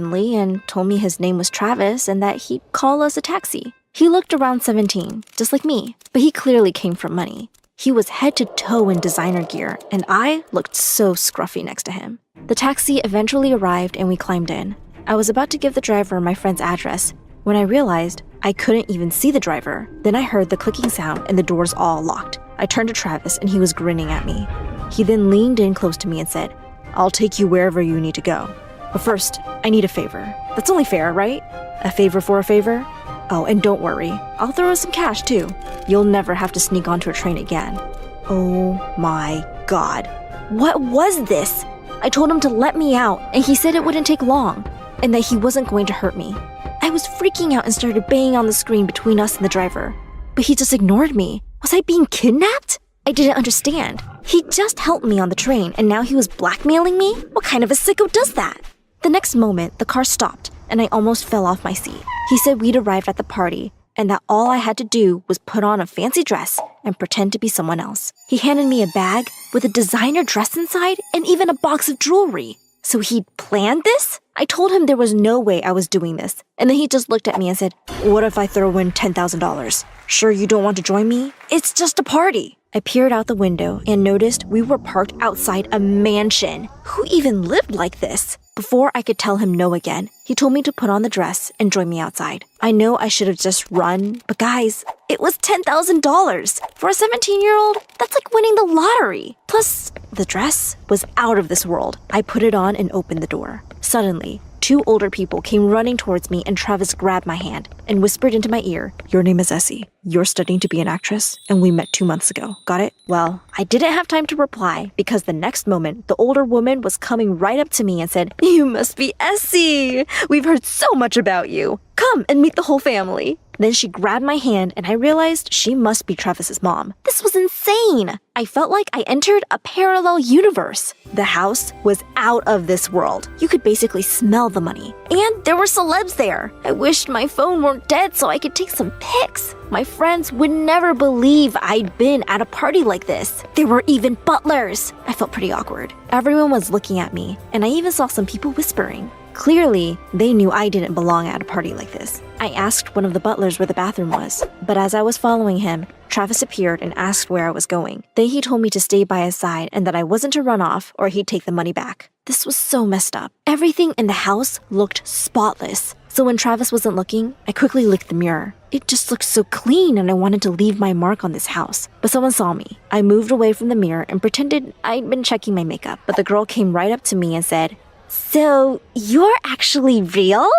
friendly and told me his name was Travis and that he'd call us a taxi. He looked around 17, just like me, but he clearly came from money. He was head to toe in designer gear, and I looked so scruffy next to him. The taxi eventually arrived and we climbed in. I was about to give the driver my friend's address when I realized I couldn't even see the driver. Then I heard the clicking sound and the doors all locked. I turned to Travis and he was grinning at me. He then leaned in close to me and said, "I'll take you wherever you need to go. But first, I need a favor. That's only fair, right? A favor for a favor? Oh, and don't worry, I'll throw us some cash too. You'll never have to sneak onto a train again." Oh my God. What was this? I told him to let me out and he said it wouldn't take long and that he wasn't going to hurt me. I was freaking out and started banging on the screen between us and the driver. But he just ignored me. Was I being kidnapped? I didn't understand. He just helped me on the train and now he was blackmailing me? What kind of a sicko does that? The next moment, the car stopped and I almost fell off my seat. He said we'd arrived at the party and that all I had to do was put on a fancy dress and pretend to be someone else. He handed me a bag with a designer dress inside and even a box of jewelry. So he'd planned this? I told him there was no way I was doing this. And then he just looked at me and said, "What if I throw in $10,000? Sure you don't want to join me? It's just a party." I peered out the window and noticed we were parked outside a mansion. Who even lived like this? Before I could tell him no again, he told me to put on the dress and join me outside. I know I should have just run, but guys, it was $10,000. For a 17-year-old, that's like winning the lottery. Plus, the dress was out of this world. I put it on and opened the door. Suddenly, two older people came running towards me and Travis grabbed my hand and whispered into my ear, "Your name is Essie. You're studying to be an actress, and we met 2 months ago. Got it?" Well, I didn't have time to reply because the next moment, the older woman was coming right up to me and said, "You must be Essie. We've heard so much about you. Come and meet the whole family." Then she grabbed my hand and I realized she must be Travis's mom. This was insane. I felt like I entered a parallel universe. The house was out of this world. You could basically smell the money. And there were celebs there. I wished my phone weren't dead so I could take some pics. My friends would never believe I'd been at a party like this. There were even butlers. I felt pretty awkward. Everyone was looking at me, and I even saw some people whispering. Clearly, they knew I didn't belong at a party like this. I asked one of the butlers where the bathroom was, but as I was following him, Travis appeared and asked where I was going. Then he told me to stay by his side and that I wasn't to run off or he'd take the money back. This was so messed up. Everything in the house looked spotless. So when Travis wasn't looking, I quickly licked the mirror. It just looked so clean and I wanted to leave my mark on this house. But someone saw me. I moved away from the mirror and pretended I'd been checking my makeup. But the girl came right up to me and said, "So, you're actually real?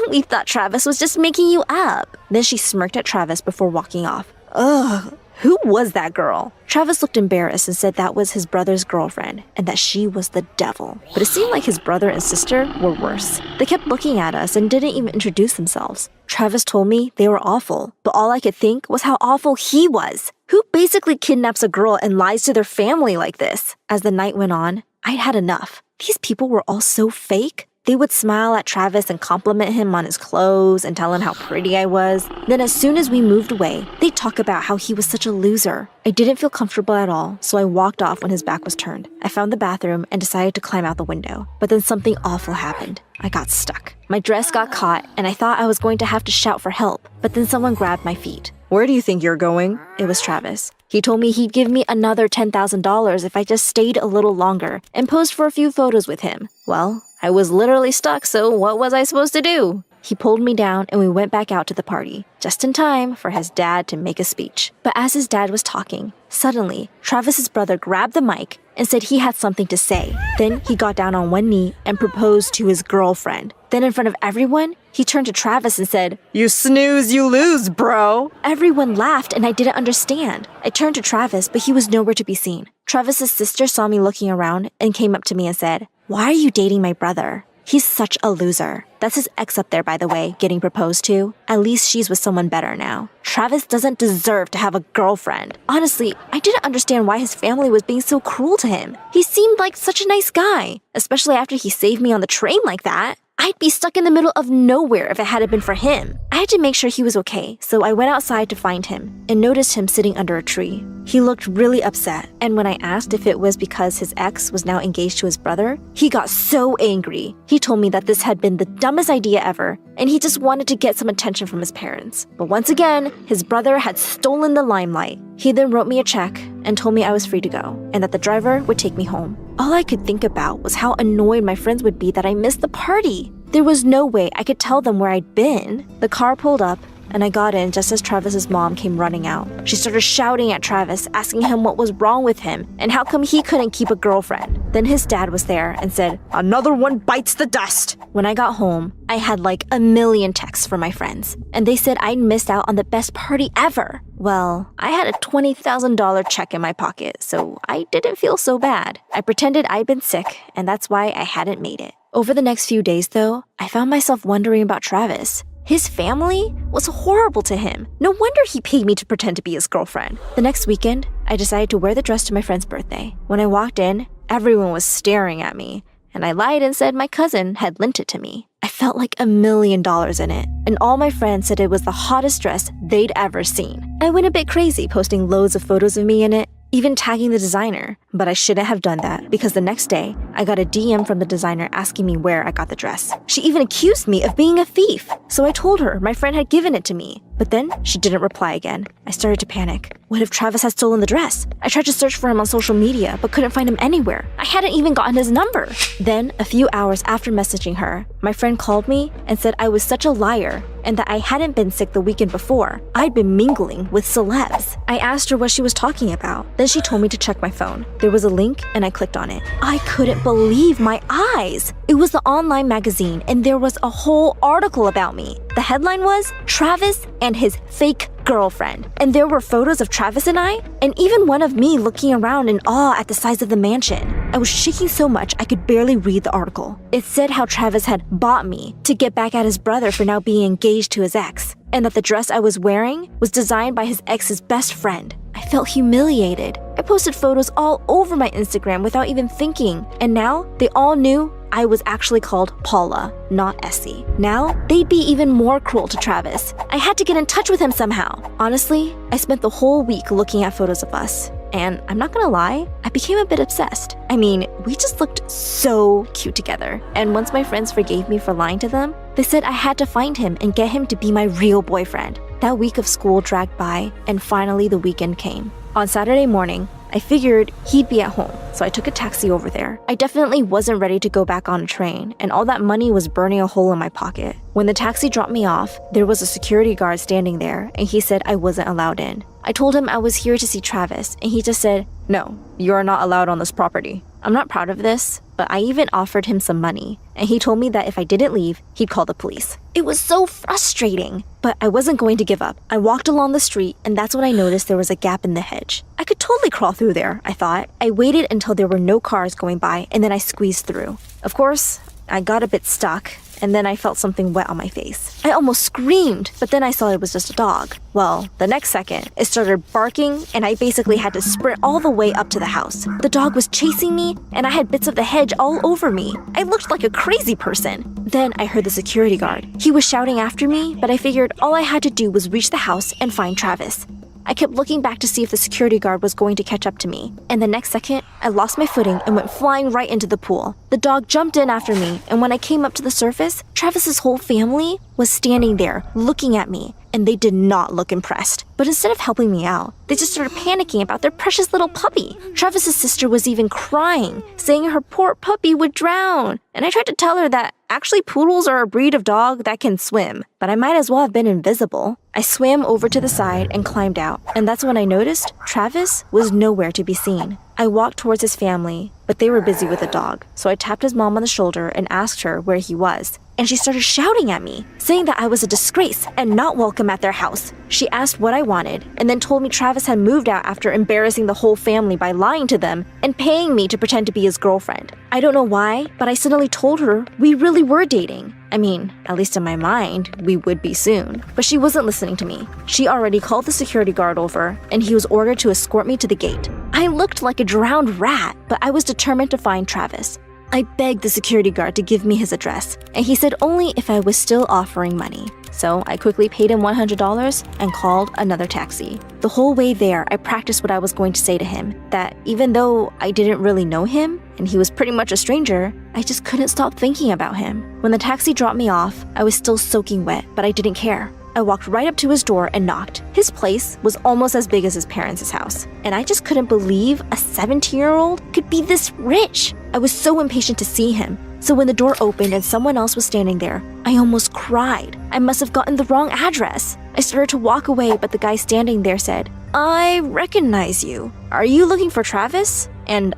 We thought Travis was just making you up." Then she smirked at Travis before walking off. Ugh, who was that girl? Travis looked embarrassed and said that was his brother's girlfriend and that she was the devil. But it seemed like his brother and sister were worse. They kept looking at us and didn't even introduce themselves. Travis told me they were awful, but all I could think was how awful he was. Who basically kidnaps a girl and lies to their family like this? As the night went on, I'd had enough. These people were all so fake. They would smile at Travis and compliment him on his clothes and tell him how pretty I was. Then as soon as we moved away, they'd talk about how he was such a loser. I didn't feel comfortable at all, so I walked off when his back was turned. I found the bathroom and decided to climb out the window. But then something awful happened. I got stuck. My dress got caught and I thought I was going to have to shout for help. But then someone grabbed my feet. "Where do you think you're going?" It was Travis. He told me he'd give me another $10,000 if I just stayed a little longer and posed for a few photos with him. Well, I was literally stuck, so what was I supposed to do? He pulled me down and we went back out to the party, just in time for his dad to make a speech. But as his dad was talking, suddenly, Travis's brother grabbed the mic and said he had something to say. Then he got down on one knee and proposed to his girlfriend. Then in front of everyone, he turned to Travis and said, "You snooze, you lose, bro." Everyone laughed and I didn't understand. I turned to Travis, but he was nowhere to be seen. Travis's sister saw me looking around and came up to me and said, "Why are you dating my brother? He's such a loser." That's his ex up there, by the way, getting proposed to. At least she's with someone better now. Travis doesn't deserve to have a girlfriend. Honestly, I didn't understand why his family was being so cruel to him. He seemed like such a nice guy, especially after he saved me on the train like that. I'd be stuck in the middle of nowhere if it hadn't been for him. I had to make sure he was okay, so I went outside to find him and noticed him sitting under a tree. He looked really upset, and when I asked if it was because his ex was now engaged to his brother, he got so angry. He told me that this had been the dumbest idea ever, and he just wanted to get some attention from his parents. But once again, his brother had stolen the limelight. He then wrote me a check and told me I was free to go, and that the driver would take me home. All I could think about was how annoyed my friends would be that I missed the party. There was no way I could tell them where I'd been. The car pulled up, and I got in just as Travis's mom came running out. She started shouting at Travis, asking him what was wrong with him and how come he couldn't keep a girlfriend. Then his dad was there and said, "Another one bites the dust." When I got home, I had like a million texts from my friends, and they said I'd missed out on the best party ever. Well, I had a $20,000 check in my pocket, so I didn't feel so bad. I pretended I'd been sick, and that's why I hadn't made it. Over the next few days, though, I found myself wondering about Travis. His family was horrible to him. No wonder he paid me to pretend to be his girlfriend. The next weekend, I decided to wear the dress to my friend's birthday. When I walked in, everyone was staring at me, and I lied and said my cousin had lent it to me. I felt like $1 million in it, and all my friends said it was the hottest dress they'd ever seen. I went a bit crazy, posting loads of photos of me in it, even tagging the designer. But I shouldn't have done that because the next day, I got a DM from the designer asking me where I got the dress. She even accused me of being a thief. So I told her my friend had given it to me. But then she didn't reply again. I started to panic. What if Travis had stolen the dress? I tried to search for him on social media, but couldn't find him anywhere. I hadn't even gotten his number. Then, a few hours after messaging her, my friend called me and said I was such a liar and that I hadn't been sick the weekend before. I'd been mingling with celebs. I asked her what she was talking about. Then she told me to check my phone. There was a link and I clicked on it. I couldn't believe my eyes. It was the online magazine and there was a whole article about me. The headline was Travis and his fake girlfriend. And there were photos of Travis and I, and even one of me looking around in awe at the size of the mansion. I was shaking so much I could barely read the article. It said how Travis had bought me to get back at his brother for now being engaged to his ex, and that the dress I was wearing was designed by his ex's best friend. I felt humiliated. I posted photos all over my Instagram without even thinking, and now they all knew I was actually called Paula, not Essie. Now, they'd be even more cruel to Travis. I had to get in touch with him somehow. Honestly, I spent the whole week looking at photos of us. And I'm not gonna lie, I became a bit obsessed. I mean, we just looked so cute together. And once my friends forgave me for lying to them, they said I had to find him and get him to be my real boyfriend. That week of school dragged by, and finally the weekend came. On Saturday morning, I figured he'd be at home, so I took a taxi over there. I definitely wasn't ready to go back on a train, and all that money was burning a hole in my pocket. When the taxi dropped me off, there was a security guard standing there, and he said I wasn't allowed in. I told him I was here to see Travis, and he just said, "No, you are not allowed on this property." I'm not proud of this, but I even offered him some money, and he told me that if I didn't leave, he'd call the police. It was so frustrating, but I wasn't going to give up. I walked along the street, and that's when I noticed there was a gap in the hedge. I could totally crawl through there, I thought. I waited until there were no cars going by, and then I squeezed through. Of course, I got a bit stuck, and then I felt something wet on my face. I almost screamed, but then I saw it was just a dog. Well, the next second, it started barking, and I basically had to sprint all the way up to the house. The dog was chasing me, and I had bits of the hedge all over me. I looked like a crazy person. Then I heard the security guard. He was shouting after me, but I figured all I had to do was reach the house and find Travis. I kept looking back to see if the security guard was going to catch up to me, and the next second, I lost my footing and went flying right into the pool. The dog jumped in after me, and when I came up to the surface, Travis's whole family was standing there looking at me, and they did not look impressed. But instead of helping me out, they just started panicking about their precious little puppy. Travis's sister was even crying, saying her poor puppy would drown. And I tried to tell her that actually poodles are a breed of dog that can swim, but I might as well have been invisible. I swam over to the side and climbed out, and that's when I noticed Travis was nowhere to be seen. I walked towards his family, but they were busy with the dog, so I tapped his mom on the shoulder and asked her where he was. And she started shouting at me, saying that I was a disgrace and not welcome at their house. She asked what I wanted, and then told me Travis had moved out after embarrassing the whole family by lying to them and paying me to pretend to be his girlfriend. I don't know why, but I suddenly told her we really were dating. I mean, at least in my mind, we would be soon. But she wasn't listening to me. She already called the security guard over, and he was ordered to escort me to the gate. I looked like a drowned rat, but I was determined to find Travis. I begged the security guard to give me his address, and he said only if I was still offering money. So I quickly paid him $100 and called another taxi. The whole way there, I practiced what I was going to say to him, that even though I didn't really know him, and he was pretty much a stranger, I just couldn't stop thinking about him. When the taxi dropped me off, I was still soaking wet, but I didn't care. I walked right up to his door and knocked. His place was almost as big as his parents' house, and I just couldn't believe a 17-year-old could be this rich. I was so impatient to see him, so when the door opened and someone else was standing there, I almost cried. I must have gotten the wrong address. I started to walk away, but the guy standing there said, "I recognize you. Are you looking for Travis? And,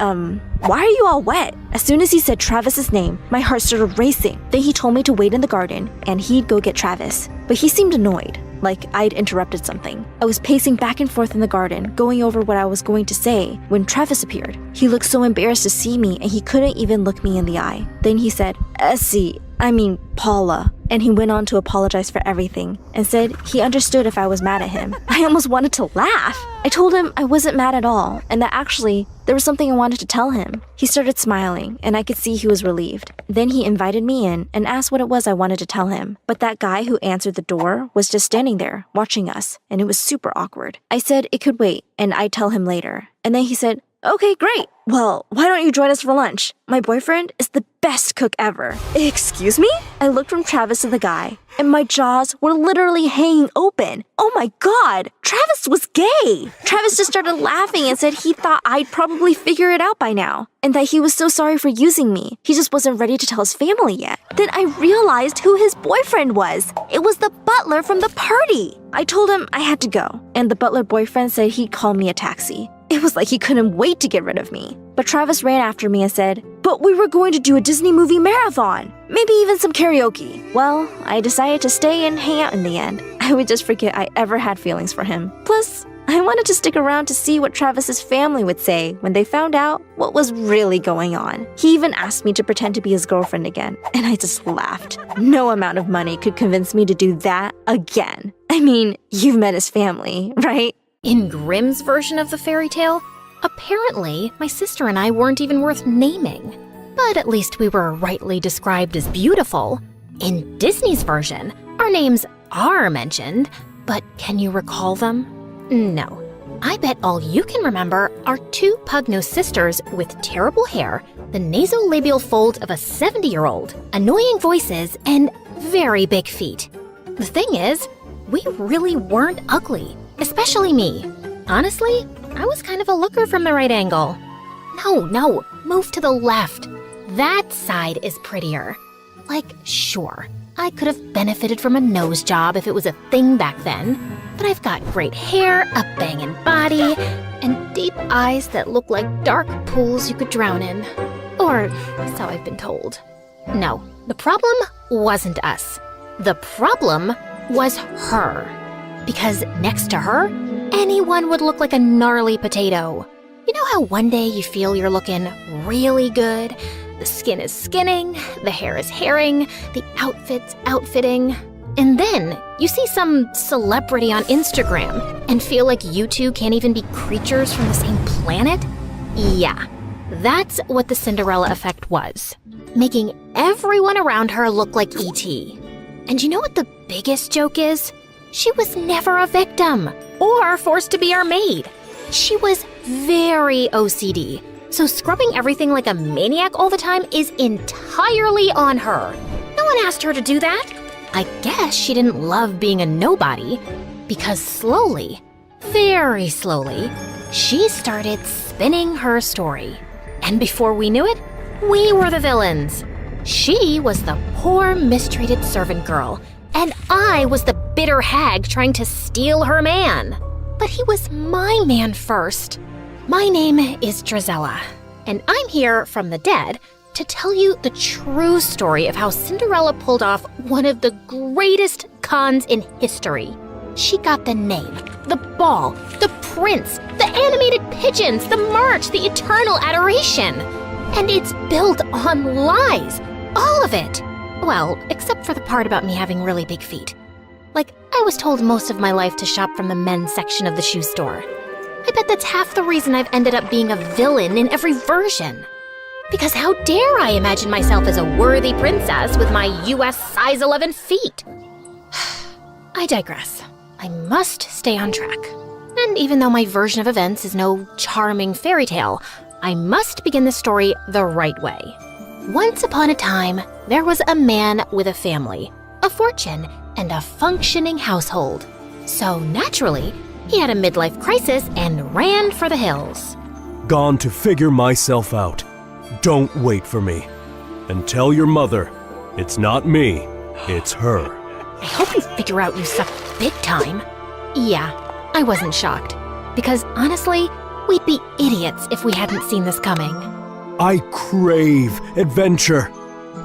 why are you all wet?" As soon as he said Travis's name, my heart started racing. Then he told me to wait in the garden, and he'd go get Travis. But he seemed annoyed, like I'd interrupted something. I was pacing back and forth in the garden, going over what I was going to say, when Travis appeared. He looked so embarrassed to see me, and he couldn't even look me in the eye. Then he said, Paula. And he went on to apologize for everything and said he understood if I was mad at him. I almost wanted to laugh. I told him I wasn't mad at all and that actually there was something I wanted to tell him. He started smiling and I could see he was relieved. Then he invited me in and asked what it was I wanted to tell him. But that guy who answered the door was just standing there watching us, and it was super awkward. I said it could wait and I'd tell him later. And then he said, "Okay, great. Well, why don't you join us for lunch? My boyfriend is the best cook ever." Excuse me? I looked from Travis to the guy, and my jaws were literally hanging open. Oh my god, Travis was gay! Travis just started laughing and said he thought I'd probably figure it out by now, and that he was so sorry for using me. He just wasn't ready to tell his family yet. Then I realized who his boyfriend was. It was the butler from the party. I told him I had to go, and the butler boyfriend said he'd call me a taxi. It was like he couldn't wait to get rid of me. But Travis ran after me and said, "But we were going to do a Disney movie marathon. Maybe even some karaoke." Well, I decided to stay and hang out in the end. I would just forget I ever had feelings for him. Plus, I wanted to stick around to see what Travis's family would say when they found out what was really going on. He even asked me to pretend to be his girlfriend again, and I just laughed. No amount of money could convince me to do that again. I mean, you've met his family, right? In Grimm's version of the fairy tale, apparently my sister and I weren't even worth naming. But at least we were rightly described as beautiful. In Disney's version, our names are mentioned, but can you recall them? No. I bet all you can remember are two pug-nosed sisters with terrible hair, the nasolabial folds of a 70-year-old, annoying voices, and very big feet. The thing is, we really weren't ugly. Especially me. Honestly, I was kind of a looker from the right angle. No, move to the left. That side is prettier. Like, sure, I could have benefited from a nose job if it was a thing back then, but I've got great hair, a banging body, and deep eyes that look like dark pools you could drown in. Or so I've been told. No, the problem wasn't us. The problem was her. Because next to her, anyone would look like a gnarly potato. You know how one day you feel you're looking really good? The skin is skinning, the hair is hairing, the outfit's outfitting. And then you see some celebrity on Instagram and feel like you two can't even be creatures from the same planet? Yeah, that's what the Cinderella effect was. Making everyone around her look like E.T. And you know what the biggest joke is? She was never a victim or forced to be our maid. She was very OCD, so scrubbing everything like a maniac all the time is entirely on her. No one asked her to do that. I guess she didn't love being a nobody, because slowly, very slowly, she started spinning her story. And before we knew it, we were the villains. She was the poor mistreated servant girl, and I was the bitter hag trying to steal her man. But he was my man first. My name is Drizella, and I'm here from the dead to tell you the true story of how Cinderella pulled off one of the greatest cons in history. She got the name, the ball, the prince, the animated pigeons, the march, the eternal adoration. And it's built on lies, all of it. Well, except for the part about me having really big feet. Like, I was told most of my life to shop from the men's section of the shoe store. I bet that's half the reason I've ended up being a villain in every version. Because how dare I imagine myself as a worthy princess with my US size 11 feet? I digress. I must stay on track. And even though my version of events is no charming fairy tale, I must begin the story the right way. Once upon a time, there was a man with a family, a fortune, and a functioning household. So naturally, he had a midlife crisis and ran for the hills. Gone to figure myself out. Don't wait for me. And tell your mother, it's not me, it's her. I hope you figure out you suck big time. Yeah, I wasn't shocked. Because honestly, we'd be idiots if we hadn't seen this coming. I crave adventure.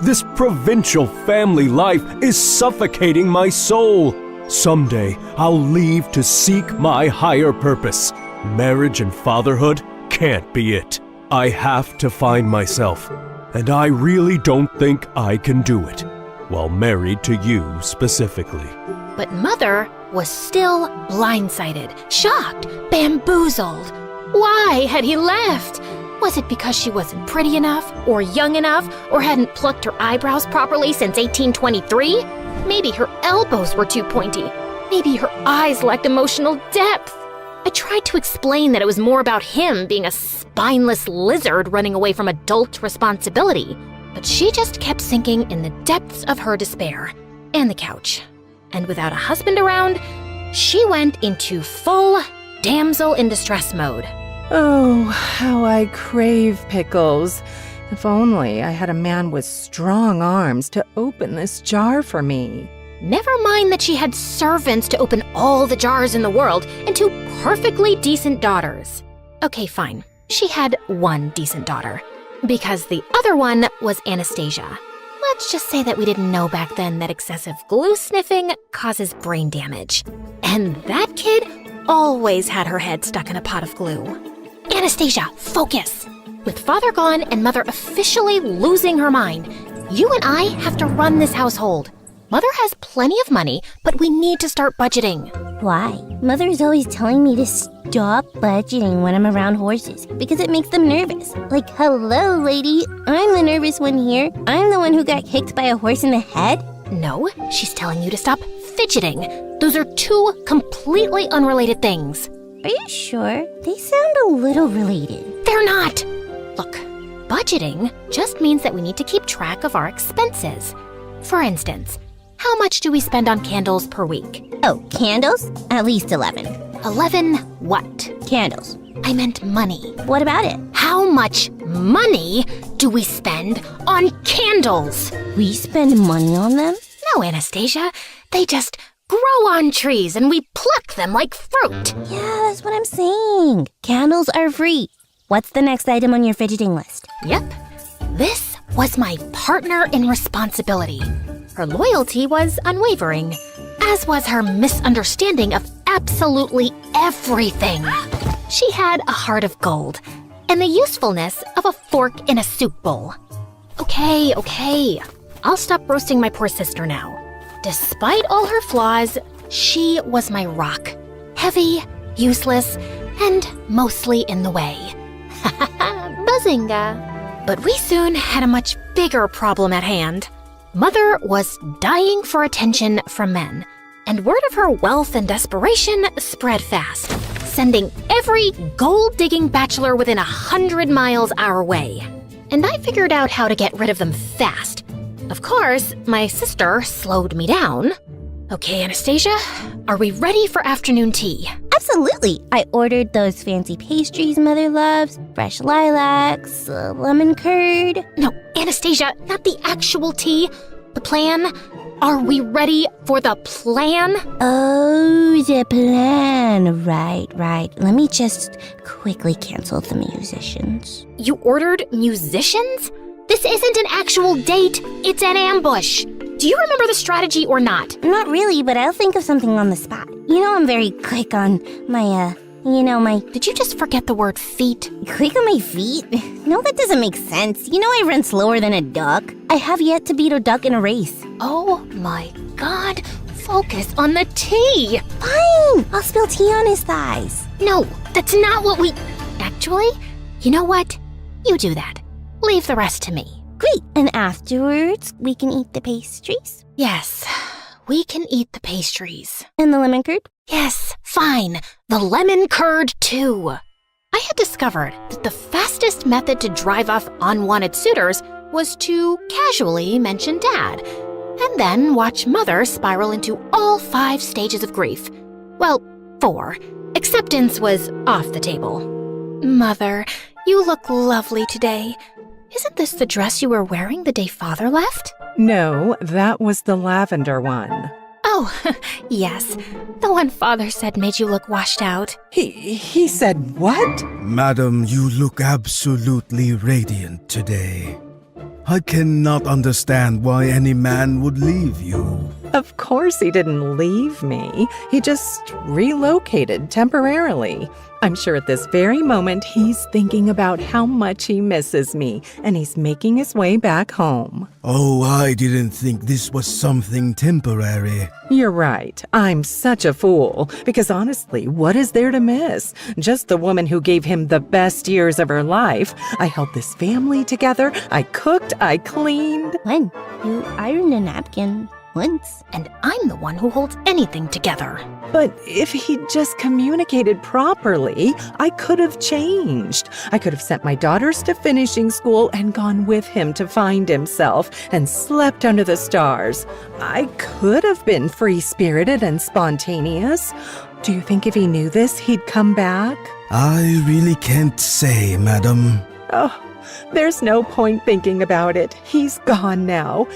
This provincial family life is suffocating my soul. Someday, I'll leave to seek my higher purpose. Marriage and fatherhood can't be it. I have to find myself, and I really don't think I can do it, while married to you specifically. But Mother was still blindsided, shocked, bamboozled. Why had he left? Was it because she wasn't pretty enough, or young enough, or hadn't plucked her eyebrows properly since 1823? Maybe her elbows were too pointy. Maybe her eyes lacked emotional depth. I tried to explain that it was more about him being a spineless lizard running away from adult responsibility, but she just kept sinking in the depths of her despair and the couch. And without a husband around, she went into full damsel in distress mode. Oh, how I crave pickles. If only I had a man with strong arms to open this jar for me. Never mind that she had servants to open all the jars in the world and 2 perfectly decent daughters. Okay, fine. She had 1 decent daughter, because the other one was Anastasia. Let's just say that we didn't know back then that excessive glue sniffing causes brain damage. And that kid always had her head stuck in a pot of glue. Anastasia, focus! With father gone and mother officially losing her mind, you and I have to run this household. Mother has plenty of money, but we need to start budgeting. Why? Mother is always telling me to stop budgeting when I'm around horses because it makes them nervous. Like, hello, lady, I'm the nervous one here. I'm the one who got kicked by a horse in the head. No, she's telling you to stop fidgeting. Those are 2 completely unrelated things. Are you sure? They sound a little related. They're not! Look, budgeting just means that we need to keep track of our expenses. For instance, how much do we spend on candles per week? Oh, candles? At least 11. 11 what? Candles. I meant money. What about it? How much money do we spend on candles? We spend money on them? No, Anastasia. They just grow on trees and we pluck them like fruit. Yeah, that's what I'm saying. Candles are free. What's the next item on your fidgeting list? Yep. This was my partner in responsibility. Her loyalty was unwavering, as was her misunderstanding of absolutely everything. She had a heart of gold and the usefulness of a fork in a soup bowl. Okay. I'll stop roasting my poor sister now. Despite all her flaws, she was my rock. Heavy, useless, and mostly in the way. Buzzinga. But we soon had a much bigger problem at hand. Mother was dying for attention from men, and word of her wealth and desperation spread fast, sending every gold-digging bachelor within 100 miles our way. And I figured out how to get rid of them fast. Of course, my sister slowed me down. Okay, Anastasia, are we ready for afternoon tea? Absolutely. I ordered those fancy pastries Mother loves, fresh lilacs, lemon curd. No, Anastasia, not the actual tea. The plan. Are we ready for the plan? Oh, the plan. Right. Let me just quickly cancel the musicians. You ordered musicians? This isn't an actual date. It's an ambush. Do you remember the strategy or not? Not really, but I'll think of something on the spot. You know I'm very quick on my. Did you just forget the word feet? Quick on my feet? No, that doesn't make sense. You know I run slower than a duck. I have yet to beat a duck in a race. Oh my God. Focus on the tea. Fine. I'll spill tea on his thighs. No, that's not what we... Actually, you know what? You do that. leave the rest to me. Great. And afterwards, we can eat the pastries? Yes, we can eat the pastries. And the lemon curd? Yes, fine. The lemon curd, too. I had discovered that the fastest method to drive off unwanted suitors was to casually mention Dad, and then watch Mother spiral into all 5 stages of grief. Well, 4. Acceptance was off the table. Mother, you look lovely today. Isn't this the dress you were wearing the day Father left? No, that was the lavender one. Oh, yes. The one Father said made you look washed out. He said what? Madam, you look absolutely radiant today. I cannot understand why any man would leave you. Of course he didn't leave me. He just relocated temporarily. I'm sure at this very moment he's thinking about how much he misses me, and he's making his way back home. Oh, I didn't think this was something temporary. You're right. I'm such a fool. Because honestly, what is there to miss? Just the woman who gave him the best years of her life. I held this family together. I cooked. I cleaned. When? You ironed a napkin once. And I'm the one who holds anything together. But if he'd just communicated properly, I could have changed. I could have sent my daughters to finishing school and gone with him to find himself and slept under the stars. I could have been free-spirited and spontaneous. Do you think if he knew this, he'd come back? I really can't say, madam. Oh, there's no point thinking about it. He's gone now.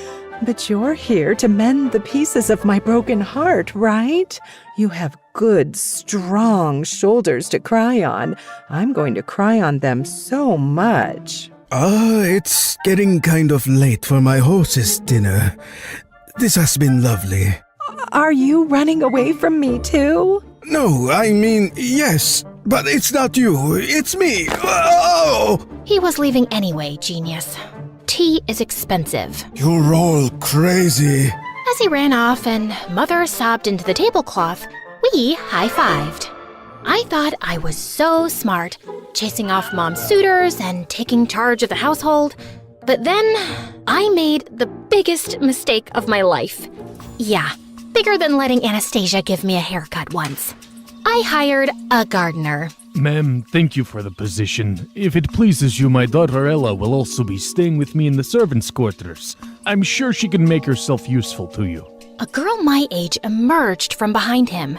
But you're here to mend the pieces of my broken heart, right? You have good, strong shoulders to cry on. I'm going to cry on them so much. It's getting kind of late for my horse's dinner. This has been lovely. Are you running away from me too? No, I mean, yes, but it's not you, it's me. Oh! He was leaving anyway, genius. Tea is expensive. You're all crazy. As he ran off and Mother sobbed into the tablecloth, we high-fived. I thought I was so smart, chasing off Mom's suitors and taking charge of the household. But then I made the biggest mistake of my life. Yeah, bigger than letting Anastasia give me a haircut once. I hired a gardener. Ma'am, thank you for the position. If it pleases you, my daughter Ella will also be staying with me in the servants' quarters. I'm sure she can make herself useful to you. A girl my age emerged from behind him,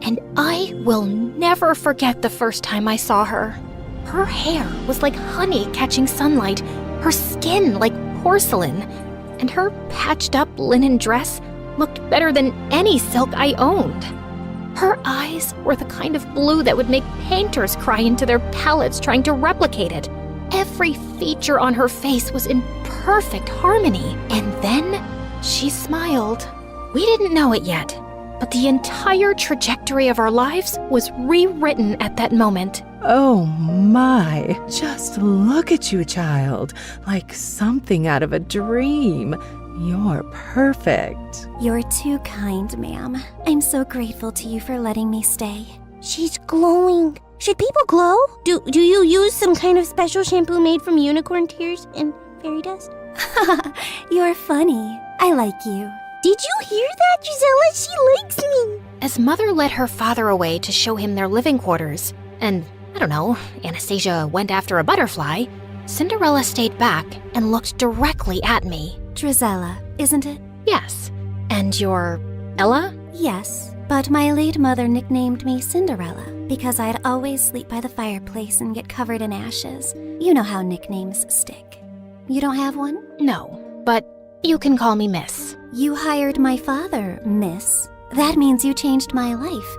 and I will never forget the first time I saw her. Her hair was like honey catching sunlight, her skin like porcelain, and her patched-up linen dress looked better than any silk I owned. Her eyes were the kind of blue that would make painters cry into their palettes trying to replicate it. Every feature on her face was in perfect harmony. And then she smiled. We didn't know it yet, but the entire trajectory of our lives was rewritten at that moment. Oh my, just look at you, child, like something out of a dream. You're perfect. You're too kind, ma'am. I'm so grateful to you for letting me stay. She's glowing. Should people glow? Do you use some kind of special shampoo made from unicorn tears and fairy dust? You're funny. I like you. Did you hear that, Gisela? She likes me. As Mother led her father away to show him their living quarters, and, I don't know, Anastasia went after a butterfly, Cinderella stayed back and looked directly at me. Drizella, isn't it? Yes. And you're Ella? Yes, but my late mother nicknamed me Cinderella because I'd always sleep by the fireplace and get covered in ashes. You know how nicknames stick. You don't have one? No, but you can call me Miss. You hired my father, Miss. That means you changed my life,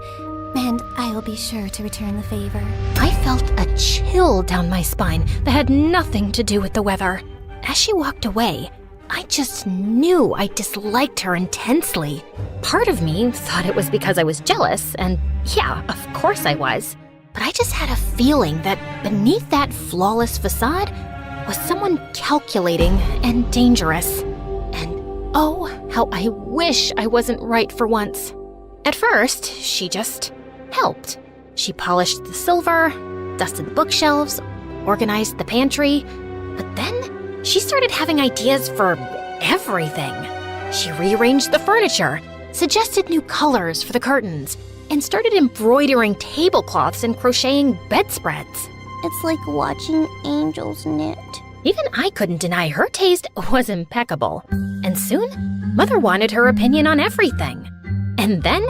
and I will be sure to return the favor. I felt a chill down my spine that had nothing to do with the weather. As she walked away, I just knew I disliked her intensely. Part of me thought it was because I was jealous, and yeah, of course I was. But I just had a feeling that beneath that flawless facade was someone calculating and dangerous. And oh, how I wish I wasn't right for once. At first, she just helped. She polished the silver, dusted the bookshelves, organized the pantry, But then she started having ideas for everything. She rearranged the furniture, suggested new colors for the curtains, and started embroidering tablecloths and crocheting bedspreads. It's like watching angels knit. Even I couldn't deny her taste was impeccable. And soon, Mother wanted her opinion on everything. And then,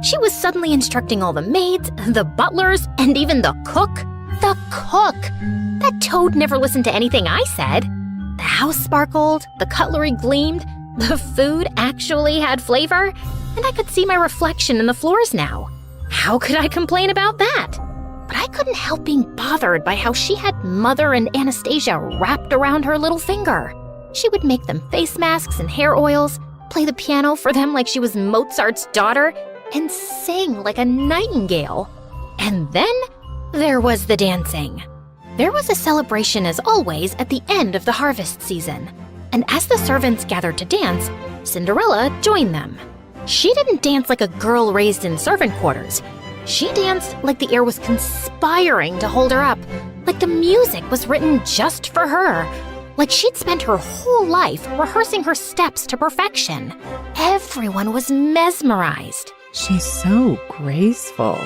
she was suddenly instructing all the maids, the butlers, and even the cook. The cook! That toad never listened to anything I said. The house sparkled, the cutlery gleamed, the food actually had flavor, and I could see my reflection in the floors now. How could I complain about that? But I couldn't help being bothered by how she had Mother and Anastasia wrapped around her little finger. She would make them face masks and hair oils, play the piano for them like she was Mozart's daughter, and sing like a nightingale. And then there was the dancing. There was a celebration, as always, at the end of the harvest season. And as the servants gathered to dance, Cinderella joined them. She didn't dance like a girl raised in servant quarters. She danced like the air was conspiring to hold her up, like the music was written just for her, like she'd spent her whole life rehearsing her steps to perfection. Everyone was mesmerized. She's so graceful.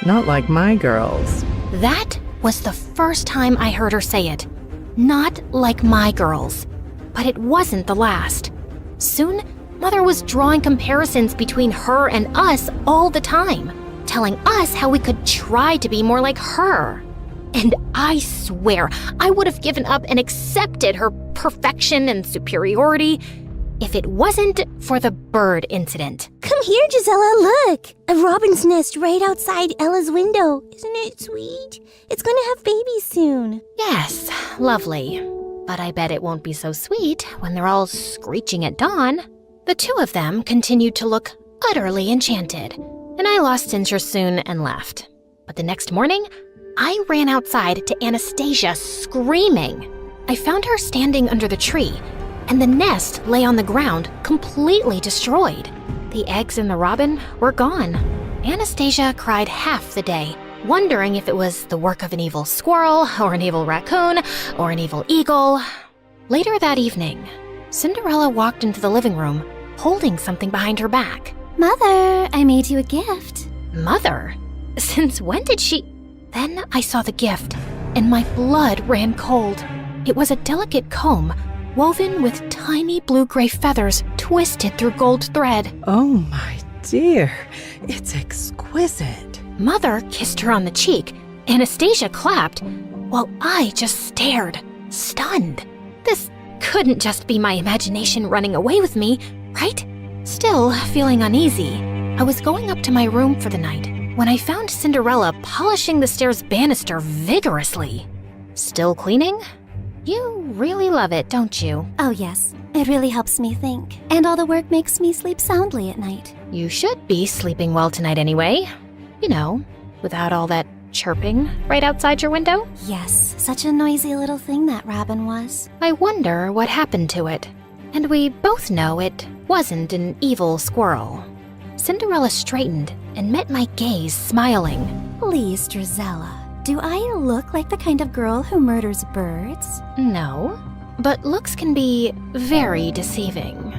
Not like my girls. That was the first time I heard her say it. Not like my girls. But it wasn't the last. Soon, Mother was drawing comparisons between her and us all the time, telling us how we could try to be more like her. And I swear, I would have given up and accepted her perfection and superiority if it wasn't for the bird incident. Come here, Gisela, look! A robin's nest right outside Ella's window. Isn't it sweet? It's gonna have babies soon. Yes, lovely. But I bet it won't be so sweet when they're all screeching at dawn. The two of them continued to look utterly enchanted, and I lost interest soon and left. But the next morning, I ran outside to Anastasia screaming. I found her standing under the tree, and the nest lay on the ground, completely destroyed. The eggs and the robin were gone. Anastasia cried half the day, wondering if it was the work of an evil squirrel, or an evil raccoon, or an evil eagle. Later that evening, Cinderella walked into the living room, holding something behind her back. Mother, I made you a gift. Mother? Since when did she... Then I saw the gift, and my blood ran cold. It was a delicate comb, woven with tiny blue-gray feathers twisted through gold thread. Oh my dear, it's exquisite. Mother kissed her on the cheek. Anastasia clapped, while I just stared, stunned. This couldn't just be my imagination running away with me, right? Still feeling uneasy, I was going up to my room for the night when I found Cinderella polishing the stairs banister vigorously. Still cleaning? You really love it, don't you? Oh yes, it really helps me think. And all the work makes me sleep soundly at night. You should be sleeping well tonight anyway. You know, without all that chirping right outside your window. Yes, such a noisy little thing that robin was. I wonder what happened to it. And we both know it wasn't an evil squirrel. Cinderella straightened and met my gaze, smiling. Please, Drizella, do I look like the kind of girl who murders birds? No, but looks can be very deceiving.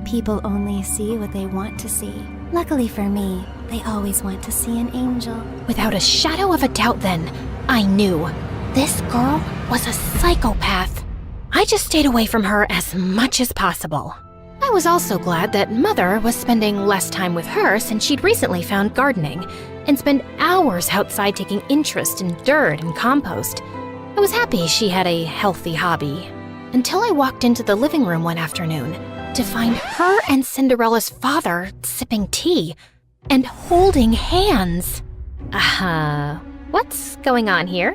People only see what they want to see. Luckily for me, they always want to see an angel. Without a shadow of a doubt then, I knew this girl was a psychopath. I just stayed away from her as much as possible. I was also glad that Mother was spending less time with her since she'd recently found gardening and spent hours outside taking interest in dirt and compost. I was happy she had a healthy hobby, until I walked into the living room one afternoon to find her and Cinderella's father sipping tea and holding hands. What's going on here?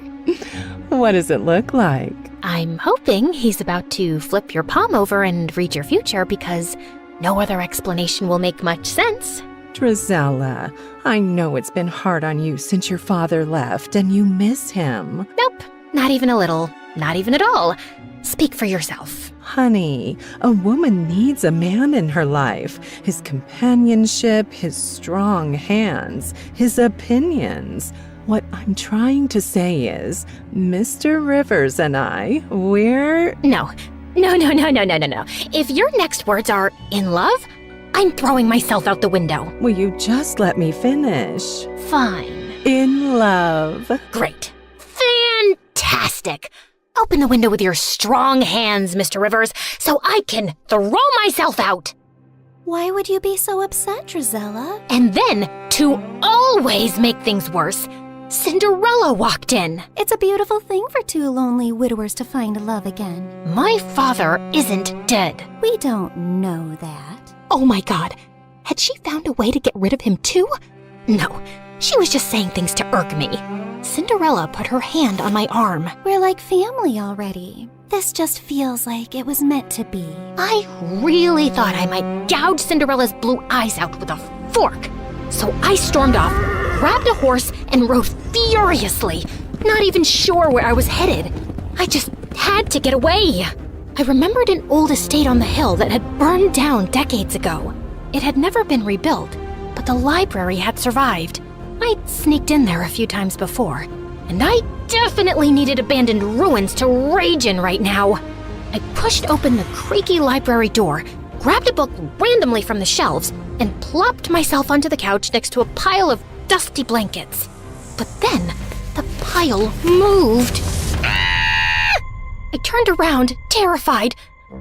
What does it look like? I'm hoping he's about to flip your palm over and read your future because no other explanation will make much sense. Drizella, I know it's been hard on you since your father left and you miss him. Nope, not even a little, not even at all. Speak for yourself. Honey, a woman needs a man in her life. His companionship, his strong hands, his opinions. What I'm trying to say is, Mr. Rivers and I, we're... No. If your next words are in love, I'm throwing myself out the window. Will you just let me finish? Fine. In love. Great. Fantastic. Open the window with your strong hands, Mr. Rivers, so I can throw myself out. Why would you be so upset, Drizella? And then, to always make things worse, Cinderella walked in. It's a beautiful thing for two lonely widowers to find love again. My father isn't dead. We don't know that. Oh my God. Had she found a way to get rid of him too? No, she was just saying things to irk me. Cinderella put her hand on my arm. We're like family already. This just feels like it was meant to be. I really thought I might gouge Cinderella's blue eyes out with a fork. So I stormed off, grabbed a horse, and rode furiously, not even sure where I was headed. I just had to get away. I remembered an old estate on the hill that had burned down decades ago. It had never been rebuilt, but the library had survived. I'd sneaked in there a few times before, and I definitely needed abandoned ruins to rage in right now. I pushed open the creaky library door, grabbed a book randomly from the shelves, and plopped myself onto the couch next to a pile of dusty blankets. But then, the pile moved. I turned around, terrified,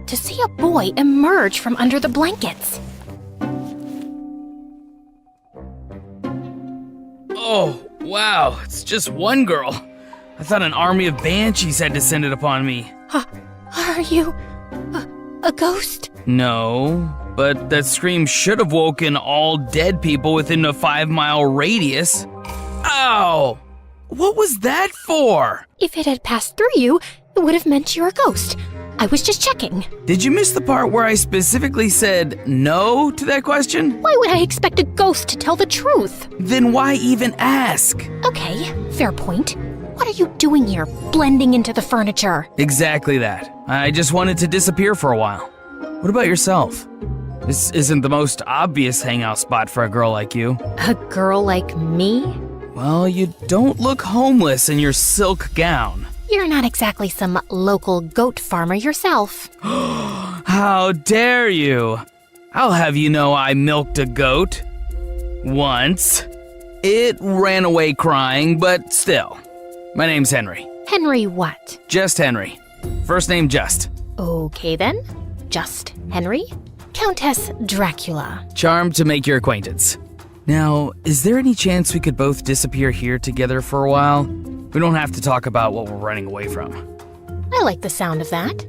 to see a boy emerge from under the blankets. Oh, wow, it's just one girl. I thought an army of banshees had descended upon me. Are you a ghost? No, but that scream should have woken all dead people within a 5-mile radius. Ow! What was that for? If it had passed through you, it would have meant you're a ghost. I was just checking. Did you miss the part where I specifically said no to that question? Why would I expect a ghost to tell the truth? Then why even ask? Okay, fair point. What are you doing here, blending into the furniture? Exactly that. I just wanted to disappear for a while. What about yourself? This isn't the most obvious hangout spot for a girl like you. A girl like me? Well, you don't look homeless in your silk gown. You're not exactly some local goat farmer yourself. How dare you? I'll have you know I milked a goat. Once. It ran away crying, but still. My name's Henry. Henry what? Just Henry. First name Just. Okay then. Just Henry. Countess Dracula. Charmed to make your acquaintance. Now, is there any chance we could both disappear here together for a while? We don't have to talk about what we're running away from. I like the sound of that.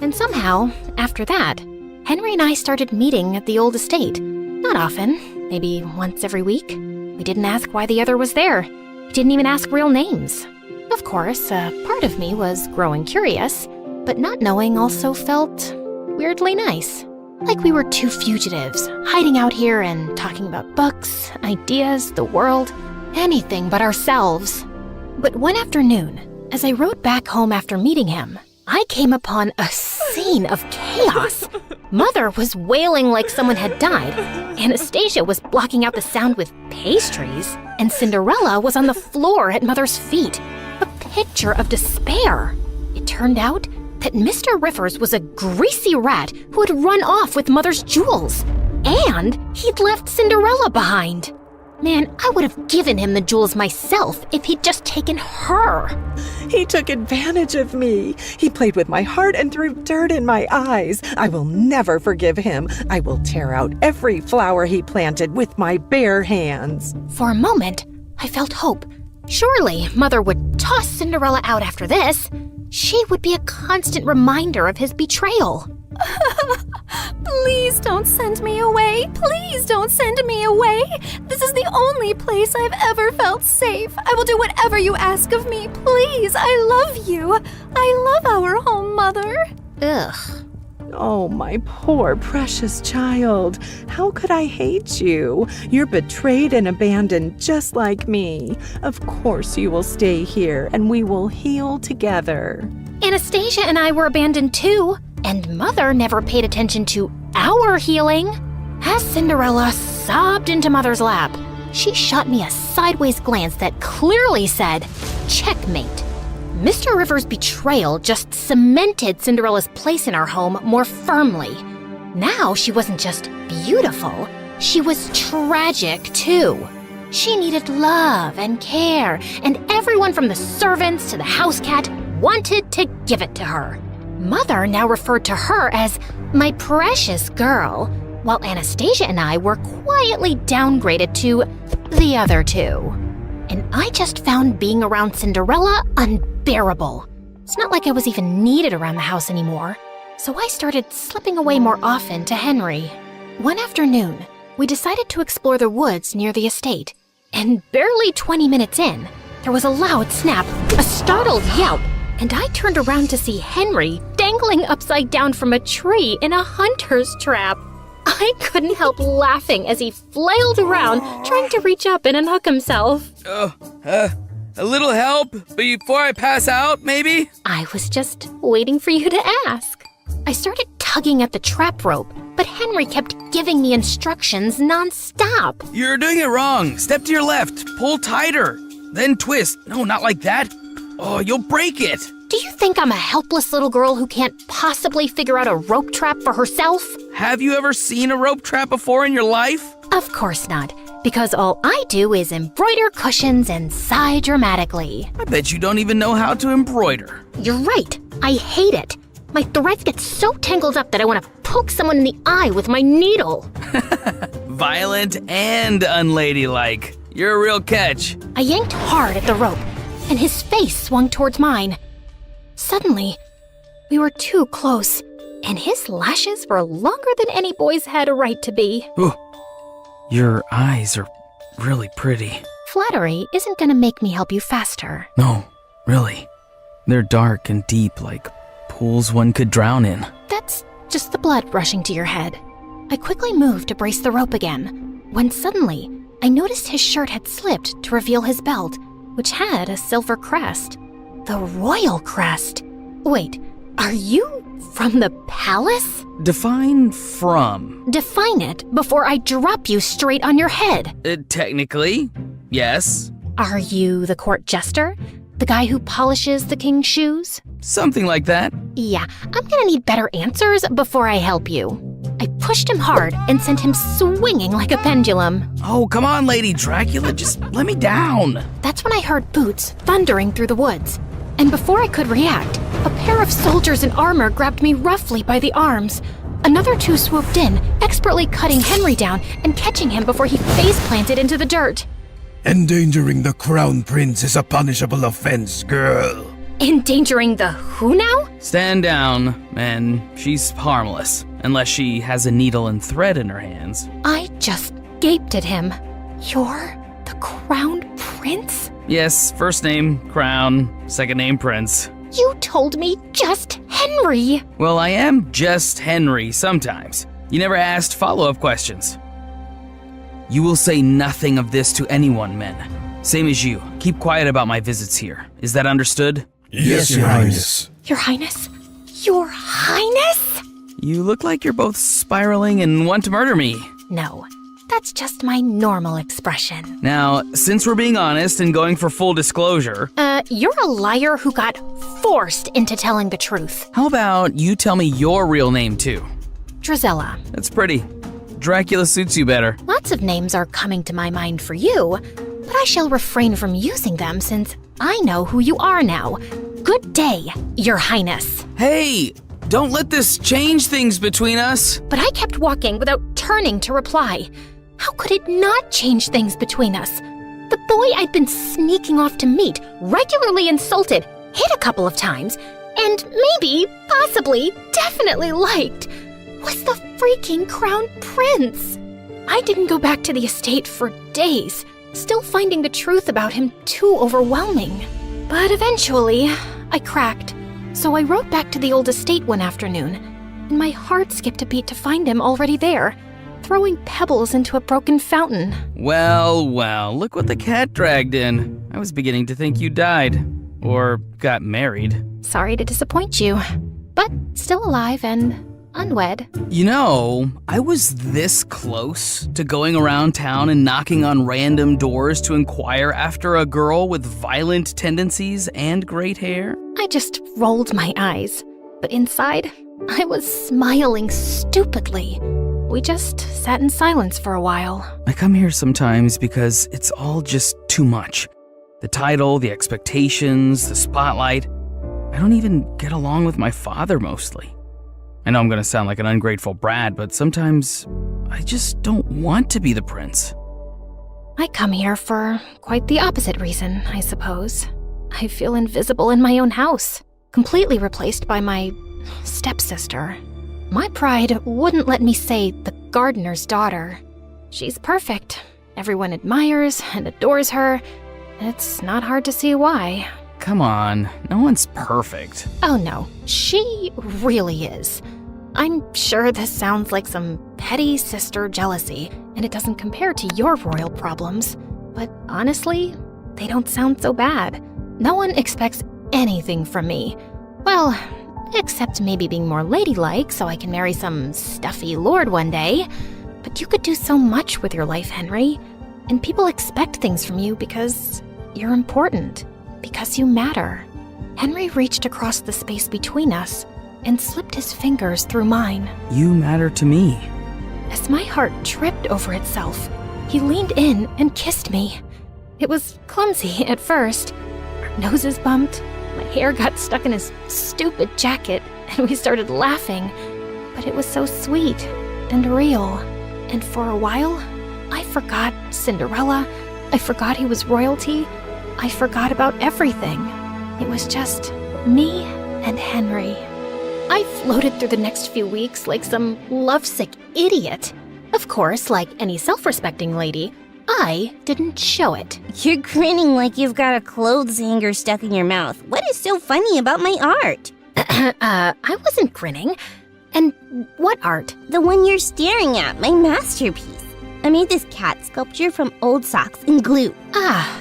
And somehow, after that, Henry and I started meeting at the old estate. Not often, maybe once every week. We didn't ask why the other was there. We didn't even ask real names. Of course, a part of me was growing curious, but not knowing also felt weirdly nice. Like we were two fugitives, hiding out here and talking about books, ideas, the world, anything but ourselves. But one afternoon, as I rode back home after meeting him, I came upon a scene of chaos. Mother was wailing like someone had died, Anastasia was blocking out the sound with pastries, and Cinderella was on the floor at Mother's feet, a picture of despair. It turned out that Mr. Rivers was a greasy rat who had run off with Mother's jewels, and he'd left Cinderella behind. Man, I would have given him the jewels myself if he'd just taken her. He took advantage of me. He played with my heart and threw dirt in my eyes. I will never forgive him. I will tear out every flower he planted with my bare hands. For a moment, I felt hope. Surely Mother would toss Cinderella out after this. She would be a constant reminder of his betrayal. Please don't send me away. Please don't send me away. This is the only place I've ever felt safe. I will do whatever you ask of me. Please, I love you. I love our home, Mother. Ugh. Oh, my poor precious child. How could I hate you? You're betrayed and abandoned just like me. Of course you will stay here and we will heal together. Anastasia and I were abandoned too, and Mother never paid attention to our healing. As Cinderella sobbed into Mother's lap, she shot me a sideways glance that clearly said, checkmate. Mr. Rivers' betrayal just cemented Cinderella's place in our home more firmly. Now she wasn't just beautiful, she was tragic too. She needed love and care, and everyone from the servants to the house cat wanted to give it to her. Mother now referred to her as my precious girl, while Anastasia and I were quietly downgraded to the other two. And I just found being around Cinderella unbearable. It's not like I was even needed around the house anymore, so I started slipping away more often to Henry. One afternoon, we decided to explore the woods near the estate, and barely 20 minutes in, there was a loud snap, a startled yelp, and I turned around to see Henry dangling upside down from a tree in a hunter's trap. I couldn't help laughing as he flailed around, trying to reach up and unhook himself. A little help before I pass out, maybe? I was just waiting for you to ask. I started tugging at the trap rope, but Henry kept giving me instructions nonstop. You're doing it wrong. Step to your left, pull tighter, then twist. No, not like that. Oh, you'll break it. Do you think I'm a helpless little girl who can't possibly figure out a rope trap for herself? Have you ever seen a rope trap before in your life? Of course not, because all I do is embroider cushions and sigh dramatically. I bet you don't even know how to embroider. You're right. I hate it. My threads get so tangled up that I want to poke someone in the eye with my needle. Violent and unladylike. You're a real catch. I yanked hard at the rope, and his face swung towards mine. Suddenly, we were too close, and his lashes were longer than any boy's had a right to be. Ooh, your eyes are really pretty. Flattery isn't gonna make me help you faster. No, really. They're dark and deep, like pools one could drown in. That's just the blood rushing to your head. I quickly moved to brace the rope again, when suddenly I noticed his shirt had slipped to reveal his belt, which had a silver crest. The royal crest. Wait, are you from the palace? Define from. Define it before I drop you straight on your head. Technically, yes. Are you the court jester? The guy who polishes the king's shoes? Something like that. Yeah, I'm gonna need better answers before I help you. I pushed him hard and sent him swinging like a pendulum. Oh, come on, Lady Dracula, just let me down. That's when I heard boots thundering through the woods. And before I could react, a pair of soldiers in armor grabbed me roughly by the arms. Another two swooped in, expertly cutting Henry down and catching him before he face-planted into the dirt. Endangering the crown prince is a punishable offense, girl. Endangering the who now? Stand down, and she's harmless, unless she has a needle and thread in her hands. I just gaped at him. You're the crowned prince? Yes, first name, Crown, second name, Prince. You told me just Henry. Well, I am just Henry sometimes. You never asked follow-up questions. You will say nothing of this to anyone, men. Same as you. Keep quiet about my visits here. Is that understood? Yes, Your Highness. Your Highness? Your Highness? You look like you're both spiraling and want to murder me. No, that's just my normal expression. Now, since we're being honest and going for full disclosure... You're a liar who got forced into telling the truth. How about you tell me your real name, too? Drizella. That's pretty. Dracula suits you better. Lots of names are coming to my mind for you, but I shall refrain from using them since I know who you are now. Good day, Your Highness. Hey, don't let this change things between us. But I kept walking without turning to reply. How could it not change things between us? The boy I'd been sneaking off to meet, regularly insulted, hit a couple of times, and maybe, possibly, definitely liked, was the freaking crown prince. I didn't go back to the estate for days, still finding the truth about him too overwhelming. But eventually, I cracked. So I rode back to the old estate one afternoon, and my heart skipped a beat to find him already there, throwing pebbles into a broken fountain. Well, look what the cat dragged in. I was beginning to think you died. Or got married. Sorry to disappoint you, but still alive and unwed. You know, I was this close to going around town and knocking on random doors to inquire after a girl with violent tendencies and great hair. I just rolled my eyes, but inside, I was smiling stupidly. We just sat in silence for a while. I come here sometimes because it's all just too much. The title, the expectations, the spotlight. I don't even get along with my father mostly. I know I'm gonna sound like an ungrateful brat, but sometimes I just don't want to be the prince. I come here for quite the opposite reason, I suppose. I feel invisible in my own house, completely replaced by my stepsister. My pride wouldn't let me say the gardener's daughter. She's perfect. Everyone admires and adores her. It's not hard to see why. Come on, no one's perfect. Oh no, she really is. I'm sure this sounds like some petty sister jealousy, and it doesn't compare to your royal problems. But honestly, they don't sound so bad. No one expects anything from me. Well, except maybe being more ladylike so I can marry some stuffy lord one day. But you could do so much with your life, Henry. And people expect things from you because you're important, because you matter. Henry reached across the space between us and slipped his fingers through mine. You matter to me. As my heart tripped over itself, he leaned in and kissed me. It was clumsy at first. Our noses bumped, my hair got stuck in his stupid jacket, and we started laughing. But it was so sweet and real. And for a while, I forgot Cinderella. I forgot he was royalty. I forgot about everything. It was just me and Henry. I floated through the next few weeks like some lovesick idiot. Of course, like any self-respecting lady, I didn't show it. You're grinning like you've got a clothes hanger stuck in your mouth. What is so funny about my art? I wasn't grinning. And what art? The one you're staring at, my masterpiece. I made this cat sculpture from old socks and glue. Ah,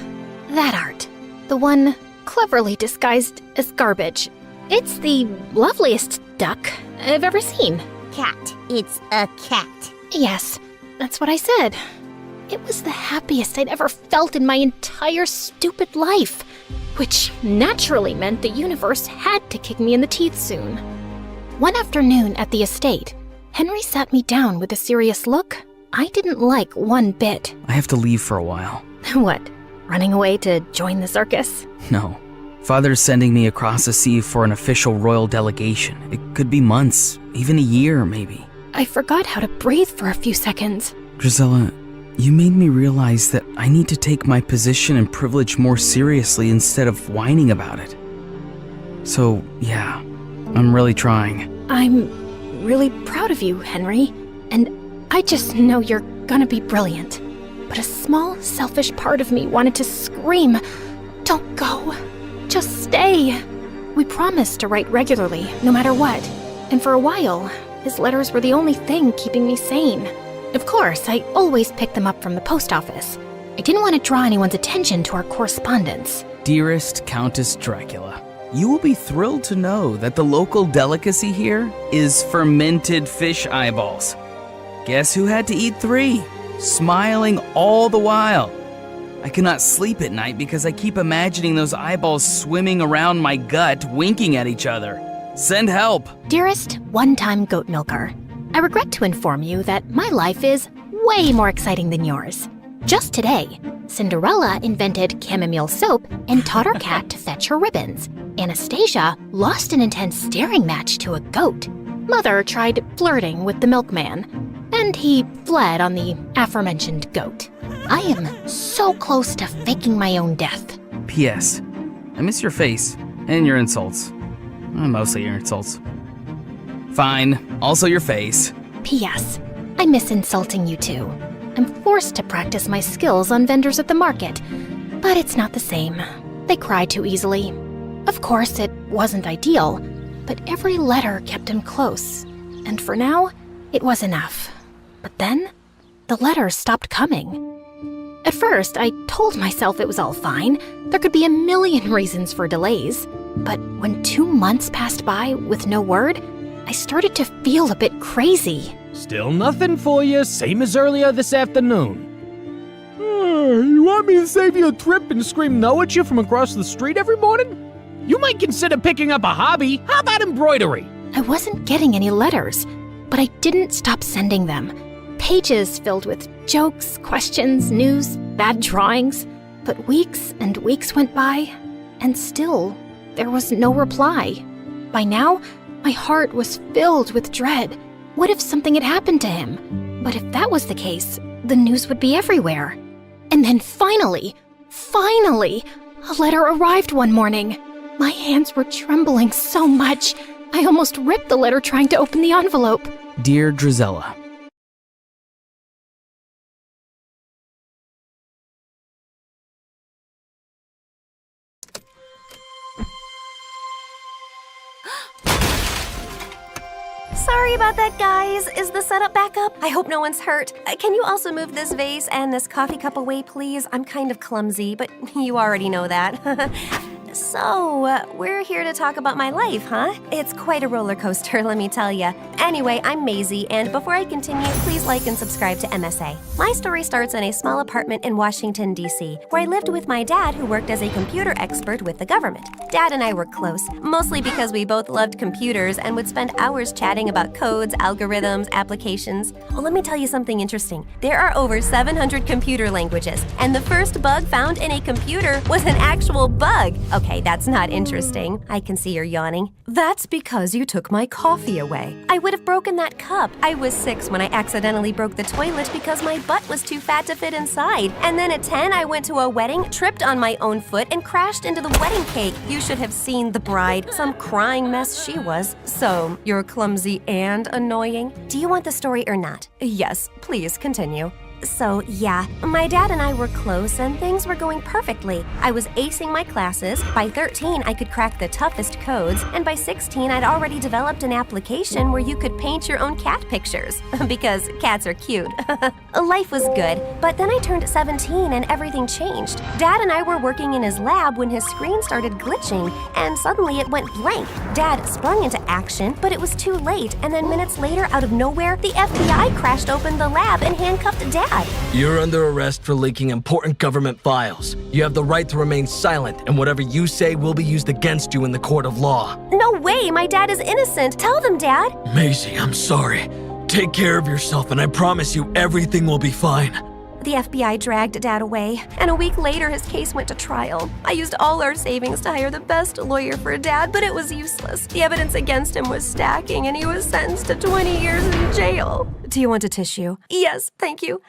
that art. The one cleverly disguised as garbage. It's the loveliest duck I've ever seen. Cat. It's a cat. Yes, that's what I said. It was the happiest I'd ever felt in my entire stupid life, which naturally meant the universe had to kick me in the teeth soon. One afternoon at the estate, Henry sat me down with a serious look I didn't like one bit. I have to leave for a while. What, running away to join the circus? No. Father's sending me across the sea for an official royal delegation. It could be months, even a year maybe. I forgot how to breathe for a few seconds. Drizella, you made me realize that I need to take my position and privilege more seriously instead of whining about it. So, yeah, I'm really trying. I'm really proud of you, Henry, and I just know you're gonna be brilliant. But a small, selfish part of me wanted to scream, "Don't go, just stay." We promised to write regularly, no matter what, and for a while, his letters were the only thing keeping me sane. Of course, I always picked them up from the post office. I didn't want to draw anyone's attention to our correspondence. Dearest Countess Dracula, you will be thrilled to know that the local delicacy here is fermented fish eyeballs. Guess who had to eat 3? Smiling all the while. I cannot sleep at night because I keep imagining those eyeballs swimming around my gut, winking at each other. Send help. Dearest one-time goat milker, I regret to inform you that my life is way more exciting than yours. Just today, Cinderella invented chamomile soap and taught our cat to fetch her ribbons. Anastasia lost an intense staring match to a goat. Mother tried flirting with the milkman, and he fled on the aforementioned goat. I am so close to faking my own death. P.S. I miss your face and your insults. Mostly your insults. Fine, also your face. P.S. I miss insulting you too. I'm forced to practice my skills on vendors at the market, but it's not the same. They cry too easily. Of course, it wasn't ideal, but every letter kept him close, and for now, it was enough. But then, the letters stopped coming. At first, I told myself it was all fine. There could be a million reasons for delays. But when 2 months passed by with no word, I started to feel a bit crazy. Still nothing for you, same as earlier this afternoon. You want me to save you a trip and scream no at you from across the street every morning? You might consider picking up a hobby. How about embroidery? I wasn't getting any letters, but I didn't stop sending them. Pages filled with jokes, questions, news, bad drawings. But weeks and weeks went by, and still, there was no reply. By now, my heart was filled with dread. What if something had happened to him? But if that was the case, the news would be everywhere. And then finally, a letter arrived one morning. My hands were trembling so much, I almost ripped the letter trying to open the envelope. Dear Drizella, Sorry about that, guys. Is the setup back up? I hope no one's hurt. Can you also move this vase and this coffee cup away, please? I'm kind of clumsy, but you already know that. So, we're here to talk about my life, huh? It's quite a roller coaster, let me tell ya. Anyway, I'm Maisie, and before I continue, please like and subscribe to MSA. My story starts in a small apartment in Washington, D.C., where I lived with my dad, who worked as a computer expert with the government. Dad and I were close, mostly because we both loved computers and would spend hours chatting about codes, algorithms, applications. Oh, let me tell you something interesting. There are over 700 computer languages, and the first bug found in a computer was an actual bug. Okay, that's not interesting. I can see you're yawning. That's because you took my coffee away. I would have broken that cup. I was 6 when I accidentally broke the toilet because my butt was too fat to fit inside. And then at 10, I went to a wedding, tripped on my own foot, and crashed into the wedding cake. You should have seen the bride. Some crying mess she was. So, you're clumsy and annoying? Do you want the story or not? Yes, please continue. So, yeah, my dad and I were close and things were going perfectly. I was acing my classes. By 13, I could crack the toughest codes. And by 16, I'd already developed an application where you could paint your own cat pictures. Because cats are cute. Life was good. But then I turned 17 and everything changed. Dad and I were working in his lab when his screen started glitching. And suddenly it went blank. Dad sprung into action, but it was too late. And then minutes later, out of nowhere, the FBI crashed open the lab and handcuffed Dad. You're under arrest for leaking important government files. You have the right to remain silent, and whatever you say will be used against you in the court of law. No way! My dad is innocent! Tell them, Dad! Maisie, I'm sorry. Take care of yourself, and I promise you everything will be fine. The FBI dragged Dad away, and a week later his case went to trial. I used all our savings to hire the best lawyer for Dad, but it was useless. The evidence against him was stacking, and he was sentenced to 20 years in jail. Do you want a tissue? Yes, thank you.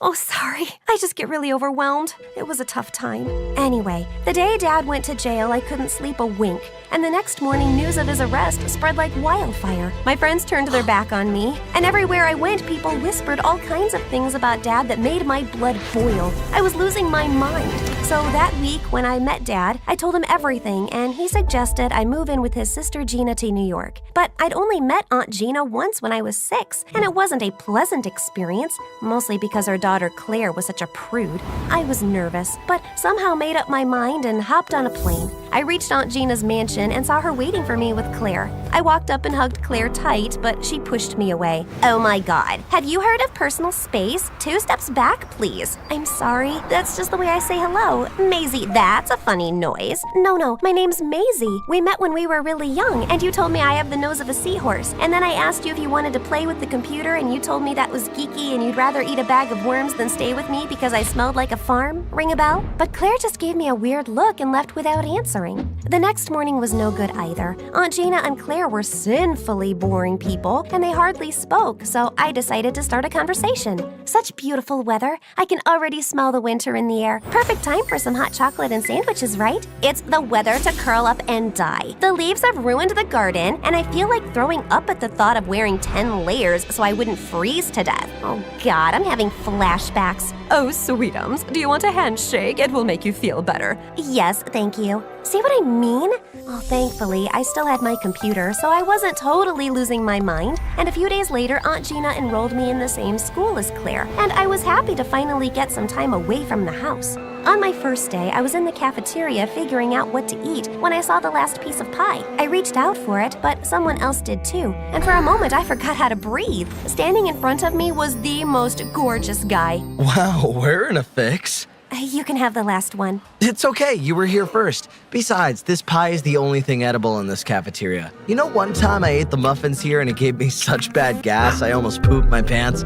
Oh, sorry. I just get really overwhelmed. It was a tough time. Anyway, the day Dad went to jail, I couldn't sleep a wink. And the next morning, news of his arrest spread like wildfire. My friends turned their back on me, and everywhere I went, people whispered all kinds of things about Dad that made my blood boil. I was losing my mind. So that week, when I met Dad, I told him everything, and he suggested I move in with his sister Gina to New York. But I'd only met Aunt Gina once when I was 6, and it wasn't a pleasant experience, mostly because her daughter Claire was such a prude. I was nervous, but somehow made up my mind and hopped on a plane. I reached Aunt Gina's mansion and saw her waiting for me with Claire. I walked up and hugged Claire tight, but she pushed me away. Oh my God. Have you heard of personal space? 2 steps back, please. I'm sorry. That's just the way I say hello. Maisie, that's a funny noise. No, my name's Maisie. We met when we were really young, and you told me I have the nose of a seahorse. And then I asked you if you wanted to play with the computer, and you told me that was geeky and you'd rather eat a bag of worms than stay with me because I smelled like a farm. Ring a bell? But Claire just gave me a weird look and left without answering. The next morning was no good either. Aunt Gina and Claire were sinfully boring people, and they hardly spoke, so I decided to start a conversation. Such beautiful weather. I can already smell the winter in the air. Perfect time for some hot chocolate and sandwiches, right? It's the weather to curl up and die. The leaves have ruined the garden, and I feel like throwing up at the thought of wearing 10 layers so I wouldn't freeze to death. Oh God, I'm having flashbacks. Oh, sweetums, do you want a handshake? It will make you feel better. Yes, thank you. See what I mean? Well, thankfully, I still had my computer, so I wasn't totally losing my mind. And a few days later, Aunt Gina enrolled me in the same school as Claire, and I was happy to finally get some time away from the house. On my first day, I was in the cafeteria figuring out what to eat when I saw the last piece of pie. I reached out for it, but someone else did too, and for a moment I forgot how to breathe. Standing in front of me was the most gorgeous guy. Wow, we're in a fix. You can have the last one. It's okay, you were here first. Besides, this pie is the only thing edible in this cafeteria. You know, one time I ate the muffins here and it gave me such bad gas, I almost pooped my pants.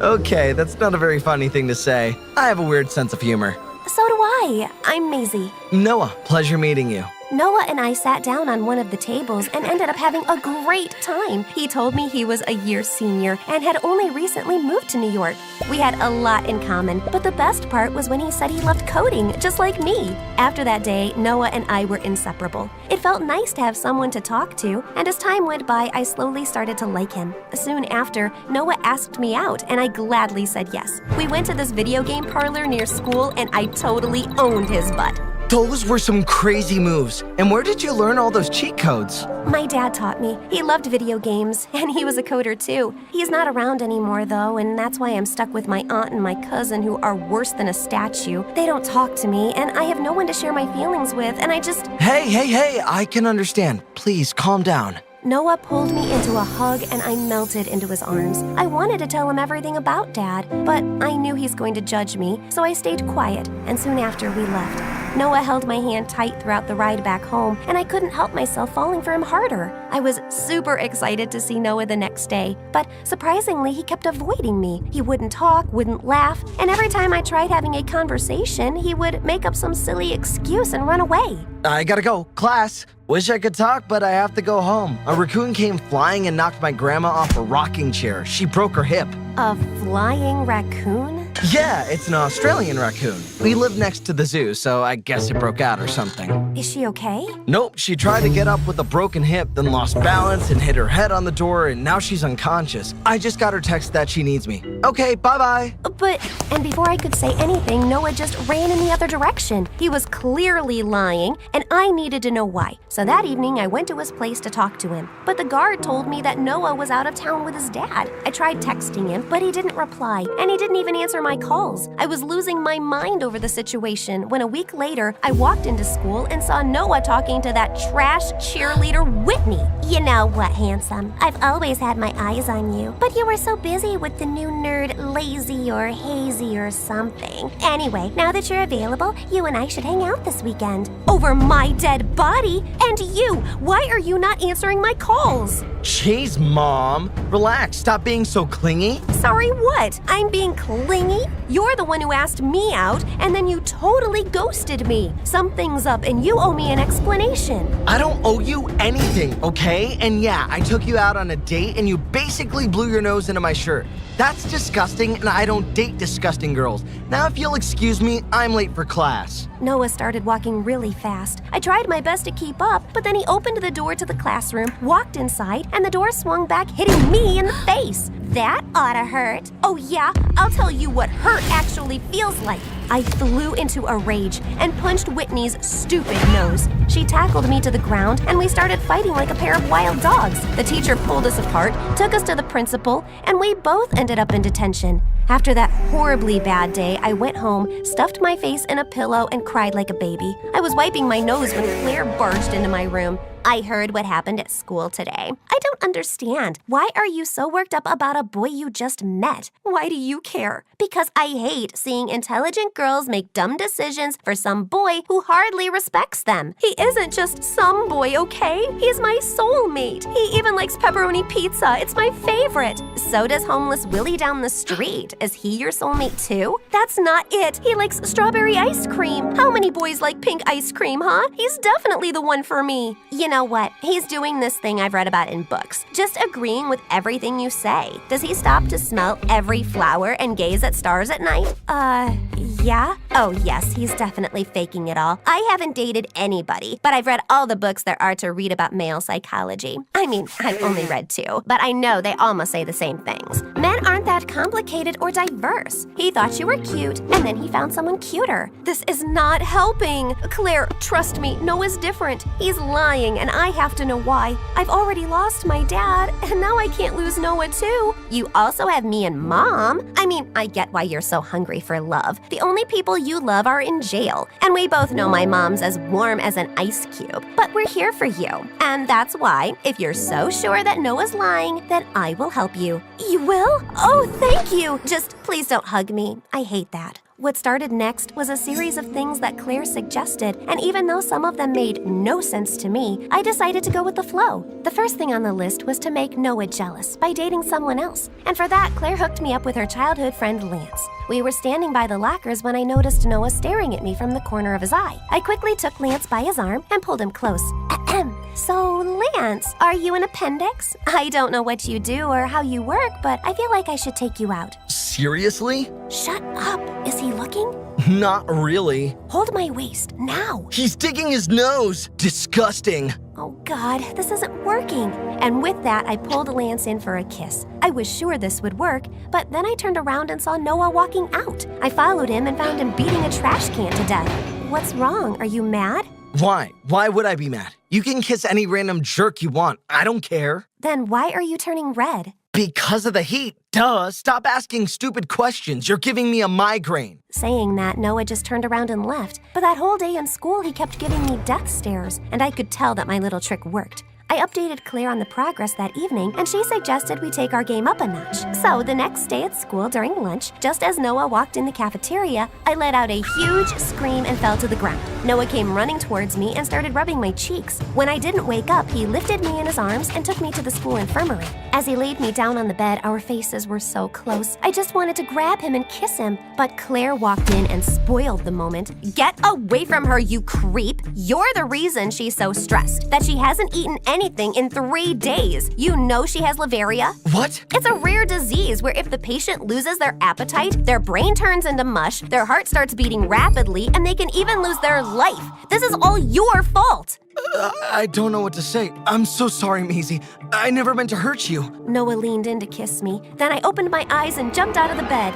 Okay, that's not a very funny thing to say. I have a weird sense of humor. So do I. I'm Maisie. Noah, pleasure meeting you. Noah and I sat down on one of the tables and ended up having a great time. He told me he was a year senior and had only recently moved to New York. We had a lot in common, but the best part was when he said he loved coding, just like me. After that day, Noah and I were inseparable. It felt nice to have someone to talk to, and as time went by, I slowly started to like him. Soon after, Noah asked me out, and I gladly said yes. We went to this video game parlor near school, and I totally owned his butt. Those were some crazy moves. And where did you learn all those cheat codes? My dad taught me. He loved video games, and he was a coder too. He's not around anymore though, and that's why I'm stuck with my aunt and my cousin who are worse than a statue. They don't talk to me, and I have no one to share my feelings with, and I just... Hey, I can understand. Please, calm down. Noah pulled me into a hug and I melted into his arms. I wanted to tell him everything about Dad, but I knew he's going to judge me, so I stayed quiet, and soon after we left. Noah held my hand tight throughout the ride back home, and I couldn't help myself falling for him harder. I was super excited to see Noah the next day, but surprisingly, he kept avoiding me. He wouldn't talk, wouldn't laugh, and every time I tried having a conversation, he would make up some silly excuse and run away. I gotta go. Class. Wish I could talk, but I have to go home. A raccoon came flying and knocked my grandma off a rocking chair. She broke her hip. A flying raccoon? Yeah, it's an Australian raccoon. We live next to the zoo, so I guess it broke out or something. Is she okay? Nope, she tried to get up with a broken hip, then lost balance and hit her head on the door, and now she's unconscious. I just got her text that she needs me. Okay, bye-bye. And before I could say anything, Noah just ran in the other direction. He was clearly lying, and I needed to know why. So that evening, I went to his place to talk to him. But the guard told me that Noah was out of town with his dad. I tried texting him, but he didn't reply, and he didn't even answer my calls. I was losing my mind over the situation when a week later, I walked into school and saw Noah talking to that trash cheerleader Whitney. You know what, handsome? I've always had my eyes on you, but you were so busy with the new nerd Lazy or Hazy or something. Anyway, now that you're available, you and I should hang out this weekend. Over my dead body? And you, why are you not answering my calls? Jeez, Mom. Relax, stop being so clingy. Sorry, what? I'm being clingy? You're the one who asked me out, and then you totally ghosted me. Something's up, and you owe me an explanation. I don't owe you anything, okay? And yeah, I took you out on a date, and you basically blew your nose into my shirt. That's disgusting, and I don't date disgusting girls. Now, if you'll excuse me, I'm late for class. Noah started walking really fast. I tried my best to keep up, but then he opened the door to the classroom, walked inside, and the door swung back, hitting me in the face. That oughta hurt. Oh yeah? I'll tell you what hurt actually feels like. I flew into a rage and punched Whitney's stupid nose. She tackled me to the ground, and we started fighting like a pair of wild dogs. The teacher pulled us apart, took us to the principal, and we both ended up in detention. After that horribly bad day, I went home, stuffed my face in a pillow, and cried like a baby. I was wiping my nose when Claire barged into my room. I heard what happened at school today. I don't understand. Why are you so worked up about a boy you just met? Why do you care? Because I hate seeing intelligent girls make dumb decisions for some boy who hardly respects them. He isn't just some boy, okay? He's my soulmate. He even likes pepperoni pizza. It's my favorite. So does homeless Willie down the street. Is he your soulmate too? That's not it. He likes strawberry ice cream. How many boys like pink ice cream, huh? He's definitely the one for me. You know what? He's doing this thing I've read about in books, just agreeing with everything you say. Does he stop to smell every flower and gaze at stars at night? Yeah? Oh, yes, he's definitely faking it all. I haven't dated anybody, but I've read all the books there are to read about male psychology. I mean, I've only read 2, but I know they almost say the same things. Men aren't that complicated or diverse. He thought you were cute, and then he found someone cuter. This is not helping. Claire, trust me, Noah's different. He's lying, and I have to know why. I've already lost my dad, and now I can't lose Noah too. You also have me and Mom. I mean, I get why you're so hungry for love. The only people you love are in jail, and we both know my mom's as warm as an ice cube. But we're here for you, and that's why, if you're so sure that Noah's lying, then I will help you. You will? Oh, thank you! Just please don't hug me. I hate that. What started next was a series of things that Claire suggested, and even though some of them made no sense to me, I decided to go with the flow. The first thing on the list was to make Noah jealous by dating someone else, and for that, Claire hooked me up with her childhood friend Lance. We were standing by the lockers when I noticed Noah staring at me from the corner of his eye. I quickly took Lance by his arm and pulled him close. So, Lance, are you an appendix? I don't know what you do or how you work, but I feel like I should take you out. Seriously? Shut up. Is he looking? Not really. Hold my waist, now. He's digging his nose. Disgusting. Oh God, this isn't working. And with that, I pulled Lance in for a kiss. I was sure this would work, but then I turned around and saw Noah walking out. I followed him and found him beating a trash can to death. What's wrong? Are you mad? Why? Why would I be mad? You can kiss any random jerk you want. I don't care. Then why are you turning red? Because of the heat. Duh. Stop asking stupid questions. You're giving me a migraine. Saying that, Noah just turned around and left. But that whole day in school, he kept giving me death stares, and I could tell that my little trick worked. I updated Claire on the progress that evening, and she suggested we take our game up a notch. So the next day at school during lunch, just as Noah walked in the cafeteria, I let out a huge scream and fell to the ground. Noah came running towards me and started rubbing my cheeks. When I didn't wake up, he lifted me in his arms and took me to the school infirmary. As he laid me down on the bed, our faces were so close. I just wanted to grab him and kiss him, but Claire walked in and spoiled the moment. Get away from her, you creep! You're the reason she's so stressed, that she hasn't eaten anything in 3 days. You know she has Lavaria? What? It's a rare disease where if the patient loses their appetite, their brain turns into mush, their heart starts beating rapidly, and they can even lose their life. This is all your fault. I don't know what to say. I'm so sorry, Maisie. I never meant to hurt you. Noah leaned in to kiss me. Then I opened my eyes and jumped out of the bed.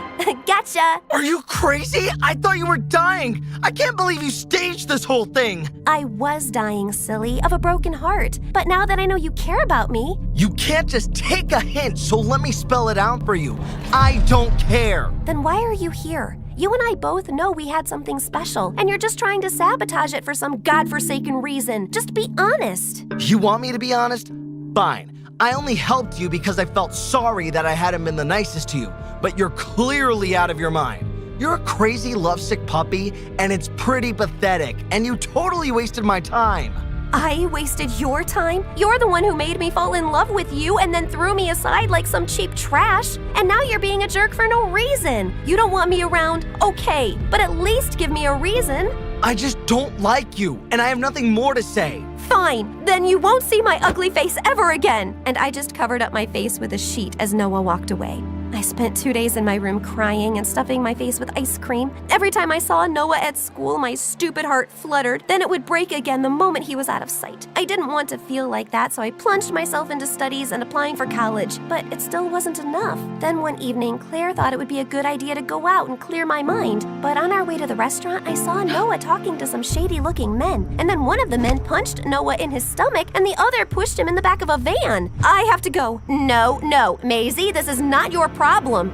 Gotcha! Are you crazy? I thought you were dying. I can't believe you staged this whole thing. I was dying, silly, of a broken heart. But now that I know you care about me... You can't just take a hint, so let me spell it out for you. I don't care. Then why are you here? You and I both know we had something special, and you're just trying to sabotage it for some godforsaken reason. Just be honest. You want me to be honest? Fine. I only helped you because I felt sorry that I hadn't been the nicest to you, but you're clearly out of your mind. You're a crazy lovesick puppy, and it's pretty pathetic, and you totally wasted my time. I wasted your time? You're the one who made me fall in love with you and then threw me aside like some cheap trash. And now you're being a jerk for no reason. You don't want me around? Okay, but at least give me a reason. I just don't like you, and I have nothing more to say. Fine, then you won't see my ugly face ever again. And I just covered up my face with a sheet as Noah walked away. I spent 2 days in my room crying and stuffing my face with ice cream. Every time I saw Noah at school, my stupid heart fluttered. Then it would break again the moment he was out of sight. I didn't want to feel like that, so I plunged myself into studies and applying for college, but it still wasn't enough. Then one evening, Claire thought it would be a good idea to go out and clear my mind. But on our way to the restaurant, I saw Noah talking to some shady-looking men. And then one of the men punched Noah in his stomach, and the other pushed him in the back of a van. I have to go. No, Maisie, this is not your problem.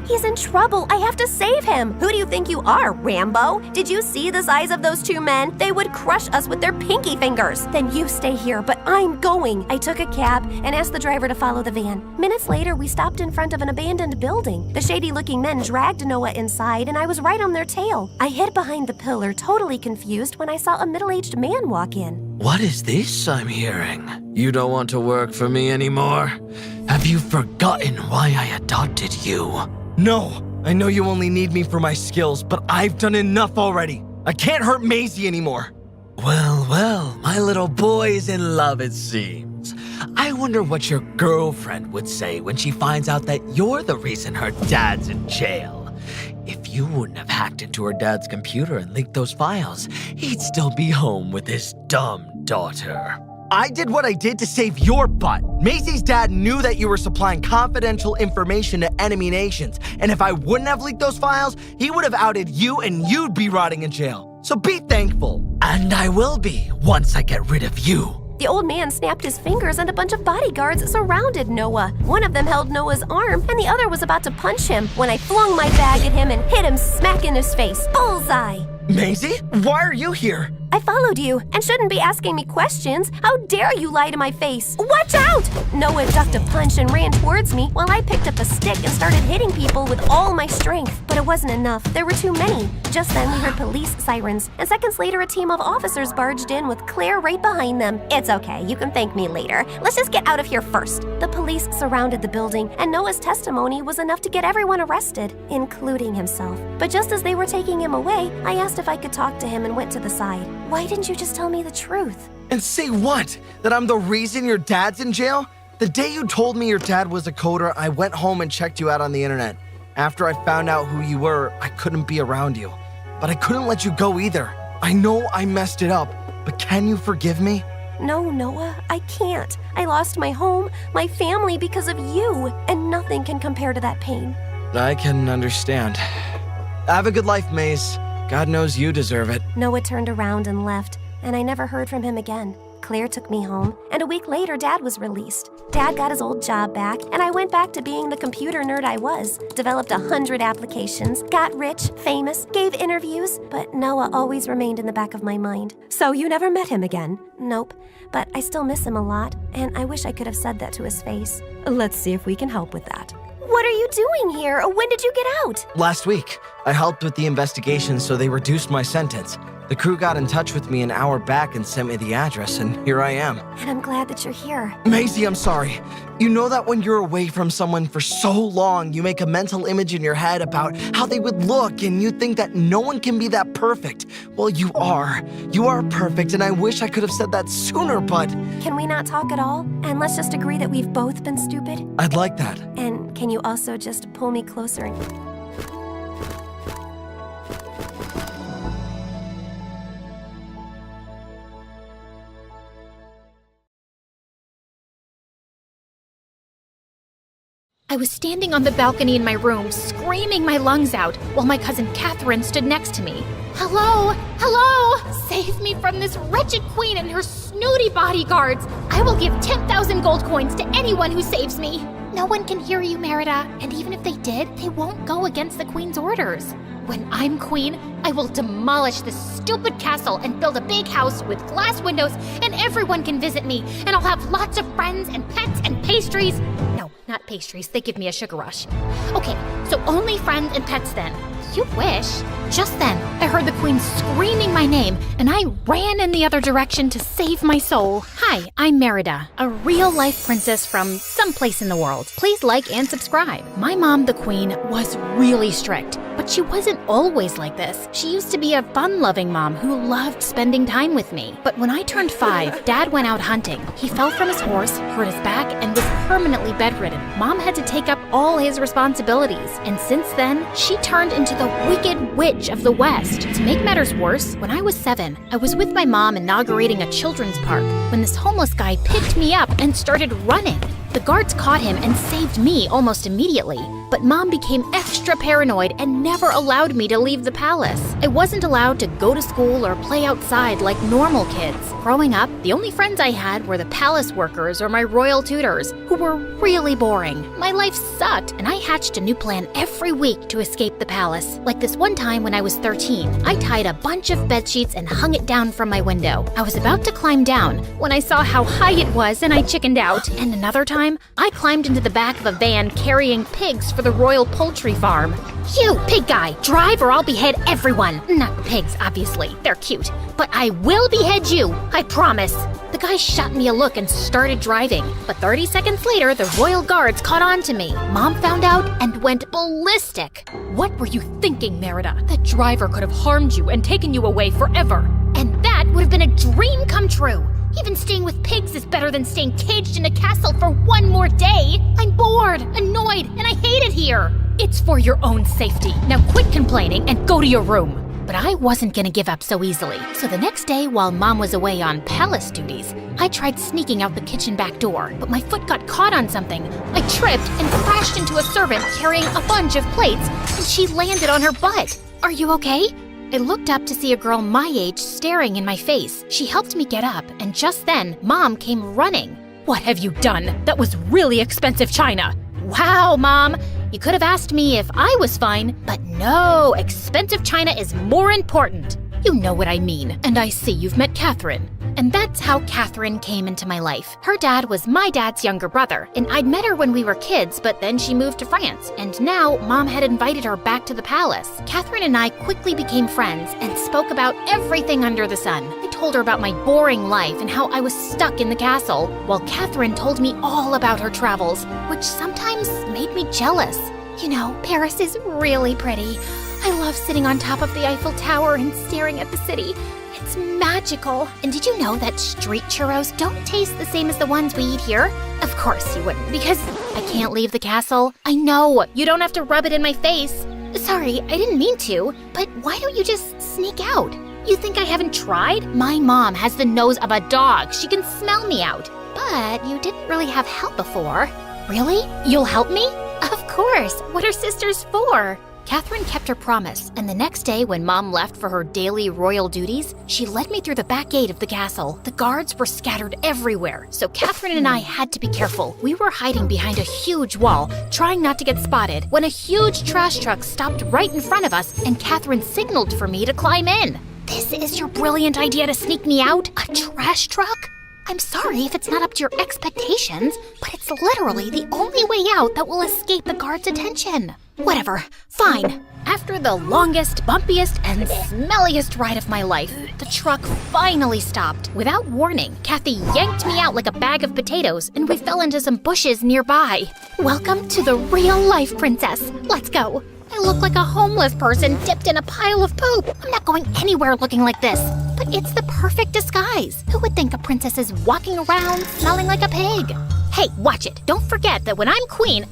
He's in trouble. I have to save him. Who do you think you are, Rambo? Did you see the size of those 2 men? They would crush us with their pinky fingers. Then you stay here, but I'm going. I took a cab and asked the driver to follow the van. Minutes later, we stopped in front of an abandoned building. The shady-looking men dragged Noah inside, and I was right on their tail. I hid behind the pillar, totally confused, when I saw a middle-aged man walk in. What is this I'm hearing? You don't want to work for me anymore? Have you forgotten why I adopted you? No, I know you only need me for my skills, but I've done enough already. I can't hurt Maisie anymore. Well, well, my little boy's in love, it seems. I wonder what your girlfriend would say when she finds out that you're the reason her dad's in jail. If you wouldn't have hacked into her dad's computer and leaked those files, he'd still be home with his dumb daughter. I did what I did to save your butt. Macy's dad knew that you were supplying confidential information to enemy nations, and if I wouldn't have leaked those files, he would have outed you and you'd be rotting in jail. So be thankful. And I will be once I get rid of you. The old man snapped his fingers and a bunch of bodyguards surrounded Noah. One of them held Noah's arm and the other was about to punch him when I flung my bag at him and hit him smack in his face. Bullseye! Maisie, why are you here? I followed you and shouldn't be asking me questions. How dare you lie to my face? Watch out! Noah ducked a punch and ran towards me while I picked up a stick and started hitting people with all my strength. But it wasn't enough. There were too many. Just then we heard police sirens, and seconds later a team of officers barged in with Claire right behind them. It's okay, you can thank me later. Let's just get out of here first. The police surrounded the building, and Noah's testimony was enough to get everyone arrested, including himself. But just as they were taking him away, I asked if I could talk to him and went to the side. Why didn't you just tell me the truth? And say what? That I'm the reason your dad's in jail? The day you told me your dad was a coder, I went home and checked you out on the internet. After I found out who you were, I couldn't be around you. But I couldn't let you go either. I know I messed it up, but can you forgive me? No, Noah, I can't. I lost my home, my family because of you, and nothing can compare to that pain. I can understand. Have a good life, Mace. God knows you deserve it. Noah turned around and left, and I never heard from him again. Claire took me home, and a week later, Dad was released. Dad got his old job back, and I went back to being the computer nerd I was. Developed 100 applications, got rich, famous, gave interviews, but Noah always remained in the back of my mind. So you never met him again? Nope, but I still miss him a lot, and I wish I could have said that to his face. Let's see if we can help with that. What are you doing here? When did you get out? Last week, I helped with the investigation, so they reduced my sentence. The crew got in touch with me an hour back and sent me the address, and here I am. And I'm glad that you're here. Maisie, I'm sorry. You know that when you're away from someone for so long, you make a mental image in your head about how they would look, and you think that no one can be that perfect. Well, you are. You are perfect, and I wish I could have said that sooner, but... Can we not talk at all? And let's just agree that we've both been stupid? I'd like that. And can you also just pull me closer and... I was standing on the balcony in my room, screaming my lungs out, while my cousin Catherine stood next to me. Hello? Hello? Save me from this wretched queen and her snooty bodyguards. I will give 10,000 gold coins to anyone who saves me. No one can hear you, Merida, and even if they did, they won't go against the queen's orders. When I'm queen, I will demolish this stupid castle and build a big house with glass windows, and everyone can visit me, and I'll have lots of friends and pets and pastries. No, not pastries, they give me a sugar rush. Okay, so only friends and pets then. You wish. Just then, I heard the queen screaming my name, and I ran in the other direction to save my soul. Hi, I'm Merida, a real-life princess from someplace in the world. Please like and subscribe. My mom, the queen, was really strict, but she wasn't always like this. She used to be a fun-loving mom who loved spending time with me. But when I turned 5, Dad went out hunting. He fell from his horse, hurt his back, and was permanently bedridden. Mom had to take up all his responsibilities, and since then, she turned into the Wicked Witch of the West. To make matters worse, when I was 7, I was with my mom inaugurating a children's park when this homeless guy picked me up and started running. The guards caught him and saved me almost immediately, but Mom became extra paranoid and never allowed me to leave the palace. I wasn't allowed to go to school or play outside like normal kids. Growing up, the only friends I had were the palace workers or my royal tutors, who were really boring. My life sucked, and I hatched a new plan every week to escape the palace. Like this one time when I was 13, I tied a bunch of bedsheets and hung it down from my window. I was about to climb down when I saw how high it was and I chickened out, and another time, I climbed into the back of a van carrying pigs for the royal poultry farm. You, pig guy, drive or I'll behead everyone. Not the pigs, obviously. They're cute. But I will behead you, I promise. The guy shot me a look and started driving. But 30 seconds later, the royal guards caught on to me. Mom found out and went ballistic. What were you thinking, Merida? That driver could have harmed you and taken you away forever. And that It would have been a dream come true. Even staying with pigs is better than staying caged in a castle for one more day. I'm bored, annoyed, and I hate it here. It's for your own safety. Now quit complaining and go to your room. But I wasn't gonna give up so easily. So the next day, while Mom was away on palace duties, I tried sneaking out the kitchen back door, but my foot got caught on something. I tripped and crashed into a servant carrying a bunch of plates, and she landed on her butt. Are you okay? I looked up to see a girl my age staring in my face. She helped me get up, and just then, Mom came running. What have you done? That was really expensive china. Wow, Mom. You could have asked me if I was fine, but no, expensive china is more important. You know what I mean, and I see you've met Catherine. And that's how Catherine came into my life. Her dad was my dad's younger brother, and I'd met her when we were kids, but then she moved to France, and now Mom had invited her back to the palace. Catherine and I quickly became friends and spoke about everything under the sun. I told her about my boring life and how I was stuck in the castle, while Catherine told me all about her travels, which sometimes made me jealous. You know, Paris is really pretty. I love sitting on top of the Eiffel Tower and staring at the city. It's magical. And did you know that street churros don't taste the same as the ones we eat here? Of course you wouldn't, because I can't leave the castle. I know, you don't have to rub it in my face. Sorry, I didn't mean to, but why don't you just sneak out? You think I haven't tried? My mom has the nose of a dog. She can smell me out. But you didn't really have help before. Really? You'll help me? Of course. What are sisters for? Catherine kept her promise, and the next day when Mom left for her daily royal duties, she led me through the back gate of the castle. The guards were scattered everywhere, so Catherine and I had to be careful. We were hiding behind a huge wall, trying not to get spotted, when a huge trash truck stopped right in front of us, and Catherine signaled for me to climb in. This is your brilliant idea to sneak me out? A trash truck? I'm sorry if it's not up to your expectations, but it's literally the only way out that will escape the guards' attention. Whatever, fine. After the longest, bumpiest, and smelliest ride of my life, the truck finally stopped. Without warning, Kathy yanked me out like a bag of potatoes, and we fell into some bushes nearby. Welcome to the real life, princess. Let's go. I look like a homeless person dipped in a pile of poop. I'm not going anywhere looking like this. But it's the perfect disguise. Who would think a princess is walking around smelling like a pig? Hey, watch it. Don't forget that when I'm queen,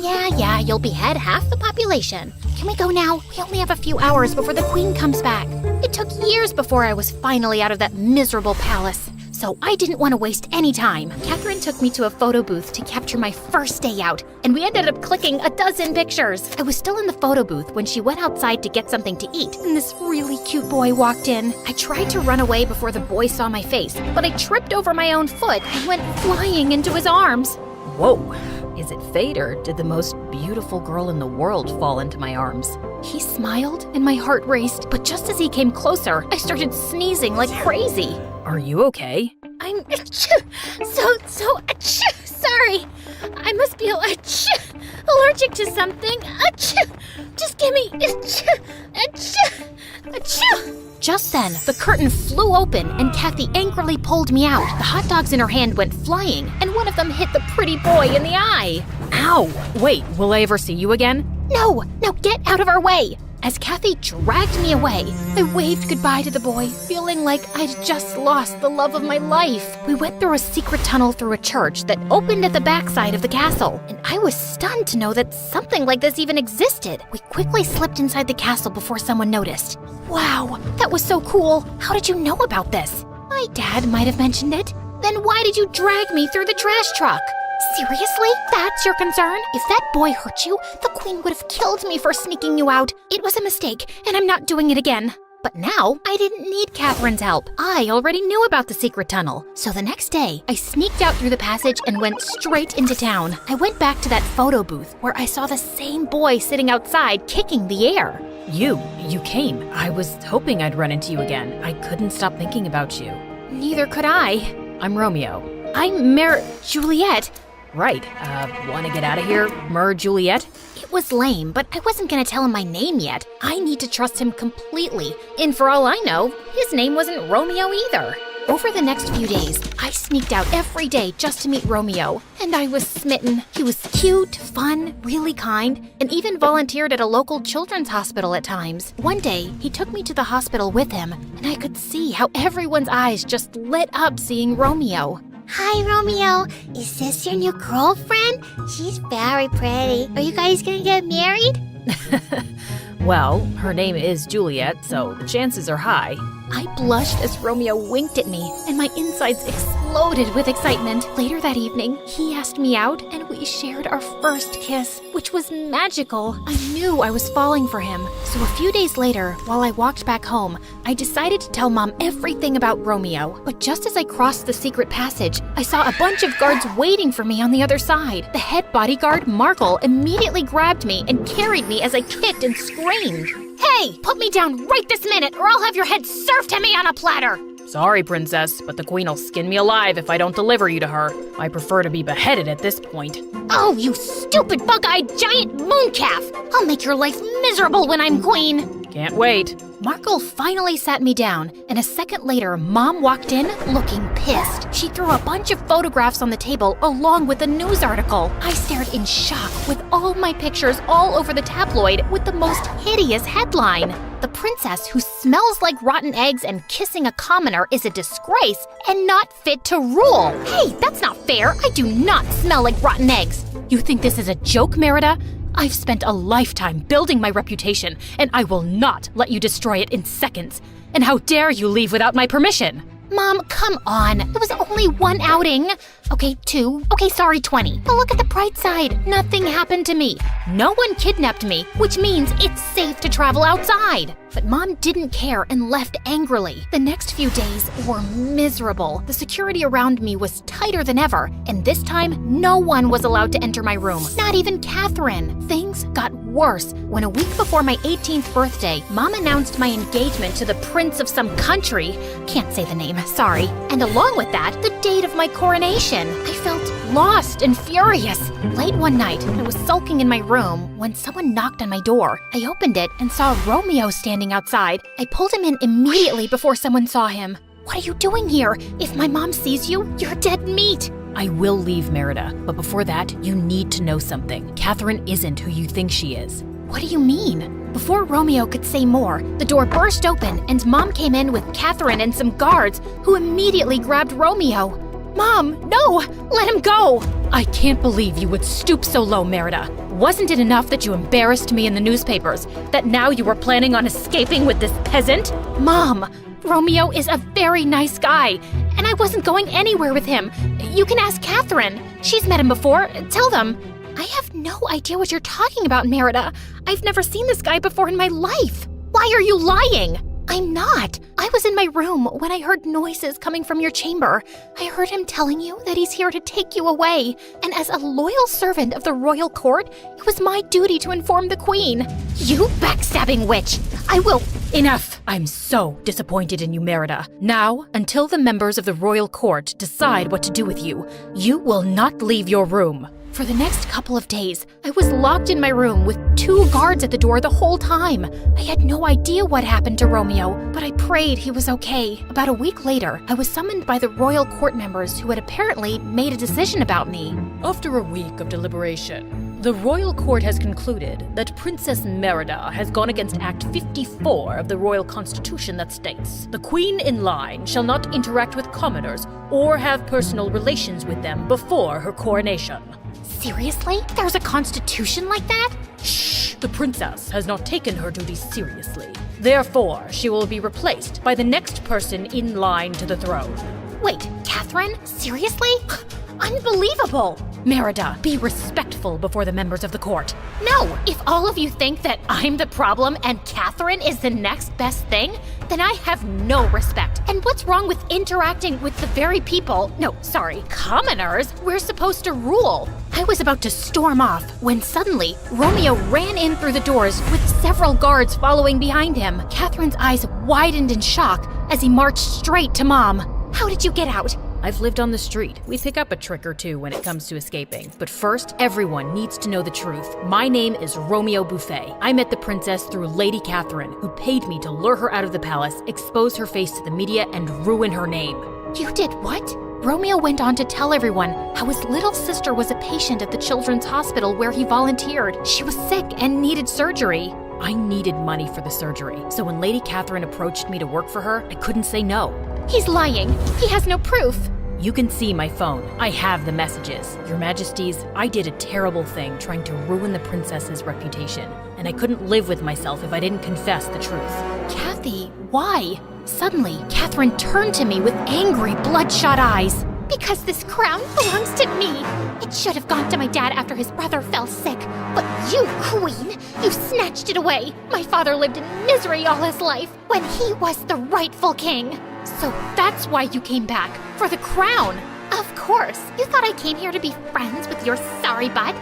Yeah, you'll behead half the population. Can we go now? We only have a few hours before the queen comes back. It took years before I was finally out of that miserable palace. So I didn't want to waste any time. Catherine took me to a photo booth to capture my first day out, and we ended up clicking a dozen pictures. I was still in the photo booth when she went outside to get something to eat, and this really cute boy walked in. I tried to run away before the boy saw my face, but I tripped over my own foot and went flying into his arms. Whoa, is it fate or did the most beautiful girl in the world fall into my arms? He smiled and my heart raced, but just as he came closer, I started sneezing like crazy. Are you okay? I'm sorry. I must be allergic to something. Just give me Just then, the curtain flew open and Kathy angrily pulled me out. The hot dogs in her hand went flying, and one of them hit the pretty boy in the eye. Ow! Wait, will I ever see you again? No, now get out of our way. As Kathy dragged me away, I waved goodbye to the boy, feeling like I'd just lost the love of my life. We went through a secret tunnel through a church that opened at the backside of the castle, and I was stunned to know that something like this even existed. We quickly slipped inside the castle before someone noticed. Wow, that was so cool. How did you know about this? My dad might have mentioned it. Then why did you drag me through the trash truck? Seriously? That's your concern? If that boy hurt you, the queen would have killed me for sneaking you out. It was a mistake, and I'm not doing it again. But now, I didn't need Catherine's help. I already knew about the secret tunnel. So the next day, I sneaked out through the passage and went straight into town. I went back to that photo booth where I saw the same boy sitting outside kicking the air. You came. I was hoping I'd run into you again. I couldn't stop thinking about you. Neither could I. I'm Romeo. I'm Juliet. Right. Want to get out of here, Juliet? It was lame, but I wasn't going to tell him my name yet. I need to trust him completely. And for all I know, his name wasn't Romeo either. Over the next few days, I sneaked out every day just to meet Romeo, and I was smitten. He was cute, fun, really kind, and even volunteered at a local children's hospital at times. One day, he took me to the hospital with him, and I could see how everyone's eyes just lit up seeing Romeo. Hi, Romeo. Is this your new girlfriend? She's very pretty. Are you guys gonna get married? Well, her name is Juliet, so chances are high. I blushed as Romeo winked at me, and my insides exploded with excitement. Later that evening, he asked me out, and we shared our first kiss, which was magical. I knew I was falling for him. So a few days later, while I walked back home, I decided to tell Mom everything about Romeo. But just as I crossed the secret passage, I saw a bunch of guards waiting for me on the other side. The head bodyguard, Markle, immediately grabbed me and carried me as I kicked and screamed. Hey, put me down right this minute, or I'll have your head served to me on a platter! Sorry, princess, but the queen'll skin me alive if I don't deliver you to her. I prefer to be beheaded at this point. Oh, you stupid bug-eyed giant mooncalf! I'll make your life miserable when I'm queen! Can't wait. Markle finally sat me down, and a second later, Mom walked in looking pissed. She threw a bunch of photographs on the table along with a news article. I stared in shock with all my pictures all over the tabloid with the most hideous headline. The princess who smells like rotten eggs and kissing a commoner is a disgrace and not fit to rule. Hey, that's not fair. I do not smell like rotten eggs. You think this is a joke, Merida? I've spent a lifetime building my reputation, and I will not let you destroy it in seconds. And how dare you leave without my permission? Mom, come on. It was only one outing. Okay, 2. Okay, sorry, 20. But look at the bright side. Nothing happened to me. No one kidnapped me, which means it's safe to travel outside. But Mom didn't care and left angrily. The next few days were miserable. The security around me was tighter than ever, and this time, no one was allowed to enter my room, not even Catherine. Things got worse when a week before my 18th birthday, Mom announced my engagement to the prince of some country. Can't say the name, sorry. And along with that, the date of my coronation. I felt lost and furious. Late one night, I was sulking in my room when someone knocked on my door. I opened it and saw Romeo standing outside. I pulled him in immediately before someone saw him. What are you doing here? If my mom sees you, you're dead meat. I will leave, Merida, but before that, you need to know something. Catherine isn't who you think she is. What do you mean? Before Romeo could say more, the door burst open and Mom came in with Catherine and some guards who immediately grabbed Romeo. Mom, no! Let him go! I can't believe you would stoop so low, Merida. Wasn't it enough that you embarrassed me in the newspapers, that now you were planning on escaping with this peasant? Mom, Romeo is a very nice guy, and I wasn't going anywhere with him. You can ask Catherine. She's met him before. Tell them. I have no idea what you're talking about, Merida. I've never seen this guy before in my life. Why are you lying? I'm not. I was in my room when I heard noises coming from your chamber. I heard him telling you that he's here to take you away. And as a loyal servant of the royal court, it was my duty to inform the queen. You backstabbing witch! I will— Enough! I'm so disappointed in you, Merida. Now, until the members of the royal court decide what to do with you, you will not leave your room. For the next couple of days, I was locked in my room with 2 guards at the door the whole time. I had no idea what happened to Romeo, but I prayed he was okay. About a week later, I was summoned by the royal court members who had apparently made a decision about me. After a week of deliberation, the royal court has concluded that Princess Merida has gone against Act 54 of the royal constitution that states, "The queen in line shall not interact with commoners or have personal relations with them before her coronation." Seriously? There's a constitution like that? Shh! The princess has not taken her duties seriously. Therefore, she will be replaced by the next person in line to the throne. Wait, Catherine? Seriously? Unbelievable! Merida, be respectful before the members of the court. No, if all of you think that I'm the problem and Catherine is the next best thing, then I have no respect. And what's wrong with interacting with the very people, commoners, we're supposed to rule? I was about to storm off when suddenly Romeo ran in through the doors with several guards following behind him. Catherine's eyes widened in shock as he marched straight to Mom. How did you get out? I've lived on the street. We pick up a trick or two when it comes to escaping. But first, everyone needs to know the truth. My name is Romeo Buffet. I met the princess through Lady Catherine, who paid me to lure her out of the palace, expose her face to the media, and ruin her name. You did what? Romeo went on to tell everyone how his little sister was a patient at the children's hospital where he volunteered. She was sick and needed surgery. I needed money for the surgery, so when Lady Catherine approached me to work for her, I couldn't say no. He's lying. He has no proof. You can see my phone. I have the messages. Your Majesties, I did a terrible thing trying to ruin the princess's reputation, and I couldn't live with myself if I didn't confess the truth. Kathy, why? Suddenly, Catherine turned to me with angry, bloodshot eyes. Because this crown belongs to me. It should have gone to my dad after his brother fell sick. But you, Queen, you snatched it away. My father lived in misery all his life when he was the rightful king. So that's why you came back, for the crown. Of course. You thought I came here to be friends with your sorry butt?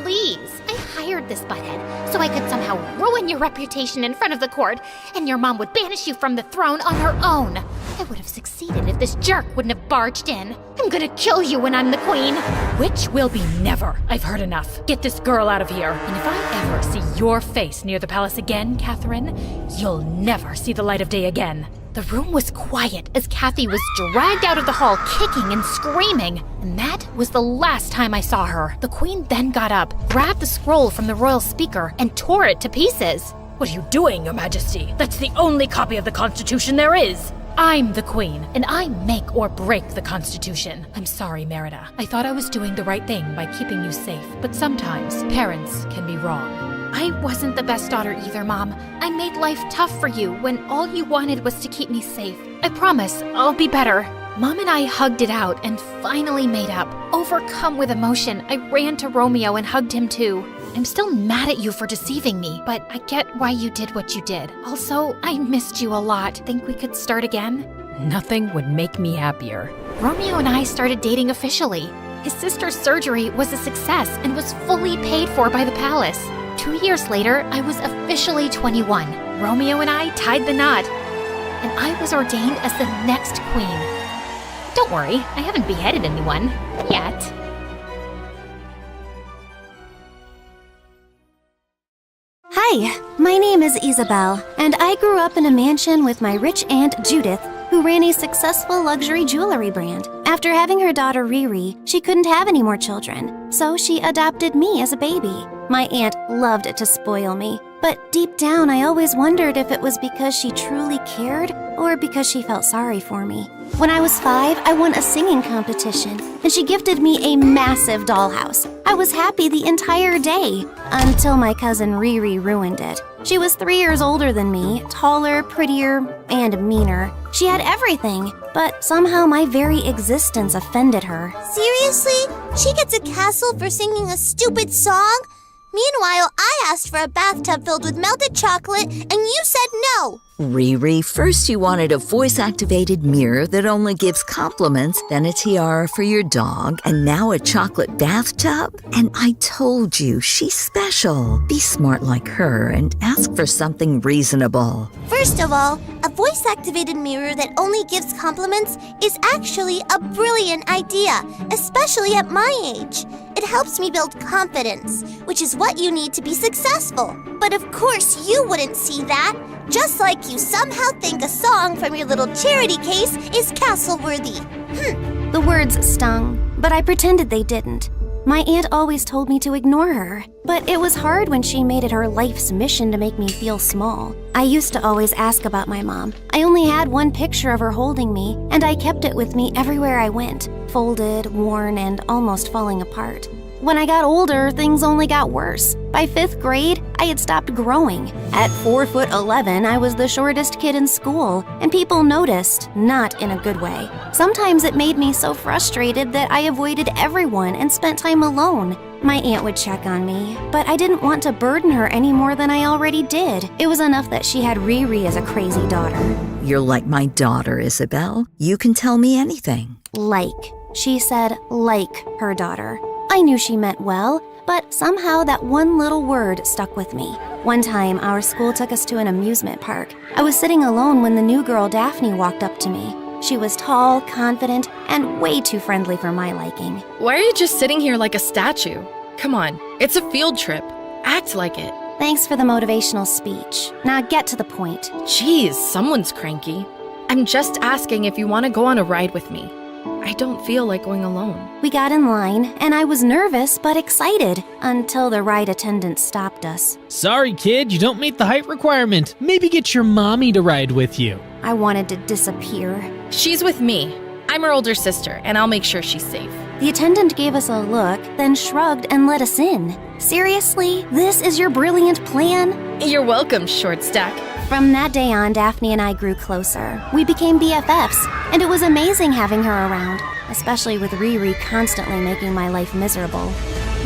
Please. I hired this butthead so I could somehow ruin your reputation in front of the court, and your mom would banish you from the throne on her own. I would have succeeded if this jerk wouldn't have barged in. I'm gonna kill you when I'm the queen. Which will be never. I've heard enough. Get this girl out of here. And if I ever see your face near the palace again, Catherine, you'll never see the light of day again. The room was quiet as Kathy was dragged out of the hall kicking and screaming. And that was the last time I saw her. The queen then got up, grabbed the scroll from the royal speaker, and tore it to pieces. What are you doing, Your Majesty? That's the only copy of the Constitution there is. I'm the queen, and I make or break the Constitution. I'm sorry, Merida. I thought I was doing the right thing by keeping you safe, but sometimes parents can be wrong. I wasn't the best daughter either, Mom. I made life tough for you when all you wanted was to keep me safe. I promise I'll be better. Mom and I hugged it out and finally made up. Overcome with emotion, I ran to Romeo and hugged him too. I'm still mad at you for deceiving me, but I get why you did what you did. Also, I missed you a lot. Think we could start again? Nothing would make me happier. Romeo and I started dating officially. His sister's surgery was a success and was fully paid for by the palace. 2 years later, I was officially 21. Romeo and I tied the knot, and I was ordained as the next queen. Don't worry, I haven't beheaded anyone yet. Hi, my name is Isabel, and I grew up in a mansion with my rich aunt Judith, who ran a successful luxury jewelry brand. After having her daughter Riri, she couldn't have any more children, so she adopted me as a baby. My aunt loved to spoil me, but deep down I always wondered if it was because she truly cared or because she felt sorry for me. When I was 5, I won a singing competition, and she gifted me a massive dollhouse. I was happy the entire day, until my cousin Riri ruined it. She was 3 years older than me, taller, prettier, and meaner. She had everything, but somehow my very existence offended her. Seriously? She gets a castle for singing a stupid song? Meanwhile, I asked for a bathtub filled with melted chocolate, and you said no. Riri, first you wanted a voice-activated mirror that only gives compliments, then a tiara for your dog, and now a chocolate bathtub? And I told you, she's special. Be smart like her and ask for something reasonable. First of all, a voice-activated mirror that only gives compliments is actually a brilliant idea, especially at my age. It helps me build confidence, which is what you need to be successful. But of course you wouldn't see that, just like you somehow think a song from your little charity case is castle-worthy. The words stung, but I pretended they didn't. My aunt always told me to ignore her, but it was hard when she made it her life's mission to make me feel small. I used to always ask about my mom. I only had one picture of her holding me, and I kept it with me everywhere I went, folded, worn, and almost falling apart. When I got older, things only got worse. By 5th grade, I had stopped growing. At 4'11", I was the shortest kid in school, and people noticed, not in a good way. Sometimes it made me so frustrated that I avoided everyone and spent time alone. My aunt would check on me, but I didn't want to burden her any more than I already did. It was enough that she had Riri as a crazy daughter. You're like my daughter, Isabel. You can tell me anything. Like. She said, like her daughter. I knew she meant well, but somehow that one little word stuck with me. One time, our school took us to an amusement park. I was sitting alone when the new girl, Daphne, walked up to me. She was tall, confident, and way too friendly for my liking. Why are you just sitting here like a statue? Come on, it's a field trip. Act like it. Thanks for the motivational speech. Now get to the point. Jeez, someone's cranky. I'm just asking if you want to go on a ride with me. I don't feel like going alone. We got in line, and I was nervous but excited until the ride attendant stopped us. Sorry, kid, you don't meet the height requirement. Maybe get your mommy to ride with you. I wanted to disappear. She's with me. I'm her older sister, and I'll make sure she's safe. The attendant gave us a look, then shrugged and let us in. Seriously? This is your brilliant plan? You're welcome, short stack. From that day on, Daphne and I grew closer. We became BFFs, and it was amazing having her around, especially with Riri constantly making my life miserable.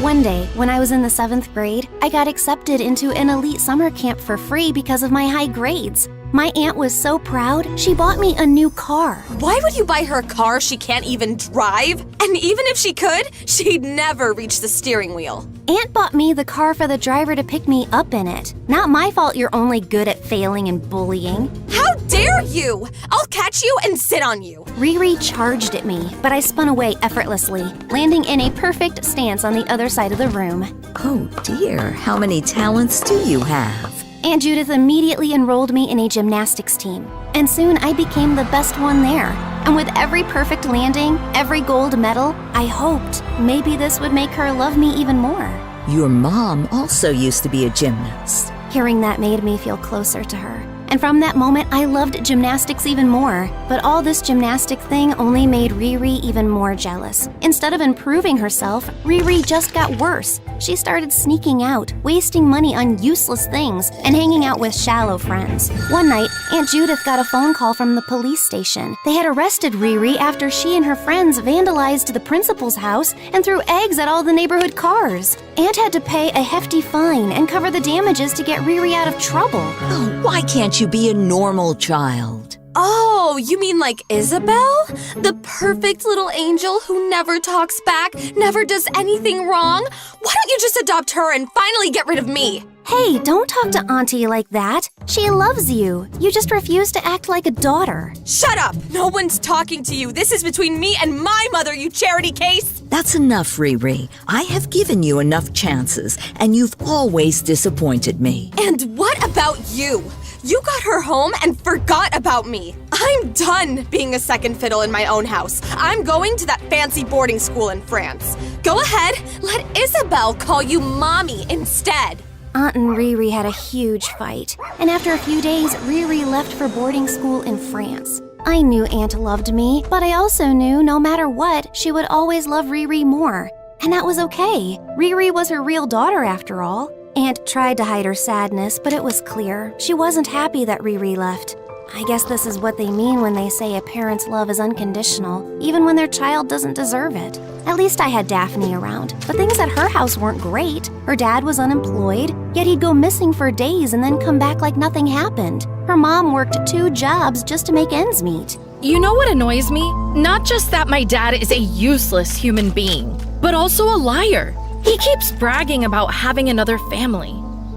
One day, when I was in the 7th grade, I got accepted into an elite summer camp for free because of my high grades. My aunt was so proud, she bought me a new car. Why would you buy her a car she can't even drive? And even if she could, she'd never reach the steering wheel. Aunt bought me the car for the driver to pick me up in it. Not my fault you're only good at failing and bullying. How dare you! I'll catch you and sit on you. Riri charged at me, but I spun away effortlessly, landing in a perfect stance on the other side of the room. Oh dear, how many talents do you have? Aunt Judith immediately enrolled me in a gymnastics team, and soon I became the best one there. And with every perfect landing, every gold medal, I hoped maybe this would make her love me even more. Your mom also used to be a gymnast. Hearing that made me feel closer to her. And from that moment, I loved gymnastics even more. But all this gymnastic thing only made Riri even more jealous. Instead of improving herself, Riri just got worse. She started sneaking out, wasting money on useless things, and hanging out with shallow friends. One night, Aunt Judith got a phone call from the police station. They had arrested Riri after she and her friends vandalized the principal's house and threw eggs at all the neighborhood cars. Aunt had to pay a hefty fine and cover the damages to get Riri out of trouble. Oh, why can't you be a normal child? Oh, you mean like Isabel? The perfect little angel who never talks back, never does anything wrong? Why don't you just adopt her and finally get rid of me? Hey, don't talk to Auntie like that. She loves you. You just refuse to act like a daughter. Shut up! No one's talking to you. This is between me and my mother, you charity case! That's enough, Riri. I have given you enough chances, and you've always disappointed me. And what about you? You got her home and forgot about me. I'm done being a second fiddle in my own house. I'm going to that fancy boarding school in France. Go ahead, let Isabel call you mommy instead. Aunt and Riri had a huge fight, and after a few days, Riri left for boarding school in France. I knew Aunt loved me, but I also knew no matter what, she would always love Riri more. And that was okay. Riri was her real daughter after all. Aunt tried to hide her sadness, but it was clear she wasn't happy that Riri left. I guess this is what they mean when they say a parent's love is unconditional, even when their child doesn't deserve it. At least I had Daphne around, but things at her house weren't great. Her dad was unemployed, yet he'd go missing for days and then come back like nothing happened. Her mom worked 2 jobs just to make ends meet. You know what annoys me? Not just that my dad is a useless human being, but also a liar. He keeps bragging about having another family.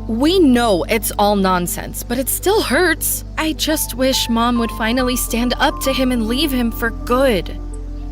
We know it's all nonsense, but it still hurts. I just wish Mom would finally stand up to him and leave him for good.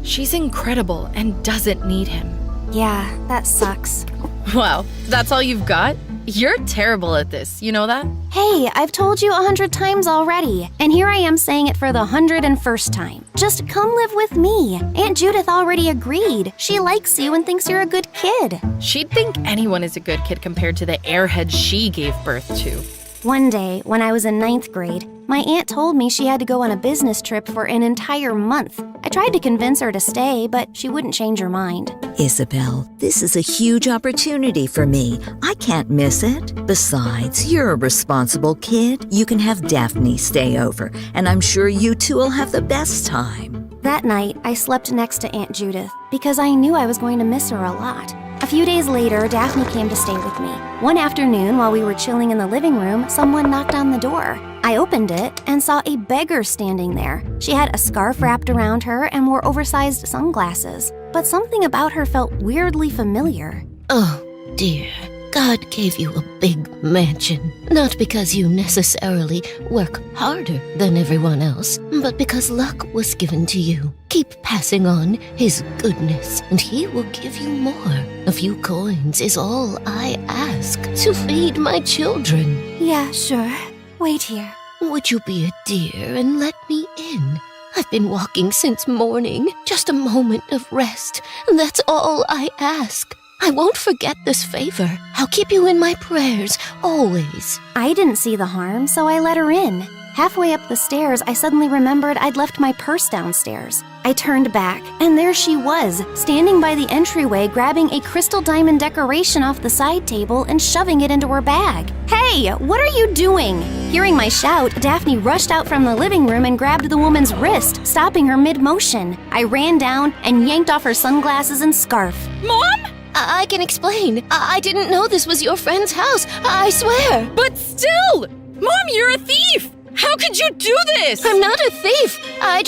She's incredible and doesn't need him. Yeah, that sucks. Wow, that's all you've got? You're terrible at this, you know that? Hey, I've told you 100 times already, and here I am saying it for the 101st time. Just come live with me. Aunt Judith already agreed. She likes you and thinks you're a good kid. She'd think anyone is a good kid compared to the airhead she gave birth to. One day, when I was in 9th grade, my aunt told me she had to go on a business trip for an entire month. I tried to convince her to stay, but she wouldn't change her mind. Isabel, this is a huge opportunity for me. I can't miss it. Besides, you're a responsible kid. You can have Daphne stay over, and I'm sure you two will have the best time. That night, I slept next to Aunt Judith because I knew I was going to miss her a lot. A few days later, Daphne came to stay with me. One afternoon, while we were chilling in the living room, someone knocked on the door. I opened it and saw a beggar standing there. She had a scarf wrapped around her and wore oversized sunglasses. But something about her felt weirdly familiar. Oh, dear. God gave you a big mansion, not because you necessarily work harder than everyone else, but because luck was given to you. Keep passing on his goodness, and he will give you more. A few coins is all I ask to feed my children. Yeah, sure. Wait here. Would you be a dear and let me in? I've been walking since morning. Just a moment of rest, and that's all I ask. I won't forget this favor. I'll keep you in my prayers, always. I didn't see the harm, so I let her in. Halfway up the stairs, I suddenly remembered I'd left my purse downstairs. I turned back, and there she was, standing by the entryway, grabbing a crystal diamond decoration off the side table and shoving it into her bag. Hey, what are you doing? Hearing my shout, Daphne rushed out from the living room and grabbed the woman's wrist, stopping her mid-motion. I ran down and yanked off her sunglasses and scarf. Mom? I can explain. I didn't know this was your friend's house. I swear. But still! Mom, you're a thief! How could you do this? I'm not a thief. I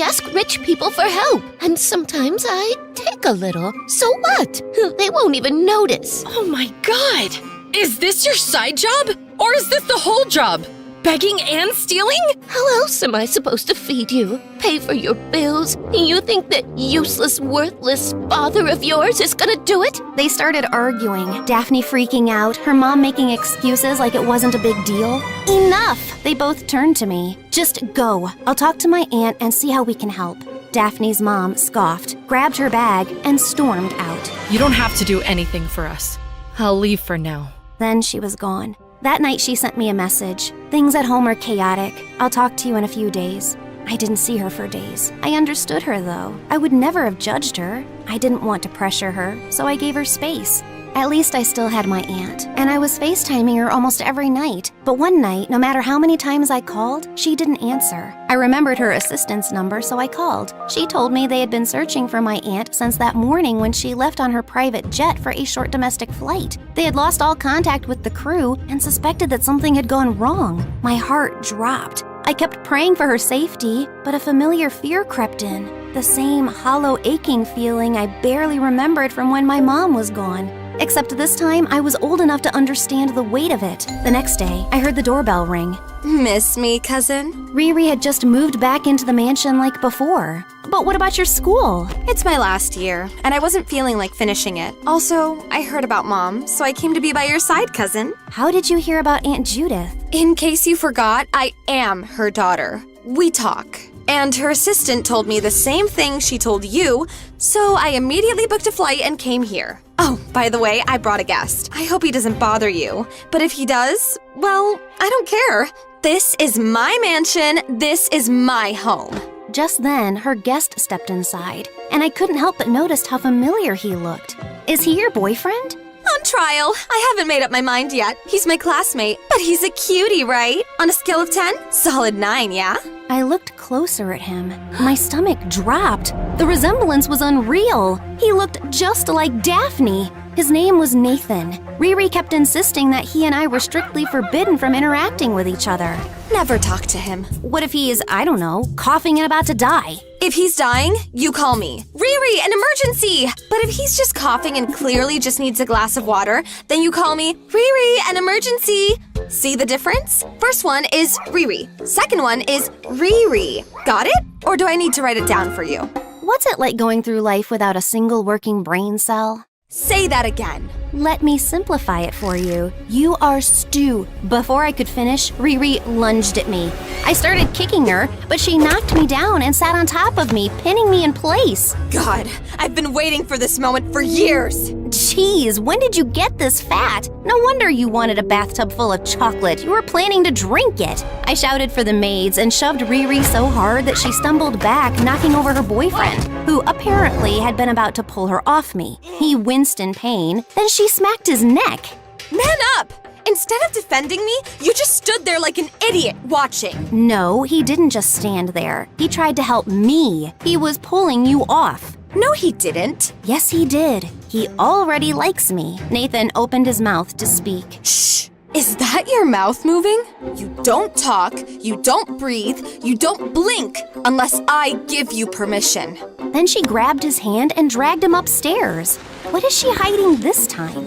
ask rich people for help. And sometimes I take a little. So what? They won't even notice. Oh my god! Is this your side job? Or is this the whole job? Begging and stealing? How else am I supposed to feed you? Pay for your bills? You think that useless, worthless father of yours is gonna do it? They started arguing, Daphne freaking out, her mom making excuses like it wasn't a big deal. Enough! They both turned to me. Just go. I'll talk to my aunt and see how we can help. Daphne's mom scoffed, grabbed her bag, and stormed out. You don't have to do anything for us. I'll leave for now. Then she was gone. That night she sent me a message. Things at home are chaotic. I'll talk to you in a few days. I didn't see her for days. I understood her though. I would never have judged her. I didn't want to pressure her, so I gave her space. At least I still had my aunt, and I was FaceTiming her almost every night. But one night, no matter how many times I called, she didn't answer. I remembered her assistant's number, so I called. She told me they had been searching for my aunt since that morning when she left on her private jet for a short domestic flight. They had lost all contact with the crew and suspected that something had gone wrong. My heart dropped. I kept praying for her safety, but a familiar fear crept in. The same hollow, aching feeling I barely remembered from when my mom was gone. Except this time, I was old enough to understand the weight of it. The next day, I heard the doorbell ring. Miss me, cousin? Riri had just moved back into the mansion like before. But what about your school? It's my last year, and I wasn't feeling like finishing it. Also, I heard about Mom, so I came to be by your side, cousin. How did you hear about Aunt Judith? In case you forgot, I am her daughter. We talk. And her assistant told me the same thing she told you, so I immediately booked a flight and came here. Oh, by the way, I brought a guest. I hope he doesn't bother you. But if he does, well, I don't care. This is my mansion. This is my home. Just then, her guest stepped inside, and I couldn't help but notice how familiar he looked. Is he your boyfriend? On trial. I haven't made up my mind yet. He's my classmate, but he's a cutie, right? On a scale of 10? Solid 9, yeah? I looked closer at him. My stomach dropped. The resemblance was unreal. He looked just like Daphne. His name was Nathan. Riri kept insisting that he and I were strictly forbidden from interacting with each other. Never talk to him. What if he is, I don't know, coughing and about to die? If he's dying, you call me. Riri, an emergency! But if he's just coughing and clearly just needs a glass of water, then you call me, Riri, an emergency! See the difference? First one is Riri. Second one is Riri. Got it? Or do I need to write it down for you? What's it like going through life without a single working brain cell? Say that again. Let me simplify it for you. You are stew. Before I could finish, Riri lunged at me. I started kicking her, but she knocked me down and sat on top of me, pinning me in place. God, I've been waiting for this moment for years. Jeez, when did you get this fat? No wonder you wanted a bathtub full of chocolate. You were planning to drink it. I shouted for the maids and shoved Riri so hard that she stumbled back, knocking over her boyfriend, who apparently had been about to pull her off me. He winced in pain, then she smacked his neck. Man up! Instead of defending me, you just stood there like an idiot watching. No, he didn't just stand there. He tried to help me. He was pulling you off. No, he didn't. Yes, he did. He already likes me. Nathan opened his mouth to speak. Shh! Is that your mouth moving? You don't talk, you don't breathe, you don't blink unless I give you permission. Then she grabbed his hand and dragged him upstairs. What is she hiding this time?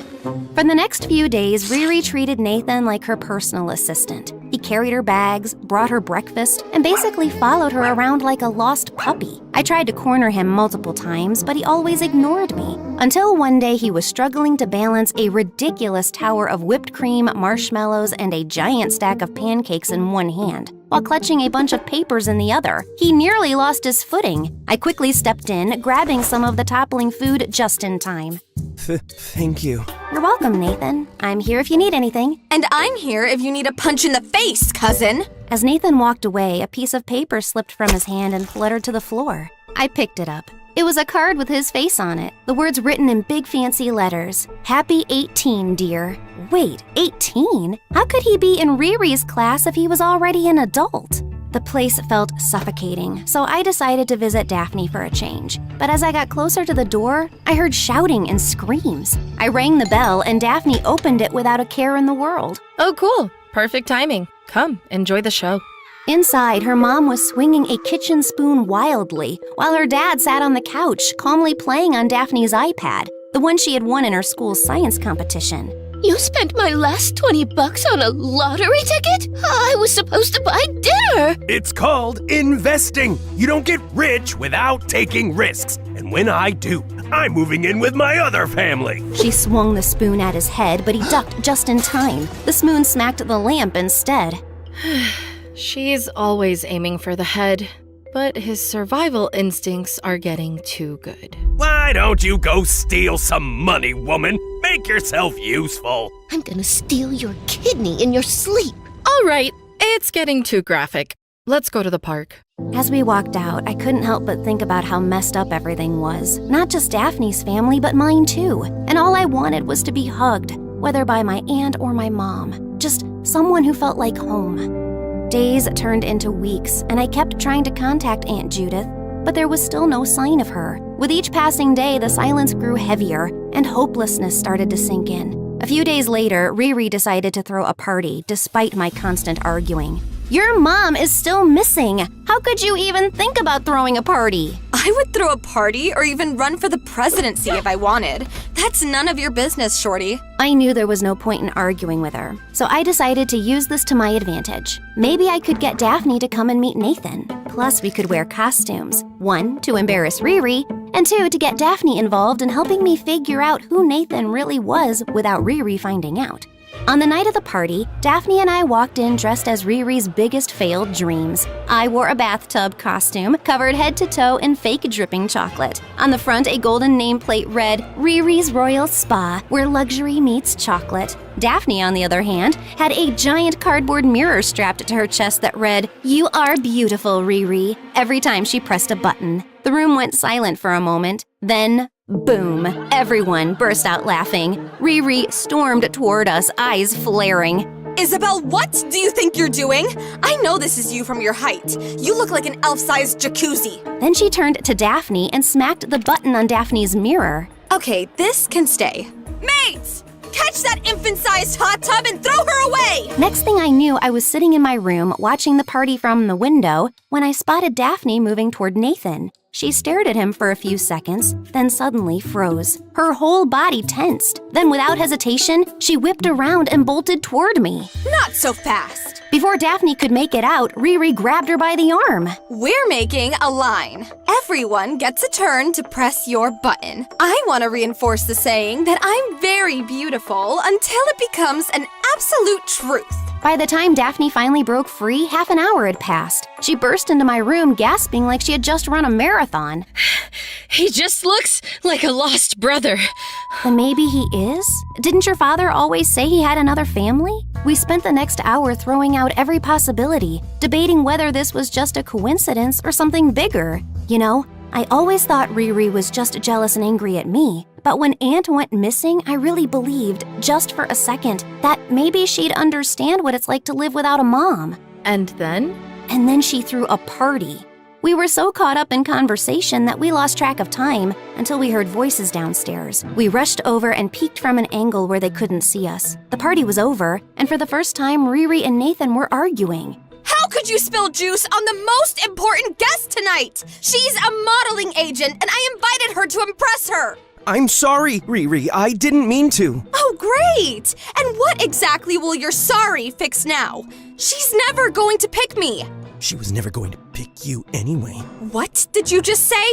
For the next few days, Riri treated Nathan like her personal assistant. He carried her bags, brought her breakfast, and basically followed her around like a lost puppy. I tried to corner him multiple times, but he always ignored me. Until one day he was struggling to balance a ridiculous tower of whipped cream, marshmallows, and a giant stack of pancakes in one hand, while clutching a bunch of papers in the other. He nearly lost his footing. I quickly stepped in, grabbing some of the toppling food just in time. Thank you. You're welcome, Nathan. I'm here if you need anything. And I'm here if you need a punch in the face, cousin. As Nathan walked away, a piece of paper slipped from his hand and fluttered to the floor. I picked it up. It was a card with his face on it, the words written in big fancy letters. Happy 18, dear. Wait, 18? How could he be in Riri's class if he was already an adult? The place felt suffocating, so I decided to visit Daphne for a change. But as I got closer to the door, I heard shouting and screams. I rang the bell and Daphne opened it without a care in the world. Oh, cool. Perfect timing. Come, enjoy the show. Inside, her mom was swinging a kitchen spoon wildly, while her dad sat on the couch, calmly playing on Daphne's iPad, the one she had won in her school's science competition. You spent my last $20 on a lottery ticket? I was supposed to buy dinner! It's called investing. You don't get rich without taking risks. And when I do, I'm moving in with my other family. She swung the spoon at his head, but he ducked just in time. The spoon smacked the lamp instead. She's always aiming for the head, but his survival instincts are getting too good. Why don't you go steal some money, woman? Make yourself useful. I'm gonna steal your kidney in your sleep. All right, it's getting too graphic. Let's go to the park. As we walked out, I couldn't help but think about how messed up everything was. Not just Daphne's family, but mine too. And all I wanted was to be hugged, whether by my aunt or my mom. Just someone who felt like home. Days turned into weeks, and I kept trying to contact Aunt Judith, but there was still no sign of her. With each passing day, the silence grew heavier, and hopelessness started to sink in. A few days later, Riri decided to throw a party, despite my constant arguing. Your mom is still missing. How could you even think about throwing a party? I would throw a party or even run for the presidency if I wanted. That's none of your business, Shorty. I knew there was no point in arguing with her, so I decided to use this to my advantage. Maybe I could get Daphne to come and meet Nathan. Plus, we could wear costumes. 1, to embarrass Riri, and 2, to get Daphne involved in helping me figure out who Nathan really was without Riri finding out. On the night of the party, Daphne and I walked in dressed as Riri's biggest failed dreams. I wore a bathtub costume, covered head to toe in fake dripping chocolate. On the front, a golden nameplate read, Riri's Royal Spa, where luxury meets chocolate. Daphne, on the other hand, had a giant cardboard mirror strapped to her chest that read, You are beautiful, Riri, every time she pressed a button. The room went silent for a moment. Then, boom, everyone burst out laughing. Riri stormed toward us, eyes flaring. Isabel, what do you think you're doing? I know this is you from your height. You look like an elf-sized jacuzzi. Then she turned to Daphne and smacked the button on Daphne's mirror. Okay, this can stay. Mates! Catch that infant-sized hot tub and throw her away! Next thing I knew, I was sitting in my room watching the party from the window when I spotted Daphne moving toward Nathan. She stared at him for a few seconds, then suddenly froze. Her whole body tensed. Then without hesitation, she whipped around and bolted toward me. Not so fast. Before Daphne could make it out, Riri grabbed her by the arm. We're making a line. Everyone gets a turn to press your button. I want to reinforce the saying that I'm very beautiful until it becomes an absolute truth. By the time Daphne finally broke free, half an hour had passed. She burst into my room, gasping like she had just run a marathon. He just looks like a lost brother. Then maybe he is? Didn't your father always say he had another family? We spent the next hour throwing out every possibility, debating whether this was just a coincidence or something bigger. You know, I always thought Riri was just jealous and angry at me. But when Aunt went missing, I really believed, just for a second, that maybe she'd understand what it's like to live without a mom. And then? And then she threw a party. We were so caught up in conversation that we lost track of time until we heard voices downstairs. We rushed over and peeked from an angle where they couldn't see us. The party was over, and for the first time, Riri and Nathan were arguing. How could you spill juice on the most important guest tonight? She's a modeling agent, and I invited her to impress her. I'm sorry, Riri. I didn't mean to. Oh, great! And what exactly will your sorry fix now? She's never going to pick me. She was never going to pick you anyway. What did you just say?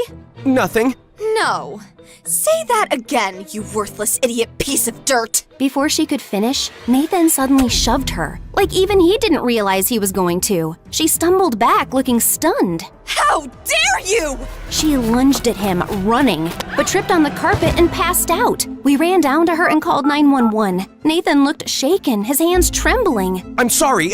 Nothing. No. Say that again, you worthless idiot piece of dirt. Before she could finish, Nathan suddenly shoved her, like even he didn't realize he was going to. She stumbled back, looking stunned. How dare you! She lunged at him, running, but tripped on the carpet and passed out. We ran down to her and called 911. Nathan looked shaken, his hands trembling. I'm sorry.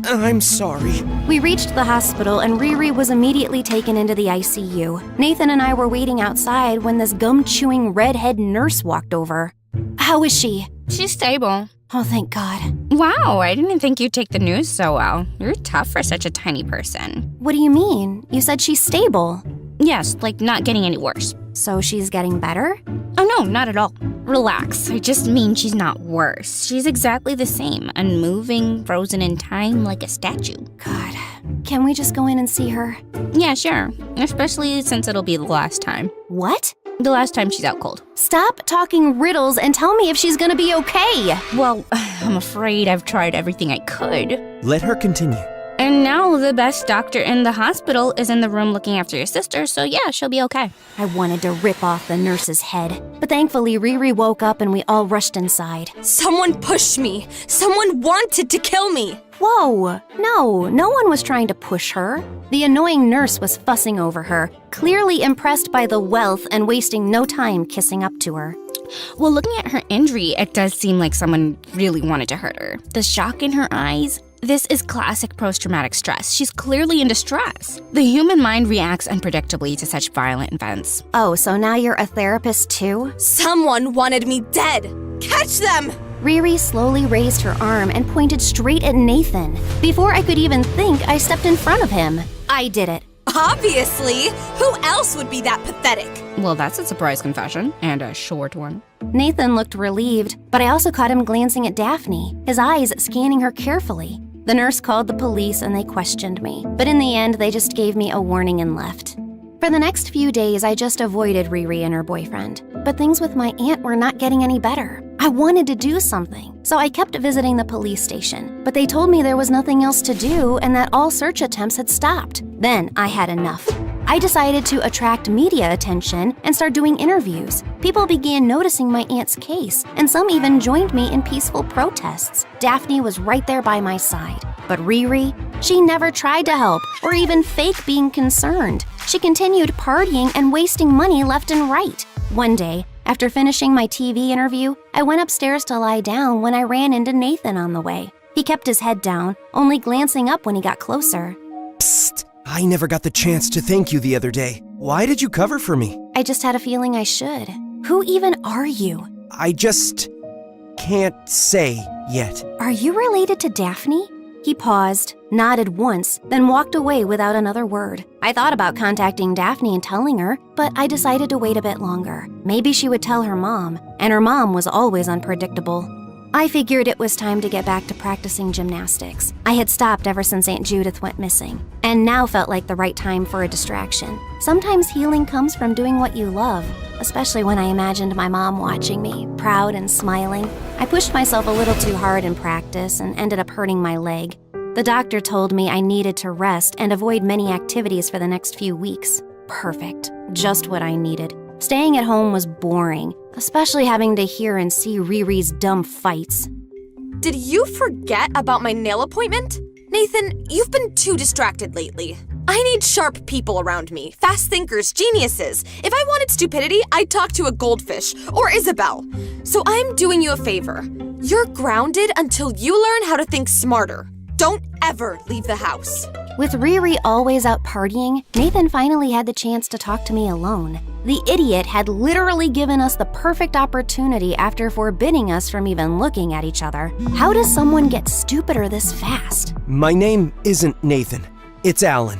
I'm sorry. We reached the hospital and Riri was immediately taken into the ICU. Nathan and I were waiting outside when this gum-chewing redhead nurse walked over. How is she? She's stable. Oh, thank God. Wow, I didn't think you'd take the news so well. You're tough for such a tiny person. What do you mean? You said she's stable. Yes, like not getting any worse. So she's getting better? Oh no, not at all. Relax. I just mean she's not worse. She's exactly the same, unmoving, frozen in time like a statue. God. Can we just go in and see her? Yeah, sure. Especially since it'll be the last time. What? The last time she's out cold. Stop talking riddles and tell me if she's gonna be okay. Well, I'm afraid I've tried everything I could. Let her continue. And now the best doctor in the hospital is in the room looking after your sister, so yeah, she'll be okay. I wanted to rip off the nurse's head, but thankfully Riri woke up and we all rushed inside. Someone pushed me. Someone wanted to kill me. Whoa, no one was trying to push her. The annoying nurse was fussing over her, clearly impressed by the wealth and wasting no time kissing up to her. Well, looking at her injury, it does seem like someone really wanted to hurt her. The shock in her eyes. This is classic post-traumatic stress. She's clearly in distress. The human mind reacts unpredictably to such violent events. Oh, so now you're a therapist too? Someone wanted me dead. Catch them! Riri slowly raised her arm and pointed straight at Nathan. Before I could even think, I stepped in front of him. I did it. Obviously! Who else would be that pathetic? Well, that's a surprise confession, and a short one. Nathan looked relieved, but I also caught him glancing at Daphne, his eyes scanning her carefully. The nurse called the police and they questioned me, but in the end, they just gave me a warning and left. For the next few days, I just avoided Riri and her boyfriend, but things with my aunt were not getting any better. I wanted to do something, so I kept visiting the police station, but they told me there was nothing else to do and that all search attempts had stopped. Then I had enough. I decided to attract media attention and start doing interviews. People began noticing my aunt's case, and some even joined me in peaceful protests. Daphne was right there by my side. But Riri, she never tried to help or even fake being concerned. She continued partying and wasting money left and right. One day, after finishing my TV interview, I went upstairs to lie down when I ran into Nathan on the way. He kept his head down, only glancing up when he got closer. Psst! I never got the chance to thank you the other day. Why did you cover for me? I just had a feeling I should. Who even are you? I just can't say yet. Are you related to Daphne? He paused, nodded once, then walked away without another word. I thought about contacting Daphne and telling her, but I decided to wait a bit longer. Maybe she would tell her mom, and her mom was always unpredictable. I figured it was time to get back to practicing gymnastics. I had stopped ever since Aunt Judith went missing, and now felt like the right time for a distraction. Sometimes healing comes from doing what you love, especially when I imagined my mom watching me, proud and smiling. I pushed myself a little too hard in practice and ended up hurting my leg. The doctor told me I needed to rest and avoid many activities for the next few weeks. Perfect. Just what I needed. Staying at home was boring, especially having to hear and see Riri's dumb fights. Did you forget about my nail appointment? Nathan, you've been too distracted lately. I need sharp people around me, fast thinkers, geniuses. If I wanted stupidity, I'd talk to a goldfish or Isabel. So I'm doing you a favor. You're grounded until you learn how to think smarter. Don't ever leave the house. With Riri always out partying, Nathan finally had the chance to talk to me alone. The idiot had literally given us the perfect opportunity after forbidding us from even looking at each other. How does someone get stupider this fast? My name isn't Nathan. It's Alan.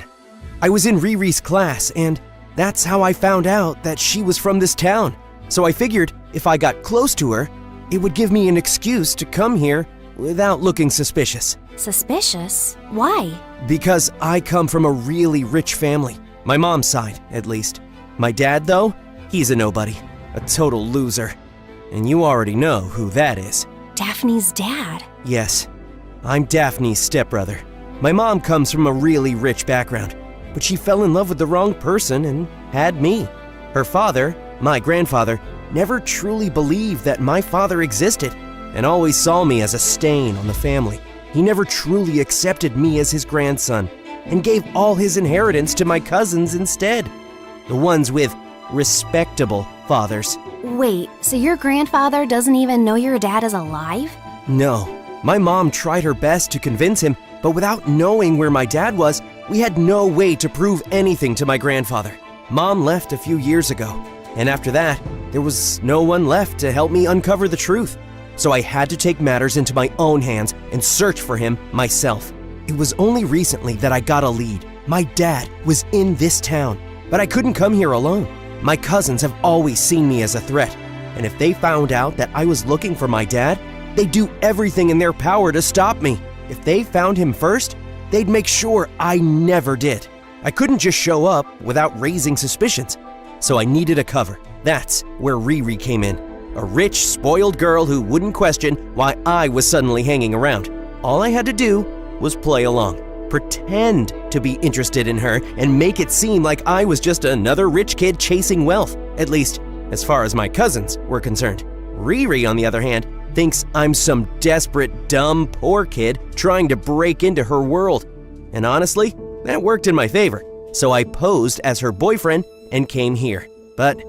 I was in Riri's class, and that's how I found out that she was from this town. So I figured if I got close to her, it would give me an excuse to come here without looking suspicious. Suspicious? Why? Because I come from a really rich family. My mom's side, at least. My dad, though, he's a nobody, a total loser. And you already know who that is. Daphne's dad. Yes, I'm Daphne's stepbrother. My mom comes from a really rich background, but she fell in love with the wrong person and had me. Her father, my grandfather, never truly believed that my father existed and always saw me as a stain on the family. He never truly accepted me as his grandson and gave all his inheritance to my cousins instead, the ones with respectable fathers. Wait, so your grandfather doesn't even know your dad is alive? No, my mom tried her best to convince him, but without knowing where my dad was, we had no way to prove anything to my grandfather. Mom left a few years ago, and after that, there was no one left to help me uncover the truth. So I had to take matters into my own hands and search for him myself. It was only recently that I got a lead. My dad was in this town, but I couldn't come here alone. My cousins have always seen me as a threat, and if they found out that I was looking for my dad, they'd do everything in their power to stop me. If they found him first, they'd make sure I never did. I couldn't just show up without raising suspicions, so I needed a cover. That's where Riri came in. A rich, spoiled girl who wouldn't question why I was suddenly hanging around. All I had to do was play along, pretend to be interested in her, and make it seem like I was just another rich kid chasing wealth, at least as far as my cousins were concerned. Riri, on the other hand, thinks I'm some desperate, dumb, poor kid trying to break into her world. And honestly, that worked in my favor, so I posed as her boyfriend and came here. But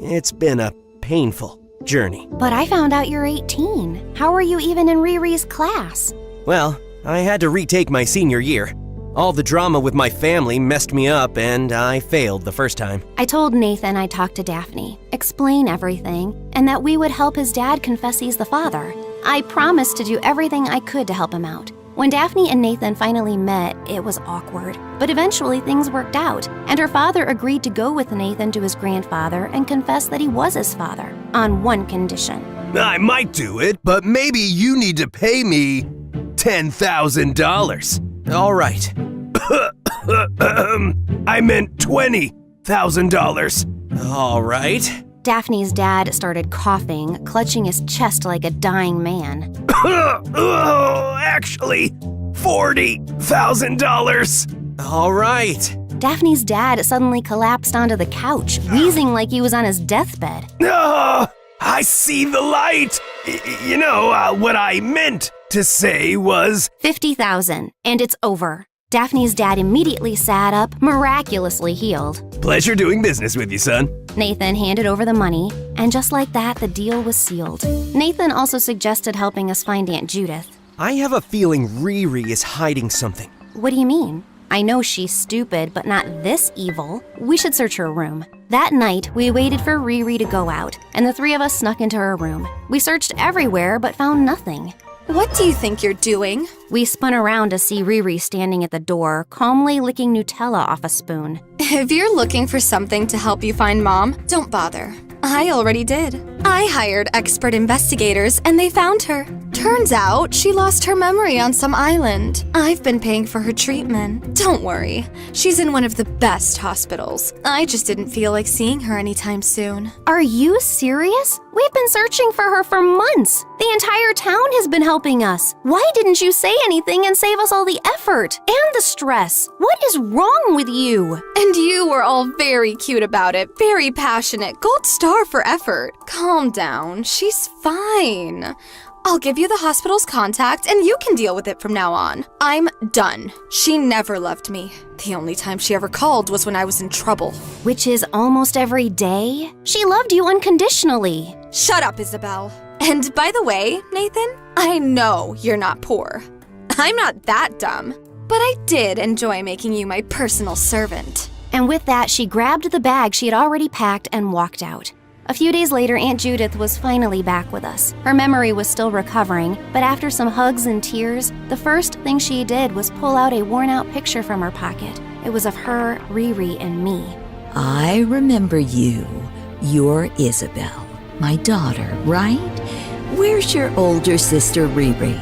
it's been a painful journey. But I found out you're 18. How are you even in Riri's class? Well, I had to retake my senior year. All the drama with my family messed me up, and I failed the first time. I told Nathan I'd talk to Daphne, explain everything, and that we would help his dad confess he's the father. I promised to do everything I could to help him out. When Daphne and Nathan finally met, it was awkward, but eventually things worked out, and her father agreed to go with Nathan to his grandfather and confess that he was his father, on one condition. I might do it, but maybe you need to pay me $10,000. All right. I meant $20,000. All right. Daphne's dad started coughing, clutching his chest like a dying man. Actually, $40,000. All right. Daphne's dad suddenly collapsed onto the couch, wheezing like he was on his deathbed. I see the light. What I meant to say was $50,000, and it's over. Daphne's dad immediately sat up, miraculously healed. Pleasure doing business with you, son. Nathan handed over the money, and just like that, the deal was sealed. Nathan also suggested helping us find Aunt Judith. I have a feeling Riri is hiding something. What do you mean? I know she's stupid, but not this evil. We should search her room. That night, we waited for Riri to go out, and the three of us snuck into her room. We searched everywhere, but found nothing. What do you think you're doing? We spun around to see Riri standing at the door, calmly licking Nutella off a spoon. If you're looking for something to help you find Mom, don't bother. I already did. I hired expert investigators and they found her. Turns out she lost her memory on some island. I've been paying for her treatment. Don't worry, she's in one of the best hospitals. I just didn't feel like seeing her anytime soon. Are you serious? We've been searching for her for months. The entire town has been helping us. Why didn't you say anything and save us all the effort and the stress? What is wrong with you? And you were all very cute about it, very passionate. Gold star for effort. Calm down, she's fine. I'll give you the hospital's contact and you can deal with it from now on. I'm done. She never loved me. The only time she ever called was when I was in trouble. Which is almost every day? She loved you unconditionally. Shut up, Isabel. And by the way, Nathan, I know you're not poor. I'm not that dumb, but I did enjoy making you my personal servant. And with that, she grabbed the bag she had already packed and walked out. A few days later, Aunt Judith was finally back with us. Her memory was still recovering, but after some hugs and tears, the first thing she did was pull out a worn-out picture from her pocket. It was of her, Riri, and me. I remember you. You're Isabel, my daughter, right? Where's your older sister, Riri?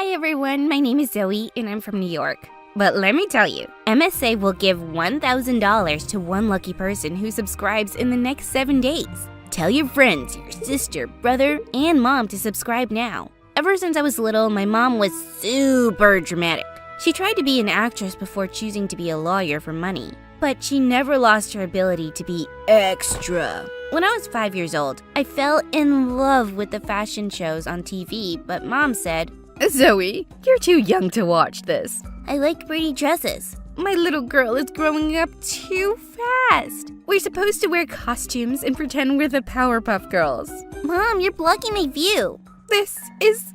Hi everyone, my name is Zoe and I'm from New York. But let me tell you, MSA will give $1,000 to one lucky person who subscribes in the next 7 days. Tell your friends, your sister, brother, and mom to subscribe now. Ever since I was little, my mom was super dramatic. She tried to be an actress before choosing to be a lawyer for money. But she never lost her ability to be extra. When I was 5 years old, I fell in love with the fashion shows on TV, but Mom said, Zoe, you're too young to watch this. I like pretty dresses. My little girl is growing up too fast. We're supposed to wear costumes and pretend we're the Powerpuff Girls. Mom, you're blocking my view. This is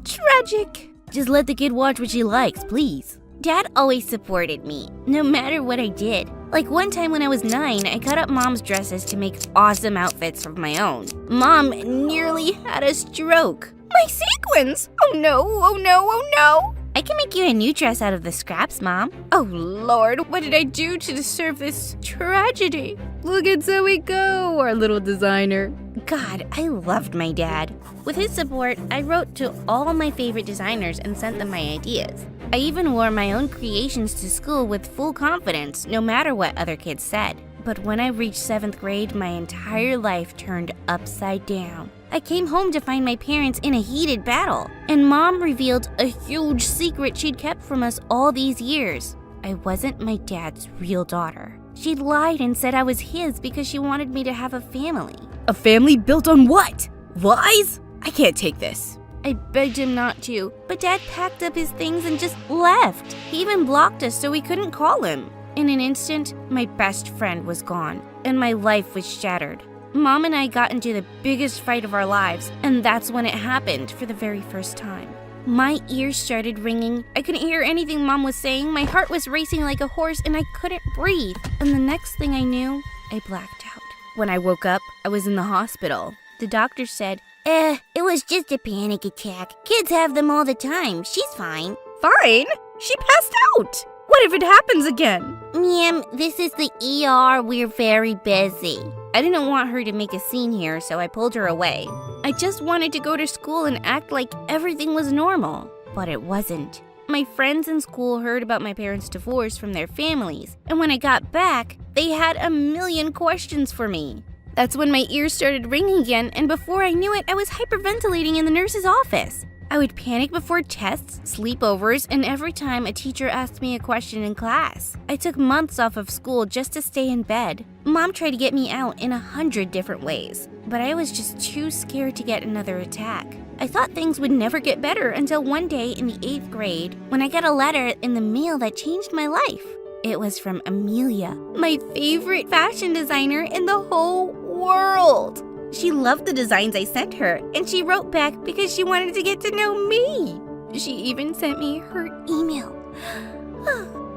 tragic. Just let the kid watch what she likes, please. Dad always supported me, no matter what I did. Like one time when I was 9, I cut up Mom's dresses to make awesome outfits of my own. Mom nearly had a stroke. My sequins! Oh no, oh no, oh no! I can make you a new dress out of the scraps, Mom. Oh Lord, what did I do to deserve this tragedy? Look at Zoe go, our little designer. God, I loved my dad. With his support, I wrote to all my favorite designers and sent them my ideas. I even wore my own creations to school with full confidence, no matter what other kids said. But when I reached 7th grade, my entire life turned upside down. I came home to find my parents in a heated battle, and Mom revealed a huge secret she'd kept from us all these years. I wasn't my dad's real daughter. She lied and said I was his because she wanted me to have a family. A family built on what? Lies? I can't take this. I begged him not to, but Dad packed up his things and just left. He even blocked us so we couldn't call him. In an instant, my best friend was gone, and my life was shattered. Mom and I got into the biggest fight of our lives, and that's when it happened for the very first time. My ears started ringing. I couldn't hear anything Mom was saying. My heart was racing like a horse, and I couldn't breathe. And the next thing I knew, I blacked out. When I woke up, I was in the hospital. The doctor said, it was just a panic attack. Kids have them all the time. She's fine. Fine? She passed out. What if it happens again? Ma'am, this is the ER. We're very busy. I didn't want her to make a scene here, so I pulled her away. I just wanted to go to school and act like everything was normal. But it wasn't. My friends in school heard about my parents' divorce from their families, and when I got back, they had a million questions for me. That's when my ears started ringing again, and before I knew it, I was hyperventilating in the nurse's office. I would panic before tests, sleepovers, and every time a teacher asked me a question in class. I took months off of school just to stay in bed. Mom tried to get me out in 100 different ways, but I was just too scared to get another attack. I thought things would never get better until one day in the 8th grade when I got a letter in the mail that changed my life. It was from Amelia, my favorite fashion designer in the whole world. She loved the designs I sent her, and she wrote back because she wanted to get to know me. She even sent me her email.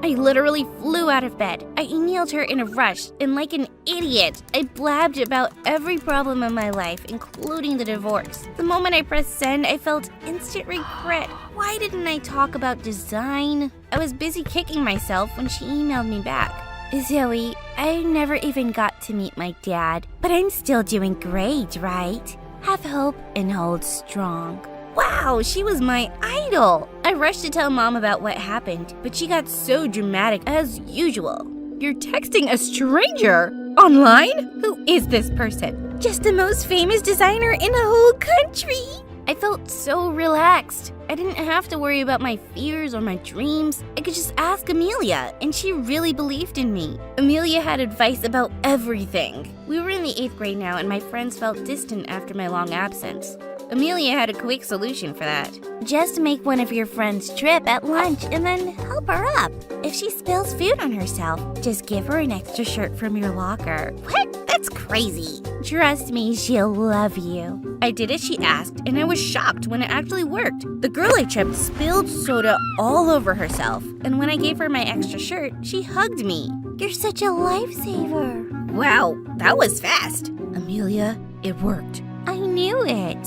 I literally flew out of bed. I emailed her in a rush, and like an idiot, I blabbed about every problem in my life, including the divorce. The moment I pressed send, I felt instant regret. Why didn't I talk about design? I was busy kicking myself when she emailed me back. Zoe, I never even got to meet my dad, but I'm still doing great, right? Have hope and hold strong. Wow, she was my idol. I rushed to tell Mom about what happened, but she got so dramatic as usual. You're texting a stranger? Online? Who is this person? Just the most famous designer in the whole country. I felt so relaxed. I didn't have to worry about my fears or my dreams. I could just ask Amelia, and she really believed in me. Amelia had advice about everything. We were in the 8th grade now, and my friends felt distant after my long absence. Amelia had a quick solution for that. Just make one of your friends trip at lunch and then help her up. If she spills food on herself, just give her an extra shirt from your locker. What? That's crazy. Trust me, she'll love you. I did as she asked, and I was shocked when it actually worked. The girl I tripped spilled soda all over herself, and when I gave her my extra shirt, she hugged me. You're such a lifesaver. Wow, that was fast. Amelia, it worked. I knew it.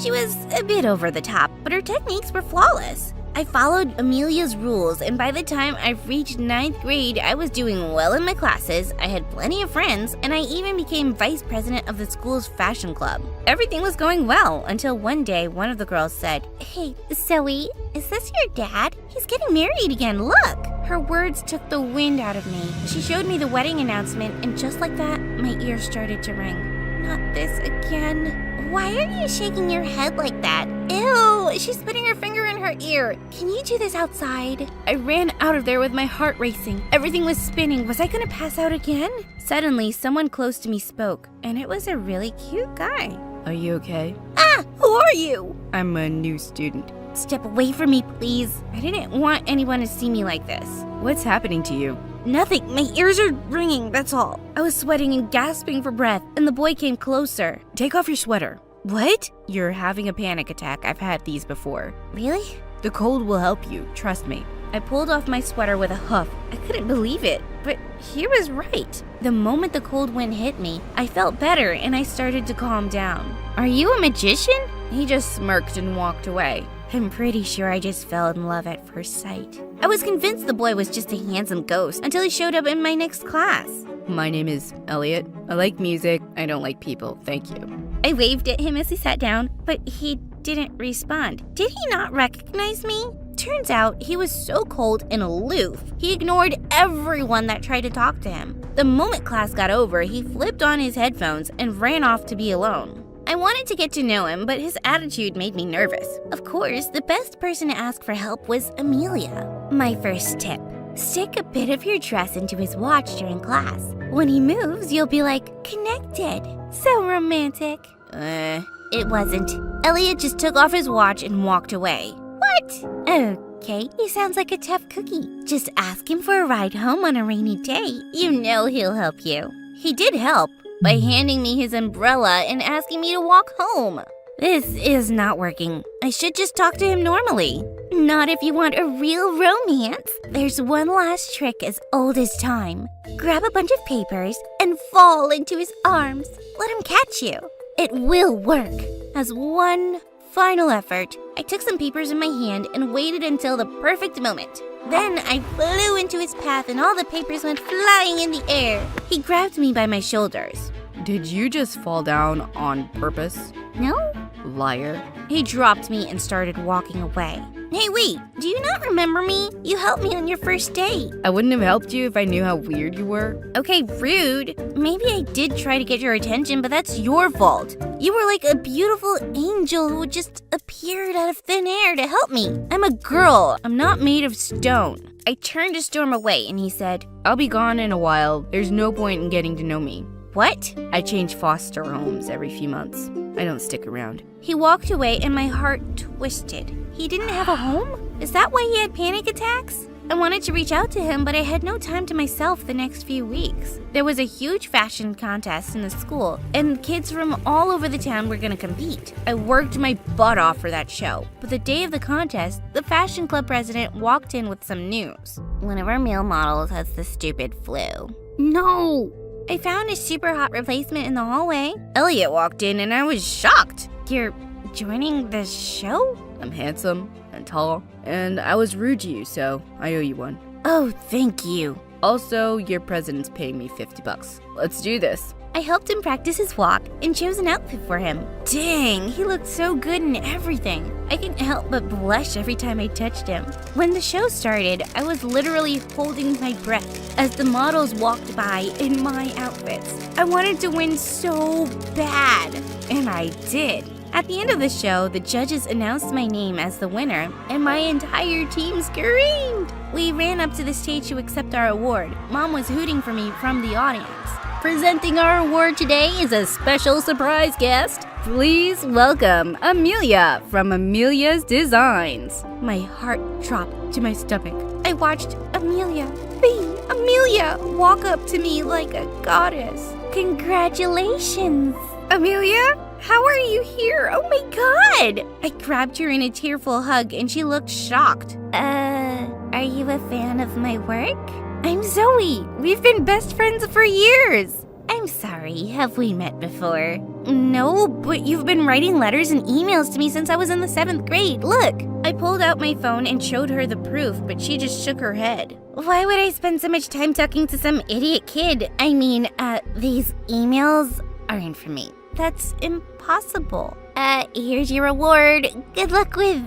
She was a bit over the top, but her techniques were flawless. I followed Amelia's rules, and by the time I reached 9th grade, I was doing well in my classes, I had plenty of friends, and I even became vice president of the school's fashion club. Everything was going well until one day one of the girls said, "Hey, Zoe, is this your dad? He's getting married again, look!" Her words took the wind out of me. She showed me the wedding announcement, and just like that, my ears started to ring. Not this again. Why are you shaking your head like that? Ew, she's putting her finger in her ear. Can you do this outside? I ran out of there with my heart racing. Everything was spinning. Was I gonna pass out again? Suddenly, someone close to me spoke, and it was a really cute guy. Are you okay? Ah, who are you? I'm a new student. Step away from me, please. I didn't want anyone to see me like this. What's happening to you? Nothing. My ears are ringing, that's all. I was sweating and gasping for breath, and the boy came closer. Take off your sweater. What? You're having a panic attack. I've had these before. Really? The cold will help you. Trust me. I pulled off my sweater with a huff. I couldn't believe it, but he was right. The moment the cold wind hit me, I felt better and I started to calm down. Are you a magician? He just smirked and walked away. I'm pretty sure I just fell in love at first sight. I was convinced the boy was just a handsome ghost until he showed up in my next class. My name is Elliot. I like music. I don't like people. Thank you. I waved at him as he sat down, but he didn't respond. Did he not recognize me? Turns out he was so cold and aloof, he ignored everyone that tried to talk to him. The moment class got over, he flipped on his headphones and ran off to be alone. I wanted to get to know him, but his attitude made me nervous. Of course, the best person to ask for help was Amelia. My first tip: stick a bit of your dress into his watch during class. When he moves, you'll be like, connected. So romantic. It wasn't. Elliot just took off his watch and walked away. What? Okay, he sounds like a tough cookie. Just ask him for a ride home on a rainy day. You know he'll help you. He did help by handing me his umbrella and asking me to walk home. This is not working. I should just talk to him normally. Not if you want a real romance. There's one last trick as old as time. Grab a bunch of papers and fall into his arms. Let him catch you. It will work. As one final effort, I took some papers in my hand and waited until the perfect moment. Then I flew into his path and all the papers went flying in the air. He grabbed me by my shoulders. Did you just fall down on purpose? No? Liar. He dropped me and started walking away. Hey, wait, do you not remember me? You helped me on your first date. I wouldn't have helped you if I knew how weird you were. Okay, rude. Maybe I did try to get your attention, but that's your fault. You were like a beautiful angel who just appeared out of thin air to help me. I'm a girl. I'm not made of stone. I turned to storm away and he said, I'll be gone in a while. There's no point in getting to know me. What? I change foster homes every few months. I don't stick around. He walked away and my heart twisted. He didn't have a home? Is that why he had panic attacks? I wanted to reach out to him, but I had no time to myself the next few weeks. There was a huge fashion contest in the school, and kids from all over the town were gonna compete. I worked my butt off for that show, but the day of the contest, the fashion club president walked in with some news. One of our male models has the stupid flu. No! I found a super hot replacement in the hallway. Elliot walked in and I was shocked. You're joining the show? I'm handsome and tall, and I was rude to you, so I owe you one. Oh, thank you. Also, your president's paying me $50. Let's do this. I helped him practice his walk and chose an outfit for him. Dang, he looked so good in everything. I couldn't help but blush every time I touched him. When the show started, I was literally holding my breath as the models walked by in my outfits. I wanted to win so bad, and I did. At the end of the show, the judges announced my name as the winner, and my entire team screamed. We ran up to the stage to accept our award. Mom was hooting for me from the audience. Presenting our award today is a special surprise guest. Please welcome Amelia from Amelia's Designs. My heart dropped to my stomach. I watched Amelia, walk up to me like a goddess. Congratulations. Amelia, how are you here? Oh my God! I grabbed her in a tearful hug and she looked shocked. Are you a fan of my work? I'm Zoe. We've been best friends for years. I'm sorry, have we met before? No, but you've been writing letters and emails to me since I was in the 7th grade. Look. I pulled out my phone and showed her the proof, but she just shook her head. Why would I spend so much time talking to some idiot kid? I mean, these emails aren't for me. That's impossible. Here's your reward. Good luck with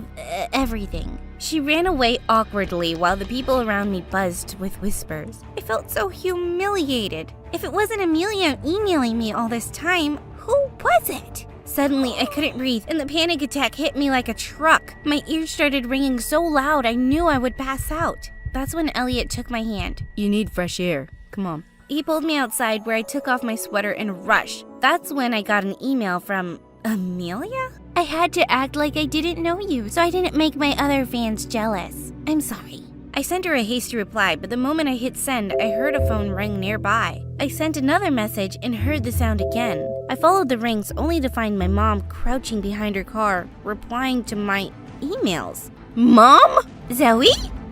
everything. She ran away awkwardly while the people around me buzzed with whispers. I felt so humiliated. If it wasn't Amelia emailing me all this time, who was it? Suddenly, I couldn't breathe, and the panic attack hit me like a truck. My ears started ringing so loud I knew I would pass out. That's when Elliot took my hand. You need fresh air. Come on. He pulled me outside where I took off my sweater and rushed. That's when I got an email from Amelia? I had to act like I didn't know you, so I didn't make my other fans jealous. I'm sorry. I sent her a hasty reply, but the moment I hit send, I heard a phone ring nearby. I sent another message and heard the sound again. I followed the rings only to find my mom crouching behind her car, replying to my emails. Mom? Zoe?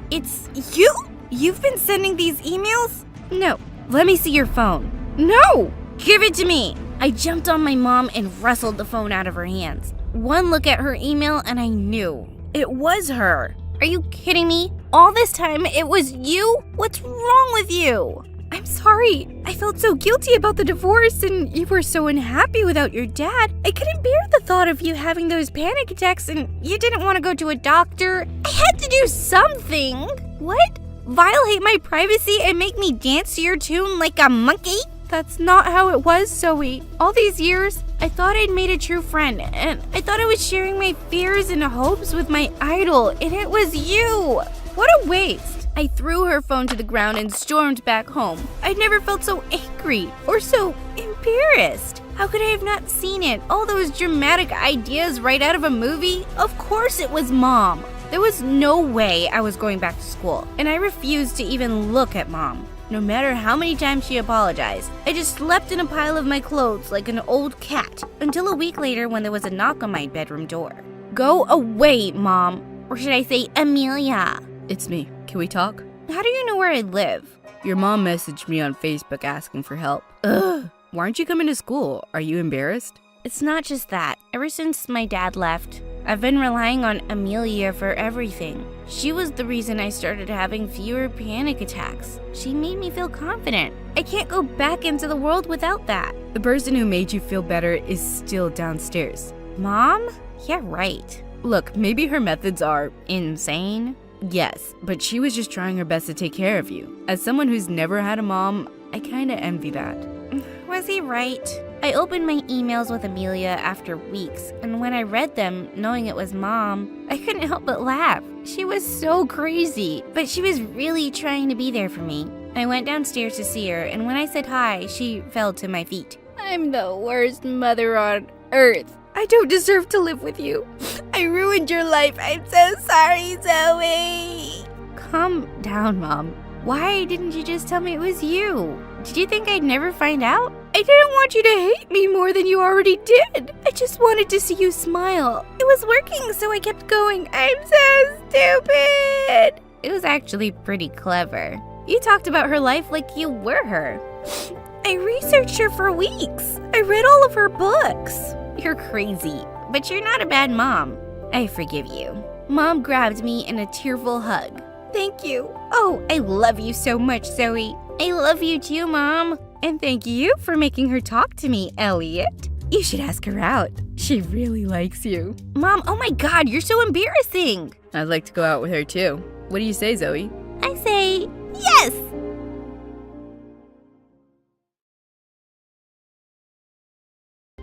It's you? You've been sending these emails? No. Let me see your phone. No! Give it to me! I jumped on my mom and wrestled the phone out of her hands. One look at her email and I knew. It was her. Are you kidding me? All this time it was you? What's wrong with you? I'm sorry. I felt so guilty about the divorce and you were so unhappy without your dad. I couldn't bear the thought of you having those panic attacks and you didn't want to go to a doctor. I had to do something. What? Violate my privacy and make me dance to your tune like a monkey? That's not how it was, Zoe. All these years, I thought I'd made a true friend, and I thought I was sharing my fears and hopes with my idol, and it was you. What a waste. I threw her phone to the ground and stormed back home. I'd never felt so angry or so embarrassed. How could I have not seen it? All those dramatic ideas right out of a movie? Of course it was Mom. There was no way I was going back to school, and I refused to even look at Mom. No matter how many times she apologized, I just slept in a pile of my clothes like an old cat until a week later when there was a knock on my bedroom door. Go away, Mom. Or should I say Amelia? It's me. Can we talk? How do you know where I live? Your mom messaged me on Facebook asking for help. Ugh. Why aren't you coming to school? Are you embarrassed? It's not just that. Ever since my dad left, I've been relying on Amelia for everything. She was the reason I started having fewer panic attacks. She made me feel confident. I can't go back into the world without that. The person who made you feel better is still downstairs. Mom? Yeah, right. Look, maybe her methods are insane. Yes, but she was just trying her best to take care of you. As someone who's never had a mom, I kinda envy that. Was he right? I opened my emails with Amelia after weeks, and when I read them, knowing it was Mom, I couldn't help but laugh. She was so crazy, but she was really trying to be there for me. I went downstairs to see her, and when I said hi, she fell to my feet. I'm the worst mother on earth. I don't deserve to live with you. I ruined your life. I'm so sorry, Zoe. Calm down, Mom. Why didn't you just tell me it was you? Did you think I'd never find out? I didn't want you to hate me more than you already did. I just wanted to see you smile. It was working, so I kept going. I'm so stupid. It was actually pretty clever. You talked about her life like you were her. I researched her for weeks. I read all of her books. You're crazy, but you're not a bad mom. I forgive you. Mom grabbed me in a tearful hug. Thank you. Oh, I love you so much, Zoe. I love you too, Mom. And thank you for making her talk to me, Elliot. You should ask her out. She really likes you. Mom, oh my God, you're so embarrassing. I'd like to go out with her too. What do you say, Zoe? I say yes.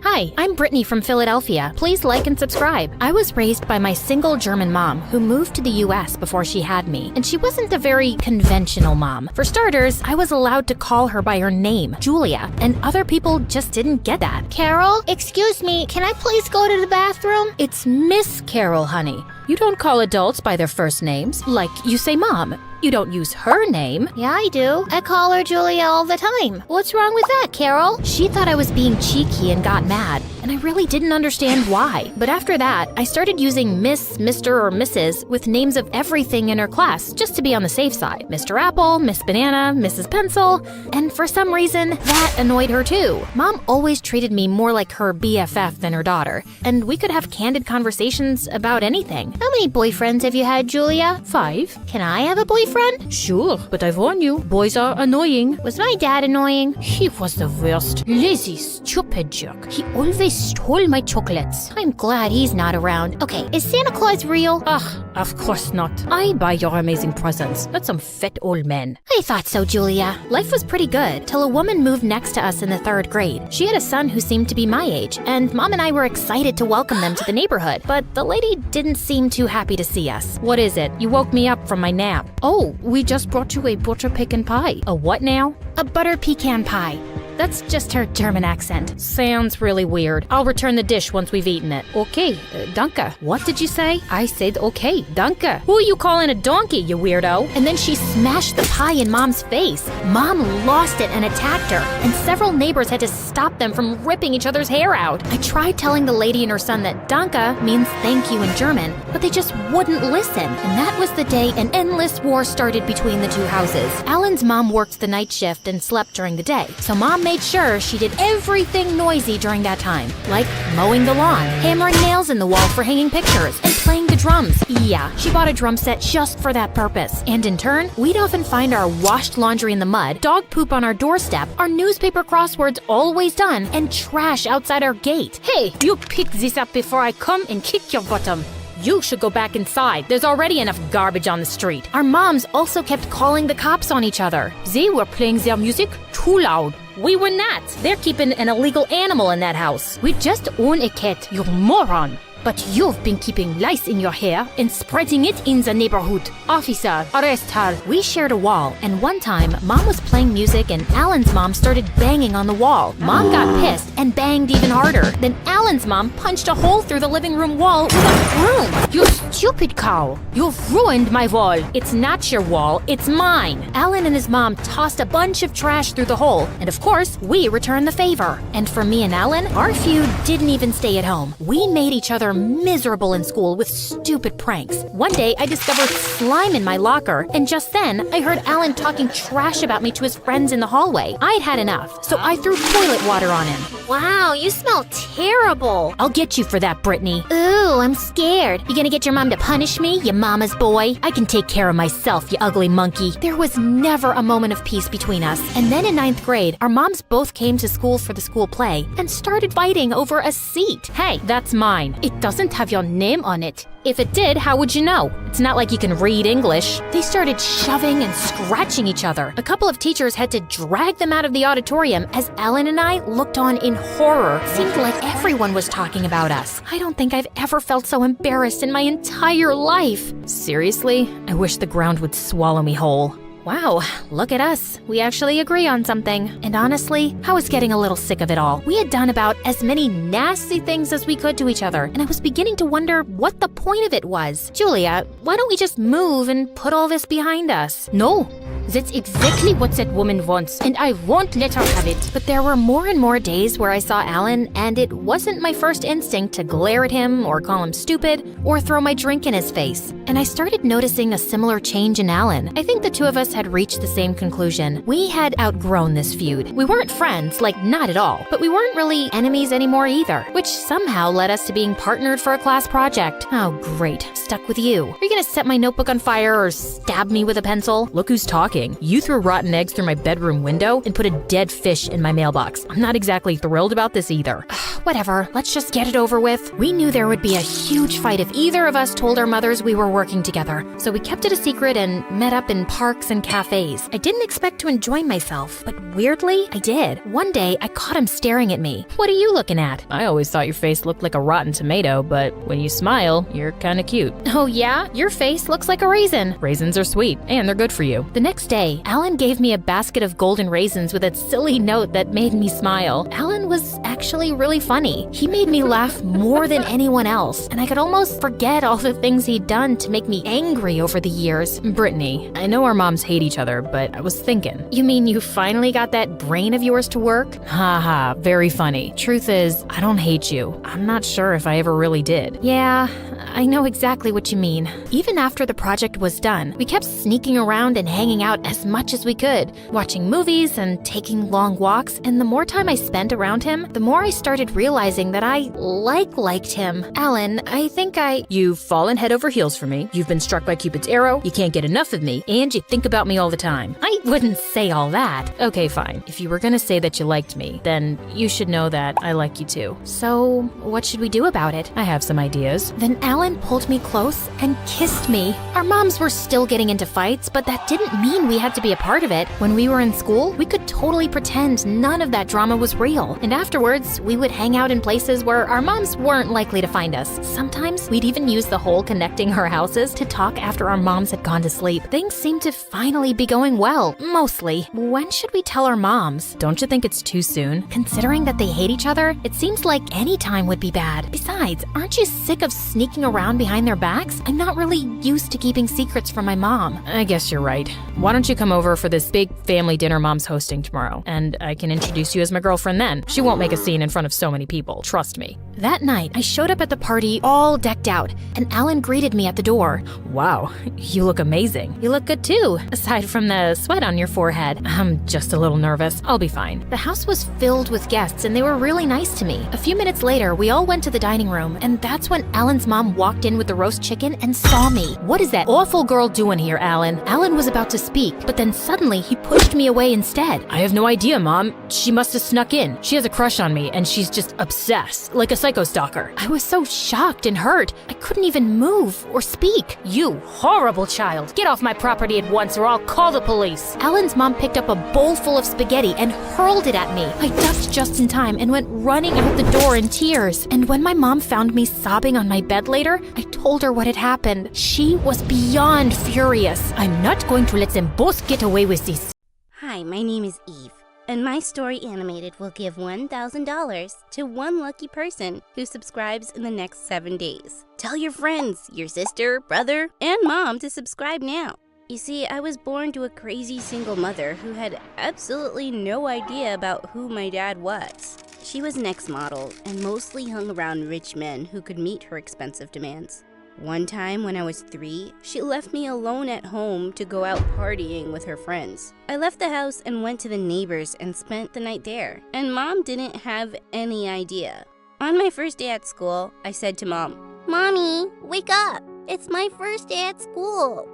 Hi, I'm Brittany from Philadelphia. Please like and subscribe. I was raised by my single German mom who moved to the US before she had me, and she wasn't a very conventional mom. For starters, I was allowed to call her by her name, Julia, and other people just didn't get that. Carol, excuse me, can I please go to the bathroom? It's Miss Carol, honey. You don't call adults by their first names, like you say mom. You don't use her name. Yeah, I do. I call her Julia all the time. What's wrong with that, Carol? She thought I was being cheeky and got mad, and I really didn't understand why. But after that, I started using Miss, Mr., or Mrs. with names of everything in her class, just to be on the safe side. Mr. Apple, Miss Banana, Mrs. Pencil, and for some reason, that annoyed her too. Mom always treated me more like her BFF than her daughter, and we could have candid conversations about anything. How many boyfriends have you had, Julia? 5. Can I have a boyfriend? Sure, but I warn you, boys are annoying. Was my dad annoying? He was the worst. Lazy, stupid jerk. He always stole my chocolates. I'm glad he's not around. Okay, is Santa Claus real? Ugh, of course not. I buy your amazing presents, not some fat old man. I thought so, Julia. Life was pretty good, till a woman moved next to us in the 3rd grade. She had a son who seemed to be my age, and Mom and I were excited to welcome them to the neighborhood, but the lady didn't seem too happy to see us. What is it? You woke me up from my nap. Oh, we just brought you a butter pecan pie. A what now? A butter pecan pie. That's just her German accent. Sounds really weird. I'll return the dish once we've eaten it. Okay, danke. What did you say? I said okay, danke. Who are you calling a donkey, you weirdo? And then she smashed the pie in Mom's face. Mom lost it and attacked her, and several neighbors had to stop them from ripping each other's hair out. I tried telling the lady and her son that danke means thank you in German, but they just wouldn't listen. And that was the day an endless war started between the two houses. Alan's mom worked the night shift and slept during the day, so Mom made sure she did everything noisy during that time, like mowing the lawn, hammering nails in the wall for hanging pictures, and playing the drums. Yeah, she bought a drum set just for that purpose. And in turn, we'd often find our washed laundry in the mud, dog poop on our doorstep, our newspaper crosswords always done, and trash outside our gate. Hey, you pick this up before I come and kick your bottom. You should go back inside. There's already enough garbage on the street. Our moms also kept calling the cops on each other. They were playing their music too loud. We were not. They're keeping an illegal animal in that house. We just own a cat, you moron. But you've been keeping lice in your hair and spreading it in the neighborhood. Officer, arrest her. We shared a wall, and one time, Mom was playing music and Alan's mom started banging on the wall. Mom got pissed and banged even harder. Then Alan's mom punched a hole through the living room wall with a broom. You stupid cow. You've ruined my wall. It's not your wall, it's mine. Alan and his mom tossed a bunch of trash through the hole, and of course, we returned the favor. And for me and Alan, our feud didn't even stay at home. We made each other miserable in school with stupid pranks. One day, I discovered slime in my locker, and just then, I heard Alan talking trash about me to his friends in the hallway. I'd had enough, so I threw toilet water on him. Wow, you smell terrible. I'll get you for that, Brittany. Ooh, I'm scared. You gonna get your mom to punish me, you mama's boy? I can take care of myself, you ugly monkey. There was never a moment of peace between us. And then in 9th grade, our moms both came to school for the school play and started fighting over a seat. Hey, that's mine. It doesn't have your name on it. If it did, how would you know? It's not like you can read English. They started shoving and scratching each other. A couple of teachers had to drag them out of the auditorium as Alan and I looked on in horror. Seemed like everyone was talking about us. I don't think I've ever felt so embarrassed in my entire life. Seriously, I wish the ground would swallow me whole. Wow, look at us. We actually agree on something. And honestly, I was getting a little sick of it all. We had done about as many nasty things as we could to each other, and I was beginning to wonder what the point of it was. Julia, why don't we just move and put all this behind us? No. That's exactly what that woman wants, and I won't let her have it. But there were more and more days where I saw Alan, and it wasn't my first instinct to glare at him or call him stupid or throw my drink in his face. And I started noticing a similar change in Alan. I think the two of us had reached the same conclusion. We had outgrown this feud. We weren't friends, like not at all, but we weren't really enemies anymore either, which somehow led us to being partnered for a class project. Oh, great. Stuck with you. Are you gonna set my notebook on fire or stab me with a pencil? Look who's talking. You threw rotten eggs through my bedroom window and put a dead fish in my mailbox. I'm not exactly thrilled about this either. Whatever, let's just get it over with. We knew there would be a huge fight if either of us told our mothers we were working together, so we kept it a secret and met up in parks and cafes. I didn't expect to enjoy myself, but weirdly, I did. One day, I caught him staring at me. What are you looking at? I always thought your face looked like a rotten tomato, but when you smile, you're kinda cute. Oh yeah? Your face looks like a raisin. Raisins are sweet, and they're good for you. The next day, Alan gave me a basket of golden raisins with a silly note that made me smile. Alan was actually really funny. He made me laugh more than anyone else, and I could almost forget all the things he'd done to make me angry over the years. Brittany, I know our moms hate each other, but I was thinking. You mean you finally got that brain of yours to work? Haha, very funny. Truth is, I don't hate you. I'm not sure if I ever really did. Yeah, I know exactly what you mean. Even after the project was done, we kept sneaking around and hanging out as much as we could, watching movies and taking long walks, and the more time I spent around him, the more I started realizing that I liked him. Alan, I think You've fallen head over heels for me. You've been struck by Cupid's arrow. You can't get enough of me, and you think about me all the time. I wouldn't say all that. Okay, fine. If you were gonna say that you liked me, then you should know that I like you too. So, what should we do about it? I have some ideas. Then Alan pulled me close and kissed me. Our moms were still getting into fights, but that didn't mean we had to be a part of it. When we were in school, we could totally pretend none of that drama was real. And afterwards, we would hang out in places where our moms weren't likely to find us. Sometimes we'd even use the whole connecting our houses to talk after our moms had gone to sleep. Things seemed to finally be going well, mostly. When should we tell our moms? Don't you think it's too soon? Considering that they hate each other, it seems like any time would be bad. Besides, aren't you sick of sneaking around behind their backs? I'm not really used to keeping secrets from my mom. I guess you're right. Why don't you come over for this big family dinner Mom's hosting tomorrow, and I can introduce you as my girlfriend then. She won't make a scene in front of so many people, trust me. That night, I showed up at the party all decked out, and Alan greeted me at the door. Wow, you look amazing. You look good too, aside from the sweat on your forehead. I'm just a little nervous. I'll be fine. The house was filled with guests, and they were really nice to me. A few minutes later, we all went to the dining room, and that's when Alan's mom walked in with the roast chicken and saw me. What is that awful girl doing here, Alan? Alan was about to speak, but then suddenly he pushed me away instead. I have no idea, Mom. She must have snuck in. She has a crush on me, and she's just obsessed, like a psycho stalker. I was so shocked and hurt, I couldn't even move or speak. You horrible child. Get off my property at once or I'll call the police. Alan's mom picked up a bowl full of spaghetti and hurled it at me. I ducked just in time and went running out the door in tears. And when my mom found me sobbing on my bed later, I told her what had happened. She was beyond furious. I'm not going to let them both get away with this. Hi, my name is Eve, and my story animated will give $1,000 to one lucky person who subscribes in the next 7 days. Tell your friends, your sister, brother, and mom to subscribe now. You see, I was born to a crazy single mother who had absolutely no idea about who my dad was. She was an ex-model and mostly hung around rich men who could meet her expensive demands. One time when I was 3, she left me alone at home to go out partying with her friends. I left the house and went to the neighbors and spent the night there, and Mom didn't have any idea. On my first day at school, I said to Mom, "Mommy, wake up! It's my first day at school."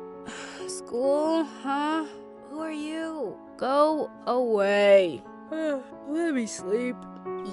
"School, huh? Who are you? Go away. Let me sleep."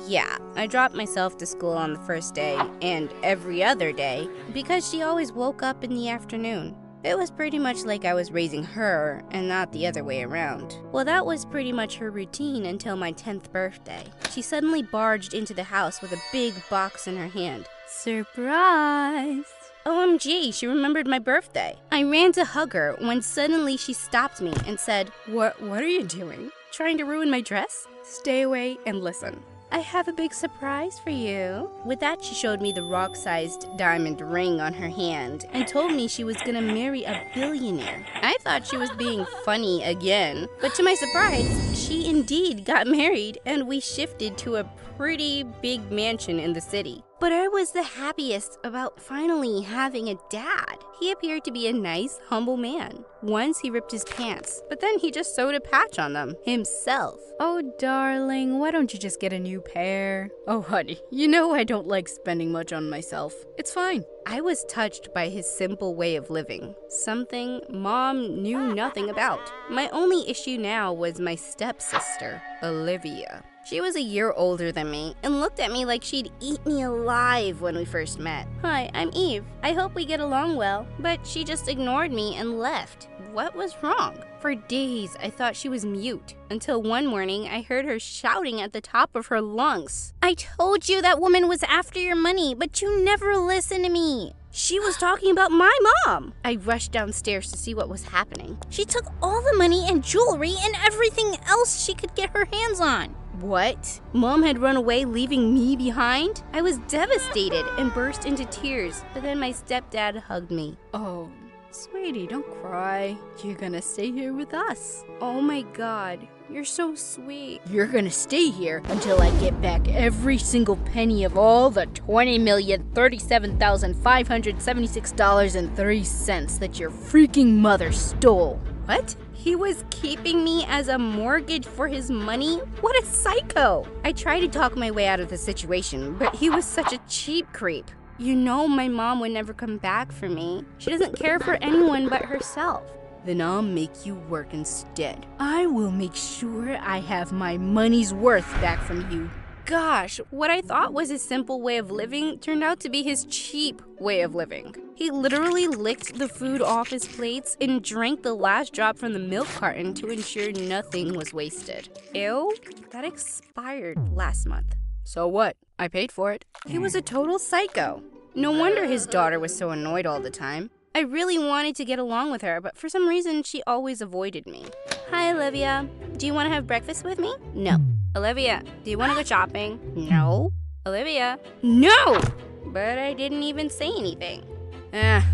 Yeah, I dropped myself to school on the first day and every other day because she always woke up in the afternoon. It was pretty much like I was raising her and not the other way around. Well, that was pretty much her routine until my 10th birthday. She suddenly barged into the house with a big box in her hand. Surprise! OMG, she remembered my birthday. I ran to hug her when suddenly she stopped me and said, What are you doing? Trying to ruin my dress? Stay away and listen. I have a big surprise for you." With that, she showed me the rock-sized diamond ring on her hand and told me she was gonna marry a billionaire. I thought she was being funny again, but to my surprise, she indeed got married and we shifted to a pretty big mansion in the city. But I was the happiest about finally having a dad. He appeared to be a nice, humble man. Once he ripped his pants, but then he just sewed a patch on them himself. "Oh, darling, why don't you just get a new pair?" "Oh, honey, you know I don't like spending much on myself. It's fine." I was touched by his simple way of living, something Mom knew nothing about. My only issue now was my stepsister, Olivia. She was a year older than me and looked at me like she'd eat me alive when we first met. "Hi, I'm Eve. I hope we get along well." But she just ignored me and left. What was wrong? For days, I thought she was mute, until one morning I heard her shouting at the top of her lungs. "I told you that woman was after your money, but you never listened to me. She was talking about my mom." I rushed downstairs to see what was happening. She took all the money and jewelry and everything else she could get her hands on. What? Mom had run away, leaving me behind? I was devastated and burst into tears, but then my stepdad hugged me. Oh, sweetie, don't cry. You're gonna stay here with us. Oh my god, you're so sweet. You're gonna stay here until I get back every single penny of all the $20,037,576.03 that your freaking mother stole. What? He was keeping me as a mortgage for his money? What a psycho! I tried to talk my way out of the situation, but he was such a cheap creep. You know my mom would never come back for me. She doesn't care for anyone but herself. Then I'll make you work instead. I will make sure I have my money's worth back from you. Gosh, what I thought was his simple way of living turned out to be his cheap way of living. He literally licked the food off his plates and drank the last drop from the milk carton to ensure nothing was wasted. Ew, that expired last month. So what? I paid for it. He was a total psycho. No wonder his daughter was so annoyed all the time. I really wanted to get along with her, but for some reason, she always avoided me. Hi, Olivia. Do you want to have breakfast with me? No. Olivia, do you want to go shopping? No. Olivia? No! But I didn't even say anything.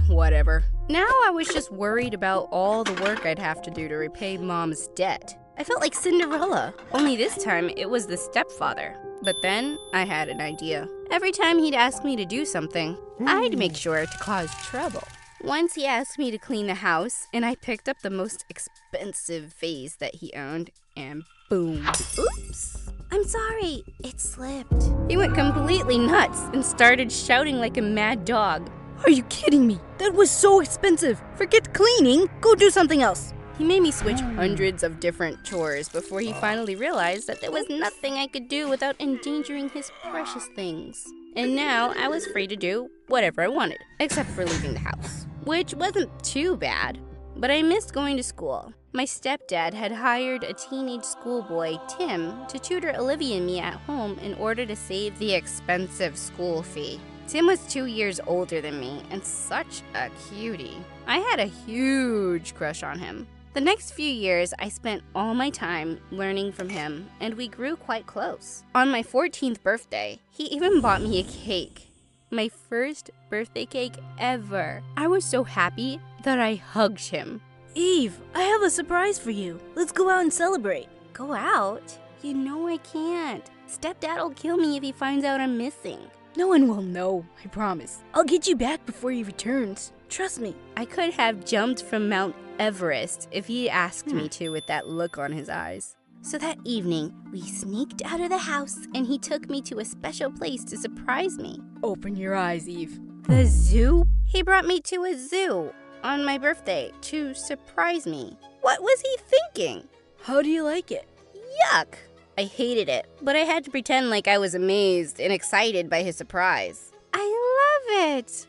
Whatever. Now I was just worried about all the work I'd have to do to repay Mom's debt. I felt like Cinderella, only this time it was the stepfather. But then I had an idea. Every time he'd ask me to do something, I'd make sure to cause trouble. Once he asked me to clean the house, and I picked up the most expensive vase that he owned, and boom. Oops. I'm sorry. It slipped. He went completely nuts and started shouting like a mad dog. Are you kidding me? That was so expensive. Forget cleaning. Go do something else. He made me switch hundreds of different chores before he finally realized that there was nothing I could do without endangering his precious things. And now I was free to do whatever I wanted, except for leaving the house. Which wasn't too bad, but I missed going to school. My stepdad had hired a teenage schoolboy, Tim, to tutor Olivia and me at home in order to save the expensive school fee. Tim was 2 years older than me and such a cutie. I had a huge crush on him. The next few years, I spent all my time learning from him, and we grew quite close. On my 14th birthday, he even bought me a cake. My first birthday cake ever. I was so happy that I hugged him. Eve, I have a surprise for you. Let's go out and celebrate. Go out? You know I can't. Stepdad'll kill me if he finds out I'm missing. No one will know, I promise. I'll get you back before he returns. Trust me. I could have jumped from Mount Everest if he asked me to with that look on his eyes. So that evening, we sneaked out of the house and he took me to a special place to surprise me. Open your eyes, Eve. The zoo? He brought me to a zoo on my birthday to surprise me. What was he thinking? How do you like it? Yuck! I hated it, but I had to pretend like I was amazed and excited by his surprise. I love it!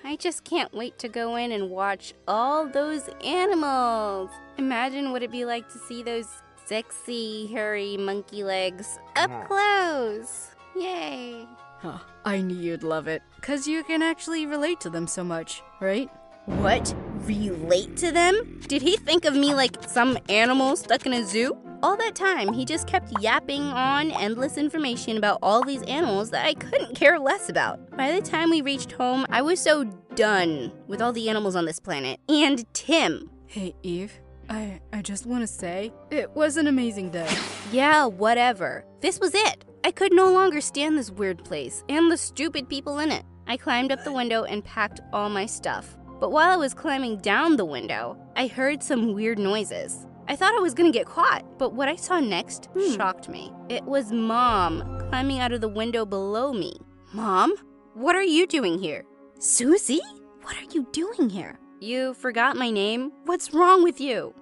I just can't wait to go in and watch all those animals. Imagine what it'd be like to see those sexy, hairy monkey legs up close. Yay. Huh, I knew you'd love it, 'cause you can actually relate to them so much, right? What? Relate to them? Did he think of me like some animal stuck in a zoo? All that time, he just kept yapping on endless information about all these animals that I couldn't care less about. By the time we reached home, I was so done with all the animals on this planet. And Tim. Hey, Eve. I just want to say, it was an amazing day. Yeah, whatever. This was it. I could no longer stand this weird place and the stupid people in it. I climbed up the window and packed all my stuff. But while I was climbing down the window, I heard some weird noises. I thought I was gonna get caught, but what I saw next shocked me. It was Mom climbing out of the window below me. Mom? What are you doing here? Susie? What are you doing here? You forgot my name? What's wrong with you?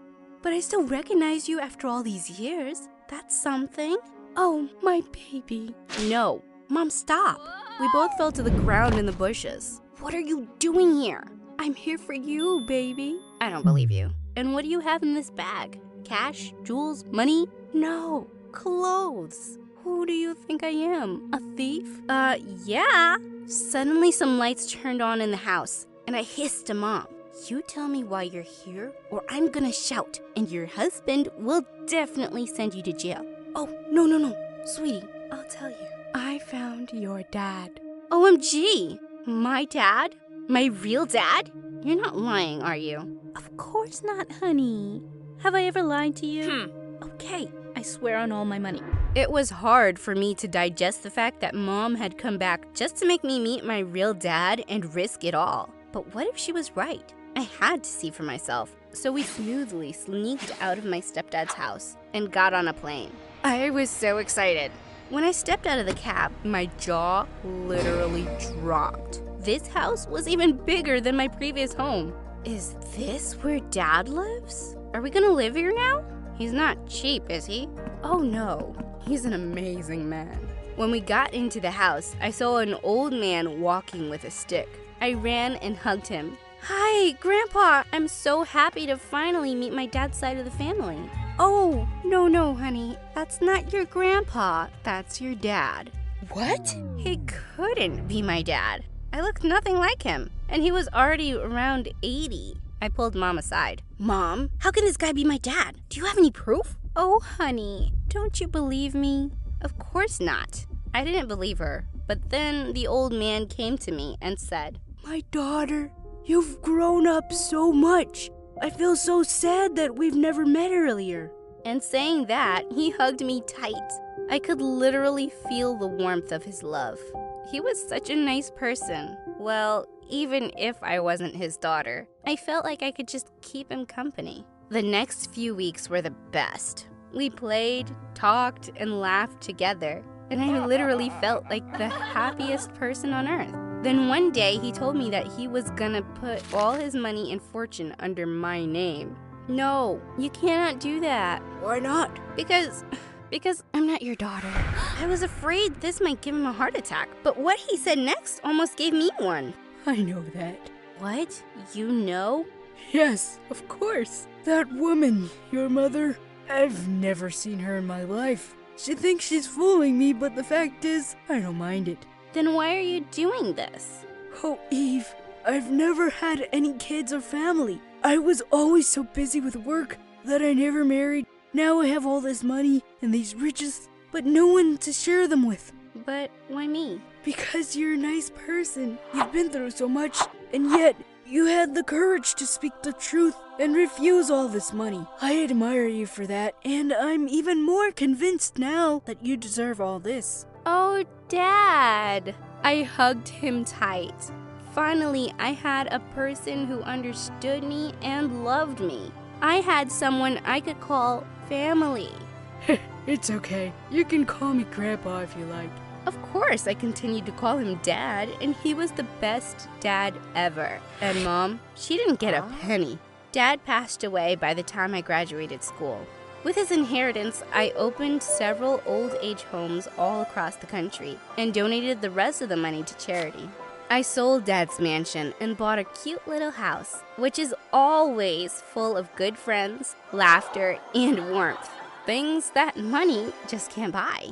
But I still recognize you after all these years. That's something. Oh, my baby. No. Mom, stop. We both fell to the ground in the bushes. What are you doing here? I'm here for you, baby. I don't believe you. And what do you have in this bag? Cash? Jewels? Money? No. Clothes. Who do you think I am? A thief? Yeah. Suddenly some lights turned on in the house, and I hissed to Mom. You tell me why you're here, or I'm gonna shout, and your husband will definitely send you to jail. Oh, no. Sweetie, I'll tell you. I found your dad. OMG! My dad? My real dad? You're not lying, are you? Of course not, honey. Have I ever lied to you? Okay, I swear on all my money. It was hard for me to digest the fact that Mom had come back just to make me meet my real dad and risk it all. But what if she was right? I had to see for myself. So we smoothly sneaked out of my stepdad's house and got on a plane. I was so excited. When I stepped out of the cab, my jaw literally dropped. This house was even bigger than my previous home. Is this where Dad lives? Are we gonna live here now? He's not cheap, is he? Oh no, he's an amazing man. When we got into the house, I saw an old man walking with a stick. I ran and hugged him. Hi, Grandpa! I'm so happy to finally meet my dad's side of the family. Oh, no, honey. That's not your grandpa. That's your dad. What? He couldn't be my dad. I looked nothing like him, and he was already around 80. I pulled Mom aside. Mom, how can this guy be my dad? Do you have any proof? Oh, honey, don't you believe me? Of course not. I didn't believe her, but then the old man came to me and said, My daughter, you've grown up so much. I feel so sad that we've never met earlier. And saying that, he hugged me tight. I could literally feel the warmth of his love. He was such a nice person. Well, even if I wasn't his daughter, I felt like I could just keep him company. The next few weeks were the best. We played, talked, and laughed together, and I literally felt like the happiest person on earth. Then one day, he told me that he was gonna put all his money and fortune under my name. No, you cannot do that. Why not? Because I'm not your daughter. I was afraid this might give him a heart attack, but what he said next almost gave me one. I know that. What? You know? Yes, of course. That woman, your mother, I've never seen her in my life. She thinks she's fooling me, but the fact is, I don't mind it. Then why are you doing this? Oh, Eve, I've never had any kids or family. I was always so busy with work that I never married. Now I have all this money and these riches, but no one to share them with. But why me? Because you're a nice person. You've been through so much, and yet you had the courage to speak the truth and refuse all this money. I admire you for that, and I'm even more convinced now that you deserve all this. Oh, Dad! I hugged him tight. Finally, I had a person who understood me and loved me. I had someone I could call family. It's okay. You can call me Grandpa if you like. Of course, I continued to call him Dad, and he was the best dad ever. And Mom, she didn't get a penny. Dad passed away by the time I graduated school. With his inheritance, I opened several old age homes all across the country and donated the rest of the money to charity. I sold Dad's mansion and bought a cute little house, which is always full of good friends, laughter, and warmth. Things that money just can't buy.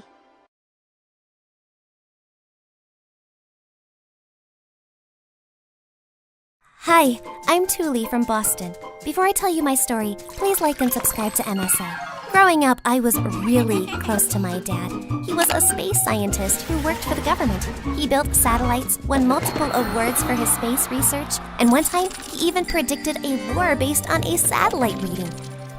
Hi, I'm Tuli from Boston. Before I tell you my story, please like and subscribe to MSA. Growing up, I was really close to my dad. He was a space scientist who worked for the government. He built satellites, won multiple awards for his space research, and one time he even predicted a war based on a satellite reading.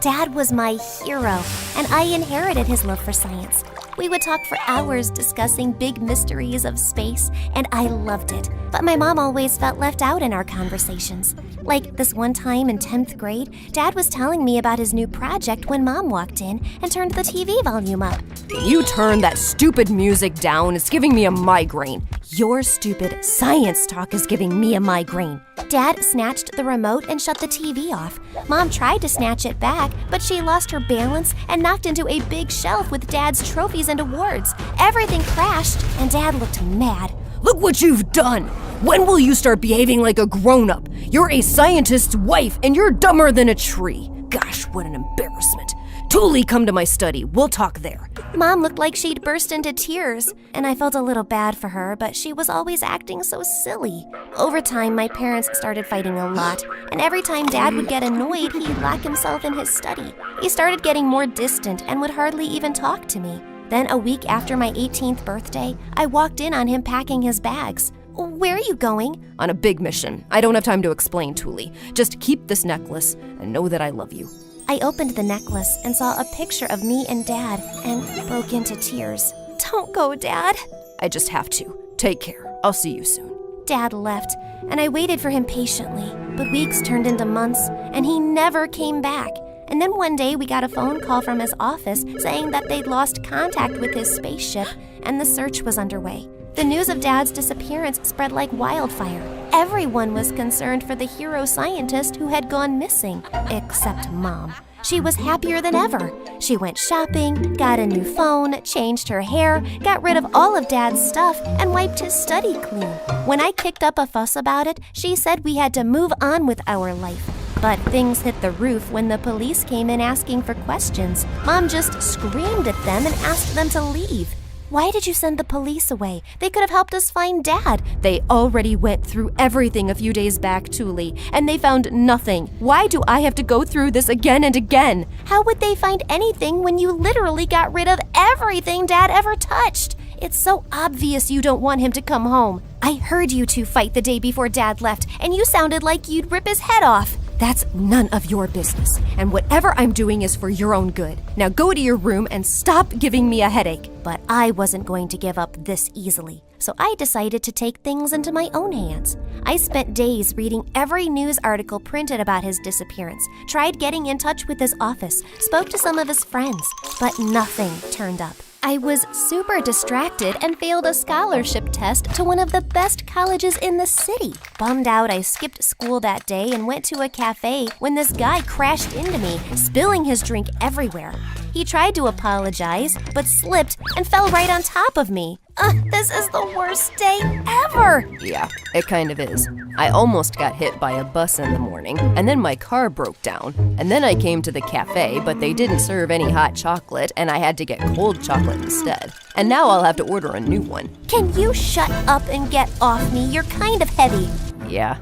Dad was my hero, and I inherited his love for science. We would talk for hours discussing big mysteries of space, and I loved it. But my mom always felt left out in our conversations. Like this one time in 10th grade, Dad was telling me about his new project when Mom walked in and turned the TV volume up. You turn that stupid music down, it's giving me a migraine. Your stupid science talk is giving me a migraine. Dad snatched the remote and shut the TV off. Mom tried to snatch it back, but she lost her balance and knocked into a big shelf with Dad's trophies and awards. Everything crashed, and Dad looked mad. Look what you've done! When will you start behaving like a grown-up? You're a scientist's wife, and you're dumber than a tree. Gosh, what an embarrassment. Tuli, come to my study. We'll talk there. Mom looked like she'd burst into tears, and I felt a little bad for her, but she was always acting so silly. Over time, my parents started fighting a lot, and every time Dad would get annoyed, he'd lock himself in his study. He started getting more distant and would hardly even talk to me. Then a week after my 18th birthday, I walked in on him packing his bags. Where are you going? On a big mission. I don't have time to explain, Thule. Just keep this necklace and know that I love you. I opened the necklace and saw a picture of me and Dad and broke into tears. Don't go, Dad. I just have to. Take care. I'll see you soon. Dad left, and I waited for him patiently, but weeks turned into months, and he never came back. And then one day we got a phone call from his office saying that they'd lost contact with his spaceship, and the search was underway. The news of Dad's disappearance spread like wildfire. Everyone was concerned for the hero scientist who had gone missing, except Mom. She was happier than ever. She went shopping, got a new phone, changed her hair, got rid of all of Dad's stuff, and wiped his study clean. When I kicked up a fuss about it, she said we had to move on with our life. But things hit the roof when the police came in asking for questions. Mom just screamed at them and asked them to leave. Why did you send the police away? They could have helped us find Dad. They already went through everything a few days back, Thule, and they found nothing. Why do I have to go through this again and again? How would they find anything when you literally got rid of everything Dad ever touched? It's so obvious you don't want him to come home. I heard you two fight the day before Dad left, and you sounded like you'd rip his head off. That's none of your business, and whatever I'm doing is for your own good. Now go to your room and stop giving me a headache. But I wasn't going to give up this easily, so I decided to take things into my own hands. I spent days reading every news article printed about his disappearance, tried getting in touch with his office, spoke to some of his friends, but nothing turned up. I was super distracted and failed a scholarship test to one of the best colleges in the city. Bummed out, I skipped school that day and went to a cafe when this guy crashed into me, spilling his drink everywhere. He tried to apologize, but slipped and fell right on top of me. This is the worst day ever! Yeah, it kind of is. I almost got hit by a bus in the morning, and then my car broke down. And then I came to the cafe, but they didn't serve any hot chocolate, and I had to get cold chocolate instead. And now I'll have to order a new one. Can you shut up and get off me? You're kind of heavy. Yeah,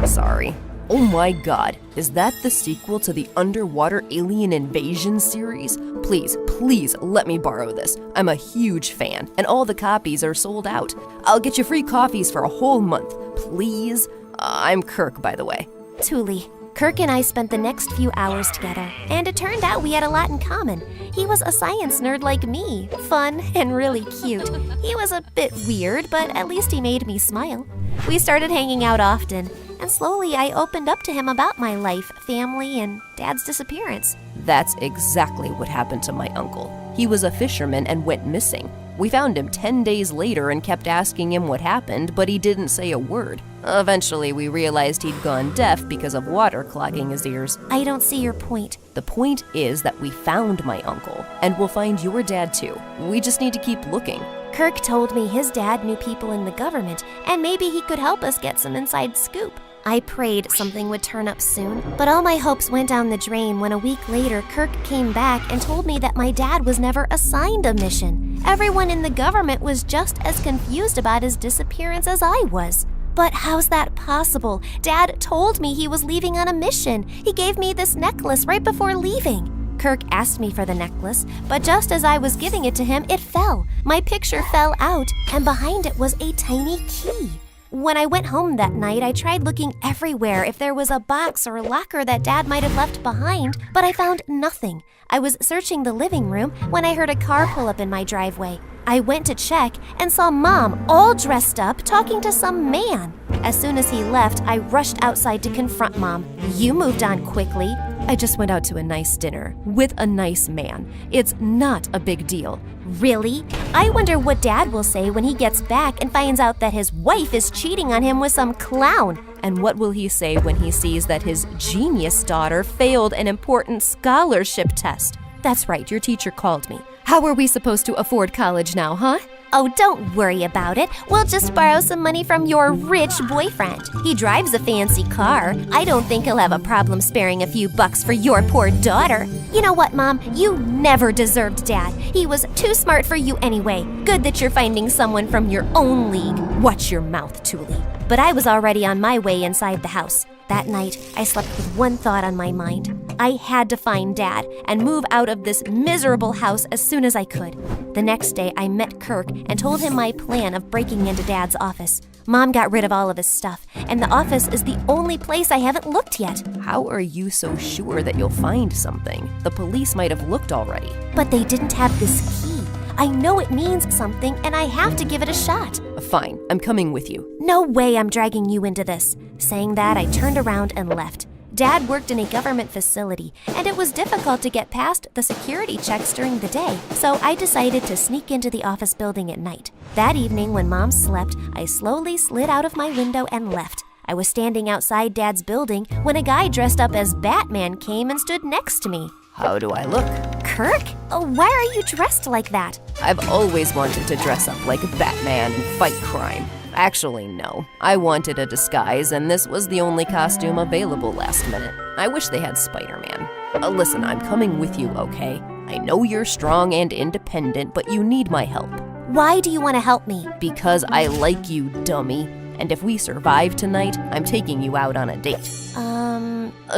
sorry. Oh my god, is that the sequel to the Underwater Alien Invasion series? Please, please let me borrow this. I'm a huge fan, and all the copies are sold out. I'll get you free coffees for a whole month, please. I'm Kirk, by the way. Thule. Kirk and I spent the next few hours together, and it turned out we had a lot in common. He was a science nerd like me, fun and really cute. He was a bit weird, but at least he made me smile. We started hanging out often, and slowly I opened up to him about my life, family, and Dad's disappearance. That's exactly what happened to my uncle. He was a fisherman and went missing. We found him 10 days later and kept asking him what happened, but he didn't say a word. Eventually, we realized he'd gone deaf because of water clogging his ears. I don't see your point. The point is that we found my uncle, and we'll find your dad too. We just need to keep looking. Kirk told me his dad knew people in the government, and maybe he could help us get some inside scoop. I prayed something would turn up soon, but all my hopes went down the drain when a week later Kirk came back and told me that my dad was never assigned a mission. Everyone in the government was just as confused about his disappearance as I was. But how's that possible? Dad told me he was leaving on a mission. He gave me this necklace right before leaving. Kirk asked me for the necklace, but just as I was giving it to him, it fell. My picture fell out, and behind it was a tiny key. When I went home that night, I tried looking everywhere if there was a box or locker that Dad might have left behind, but I found nothing. I was searching the living room when I heard a car pull up in my driveway. I went to check and saw Mom all dressed up talking to some man. As soon as he left, I rushed outside to confront Mom. You moved on quickly. I just went out to a nice dinner with a nice man. It's not a big deal. Really? I wonder what Dad will say when he gets back and finds out that his wife is cheating on him with some clown. And what will he say when he sees that his genius daughter failed an important scholarship test? That's right, your teacher called me. How are we supposed to afford college now, huh? Oh, don't worry about it. We'll just borrow some money from your rich boyfriend. He drives a fancy car. I don't think he'll have a problem sparing a few bucks for your poor daughter. You know what, Mom? You never deserved Dad. He was too smart for you anyway. Good that you're finding someone from your own league. Watch your mouth, Thule. But I was already on my way inside the house. That night, I slept with one thought on my mind. I had to find Dad and move out of this miserable house as soon as I could. The next day, I met Kirk and told him my plan of breaking into Dad's office. Mom got rid of all of his stuff, and the office is the only place I haven't looked yet. How are you so sure that you'll find something? The police might have looked already. But they didn't have this key. I know it means something, and I have to give it a shot. Fine, I'm coming with you. No way I'm dragging you into this. Saying that, I turned around and left. Dad worked in a government facility, and it was difficult to get past the security checks during the day, so I decided to sneak into the office building at night. That evening, when Mom slept, I slowly slid out of my window and left. I was standing outside Dad's building when a guy dressed up as Batman came and stood next to me. How do I look? Kirk? Why are you dressed like that? I've always wanted to dress up like Batman and fight crime. Actually, no. I wanted a disguise, and this was the only costume available last minute. I wish they had Spider-Man. Listen, I'm coming with you, okay? I know you're strong and independent, but you need my help. Why do you want to help me? Because I like you, dummy. And if we survive tonight, I'm taking you out on a date.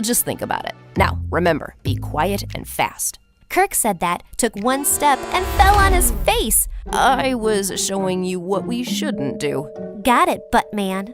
Just think about it. Now, remember, be quiet and fast. Kirk said that, took one step, and fell on his face. I was showing you what we shouldn't do. Got it, Buttman.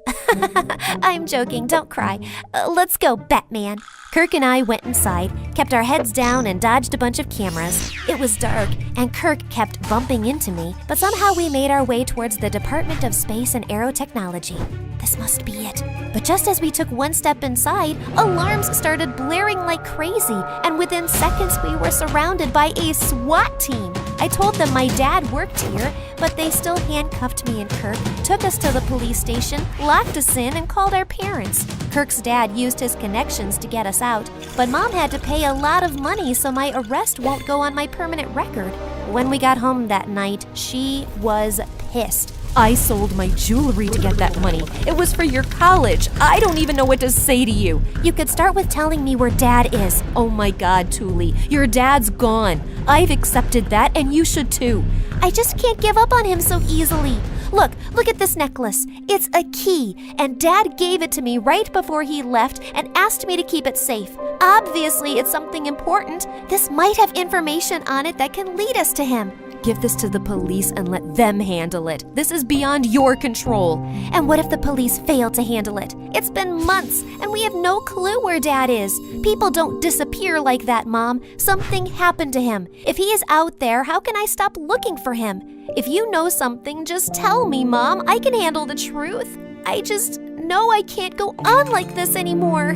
I'm joking, don't cry. Let's go, Batman. Kirk and I went inside, kept our heads down, and dodged a bunch of cameras. It was dark, and Kirk kept bumping into me, but somehow we made our way towards the Department of Space and Aerotechnology. This must be it. But just as we took one step inside, alarms started blaring like crazy, and within seconds we were surrounded by a SWAT team. I told them my dad worked here, but they still handcuffed me and Kirk, took us to the police station, locked us in, and called our parents. Kirk's dad used his connections to get us out, but Mom had to pay a lot of money, so my arrest won't go on my permanent record. When we got home that night, she was pissed. I sold my jewelry to get that money. It was for your college. I don't even know what to say to you. You could start with telling me where Dad is. Oh my God, Thule, your dad's gone. I've accepted that, and you should too. I just can't give up on him so easily. Look at this necklace. It's a key, and Dad gave it to me right before he left and asked me to keep it safe. Obviously, it's something important. This might have information on it that can lead us to him. Give this to the police and let them handle it. This is beyond your control. And what if the police fail to handle it? It's been months, and we have no clue where Dad is. People don't disappear like that, Mom. Something happened to him. If he is out there, how can I stop looking for him? If you know something, just tell me, Mom. I can handle the truth. I just know I can't go on like this anymore.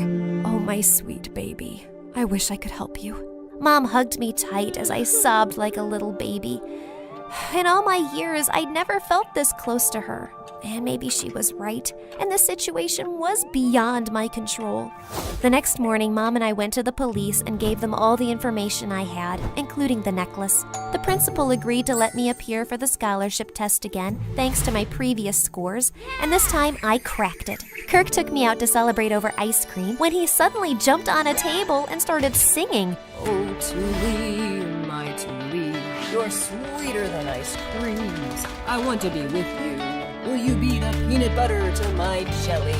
Oh, my sweet baby. I wish I could help you. Mom hugged me tight as I sobbed like a little baby. In all my years, I'd never felt this close to her. And maybe she was right, and the situation was beyond my control. The next morning, Mom and I went to the police and gave them all the information I had, including the necklace. The principal agreed to let me appear for the scholarship test again, thanks to my previous scores, and this time I cracked it. Kirk took me out to celebrate over ice cream when he suddenly jumped on a table and started singing. Oh, Thule, my Thule, you're sweeter than ice creams. I want to be with you. Will you be the peanut butter to my jelly?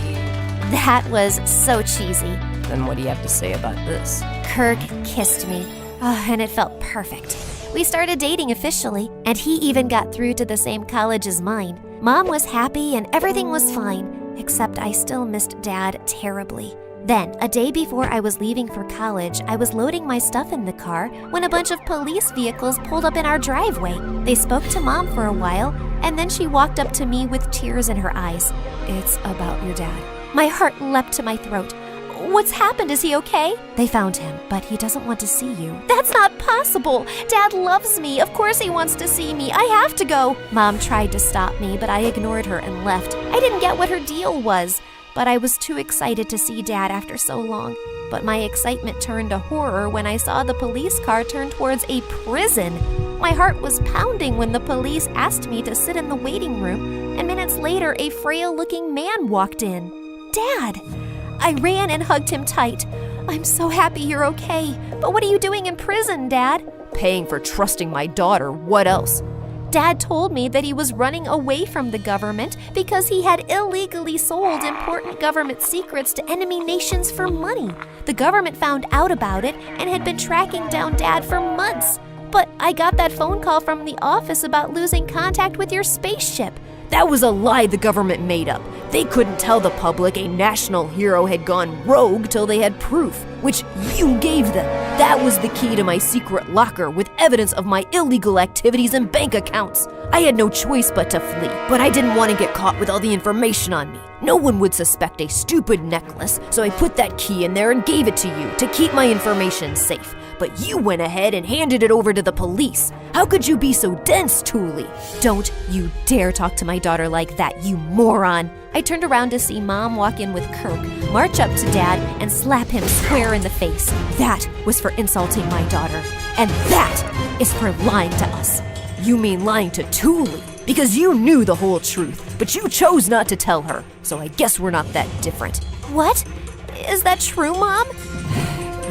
That was so cheesy. Then what do you have to say about this? Kirk kissed me, and it felt perfect. We started dating officially, and he even got through to the same college as mine. Mom was happy and everything was fine, except I still missed Dad terribly. Then, a day before I was leaving for college, I was loading my stuff in the car when a bunch of police vehicles pulled up in our driveway. They spoke to Mom for a while, and then she walked up to me with tears in her eyes. It's about your dad. My heart leapt to my throat. What's happened? Is he okay? They found him, but he doesn't want to see you. That's not possible. Dad loves me. Of course he wants to see me. I have to go. Mom tried to stop me, but I ignored her and left. I didn't get what her deal was. But I was too excited to see Dad after so long. But my excitement turned to horror when I saw the police car turn towards a prison. My heart was pounding when the police asked me to sit in the waiting room, and minutes later, a frail-looking man walked in. Dad! I ran and hugged him tight. I'm so happy you're okay. But what are you doing in prison, Dad? Paying for trusting my daughter. What else? Dad told me that he was running away from the government because he had illegally sold important government secrets to enemy nations for money. The government found out about it and had been tracking down Dad for months. But I got that phone call from the office about losing contact with your spaceship. That was a lie the government made up. They couldn't tell the public a national hero had gone rogue till they had proof, which you gave them. That was the key to my secret locker with evidence of my illegal activities and bank accounts. I had no choice but to flee, but I didn't want to get caught with all the information on me. No one would suspect a stupid necklace, so I put that key in there and gave it to you to keep my information safe. But you went ahead and handed it over to the police. How could you be so dense, Thule? Don't you dare talk to my daughter like that, you moron. I turned around to see Mom walk in with Kirk, march up to Dad, and slap him square in the face. That was for insulting my daughter. And that is for lying to us. You mean lying to Thule? Because you knew the whole truth, but you chose not to tell her. So I guess we're not that different. What? Is that true, Mom?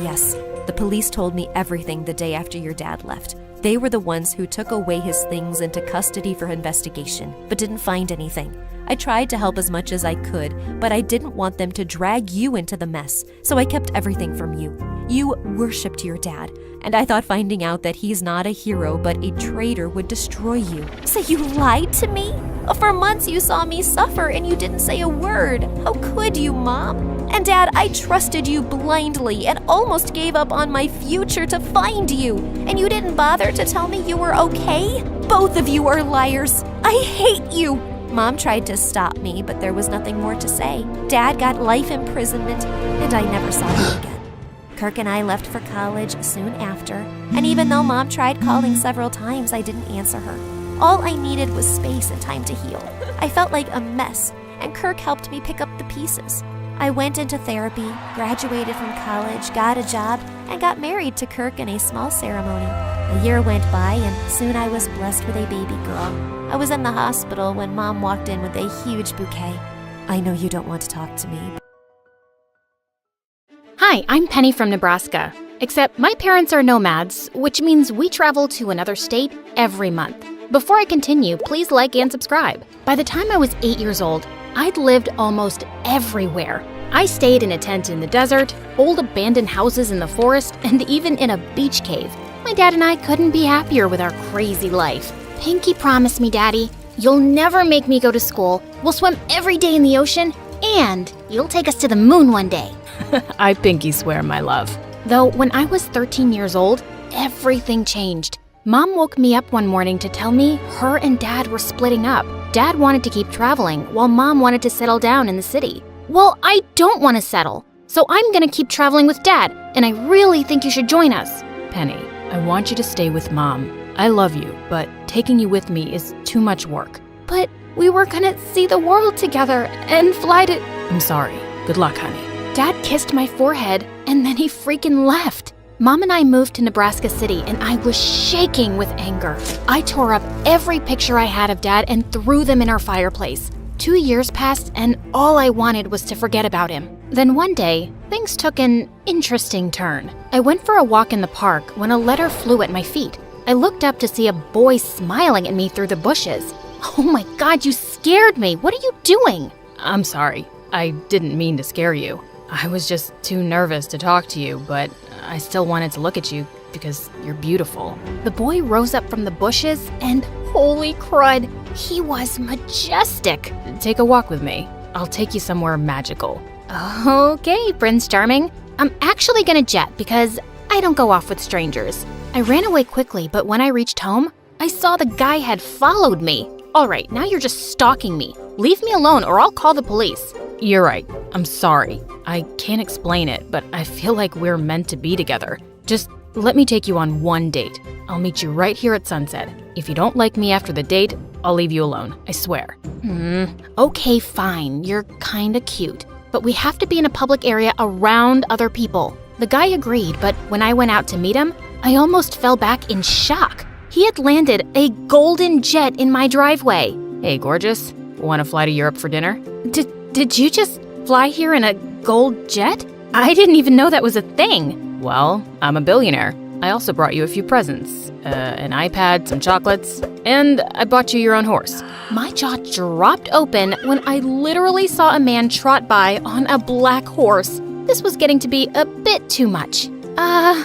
Yes. The police told me everything the day after your dad left. They were the ones who took away his things into custody for investigation, but didn't find anything. I tried to help as much as I could, but I didn't want them to drag you into the mess, so I kept everything from you. You worshipped your dad, and I thought finding out that he's not a hero but a traitor would destroy you. So you lied to me? For months you saw me suffer and you didn't say a word. How could you, Mom? And Dad, I trusted you blindly and almost gave up on my future to find you. And you didn't bother to tell me you were okay? Both of you are liars. I hate you. Mom tried to stop me, but there was nothing more to say. Dad got life imprisonment, and I never saw him again. Kirk and I left for college soon after, and even though Mom tried calling several times, I didn't answer her. All I needed was space and time to heal. I felt like a mess, and Kirk helped me pick up the pieces. I went into therapy, graduated from college, got a job, and got married to Kirk in a small ceremony. A year went by, and soon I was blessed with a baby girl. I was in the hospital when Mom walked in with a huge bouquet. I know you don't want to talk to me. Hi, I'm Penny from Nebraska. Except my parents are nomads, which means we travel to another state every month. Before I continue, please like and subscribe. By the time I was 8 years old, I'd lived almost everywhere. I stayed in a tent in the desert, old abandoned houses in the forest, and even in a beach cave. My dad and I couldn't be happier with our crazy life. Pinky promised me, Daddy, you'll never make me go to school, we'll swim every day in the ocean, and you'll take us to the moon one day. I pinky swear, my love. Though when I was 13 years old, everything changed. Mom woke me up one morning to tell me her and Dad were splitting up. Dad wanted to keep traveling, while Mom wanted to settle down in the city. Well, I don't want to settle, so I'm gonna keep traveling with Dad, and I really think you should join us. Penny, I want you to stay with Mom. I love you, but taking you with me is too much work. But we were gonna see the world together and fly to... I'm sorry. Good luck, honey. Dad kissed my forehead, and then he freaking left. Mom and I moved to Nebraska City, and I was shaking with anger. I tore up every picture I had of Dad and threw them in our fireplace. 2 years passed, and all I wanted was to forget about him. Then one day, things took an interesting turn. I went for a walk in the park when a letter flew at my feet. I looked up to see a boy smiling at me through the bushes. Oh my God, you scared me. What are you doing? I'm sorry. I didn't mean to scare you. I was just too nervous to talk to you, but I still wanted to look at you because you're beautiful. The boy rose up from the bushes and holy crud, he was majestic. Take a walk with me. I'll take you somewhere magical. Okay, Prince Charming. I'm actually gonna jet because I don't go off with strangers. I ran away quickly, but when I reached home, I saw the guy had followed me. All right, now you're just stalking me. Leave me alone or I'll call the police. You're right. I'm sorry. I can't explain it, but I feel like we're meant to be together. Just let me take you on one date. I'll meet you right here at sunset. If you don't like me after the date, I'll leave you alone. I swear. Okay, fine. You're kinda cute. But we have to be in a public area around other people. The guy agreed, but when I went out to meet him, I almost fell back in shock. He had landed a golden jet in my driveway. Hey, gorgeous. Want to fly to Europe for dinner? Did you just fly here in a gold jet? I didn't even know that was a thing. Well, I'm a billionaire. I also brought you a few presents. An iPad, some chocolates, and I bought you your own horse. My jaw dropped open when I literally saw a man trot by on a black horse. This was getting to be a bit too much.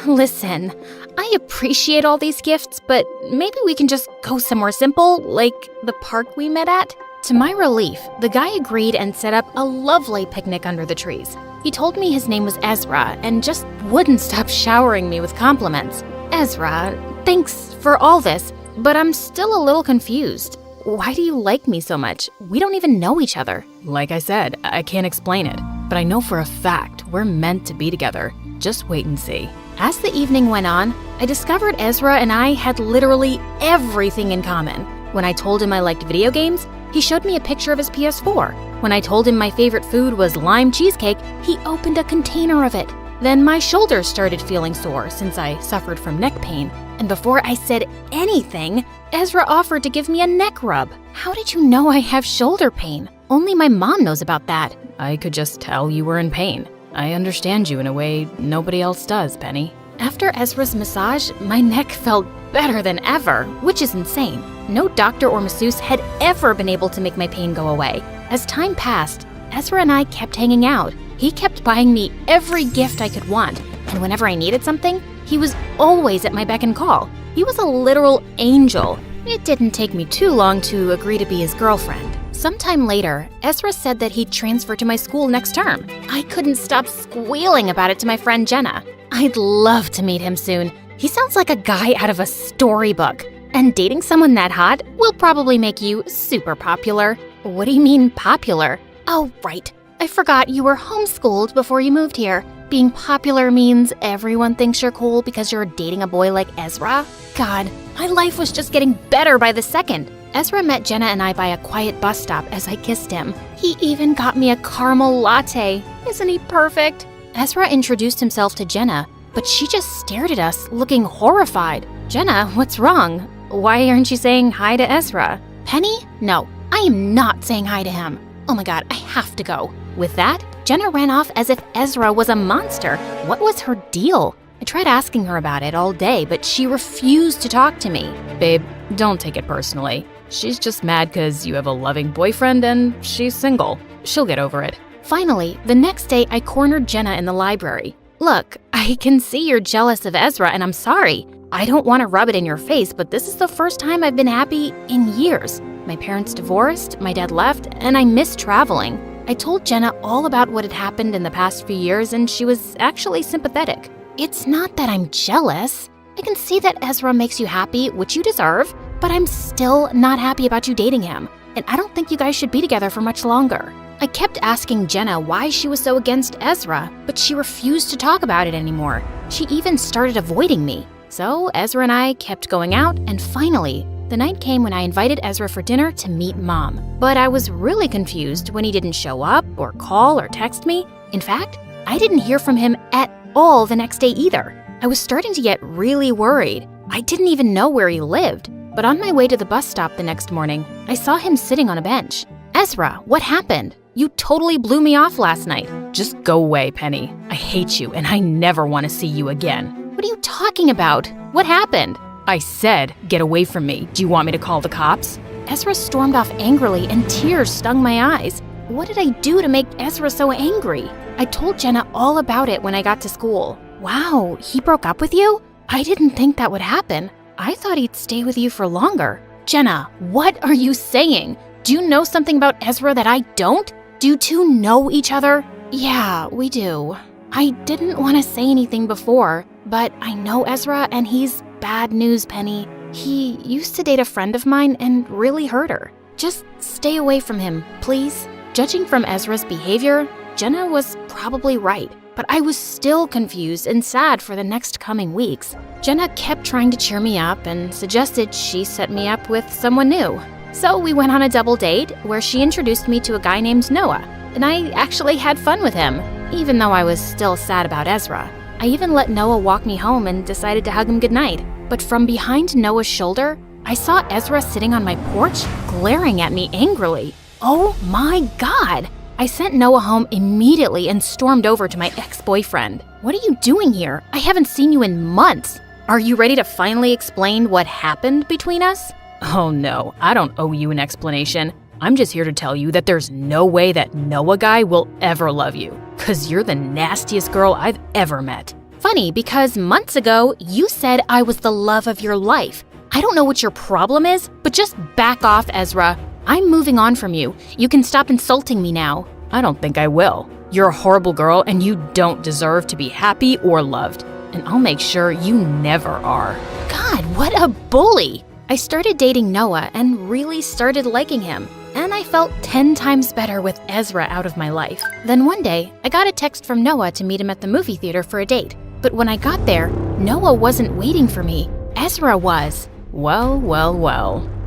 Listen, I appreciate all these gifts, but maybe we can just go somewhere simple, like the park we met at? To my relief, the guy agreed and set up a lovely picnic under the trees. He told me his name was Ezra and just wouldn't stop showering me with compliments. Ezra, thanks for all this, but I'm still a little confused. Why do you like me so much? We don't even know each other. Like I said, I can't explain it, but I know for a fact we're meant to be together. Just wait and see. As the evening went on, I discovered Ezra and I had literally everything in common. When I told him I liked video games, he showed me a picture of his PS4. When I told him my favorite food was lime cheesecake, he opened a container of it. Then my shoulders started feeling sore since I suffered from neck pain. And before I said anything, Ezra offered to give me a neck rub. How did you know I have shoulder pain? Only my mom knows about that. I could just tell you were in pain. I understand you in a way nobody else does, Penny. After Ezra's massage, my neck felt better than ever, which is insane. No doctor or masseuse had ever been able to make my pain go away. As time passed, Ezra and I kept hanging out. He kept buying me every gift I could want, and whenever I needed something, he was always at my beck and call. He was a literal angel. It didn't take me too long to agree to be his girlfriend. Sometime later, Ezra said that he'd transfer to my school next term. I couldn't stop squealing about it to my friend Jenna. I'd love to meet him soon. He sounds like a guy out of a storybook. And dating someone that hot will probably make you super popular. What do you mean popular? Oh, right. I forgot you were homeschooled before you moved here. Being popular means everyone thinks you're cool because you're dating a boy like Ezra? God, my life was just getting better by the second. Ezra met Jenna and I by a quiet bus stop as I kissed him. He even got me a caramel latte. Isn't he perfect? Ezra introduced himself to Jenna, but she just stared at us, looking horrified. Jenna, what's wrong? Why aren't you saying hi to Ezra? Penny? No, I am not saying hi to him. Oh my god, I have to go. With that, Jenna ran off as if Ezra was a monster. What was her deal? I tried asking her about it all day, but she refused to talk to me. Babe, don't take it personally. She's just mad because you have a loving boyfriend and she's single. She'll get over it. Finally, the next day I cornered Jenna in the library. Look, I can see you're jealous of Ezra and I'm sorry. I don't want to rub it in your face, but this is the first time I've been happy in years. My parents divorced, my dad left, and I miss traveling. I told Jenna all about what had happened in the past few years and she was actually sympathetic. It's not that I'm jealous. I can see that Ezra makes you happy, which you deserve, but I'm still not happy about you dating him, and I don't think you guys should be together for much longer. I kept asking Jenna why she was so against Ezra, but she refused to talk about it anymore. She even started avoiding me. So Ezra and I kept going out, and finally, the night came when I invited Ezra for dinner to meet Mom. But I was really confused when he didn't show up or call or text me. In fact, I didn't hear from him at all the next day either. I was starting to get really worried. I didn't even know where he lived. But on my way to the bus stop the next morning, I saw him sitting on a bench. Ezra, what happened? You totally blew me off last night. Just go away, Penny. I hate you and I never want to see you again. What are you talking about? What happened? I said, get away from me. Do you want me to call the cops? Ezra stormed off angrily and tears stung my eyes. What did I do to make Ezra so angry? I told Jenna all about it when I got to school. Wow, he broke up with you? I didn't think that would happen. I thought he'd stay with you for longer. Jenna, what are you saying? Do you know something about Ezra that I don't? Do you two know each other? Yeah, we do. I didn't want to say anything before, but I know Ezra and he's bad news, Penny. He used to date a friend of mine and really hurt her. Just stay away from him, please. Judging from Ezra's behavior, Jenna was probably right, but I was still confused and sad for the next coming weeks. Jenna kept trying to cheer me up and suggested she set me up with someone new. So we went on a double date where she introduced me to a guy named Noah, and I actually had fun with him, even though I was still sad about Ezra. I even let Noah walk me home and decided to hug him goodnight. But from behind Noah's shoulder, I saw Ezra sitting on my porch, glaring at me angrily. Oh my God! I sent Noah home immediately and stormed over to my ex-boyfriend. What are you doing here? I haven't seen you in months. Are you ready to finally explain what happened between us? Oh no, I don't owe you an explanation. I'm just here to tell you that there's no way that Noah guy will ever love you, 'cause you're the nastiest girl I've ever met. Funny, because months ago, you said I was the love of your life. I don't know what your problem is, but just back off, Ezra. I'm moving on from you. You can stop insulting me now. I don't think I will. You're a horrible girl and you don't deserve to be happy or loved. And I'll make sure you never are. God, what a bully! I started dating Noah and really started liking him. And I felt 10 times better with Ezra out of my life. Then one day, I got a text from Noah to meet him at the movie theater for a date. But when I got there, Noah wasn't waiting for me. Ezra was. Well,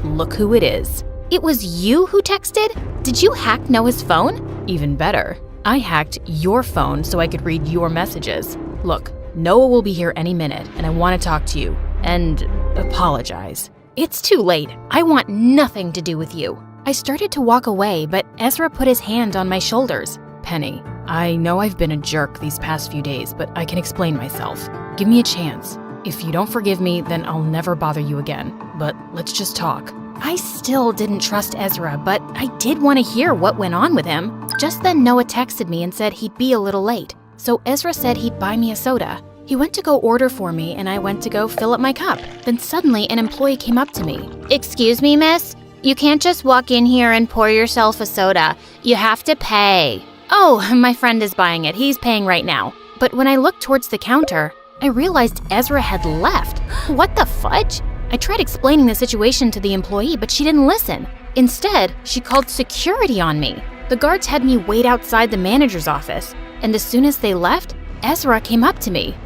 look who it is. It was you who texted? Did you hack Noah's phone? Even better, I hacked your phone so I could read your messages. Look, Noah will be here any minute and I want to talk to you and apologize. It's too late. I want nothing to do with you. I started to walk away, but Ezra put his hand on my shoulders. Penny, I know I've been a jerk these past few days, but I can explain myself. Give me a chance. If you don't forgive me, then I'll never bother you again. But let's just talk. I still didn't trust Ezra, but I did want to hear what went on with him. Just then Noah texted me and said he'd be a little late. So Ezra said he'd buy me a soda. He went to go order for me and I went to go fill up my cup. Then suddenly an employee came up to me. Excuse me, miss? You can't just walk in here and pour yourself a soda. You have to pay. Oh, my friend is buying it. He's paying right now. But when I looked towards the counter, I realized Ezra had left. What the fudge? I tried explaining the situation to the employee, but she didn't listen. Instead, she called security on me. The guards had me wait outside the manager's office. And as soon as they left, Ezra came up to me.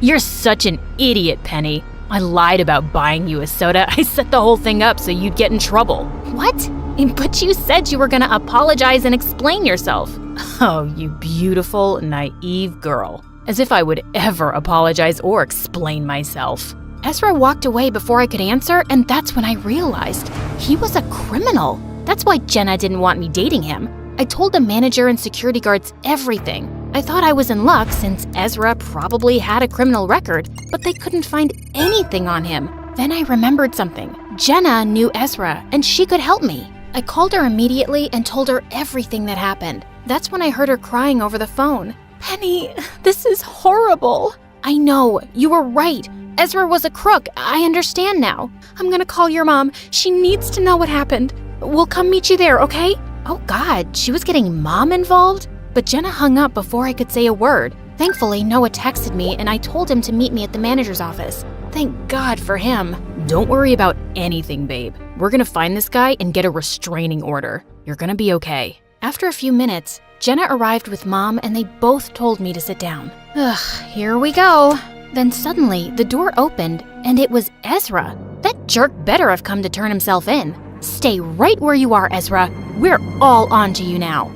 You're such an idiot, Penny. I lied about buying you a soda. I set the whole thing up so you'd get in trouble. What? But you said you were gonna apologize and explain yourself. Oh, you beautiful, naive girl. As if I would ever apologize or explain myself. Ezra walked away before I could answer, and that's when I realized he was a criminal. That's why Jenna didn't want me dating him. I told the manager and security guards everything. I thought I was in luck since Ezra probably had a criminal record, but they couldn't find anything on him. Then I remembered something. Jenna knew Ezra, and she could help me. I called her immediately and told her everything that happened. That's when I heard her crying over the phone. Penny, this is horrible. I know, you were right. Ezra was a crook. I understand now. I'm gonna call your mom. She needs to know what happened. We'll come meet you there, okay? Oh God, she was getting mom involved? But Jenna hung up before I could say a word. Thankfully, Noah texted me and I told him to meet me at the manager's office. Thank God for him. Don't worry about anything, babe. We're gonna find this guy and get a restraining order. You're gonna be okay. After a few minutes, Jenna arrived with Mom and they both told me to sit down. Ugh, here we go. Then suddenly, the door opened and it was Ezra. That jerk better have come to turn himself in. Stay right where you are, Ezra. We're all on to you now.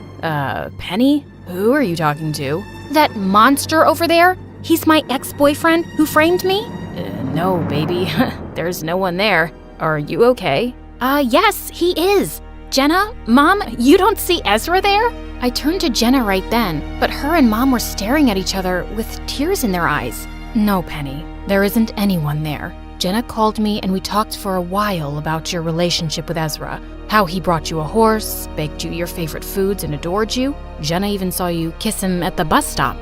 Penny? Who are you talking to? That monster over there? He's my ex-boyfriend who framed me? No, baby. There's no one there. Are you okay? Yes, he is. Jenna, Mom, you don't see Ezra there? I turned to Jenna right then, but her and Mom were staring at each other with tears in their eyes. No, Penny, there isn't anyone there. Jenna called me and we talked for a while about your relationship with Ezra. How he brought you a horse, baked you your favorite foods, and adored you. Jenna even saw you kiss him at the bus stop.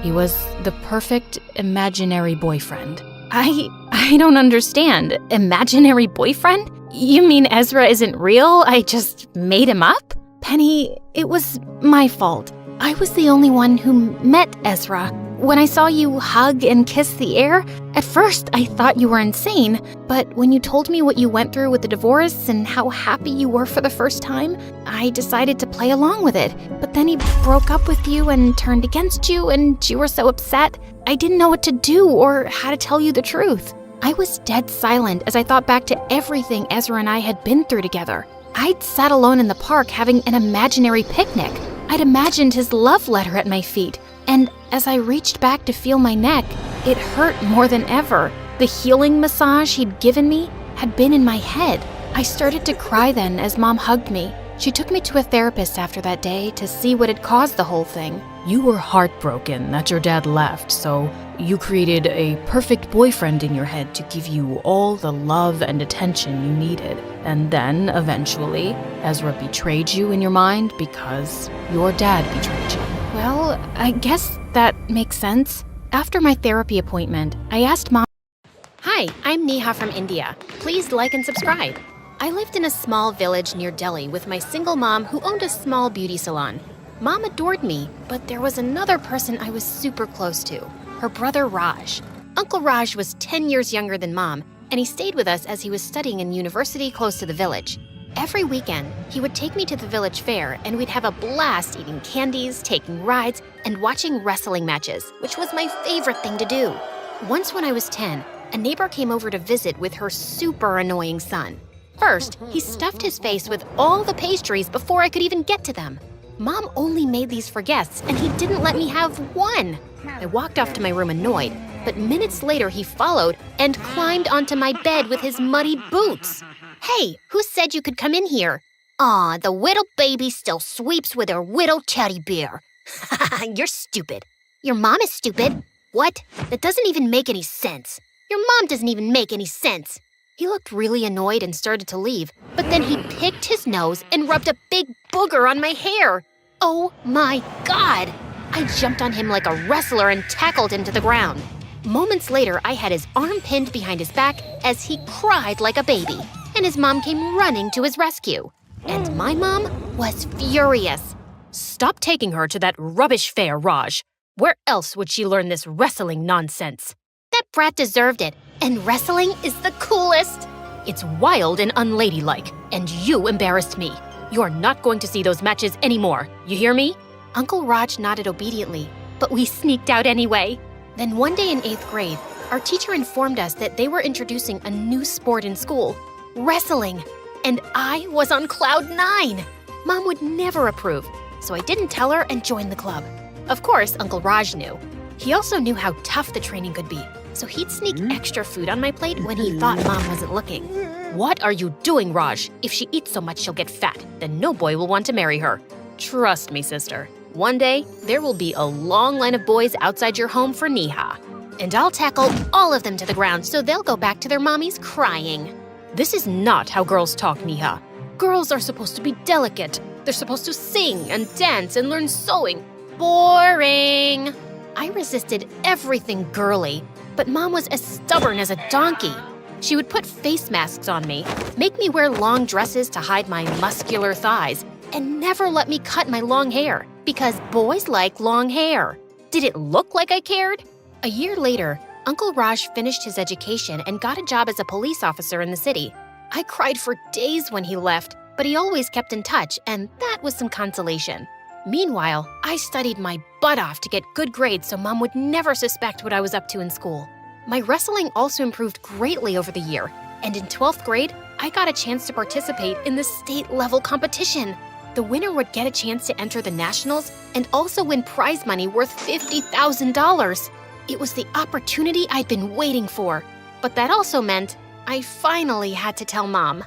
He was the perfect imaginary boyfriend. I don't understand. Imaginary boyfriend? You mean Ezra isn't real? I just made him up? Penny, it was my fault. I was the only one who met Ezra. When I saw you hug and kiss the air, at first I thought you were insane, but when you told me what you went through with the divorce and how happy you were for the first time, I decided to play along with it. But then he broke up with you and turned against you, and you were so upset, I didn't know what to do or how to tell you the truth. I was dead silent as I thought back to everything Ezra and I had been through together. I'd sat alone in the park having an imaginary picnic. I'd imagined his love letter at my feet, and as I reached back to feel my neck, it hurt more than ever. The healing massage he'd given me had been in my head. I started to cry then as Mom hugged me. She took me to a therapist after that day to see what had caused the whole thing. You were heartbroken that your dad left, so you created a perfect boyfriend in your head to give you all the love and attention you needed. And then, eventually, Ezra betrayed you in your mind because your dad betrayed you. Well, I guess that makes sense. After my therapy appointment, I asked Mom. Hi, I'm Neha from India. Please like and subscribe. I lived in a small village near Delhi with my single mom who owned a small beauty salon. Mom adored me, but there was another person I was super close to, her brother Raj. Uncle Raj was 10 years younger than Mom, and he stayed with us as he was studying in university close to the village. Every weekend, he would take me to the village fair, and we'd have a blast eating candies, taking rides, and watching wrestling matches, which was my favorite thing to do. Once when I was 10, a neighbor came over to visit with her super annoying son. First, he stuffed his face with all the pastries before I could even get to them. Mom only made these for guests, and he didn't let me have one. I walked off to my room annoyed, but minutes later he followed and climbed onto my bed with his muddy boots. Hey, who said you could come in here? Aw, the little baby still sweeps with her little teddy bear. You're stupid. Your mom is stupid. What? That doesn't even make any sense. Your mom doesn't even make any sense. He looked really annoyed and started to leave, but then he picked his nose and rubbed a big booger on my hair. Oh my God! I jumped on him like a wrestler and tackled him to the ground. Moments later, I had his arm pinned behind his back as he cried like a baby, and his mom came running to his rescue. And my mom was furious. Stop taking her to that rubbish fair, Raj. Where else would she learn this wrestling nonsense? That brat deserved it, and wrestling is the coolest. It's wild and unladylike, and you embarrassed me. You're not going to see those matches anymore. You hear me? Uncle Raj nodded obediently, but we sneaked out anyway. Then one day in 8th grade, our teacher informed us that they were introducing a new sport in school, wrestling. And I was on cloud 9. Mom would never approve, so I didn't tell her and joined the club. Of course, Uncle Raj knew. He also knew how tough the training could be, so he'd sneak extra food on my plate when he thought Mom wasn't looking. What are you doing, Raj? If she eats so much she'll get fat, then no boy will want to marry her. Trust me, sister. One day, there will be a long line of boys outside your home for Neha. And I'll tackle all of them to the ground so they'll go back to their mommies crying. This is not how girls talk, Neha. Girls are supposed to be delicate. They're supposed to sing and dance and learn sewing. Boring. I resisted everything girly, but Mom was as stubborn as a donkey. She would put face masks on me, make me wear long dresses to hide my muscular thighs, and never let me cut my long hair, because boys like long hair. Did it look like I cared? A year later, Uncle Raj finished his education and got a job as a police officer in the city. I cried for days when he left, but he always kept in touch, and that was some consolation. Meanwhile, I studied my butt off to get good grades so Mom would never suspect what I was up to in school. My wrestling also improved greatly over the year, and in 12th grade, I got a chance to participate in the state-level competition. The winner would get a chance to enter the nationals and also win prize money worth $50,000. It was the opportunity I'd been waiting for, but that also meant I finally had to tell Mom.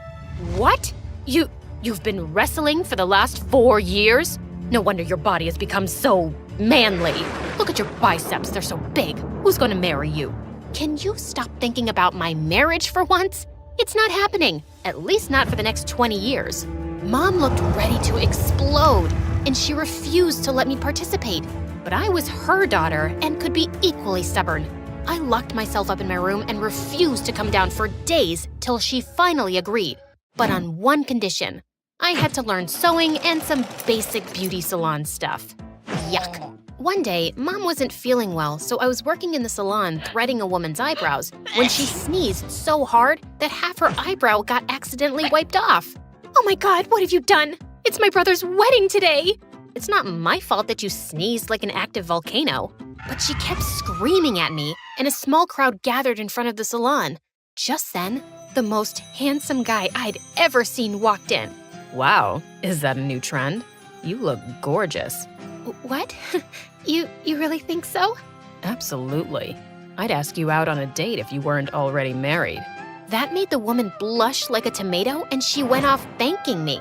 What? You've been wrestling for the last 4 years? No wonder your body has become so manly. Look at your biceps, they're so big. Who's gonna marry you? Can you stop thinking about my marriage for once? It's not happening, at least not for the next 20 years. Mom looked ready to explode, and she refused to let me participate. But I was her daughter and could be equally stubborn. I locked myself up in my room and refused to come down for days till she finally agreed. But on one condition. I had to learn sewing and some basic beauty salon stuff. Yuck. One day, Mom wasn't feeling well, so I was working in the salon threading a woman's eyebrows when she sneezed so hard that half her eyebrow got accidentally wiped off. Oh my God, what have you done? It's my brother's wedding today! It's not my fault that you sneezed like an active volcano. But she kept screaming at me, and a small crowd gathered in front of the salon. Just then, the most handsome guy I'd ever seen walked in. Wow, is that a new trend? You look gorgeous. What? You really think so? Absolutely. I'd ask you out on a date if you weren't already married. That made the woman blush like a tomato, and she went off thanking me.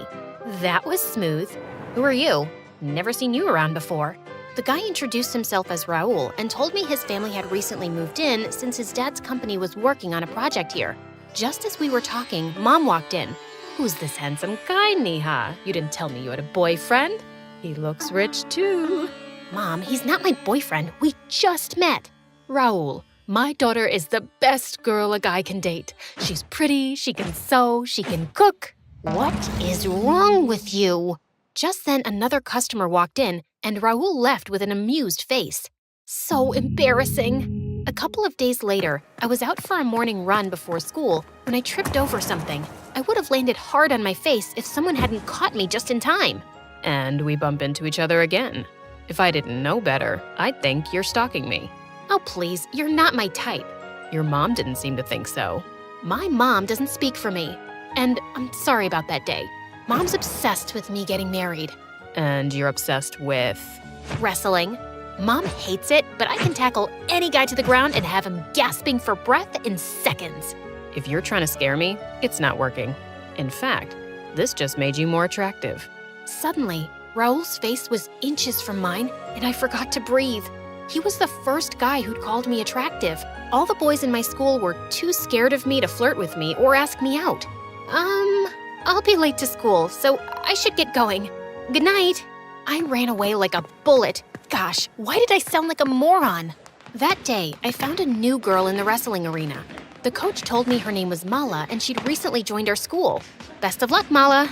That was smooth. Who are you? Never seen you around before. The guy introduced himself as Raul and told me his family had recently moved in since his dad's company was working on a project here. Just as we were talking, Mom walked in. "Who's this handsome guy, Neha? You didn't tell me you had a boyfriend? He looks rich too." "Mom, he's not my boyfriend. We just met." "Raul, my daughter is the best girl a guy can date. She's pretty, she can sew, she can cook." "What is wrong with you?" Just then, another customer walked in, and Raul left with an amused face. So embarrassing. A couple of days later, I was out for a morning run before school when I tripped over something. I would have landed hard on my face if someone hadn't caught me just in time. And we bump into each other again. If I didn't know better, I'd think you're stalking me. "Oh, please, you're not my type." "Your mom didn't seem to think so." "My mom doesn't speak for me. And I'm sorry about that day. Mom's obsessed with me getting married." And you're obsessed with? Wrestling. Mom hates it, but I can tackle any guy to the ground and have him gasping for breath in seconds. If you're trying to scare me, it's not working. In fact, this just made you more attractive. Suddenly, Raul's face was inches from mine, and I forgot to breathe. He was the first guy who'd called me attractive. All the boys in my school were too scared of me to flirt with me or ask me out. I'll be late to school, so I should get going. Good night. I ran away like a bullet. Gosh, why did I sound like a moron? That day, I found a new girl in the wrestling arena. The coach told me her name was Mala and she'd recently joined our school. Best of luck, Mala.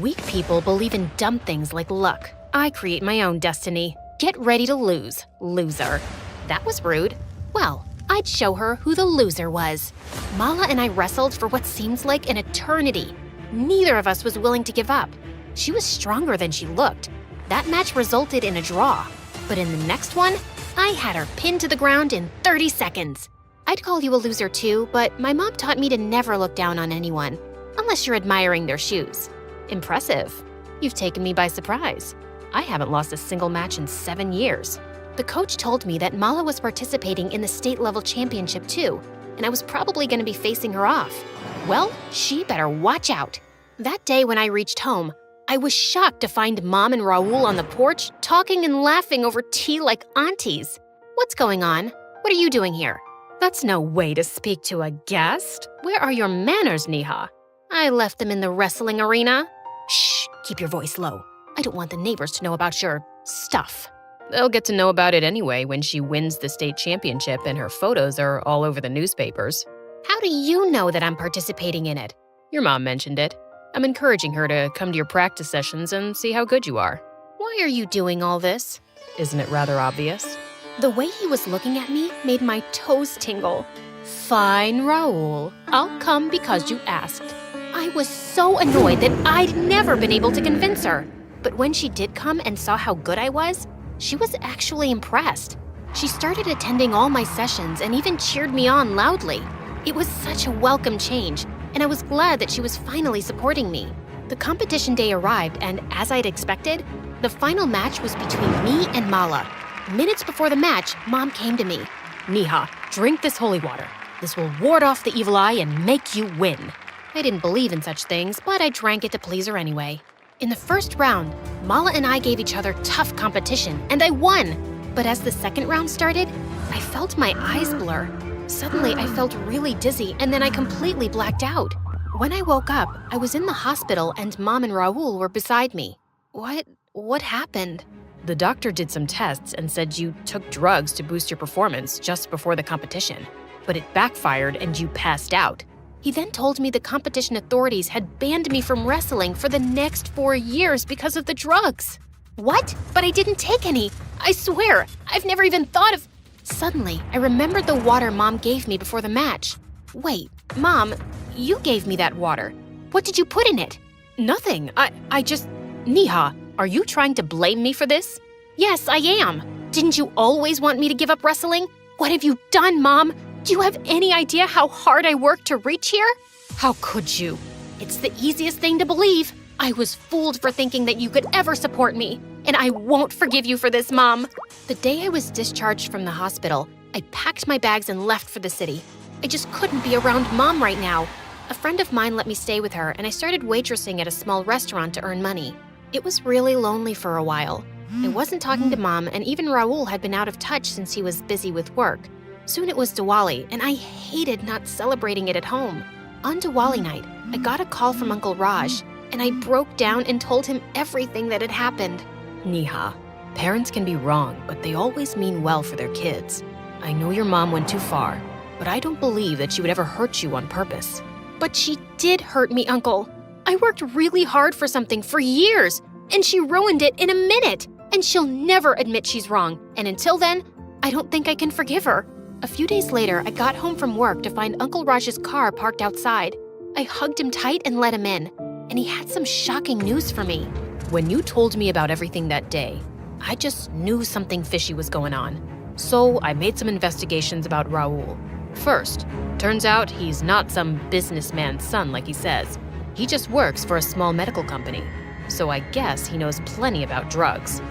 Weak people believe in dumb things like luck. I create my own destiny. Get ready to lose, loser. That was rude. Well, I'd show her who the loser was. Mala and I wrestled for what seemed like an eternity. Neither of us was willing to give up. She was stronger than she looked. That match resulted in a draw. But in the next one, I had her pinned to the ground in 30 seconds. I'd call you a loser too, but my mom taught me to never look down on anyone, unless you're admiring their shoes. Impressive. You've taken me by surprise. I haven't lost a single match in 7 years. The coach told me that Mala was participating in the state-level championship too, and I was probably going to be facing her off. Well, she better watch out. That day when I reached home, I was shocked to find Mom and Raul on the porch talking and laughing over tea like aunties. What's going on? What are you doing here? That's no way to speak to a guest. Where are your manners, Neha? I left them in the wrestling arena. Shh, keep your voice low. I don't want the neighbors to know about your stuff. They'll get to know about it anyway when she wins the state championship and her photos are all over the newspapers. How do you know that I'm participating in it? Your mom mentioned it. I'm encouraging her to come to your practice sessions and see how good you are. Why are you doing all this? Isn't it rather obvious? The way he was looking at me made my toes tingle. Fine, Raul. I'll come because you asked. I was so annoyed that I'd never been able to convince her. But when she did come and saw how good I was, she was actually impressed. She started attending all my sessions and even cheered me on loudly. It was such a welcome change, and I was glad that she was finally supporting me. The competition day arrived, and as I'd expected, the final match was between me and Mala. Minutes before the match, Mom came to me. Neha, drink this holy water. This will ward off the evil eye and make you win. I didn't believe in such things, but I drank it to please her anyway. In the first round, Mala and I gave each other tough competition, and I won. But as the second round started, I felt my eyes blur. Suddenly, I felt really dizzy, and then I completely blacked out. When I woke up, I was in the hospital, and Mom and Raul were beside me. What happened? The doctor did some tests and said you took drugs to boost your performance just before the competition, but it backfired and you passed out. He then told me the competition authorities had banned me from wrestling for the next 4 years because of the drugs. What? But I didn't take any. I swear, I've never even thought of... Suddenly, I remembered the water Mom gave me before the match. Wait, Mom, you gave me that water. What did you put in it? Nothing. I just... Neha, are you trying to blame me for this? Yes, I am. Didn't you always want me to give up wrestling? What have you done, Mom? Do you have any idea how hard I worked to reach here? How could you? It's the easiest thing to believe. I was fooled for thinking that you could ever support me, and I won't forgive you for this, Mom. The day I was discharged from the hospital, I packed my bags and left for the city. I just couldn't be around Mom right now. A friend of mine let me stay with her, and I started waitressing at a small restaurant to earn money. It was really lonely for a while. I wasn't talking to Mom, and even Raul had been out of touch since he was busy with work. Soon it was Diwali, and I hated not celebrating it at home. On Diwali night, I got a call from Uncle Raj, and I broke down and told him everything that had happened. Neha, parents can be wrong, but they always mean well for their kids. I know your mom went too far, but I don't believe that she would ever hurt you on purpose. But she did hurt me, Uncle. I worked really hard for something for years, and she ruined it in a minute. And she'll never admit she's wrong. And until then, I don't think I can forgive her. A few days later, I got home from work to find Uncle Raj's car parked outside. I hugged him tight and let him in, and he had some shocking news for me. When you told me about everything that day, I just knew something fishy was going on. So I made some investigations about Raul. First, turns out he's not some businessman's son like he says. He just works for a small medical company. So I guess he knows plenty about drugs.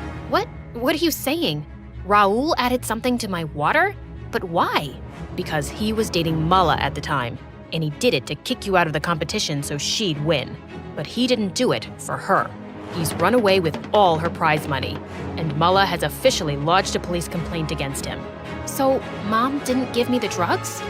What are you saying? Raul added something to my water? But why? Because he was dating Mala at the time, and he did it to kick you out of the competition so she'd win. But he didn't do it for her. He's run away with all her prize money, and Mala has officially lodged a police complaint against him. So Mom didn't give me the drugs?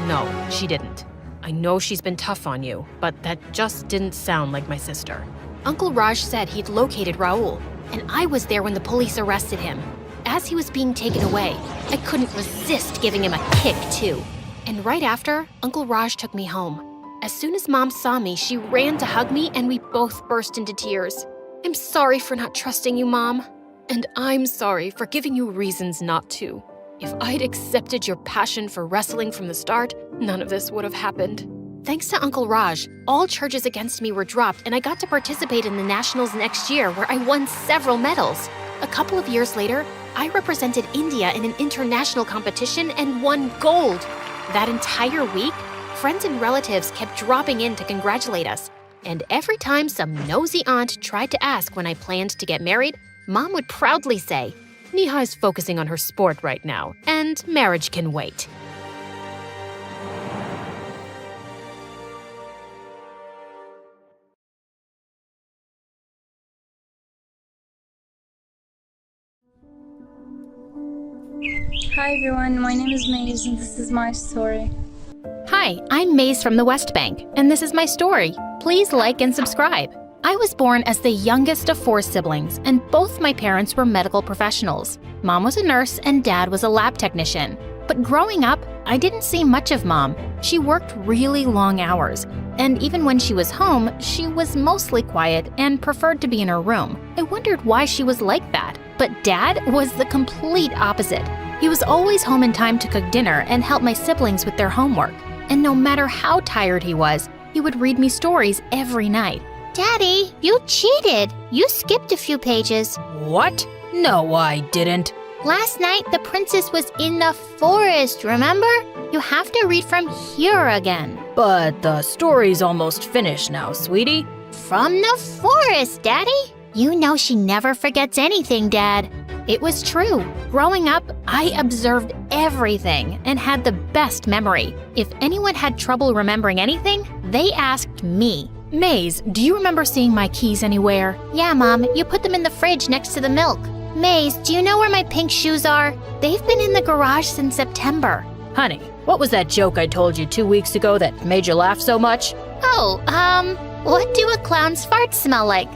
No, she didn't. I know she's been tough on you, but that just didn't sound like my sister. Uncle Raj said he'd located Raul, and I was there when the police arrested him. As he was being taken away, I couldn't resist giving him a kick, too. And right after, Uncle Raj took me home. As soon as Mom saw me, she ran to hug me, and we both burst into tears. I'm sorry for not trusting you, Mom. And I'm sorry for giving you reasons not to. If I'd accepted your passion for wrestling from the start, none of this would have happened. Thanks to Uncle Raj, all charges against me were dropped, and I got to participate in the Nationals next year, where I won several medals. A couple of years later, I represented India in an international competition and won gold. That entire week, friends and relatives kept dropping in to congratulate us. And every time some nosy aunt tried to ask when I planned to get married, Mom would proudly say, Neha is focusing on her sport right now, and marriage can wait. Hi everyone, my name is Maze and this is my story. Hi, I'm Maze from the West Bank, and this is my story. Please like and subscribe. I was born as the youngest of 4 siblings, and both my parents were medical professionals. Mom was a nurse and Dad was a lab technician. But growing up, I didn't see much of Mom. She worked really long hours, and even when she was home, she was mostly quiet and preferred to be in her room. I wondered why she was like that. But Dad was the complete opposite. He was always home in time to cook dinner and help my siblings with their homework. And no matter how tired he was, he would read me stories every night. Daddy, you cheated. You skipped a few pages. What? No, I didn't. Last night, the princess was in the forest, remember? You have to read from here again. But the story's almost finished now, sweetie. From the forest, Daddy. You know she never forgets anything, Dad. It was true. Growing up, I observed everything and had the best memory. If anyone had trouble remembering anything, they asked me. Maze, do you remember seeing my keys anywhere? Yeah, Mom. You put them in the fridge next to the milk. Maze, do you know where my pink shoes are? They've been in the garage since September. Honey, what was that joke I told you 2 weeks ago that made you laugh so much? Oh, what do a clown's farts smell like?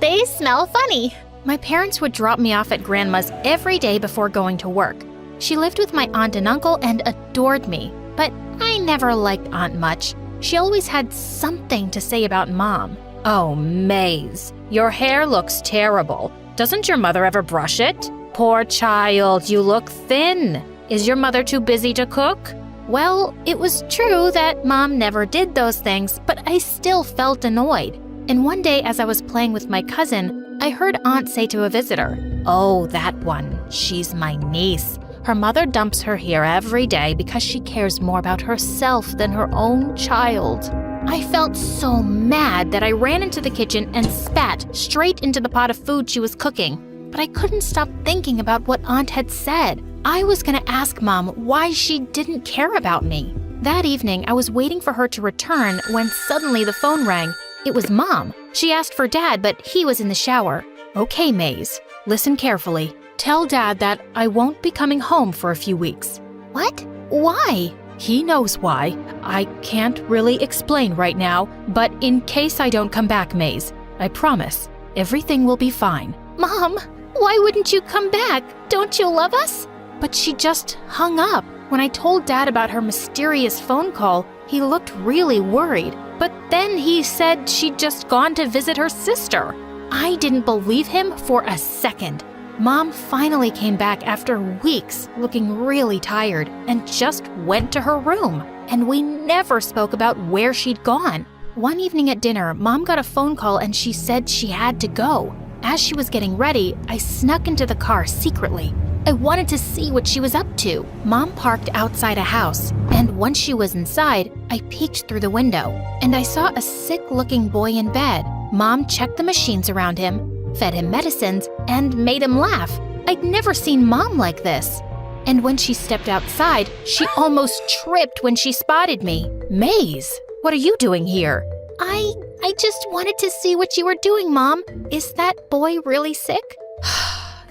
They smell funny. My parents would drop me off at Grandma's every day before going to work. She lived with my aunt and uncle and adored me, but I never liked Aunt much. She always had something to say about Mom. Oh, Maze, your hair looks terrible. Doesn't your mother ever brush it? Poor child, you look thin. Is your mother too busy to cook? Well, it was true that Mom never did those things, but I still felt annoyed. And one day as I was playing with my cousin, I heard Aunt say to a visitor, "Oh, that one. She's my niece. Her mother dumps her here every day because she cares more about herself than her own child." I felt so mad that I ran into the kitchen and spat straight into the pot of food she was cooking. But I couldn't stop thinking about what Aunt had said. I was going to ask Mom why she didn't care about me. That evening, I was waiting for her to return when suddenly the phone rang. It was Mom. She asked for Dad, but he was in the shower. Okay, Maze. Listen carefully. Tell Dad that I won't be coming home for a few weeks. What? Why? He knows why. I can't really explain right now, but in case I don't come back, Maze, I promise, everything will be fine. Mom, why wouldn't you come back? Don't you love us? But she just hung up. When I told Dad about her mysterious phone call, he looked really worried. But then he said she'd just gone to visit her sister. I didn't believe him for a second. Mom finally came back after weeks, looking really tired, and just went to her room. And we never spoke about where she'd gone. One evening at dinner, Mom got a phone call and she said she had to go. As she was getting ready, I snuck into the car secretly. I wanted to see what she was up to. Mom parked outside a house, and once she was inside, I peeked through the window, and I saw a sick-looking boy in bed. Mom checked the machines around him, fed him medicines, and made him laugh. I'd never seen Mom like this. And when she stepped outside, she almost tripped when she spotted me. Maze, what are you doing here? I just wanted to see what you were doing, Mom. Is that boy really sick?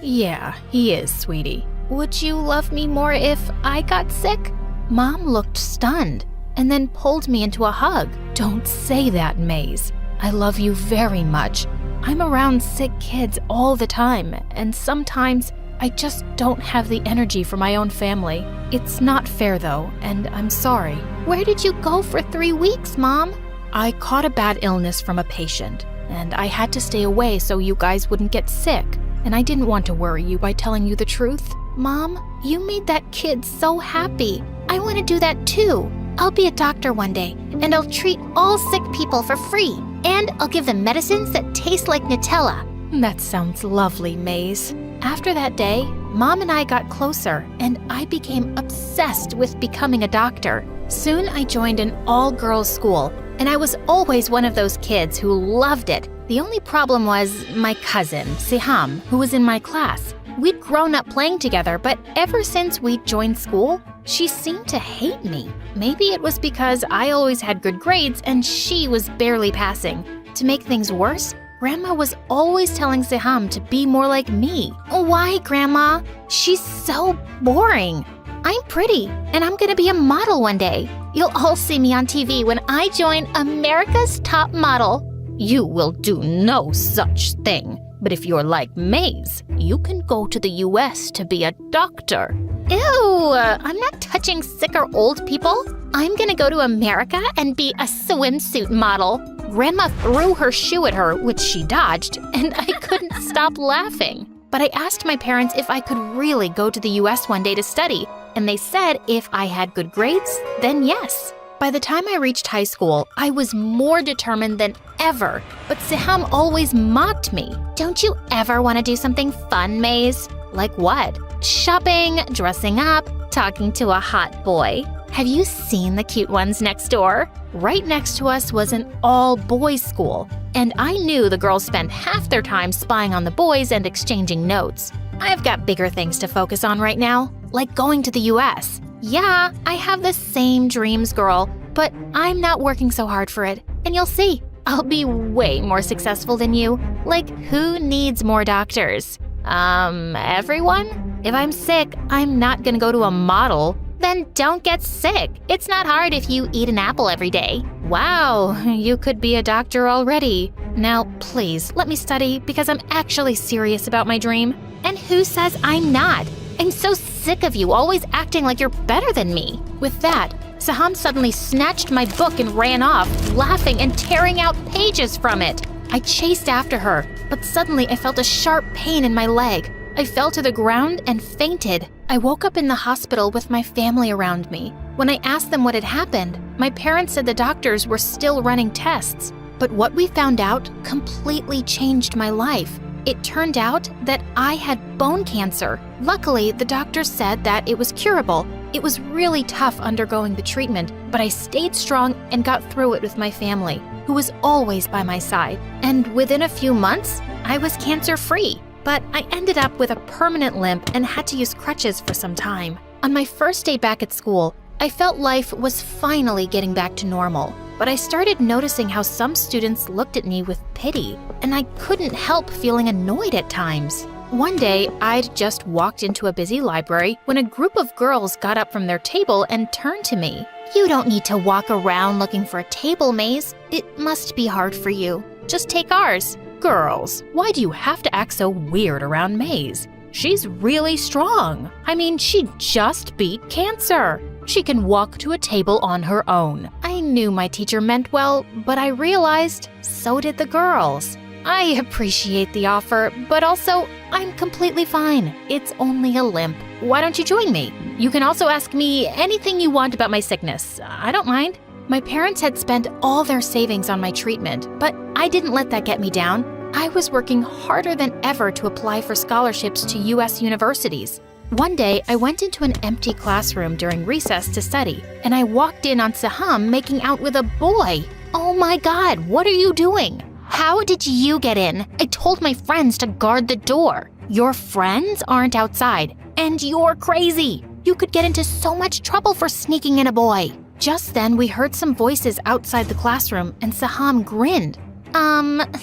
Yeah, he is, sweetie. Would you love me more if I got sick? Mom looked stunned and then pulled me into a hug. Don't say that, Maze. I love you very much. I'm around sick kids all the time, and sometimes I just don't have the energy for my own family. It's not fair, though, and I'm sorry. Where did you go for 3 weeks, Mom? I caught a bad illness from a patient, and I had to stay away so you guys wouldn't get sick. And I didn't want to worry you by telling you the truth. Mom, you made that kid so happy. I want to do that too. I'll be a doctor one day, and I'll treat all sick people for free. And I'll give them medicines that taste like Nutella. That sounds lovely, Maze. After that day, Mom and I got closer, and I became obsessed with becoming a doctor. Soon I joined an all-girls school, and I was always one of those kids who loved it. The only problem was my cousin, Siham, who was in my class. We'd grown up playing together, but ever since we joined school, she seemed to hate me. Maybe it was because I always had good grades and she was barely passing. To make things worse, Grandma was always telling Siham to be more like me. Why, Grandma? She's so boring. I'm pretty, and I'm gonna be a model one day. You'll all see me on TV when I join America's Top Model. You will do no such thing. But if you're like Maze, you can go to the US to be a doctor. Ew, I'm not touching sick or old people. I'm gonna go to America and be a swimsuit model. Grandma threw her shoe at her, which she dodged, and I couldn't stop laughing. But I asked my parents if I could really go to the US one day to study, and they said if I had good grades, then yes. By the time I reached high school, I was more determined than ever, but Siham always mocked me. Don't you ever want to do something fun, Maze? Like what? Shopping, dressing up, talking to a hot boy. Have you seen the cute ones next door? Right next to us was an all-boys school, and I knew the girls spent half their time spying on the boys and exchanging notes. I've got bigger things to focus on right now, like going to the US. Yeah, I have the same dreams, girl, but I'm not working so hard for it. And you'll see, I'll be way more successful than you. Like, who needs more doctors? Everyone? If I'm sick, I'm not gonna go to a model. Then don't get sick. It's not hard if you eat an apple every day. Wow, you could be a doctor already. Now, please, let me study because I'm actually serious about my dream. And who says I'm not? I'm so sick of you always acting like you're better than me. With that, Siham suddenly snatched my book and ran off, laughing and tearing out pages from it. I chased after her, but suddenly I felt a sharp pain in my leg. I fell to the ground and fainted. I woke up in the hospital with my family around me. When I asked them what had happened, my parents said the doctors were still running tests. But what we found out completely changed my life. It turned out that I had bone cancer. Luckily, the doctors said that it was curable. It was really tough undergoing the treatment, but I stayed strong and got through it with my family, who was always by my side. And within a few months, I was cancer-free. But I ended up with a permanent limp and had to use crutches for some time. On my first day back at school, I felt life was finally getting back to normal. But I started noticing how some students looked at me with pity, and I couldn't help feeling annoyed at times. One day, I'd just walked into a busy library when a group of girls got up from their table and turned to me. "You don't need to walk around looking for a table, Maze. It must be hard for you. Just take ours." Girls, why do you have to act so weird around Maze? She's really strong. I mean, she just beat cancer. She can walk to a table on her own. I knew my teacher meant well, but I realized so did the girls. I appreciate the offer, but also, I'm completely fine. It's only a limp. Why don't you join me? You can also ask me anything you want about my sickness. I don't mind. My parents had spent all their savings on my treatment, but I didn't let that get me down. I was working harder than ever to apply for scholarships to U.S. universities. One day, I went into an empty classroom during recess to study, and I walked in on Saham making out with a boy. Oh my God, what are you doing? How did you get in? I told my friends to guard the door. Your friends aren't outside, and you're crazy. You could get into so much trouble for sneaking in a boy. Just then, we heard some voices outside the classroom, and Saham grinned.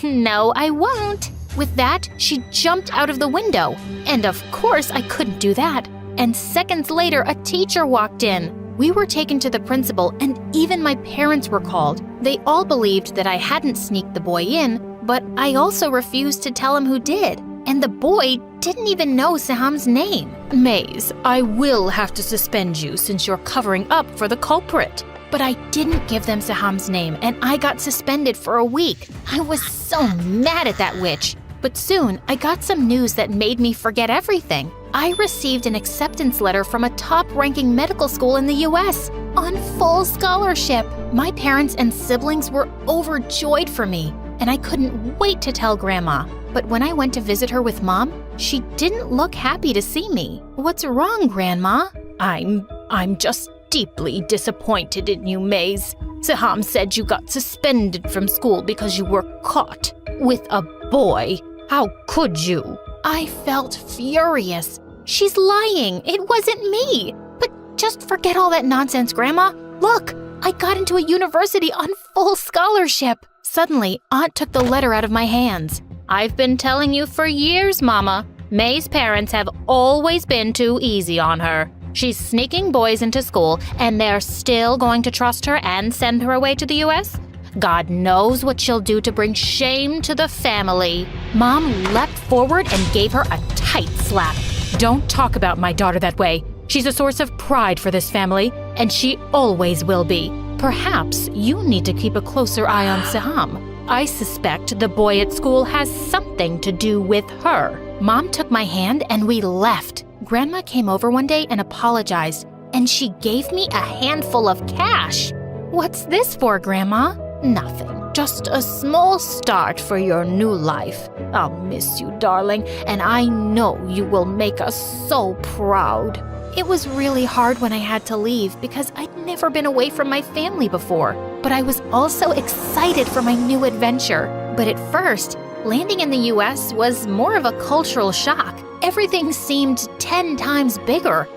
No, I won't. With that, she jumped out of the window. And of course, I couldn't do that. And seconds later, a teacher walked in. We were taken to the principal, and even my parents were called. They all believed that I hadn't sneaked the boy in, but I also refused to tell him who did. And the boy didn't even know Saham's name. Maze, I will have to suspend you since you're covering up for the culprit. But I didn't give them Saham's name, and I got suspended for a week. I was so mad at that witch. But soon, I got some news that made me forget everything. I received an acceptance letter from a top-ranking medical school in the US on full scholarship. My parents and siblings were overjoyed for me, and I couldn't wait to tell Grandma. But when I went to visit her with Mom, she didn't look happy to see me. What's wrong, Grandma? I'm just deeply disappointed in you, Maze. Saham said you got suspended from school because you were caught with a boy. How could you? I felt furious. She's lying. It wasn't me. But just forget all that nonsense, Grandma. Look, I got into a university on full scholarship. Suddenly, Aunt took the letter out of my hands. I've been telling you for years, Mama. May's parents have always been too easy on her. She's sneaking boys into school, and they're still going to trust her and send her away to the U.S.? God knows what she'll do to bring shame to the family. Mom leapt forward and gave her a tight slap. Don't talk about my daughter that way. She's a source of pride for this family, and she always will be. Perhaps you need to keep a closer eye on Saham. I suspect the boy at school has something to do with her. Mom took my hand and we left. Grandma came over one day and apologized, and she gave me a handful of cash. What's this for, Grandma? Nothing. Just a small start for your new life. I'll miss you, darling, and I know you will make us so proud. It was really hard when I had to leave because I'd never been away from my family before. But I was also excited for my new adventure. But at first, landing in the US was more of a cultural shock. Everything seemed 10 times bigger,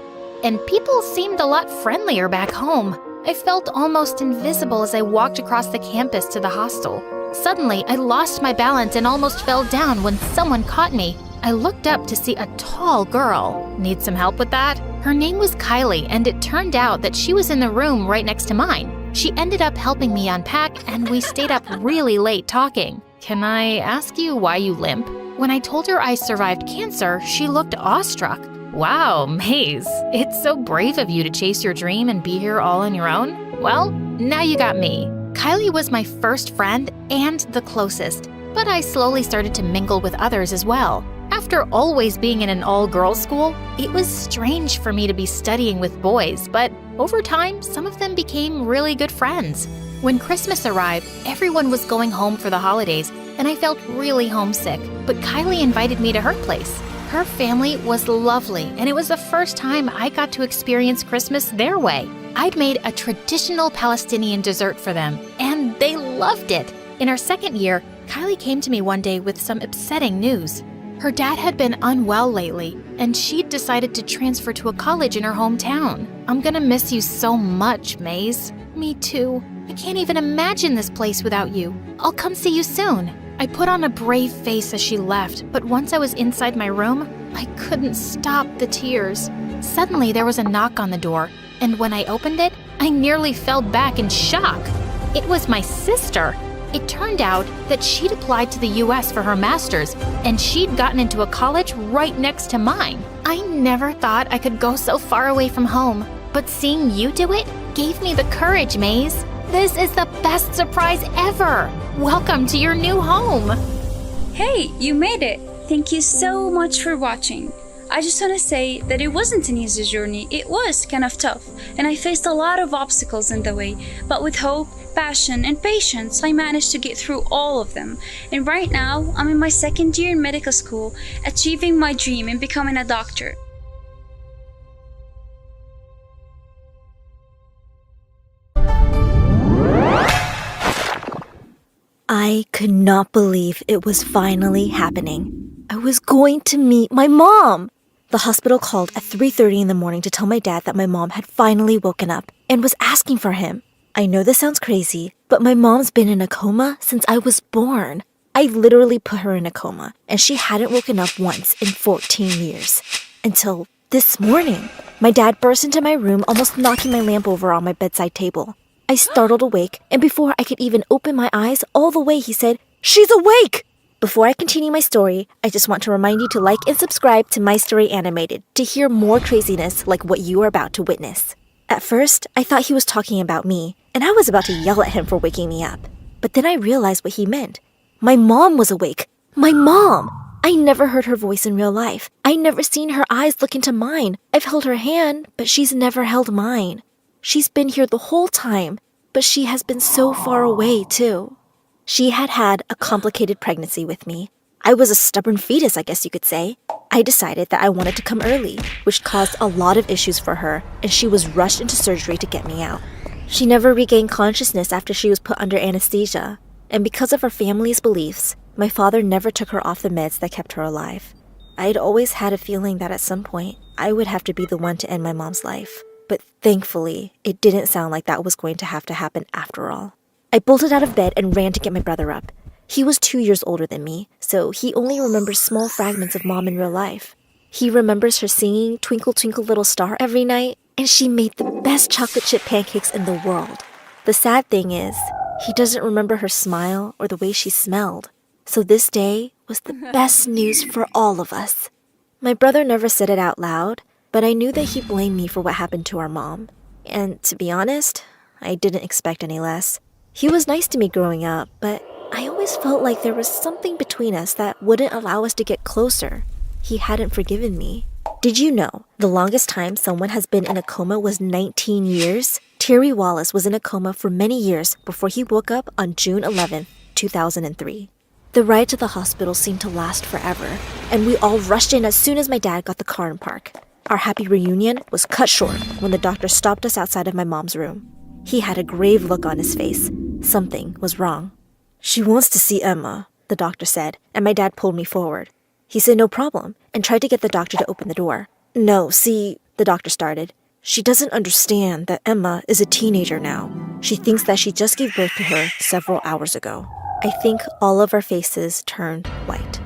and people seemed a lot friendlier back home. I felt almost invisible as I walked across the campus to the hostel. Suddenly, I lost my balance and almost fell down when someone caught me. I looked up to see a tall girl. Need some help with that? Her name was Kylie, and it turned out that she was in the room right next to mine. She ended up helping me unpack, and we stayed up really late talking. Can I ask you why you limp? When I told her I survived cancer, she looked awestruck. Wow, Maze, it's so brave of you to chase your dream and be here all on your own. Well, now you got me. Kylie was my first friend and the closest, but I slowly started to mingle with others as well. After always being in an all-girls school, it was strange for me to be studying with boys, but over time, some of them became really good friends. When Christmas arrived, everyone was going home for the holidays, and I felt really homesick, but Kylie invited me to her place. Her family was lovely, and it was the first time I got to experience Christmas their way. I'd made a traditional Palestinian dessert for them, and they loved it. In our second year, Kylie came to me one day with some upsetting news. Her dad had been unwell lately, and she'd decided to transfer to a college in her hometown. I'm gonna miss you so much, Maze. Me too. I can't even imagine this place without you. I'll come see you soon. I put on a brave face as she left, but once I was inside my room, I couldn't stop the tears. Suddenly, there was a knock on the door, and when I opened it, I nearly fell back in shock. It was my sister. It turned out that she'd applied to the US for her master's, and she'd gotten into a college right next to mine. I never thought I could go so far away from home, but seeing you do it gave me the courage, Maze. This is the best surprise ever! Welcome to your new home! Hey, you made it! Thank you so much for watching. I just want to say that it wasn't an easy journey. It was kind of tough, and I faced a lot of obstacles in the way, but with hope, passion, and patience, I managed to get through all of them. And right now, I'm in my second year in medical school, achieving my dream in becoming a doctor. I could not believe it was finally happening. I was going to meet my mom. The hospital called at 3:30 in the morning to tell my dad that my mom had finally woken up and was asking for him. I know this sounds crazy, but my mom's been in a coma since I was born. I literally put her in a coma, and she hadn't woken up once in 14 years. Until this morning. My dad burst into my room, almost knocking my lamp over on my bedside table. I startled awake, and before I could even open my eyes all the way, he said, "She's awake!" Before I continue my story, I just want to remind you to like and subscribe to My Story Animated to hear more craziness like what you are about to witness. At first, I thought he was talking about me, and I was about to yell at him for waking me up. But then I realized what he meant. My mom was awake. My mom! I never heard her voice in real life. I never seen her eyes look into mine. I've held her hand, but she's never held mine. She's been here the whole time, but she has been so far away, too. She had had a complicated pregnancy with me. I was a stubborn fetus, I guess you could say. I decided that I wanted to come early, which caused a lot of issues for her, and she was rushed into surgery to get me out. She never regained consciousness after she was put under anesthesia, and because of her family's beliefs, my father never took her off the meds that kept her alive. I'd always had a feeling that at some point, I would have to be the one to end my mom's life. But thankfully, it didn't sound like that was going to have to happen after all. I bolted out of bed and ran to get my brother up. He was 2 years older than me, so he only remembers small fragments of Mom in real life. He remembers her singing Twinkle Twinkle Little Star every night, and she made the best chocolate chip pancakes in the world. The sad thing is, he doesn't remember her smile or the way she smelled. So this day was the best news for all of us. My brother never said it out loud, but I knew that he blamed me for what happened to our mom. And to be honest, I didn't expect any less. He was nice to me growing up, but I always felt like there was something between us that wouldn't allow us to get closer. He hadn't forgiven me. Did you know the longest time someone has been in a coma was 19 years? Terry Wallace was in a coma for many years before he woke up on June 11, 2003. The ride to the hospital seemed to last forever, and we all rushed in as soon as my dad got the car in park. Our happy reunion was cut short when the doctor stopped us outside of my mom's room. He had a grave look on his face. Something was wrong. "She wants to see Emma," the doctor said, and my dad pulled me forward. He said no problem and tried to get the doctor to open the door. "No, see," the doctor started. "She doesn't understand that Emma is a teenager now. She thinks that she just gave birth to her several hours ago." I think all of our faces turned white.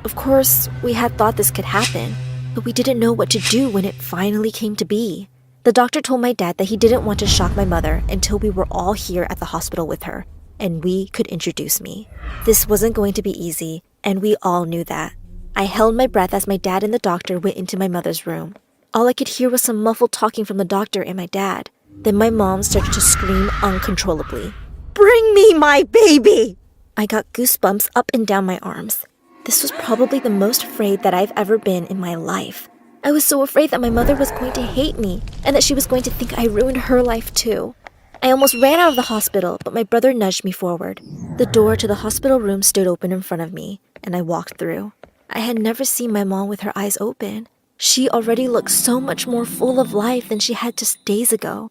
Of course, we had thought this could happen, but we didn't know what to do when it finally came to be. The doctor told my dad that he didn't want to shock my mother until we were all here at the hospital with her, and we could introduce me. This wasn't going to be easy, and we all knew that. I held my breath as my dad and the doctor went into my mother's room. All I could hear was some muffled talking from the doctor and my dad. Then my mom started to scream uncontrollably. "Bring me my baby!" I got goosebumps up and down my arms. This was probably the most afraid that I've ever been in my life. I was so afraid that my mother was going to hate me and that she was going to think I ruined her life too. I almost ran out of the hospital, but my brother nudged me forward. The door to the hospital room stood open in front of me, and I walked through. I had never seen my mom with her eyes open. She already looked so much more full of life than she had just days ago.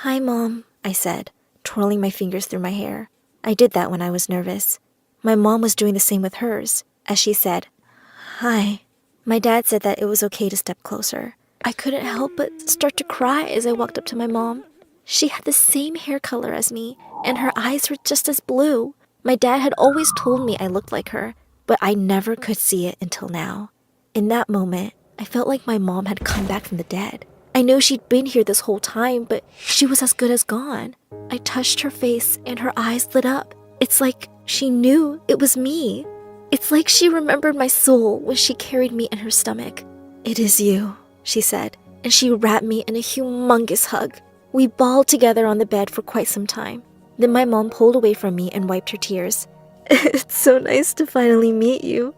"Hi, Mom," I said, twirling my fingers through my hair. I did that when I was nervous. My mom was doing the same with hers, as she said, "Hi." My dad said that it was okay to step closer. I couldn't help but start to cry as I walked up to my mom. She had the same hair color as me, and her eyes were just as blue. My dad had always told me I looked like her, but I never could see it until now. In that moment, I felt like my mom had come back from the dead. I know she'd been here this whole time, but she was as good as gone. I touched her face and her eyes lit up. It's like she knew it was me. It's like she remembered my soul when she carried me in her stomach. "It is you," she said, and she wrapped me in a humongous hug. We bawled together on the bed for quite some time. Then my mom pulled away from me and wiped her tears. "It's so nice to finally meet you.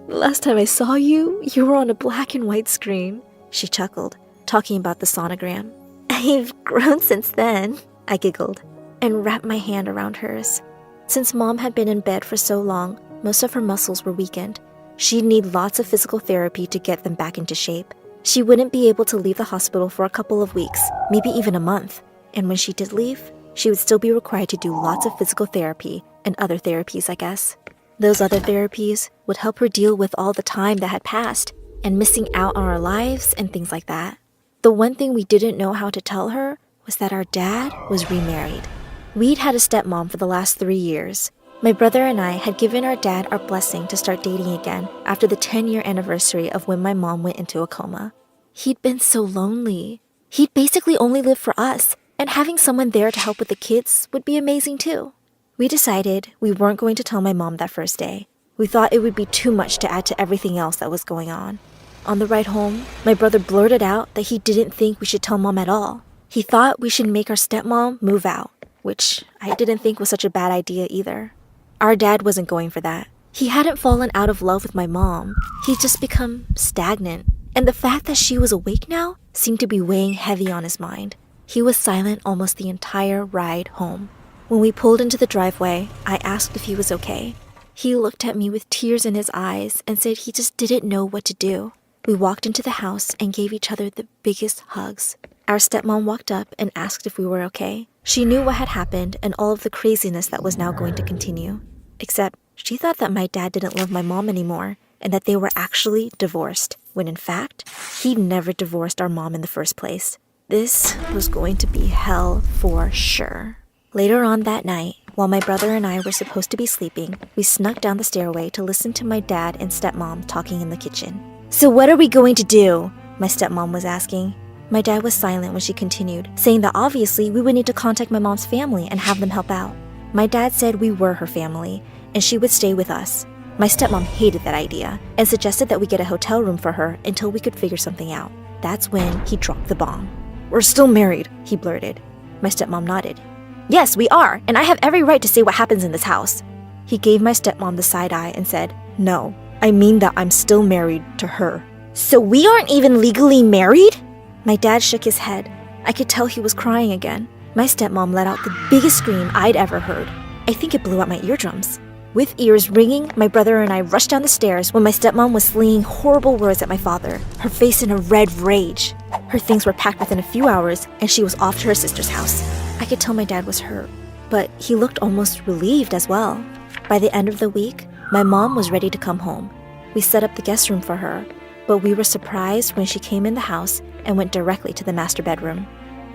The last time I saw you, you were on a black and white screen," she chuckled, talking about the sonogram. "I've grown since then," I giggled, and wrapped my hand around hers. Since Mom had been in bed for so long, most of her muscles were weakened. She'd need lots of physical therapy to get them back into shape. She wouldn't be able to leave the hospital for a couple of weeks, maybe even a month. And when she did leave, she would still be required to do lots of physical therapy and other therapies, I guess. Those other therapies would help her deal with all the time that had passed and missing out on our lives and things like that. The one thing we didn't know how to tell her was that our dad was remarried. We'd had a stepmom for the last 3 years. My brother and I had given our dad our blessing to start dating again after the 10-year anniversary of when my mom went into a coma. He'd been so lonely. He'd basically only lived for us, and having someone there to help with the kids would be amazing too. We decided we weren't going to tell my mom that first day. We thought it would be too much to add to everything else that was going on. On the ride home, my brother blurted out that he didn't think we should tell Mom at all. He thought we should make our stepmom move out, which I didn't think was such a bad idea either. Our dad wasn't going for that. He hadn't fallen out of love with my mom. He'd just become stagnant. And the fact that she was awake now seemed to be weighing heavy on his mind. He was silent almost the entire ride home. When we pulled into the driveway, I asked if he was okay. He looked at me with tears in his eyes and said he just didn't know what to do. We walked into the house and gave each other the biggest hugs. Our stepmom walked up and asked if we were okay. She knew what had happened and all of the craziness that was now going to continue. Except she thought that my dad didn't love my mom anymore and that they were actually divorced, when in fact, he'd never divorced our mom in the first place. This was going to be hell for sure. Later on that night, while my brother and I were supposed to be sleeping, we snuck down the stairway to listen to my dad and stepmom talking in the kitchen. "So what are we going to do?" my stepmom was asking. My dad was silent when she continued, saying that obviously we would need to contact my mom's family and have them help out. My dad said we were her family, and she would stay with us. My stepmom hated that idea and suggested that we get a hotel room for her until we could figure something out. That's when he dropped the bomb. "We're still married," he blurted. My stepmom nodded. "Yes, we are, and I have every right to say what happens in this house." He gave my stepmom the side eye and said, "No, I mean that I'm still married to her." "So we aren't even legally married?" My dad shook his head. I could tell he was crying again. My stepmom let out the biggest scream I'd ever heard. I think it blew out my eardrums. With ears ringing, my brother and I rushed down the stairs when my stepmom was slinging horrible words at my father, her face in a red rage. Her things were packed within a few hours, and she was off to her sister's house. I could tell my dad was hurt, but he looked almost relieved as well. By the end of the week, my mom was ready to come home. We set up the guest room for her, but we were surprised when she came in the house and went directly to the master bedroom.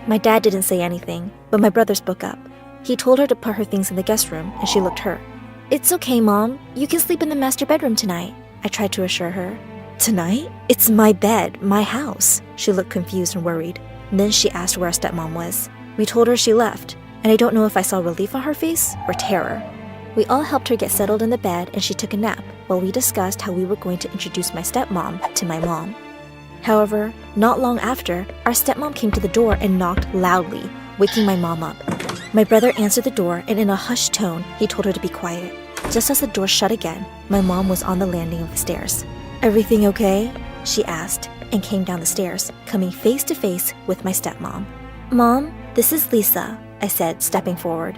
My dad didn't say anything, but my brother spoke up. He told her to put her things in the guest room, and she looked hurt. "It's okay, Mom. You can sleep in the master bedroom tonight," I tried to assure her. "Tonight? It's my bed, my house." She looked confused and worried. Then she asked where our stepmom was. We told her she left, and I don't know if I saw relief on her face or terror. We all helped her get settled in the bed, and she took a nap while we discussed how we were going to introduce my stepmom to my mom. However, not long after, our stepmom came to the door and knocked loudly, waking my mom up. My brother answered the door, and in a hushed tone, he told her to be quiet. Just as the door shut again, my mom was on the landing of the stairs. "Everything okay?" she asked, and came down the stairs, coming face to face with my stepmom. "Mom, this is Lisa," I said, stepping forward.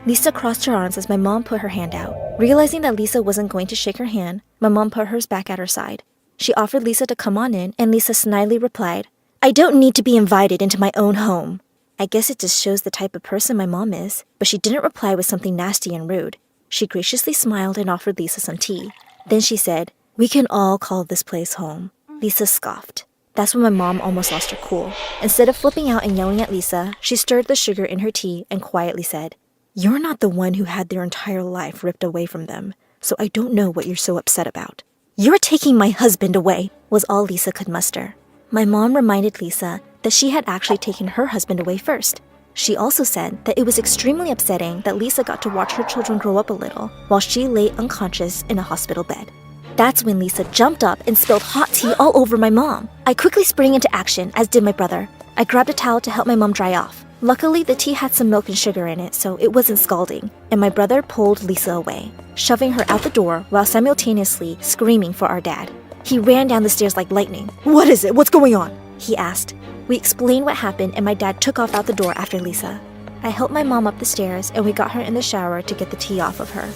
Lisa crossed her arms as my mom put her hand out. Realizing that Lisa wasn't going to shake her hand, my mom put hers back at her side. She offered Lisa to come on in, and Lisa snidely replied, "I don't need to be invited into my own home." I guess it just shows the type of person my mom is, but she didn't reply with something nasty and rude. She graciously smiled and offered Lisa some tea. Then she said, "We can all call this place home." Lisa scoffed. That's when my mom almost lost her cool. Instead of flipping out and yelling at Lisa, she stirred the sugar in her tea and quietly said, You're not the one who had their entire life ripped away from them, so I don't know what you're so upset about. You're taking my husband away, was all Lisa could muster. My mom reminded Lisa that she had actually taken her husband away first. She also said that it was extremely upsetting that Lisa got to watch her children grow up a little while she lay unconscious in a hospital bed. That's when Lisa jumped up and spilled hot tea all over my mom. I quickly sprang into action, as did my brother. I grabbed a towel to help my mom dry off. Luckily, the tea had some milk and sugar in it, so it wasn't scalding, and my brother pulled Lisa away, shoving her out the door while simultaneously screaming for our dad. He ran down the stairs like lightning. "What is it? What's going on?" he asked. We explained what happened, and my dad took off out the door after Lisa. I helped my mom up the stairs, and we got her in the shower to get the tea off of her.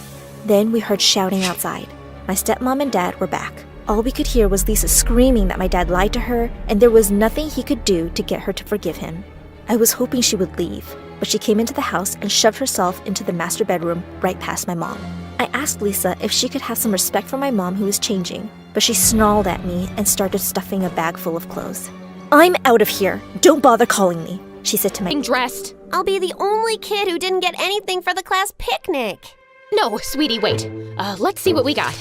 Then we heard shouting outside. My stepmom and dad were back. All we could hear was Lisa screaming that my dad lied to her, and there was nothing he could do to get her to forgive him. I was hoping she would leave, but she came into the house and shoved herself into the master bedroom right past my mom. I asked Lisa if she could have some respect for my mom who was changing, but she snarled at me and started stuffing a bag full of clothes. "I'm out of here. Don't bother calling me," she said to my dressed. I'll be the only kid who didn't get anything for the class picnic. No, sweetie, wait. Let's see what we got.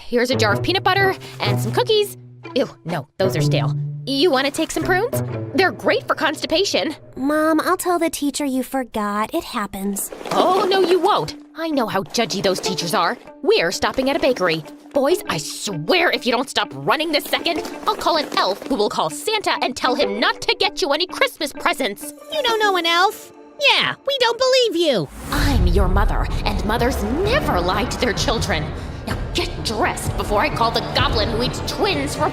Here's a jar of peanut butter and some cookies. Ew, no, those are stale. You want to take some prunes? They're great for constipation. Mom, I'll tell the teacher you forgot. It happens. Oh, no, you won't. I know how judgy those teachers are. We're stopping at a bakery. Boys, I swear if you don't stop running this second, I'll call an elf who will call Santa and tell him not to get you any Christmas presents. You don't know an elf? Yeah, we don't believe you. I'm your mother, and mothers never lie to their children. Now get dressed before I call the goblin who eats twins for...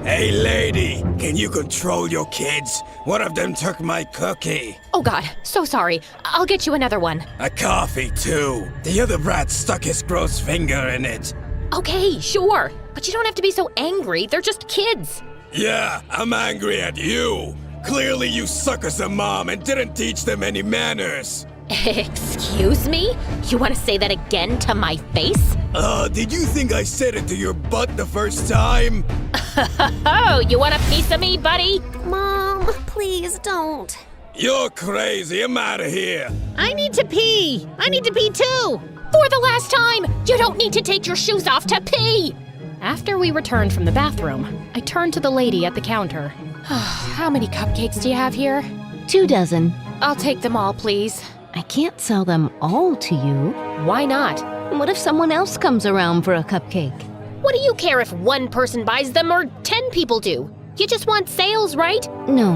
Hey lady, can you control your kids? One of them took my cookie. Oh God, so sorry. I'll get you another one. A coffee too. The other brat stuck his gross finger in it. Okay, sure. But you don't have to be so angry. They're just kids. Yeah, I'm angry at you. Clearly you suck as a mom and didn't teach them any manners. Excuse me? You want to say that again to my face? Did you think I said it to your butt the first time? Oh, you want a piece of me, buddy? Mom, please don't. You're crazy. I'm out of here. I need to pee. I need to pee too. For the last time, you don't need to take your shoes off to pee. After we returned from the bathroom, I turned to the lady at the counter. How many cupcakes do you have here? 2 dozen. I'll take them all, please. I can't sell them all to you. Why not? What if someone else comes around for a cupcake? What do you care if one person buys them or 10 people do? You just want sales, right? No,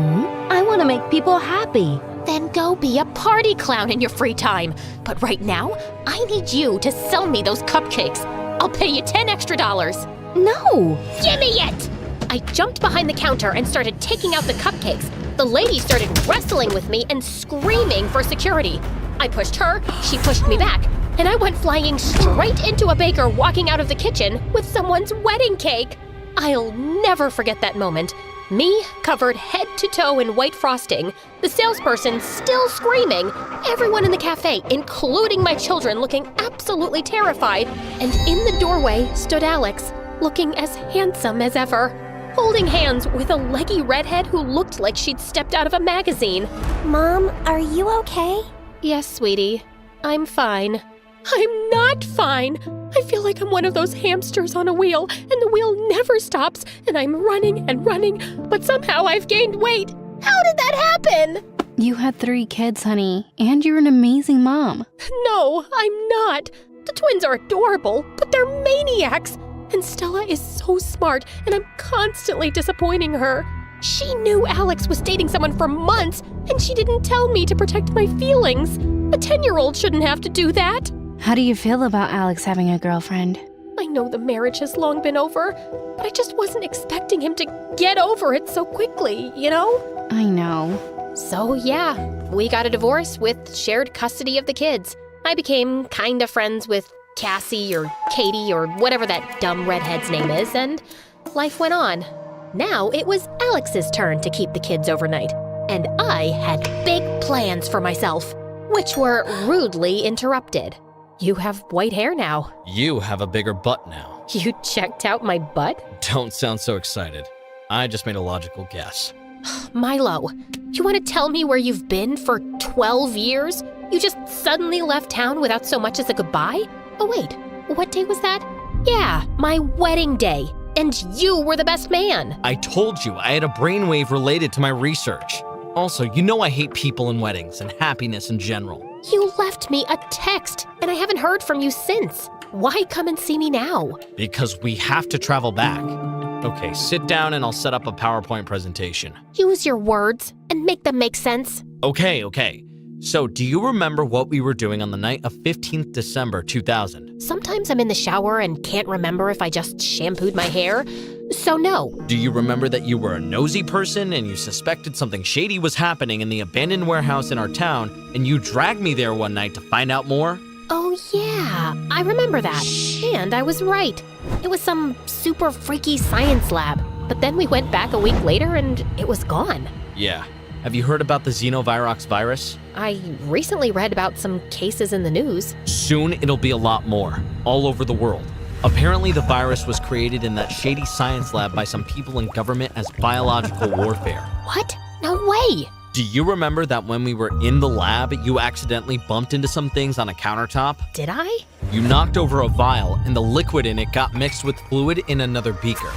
I want to make people happy. Then go be a party clown in your free time. But right now, I need you to sell me those cupcakes. I'll pay you $10 extra. No! Give me it! I jumped behind the counter and started taking out the cupcakes. The lady started wrestling with me and screaming for security. I pushed her, she pushed me back, and I went flying straight into a baker walking out of the kitchen with someone's wedding cake. I'll never forget that moment. Me, covered head to toe in white frosting, the salesperson still screaming, everyone in the cafe, including my children, looking absolutely terrified, and in the doorway stood Alex, looking as handsome as ever, holding hands with a leggy redhead who looked like she'd stepped out of a magazine. Mom, are you okay? Yes, sweetie. I'm fine. I'm not fine. I feel like I'm one of those hamsters on a wheel, and the wheel never stops, and I'm running and running, but somehow I've gained weight. How did that happen? You had 3 kids, honey, and you're an amazing mom. No, I'm not. The twins are adorable, but they're maniacs. And Stella is so smart, and I'm constantly disappointing her. She knew Alex was dating someone for months, and she didn't tell me to protect my feelings. A 10-year-old shouldn't have to do that. How do you feel about Alex having a girlfriend? I know the marriage has long been over, but I just wasn't expecting him to get over it so quickly, you know? I know. So yeah, we got a divorce with shared custody of the kids. I became kinda friends with Cassie or Katie or whatever that dumb redhead's name is, and life went on. Now it was Alex's turn to keep the kids overnight, and I had big plans for myself, which were rudely interrupted. You have white hair now. You have a bigger butt now. You checked out my butt? Don't sound so excited. I just made a logical guess. Milo, you want to tell me where you've been for 12 years? You just suddenly left town without so much as a goodbye? Oh wait, what day was that? Yeah, my wedding day. And you were the best man. I told you I had a brainwave related to my research. Also, you know I hate people and weddings and happiness in general. You left me a text, and I haven't heard from you since. Why come and see me now? Because we have to travel back. Okay, sit down and I'll set up a PowerPoint presentation. Use your words and make them make sense. Okay. So, do you remember what we were doing on the night of 15th December 2000? Sometimes I'm in the shower and can't remember if I just shampooed my hair, so no. Do you remember that you were a nosy person and you suspected something shady was happening in the abandoned warehouse in our town, and you dragged me there one night to find out more? Oh yeah, I remember that. And I was right. It was some super freaky science lab, but then we went back a week later and it was gone. Yeah. Have you heard about the xenovirox virus? I recently read about some cases in the news. Soon it'll be a lot more, all over the world. Apparently the virus was created in that shady science lab by some people in government as biological warfare. What? No way! Do you remember that when we were in the lab, you accidentally bumped into some things on a countertop? Did I? You knocked over a vial and the liquid in it got mixed with fluid in another beaker.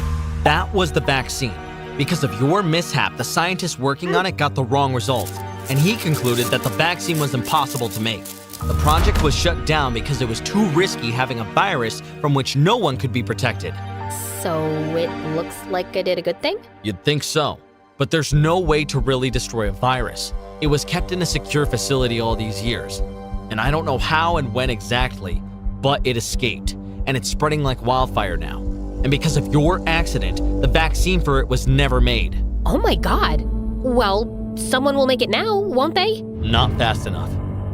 That was the vaccine. Because of your mishap, the scientist working on it got the wrong result, and he concluded that the vaccine was impossible to make. The project was shut down because it was too risky having a virus from which no one could be protected. So it looks like I did a good thing? You'd think so, but there's no way to really destroy a virus. It was kept in a secure facility all these years, and I don't know how and when exactly, but it escaped, and it's spreading like wildfire now. And because of your accident, the vaccine for it was never made. Oh my god. Well, someone will make it now, won't they? Not fast enough.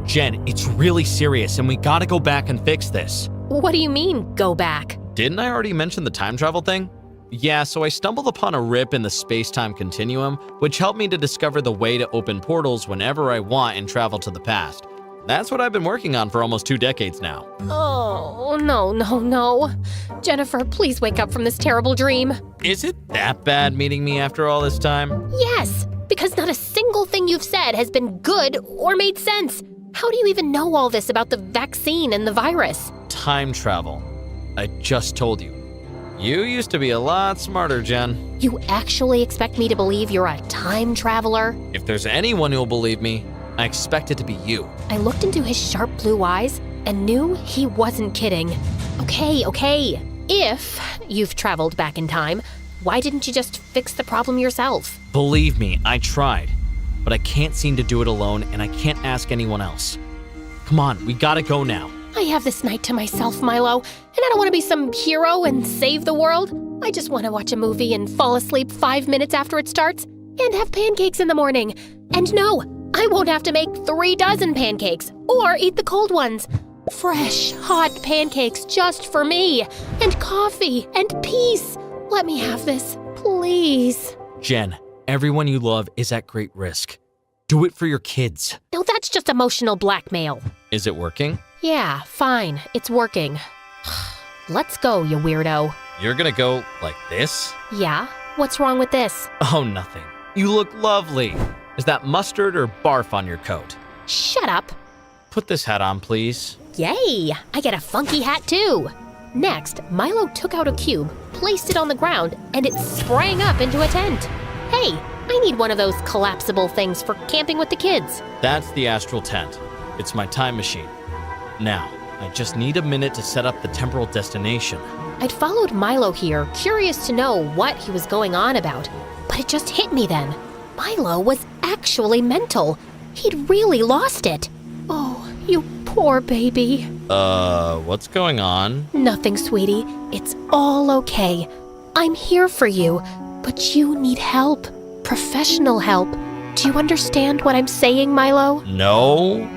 Jen, it's really serious and we gotta go back and fix this. What do you mean, go back? Didn't I already mention the time travel thing? Yeah, so I stumbled upon a rip in the space-time continuum, which helped me to discover the way to open portals whenever I want and travel to the past. That's what I've been working on for almost 2 decades now. Oh, no. Jennifer, please wake up from this terrible dream. Is it that bad meeting me after all this time? Yes, because not a single thing you've said has been good or made sense. How do you even know all this about the vaccine and the virus? Time travel. I just told you. You used to be a lot smarter, Jen. You actually expect me to believe you're a time traveler? If there's anyone who'll believe me, I expect it to be you. I looked into his sharp blue eyes and knew he wasn't kidding. Okay. If you've traveled back in time, why didn't you just fix the problem yourself? Believe me, I tried. But I can't seem to do it alone, and I can't ask anyone else. Come on, we gotta go now. I have this night to myself, Milo, and I don't want to be some hero and save the world. I just want to watch a movie and fall asleep 5 minutes after it starts and have pancakes in the morning. And no, I won't have to make 3 dozen pancakes or eat the cold ones. Fresh, hot pancakes just for me, and coffee and peace. Let me have this, please. Jen, everyone you love is at great risk. Do it for your kids. No, that's just emotional blackmail. Is it working? Yeah, fine, it's working. Let's go, you weirdo. You're gonna go like this? Yeah? What's wrong with this? Oh, nothing. You look lovely. Is that mustard or barf on your coat? Shut up. Put this hat on, please. Yay! I get a funky hat too. Next, Milo took out a cube, placed it on the ground, and it sprang up into a tent. Hey, I need one of those collapsible things for camping with the kids. That's the astral tent. It's my time machine. Now, I just need a minute to set up the temporal destination. I'd followed Milo here, curious to know what he was going on about, but it just hit me then. Milo was actually mental. He'd really lost it. Oh, you poor baby. What's going on? Nothing, sweetie. It's all okay. I'm here for you, but you need help. Professional help. Do you understand what I'm saying, Milo? No.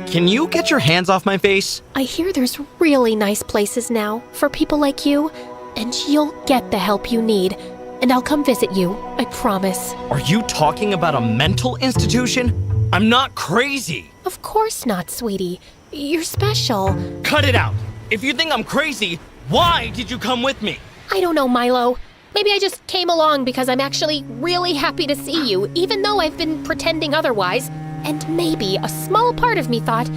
Can you get your hands off my face? I hear there's really nice places now for people like you, and you'll get the help you need. And I'll come visit you, I promise. Are you talking about a mental institution? I'm not crazy. Of course not, sweetie. You're special. Cut it out. If you think I'm crazy, why did you come with me? I don't know, Milo. Maybe I just came along because I'm actually really happy to see you, even though I've been pretending otherwise. And maybe a small part of me thought,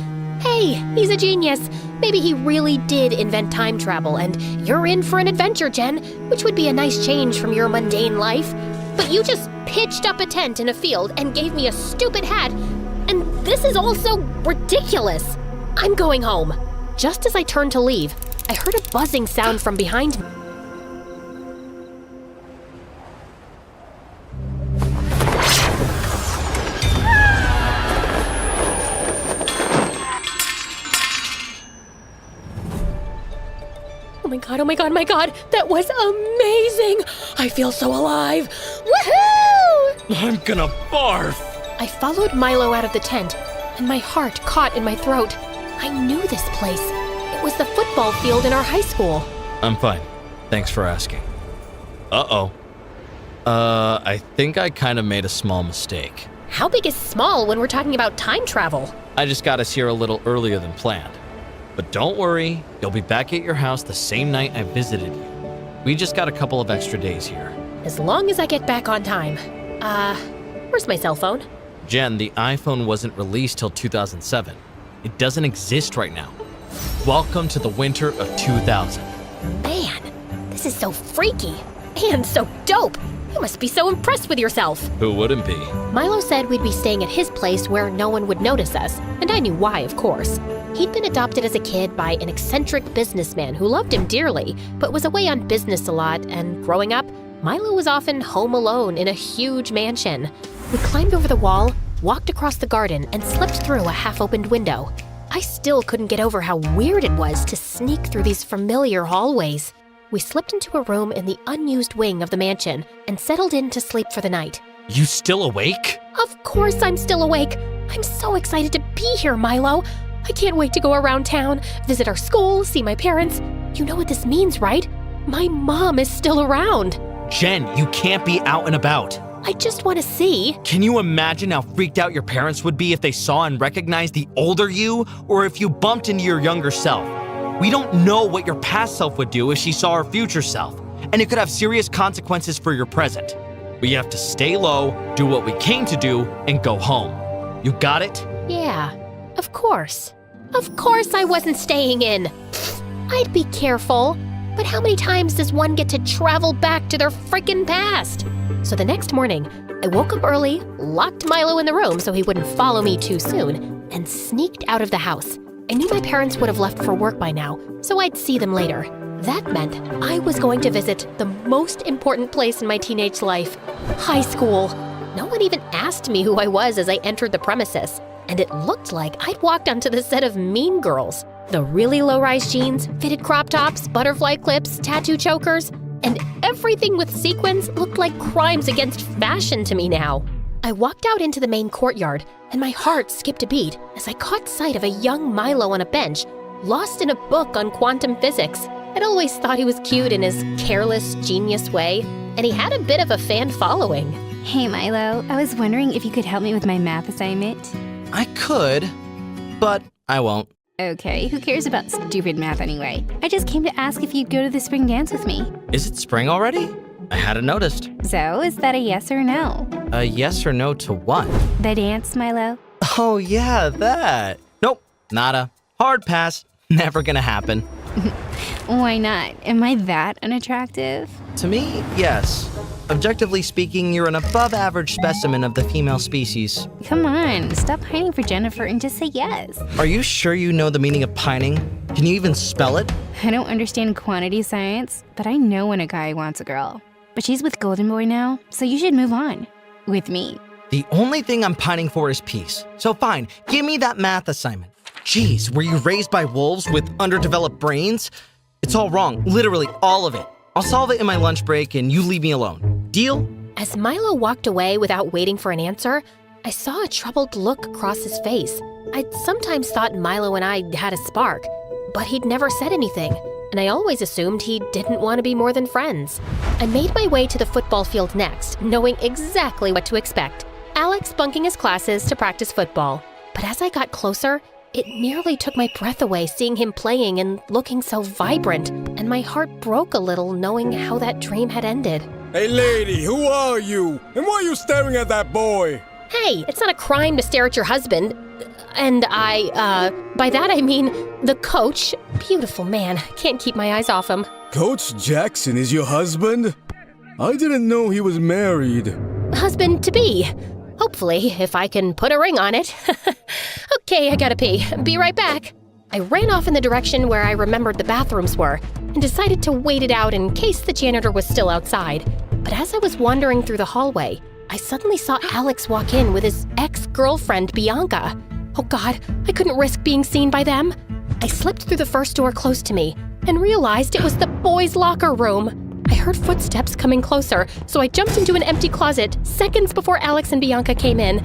hey, he's a genius. Maybe he really did invent time travel, and you're in for an adventure, Jen, which would be a nice change from your mundane life. But you just pitched up a tent in a field and gave me a stupid hat, and this is all so ridiculous. I'm going home. Just as I turned to leave, I heard a buzzing sound from behind me. Oh my god, that was amazing! I feel so alive! Woohoo! I'm gonna barf! I followed Milo out of the tent, and my heart caught in my throat. I knew this place. It was the football field in our high school. I'm fine. Thanks for asking. Uh-oh. I think I kind of made a small mistake. How big is small when we're talking about time travel? I just got us here a little earlier than planned. But don't worry, you'll be back at your house the same night I visited you. We just got a couple of extra days here. As long as I get back on time. Where's my cell phone? Jen, the iPhone wasn't released till 2007. It doesn't exist right now. Welcome to the winter of 2000. Man, this is so freaky and so dope. You must be so impressed with yourself. Who wouldn't be? Milo said we'd be staying at his place where no one would notice us, and I knew why, of course. He'd been adopted as a kid by an eccentric businessman who loved him dearly, but was away on business a lot, and growing up, Milo was often home alone in a huge mansion. We climbed over the wall, walked across the garden, and slipped through a half-opened window. I still couldn't get over how weird it was to sneak through these familiar hallways. We slipped into a room in the unused wing of the mansion and settled in to sleep for the night. You still awake? Of course I'm still awake. I'm so excited to be here, Milo. I can't wait to go around town, visit our school, see my parents. You know what this means, right? My mom is still around. Jen, you can't be out and about. I just want to see. Can you imagine how freaked out your parents would be if they saw and recognized the older you, or if you bumped into your younger self? We don't know what your past self would do if she saw her future self, and it could have serious consequences for your present. We have to stay low, do what we came to do, and go home. You got it? Yeah, of course. Of course I wasn't staying in. I'd be careful. But how many times does one get to travel back to their frickin' past? So the next morning, I woke up early, locked Milo in the room so he wouldn't follow me too soon, and sneaked out of the house. I knew my parents would have left for work by now, so I'd see them later. That meant I was going to visit the most important place in my teenage life, high school. No one even asked me who I was as I entered the premises, and it looked like I'd walked onto the set of Mean Girls. The really low-rise jeans, fitted crop tops, butterfly clips, tattoo chokers, and everything with sequins looked like crimes against fashion to me now. I walked out into the main courtyard, and my heart skipped a beat as I caught sight of a young Milo on a bench, lost in a book on quantum physics. I'd always thought he was cute in his careless, genius way, and he had a bit of a fan following. Hey Milo, I was wondering if you could help me with my math assignment. I could, but I won't. Okay, who cares about stupid math anyway? I just came to ask if you'd go to the spring dance with me. Is it spring already? I hadn't noticed. So, is that a yes or no? A yes or no to what? The dance, Milo? Oh yeah, that. Nope, nada. Hard pass. Never gonna happen. Why not? Am I that unattractive? To me, yes. Objectively speaking, you're an above-average specimen of the female species. Come on, stop pining for Jennifer and just say yes. Are you sure you know the meaning of pining? Can you even spell it? I don't understand quantity science, but I know when a guy wants a girl. But she's with Golden Boy now, so you should move on. With me. The only thing I'm pining for is peace. So fine, give me that math assignment. Jeez, were you raised by wolves with underdeveloped brains? It's all wrong, literally all of it. I'll solve it in my lunch break and you leave me alone. Deal? As Milo walked away without waiting for an answer, I saw a troubled look across his face. I'd sometimes thought Milo and I had a spark, but he'd never said anything, and I always assumed he didn't want to be more than friends. I made my way to the football field next, knowing exactly what to expect. Alex bunking his classes to practice football. But as I got closer, it nearly took my breath away seeing him playing and looking so vibrant, and my heart broke a little knowing how that dream had ended. Hey lady, who are you? And why are you staring at that boy? Hey, it's not a crime to stare at your husband. And by that I mean the coach. Beautiful man. Can't keep my eyes off him. Coach Jackson is your husband? I didn't know he was married. Husband-to-be. Hopefully, if I can put a ring on it. Okay, I gotta pee. Be right back. I ran off in the direction where I remembered the bathrooms were and decided to wait it out in case the janitor was still outside. But as I was wandering through the hallway, I suddenly saw Alex walk in with his ex-girlfriend, Bianca. Oh God, I couldn't risk being seen by them. I slipped through the first door close to me and realized it was the boys' locker room. I heard footsteps coming closer, so I jumped into an empty closet seconds before Alex and Bianca came in.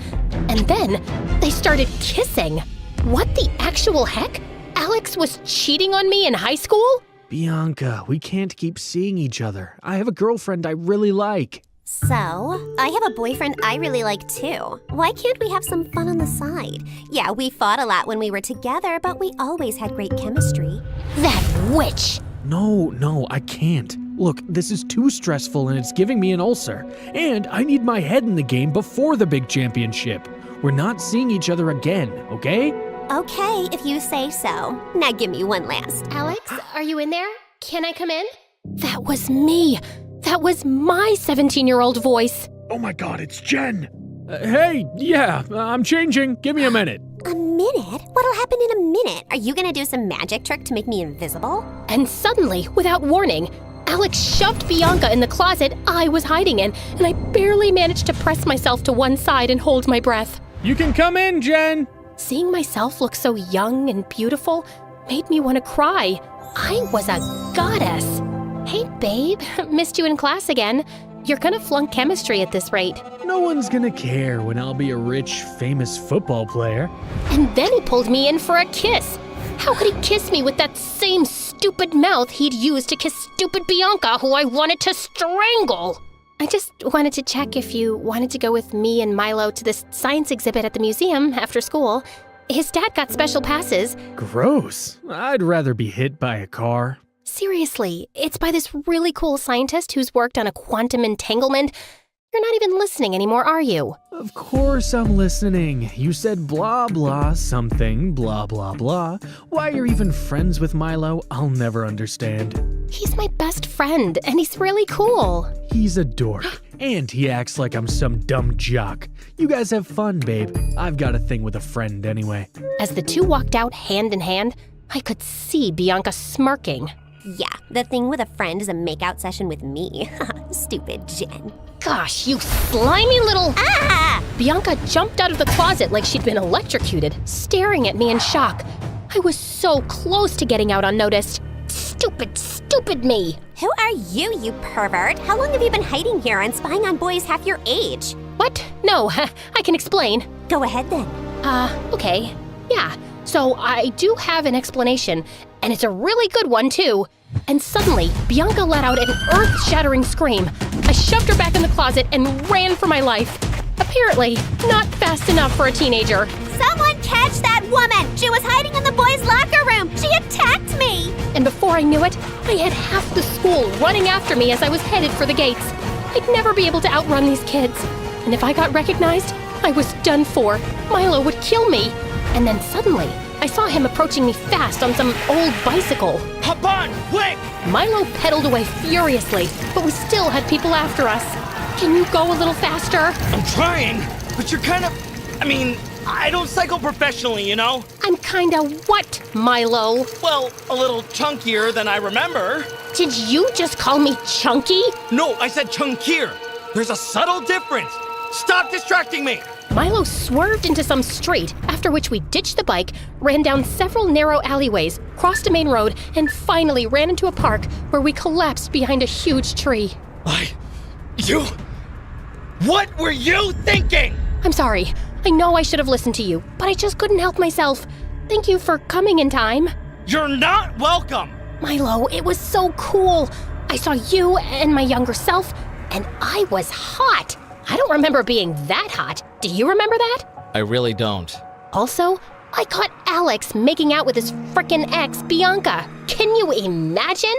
And then they started kissing. What the actual heck? Alex was cheating on me in high school? Bianca, we can't keep seeing each other. I have a girlfriend I really like. So, I have a boyfriend I really like too. Why can't we have some fun on the side? Yeah, we fought a lot when we were together, but we always had great chemistry. That witch! No, I can't. Look, this is too stressful and it's giving me an ulcer. And I need my head in the game before the big championship. We're not seeing each other again, okay? Okay, if you say so. Now give me one last. Alex, are you in there? Can I come in? That was me. That was my 17-year-old voice. Oh my God, it's Jen. Hey, yeah, I'm changing. Give me a minute. A minute? What'll happen in a minute? Are you gonna do some magic trick to make me invisible? And suddenly, without warning, Alex shoved Bianca in the closet I was hiding in, and I barely managed to press myself to one side and hold my breath. You can come in, Jen. Seeing myself look so young and beautiful made me want to cry. I was a goddess. Hey, babe, missed you in class again. You're gonna flunk chemistry at this rate. No one's gonna care when I'll be a rich, famous football player. And then he pulled me in for a kiss. How could he kiss me with that same stupid mouth he'd used to kiss stupid Bianca, who I wanted to strangle? I just wanted to check if you wanted to go with me and Milo to this science exhibit at the museum after school. His dad got special passes. Gross. I'd rather be hit by a car. Seriously, it's by this really cool scientist who's worked on a quantum entanglement. You're not even listening anymore, are you? Of course I'm listening. You said blah blah something, blah blah blah. Why you're even friends with Milo, I'll never understand. He's my best friend, and he's really cool. He's a dork, and he acts like I'm some dumb jock. You guys have fun, babe. I've got a thing with a friend anyway. As the two walked out hand in hand, I could see Bianca smirking. Yeah, the thing with a friend is a makeout session with me. Stupid Jen. Gosh, you slimy little... Ah! Bianca jumped out of the closet like she'd been electrocuted, staring at me in shock. I was so close to getting out unnoticed. Stupid me. Who are you, you pervert? How long have you been hiding here and spying on boys half your age? What? No, I can explain. Go ahead then. Okay. Yeah, so I do have an explanation, and it's a really good one too. And suddenly, Bianca let out an earth-shattering scream. I shoved her back in the closet and ran for my life. Apparently, not fast enough for a teenager. Someone catch that woman! She was hiding in the boys' locker room! She attacked me! And before I knew it, I had half the school running after me as I was headed for the gates. I'd never be able to outrun these kids. And if I got recognized, I was done for. Milo would kill me. And then suddenly, I saw him approaching me fast on some old bicycle. Hop on, quick! Milo pedaled away furiously, but we still had people after us. Can you go a little faster? I'm trying, but you're kind of... I don't cycle professionally, you know? I'm kinda what, Milo? Well, a little chunkier than I remember. Did you just call me chunky? No, I said chunkier. There's a subtle difference. Stop distracting me! Milo swerved into some street, after which we ditched the bike, ran down several narrow alleyways, crossed a main road, and finally ran into a park where we collapsed behind a huge tree. What were you thinking? I'm sorry. I know I should have listened to you, but I just couldn't help myself. Thank you for coming in time. You're not welcome! Milo, it was so cool. I saw you and my younger self, and I was hot. I don't remember being that hot. Do you remember that? I really don't. Also, I caught Alex making out with his frickin' ex, Bianca. Can you imagine?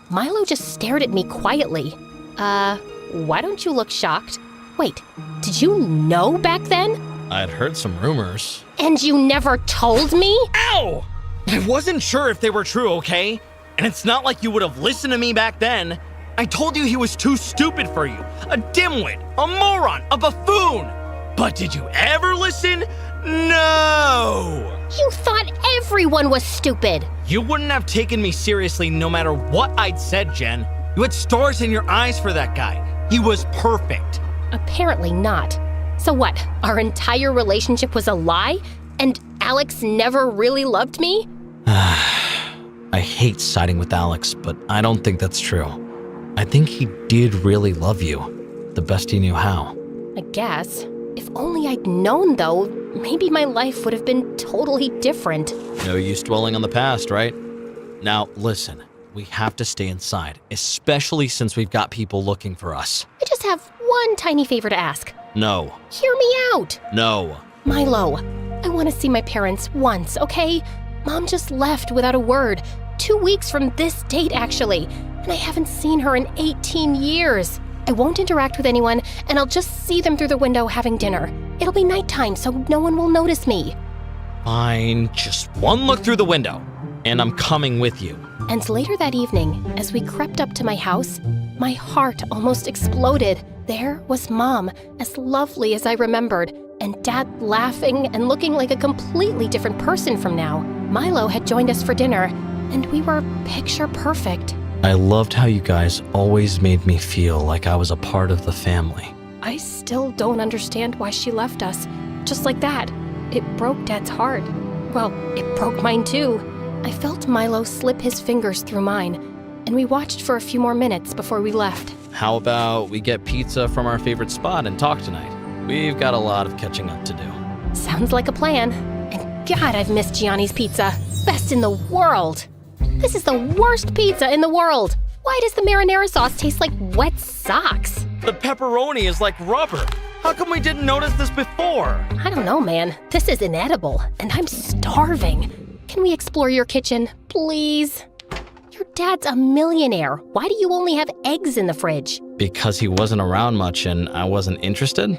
Milo just stared at me quietly. Why don't you look shocked? Wait, did you know back then? I had heard some rumors. And you never told me? Ow! I wasn't sure if they were true, okay? And it's not like you would have listened to me back then. I told you he was too stupid for you. A dimwit, a moron, a buffoon. But did you ever listen? No! You thought everyone was stupid. You wouldn't have taken me seriously no matter what I'd said, Jen. You had stars in your eyes for that guy. He was perfect. Apparently not. So what, our entire relationship was a lie? And Alex never really loved me? I hate siding with Alex, but I don't think that's true. I think he did really love you, the best he knew how. I guess. If only I'd known, though, maybe my life would have been totally different. No use dwelling on the past, right? Now, listen, we have to stay inside, especially since we've got people looking for us. I just have one tiny favor to ask. No. Hear me out. No. Milo, I want to see my parents once, okay? Mom just left without a word. 2 weeks from this date, actually. And I haven't seen her in 18 years. I won't interact with anyone, and I'll just see them through the window having dinner. It'll be nighttime, so no one will notice me. Fine, just one look through the window, and I'm coming with you. And later that evening, as we crept up to my house, my heart almost exploded. There was Mom, as lovely as I remembered, and Dad laughing and looking like a completely different person from now. Milo had joined us for dinner, and we were picture perfect. I loved how you guys always made me feel like I was a part of the family. I still don't understand why she left us. Just like that. It broke Dad's heart. Well, it broke mine too. I felt Milo slip his fingers through mine, and we watched for a few more minutes before we left. How about we get pizza from our favorite spot and talk tonight? We've got a lot of catching up to do. Sounds like a plan. And God, I've missed Gianni's pizza. Best in the world. This is the worst pizza in the world. Why does the marinara sauce taste like wet socks? The pepperoni is like rubber. How come we didn't notice this before? I don't know, man. This is inedible, and I'm starving. Can we explore your kitchen, please? Your dad's a millionaire. Why do you only have eggs in the fridge? Because he wasn't around much and I wasn't interested?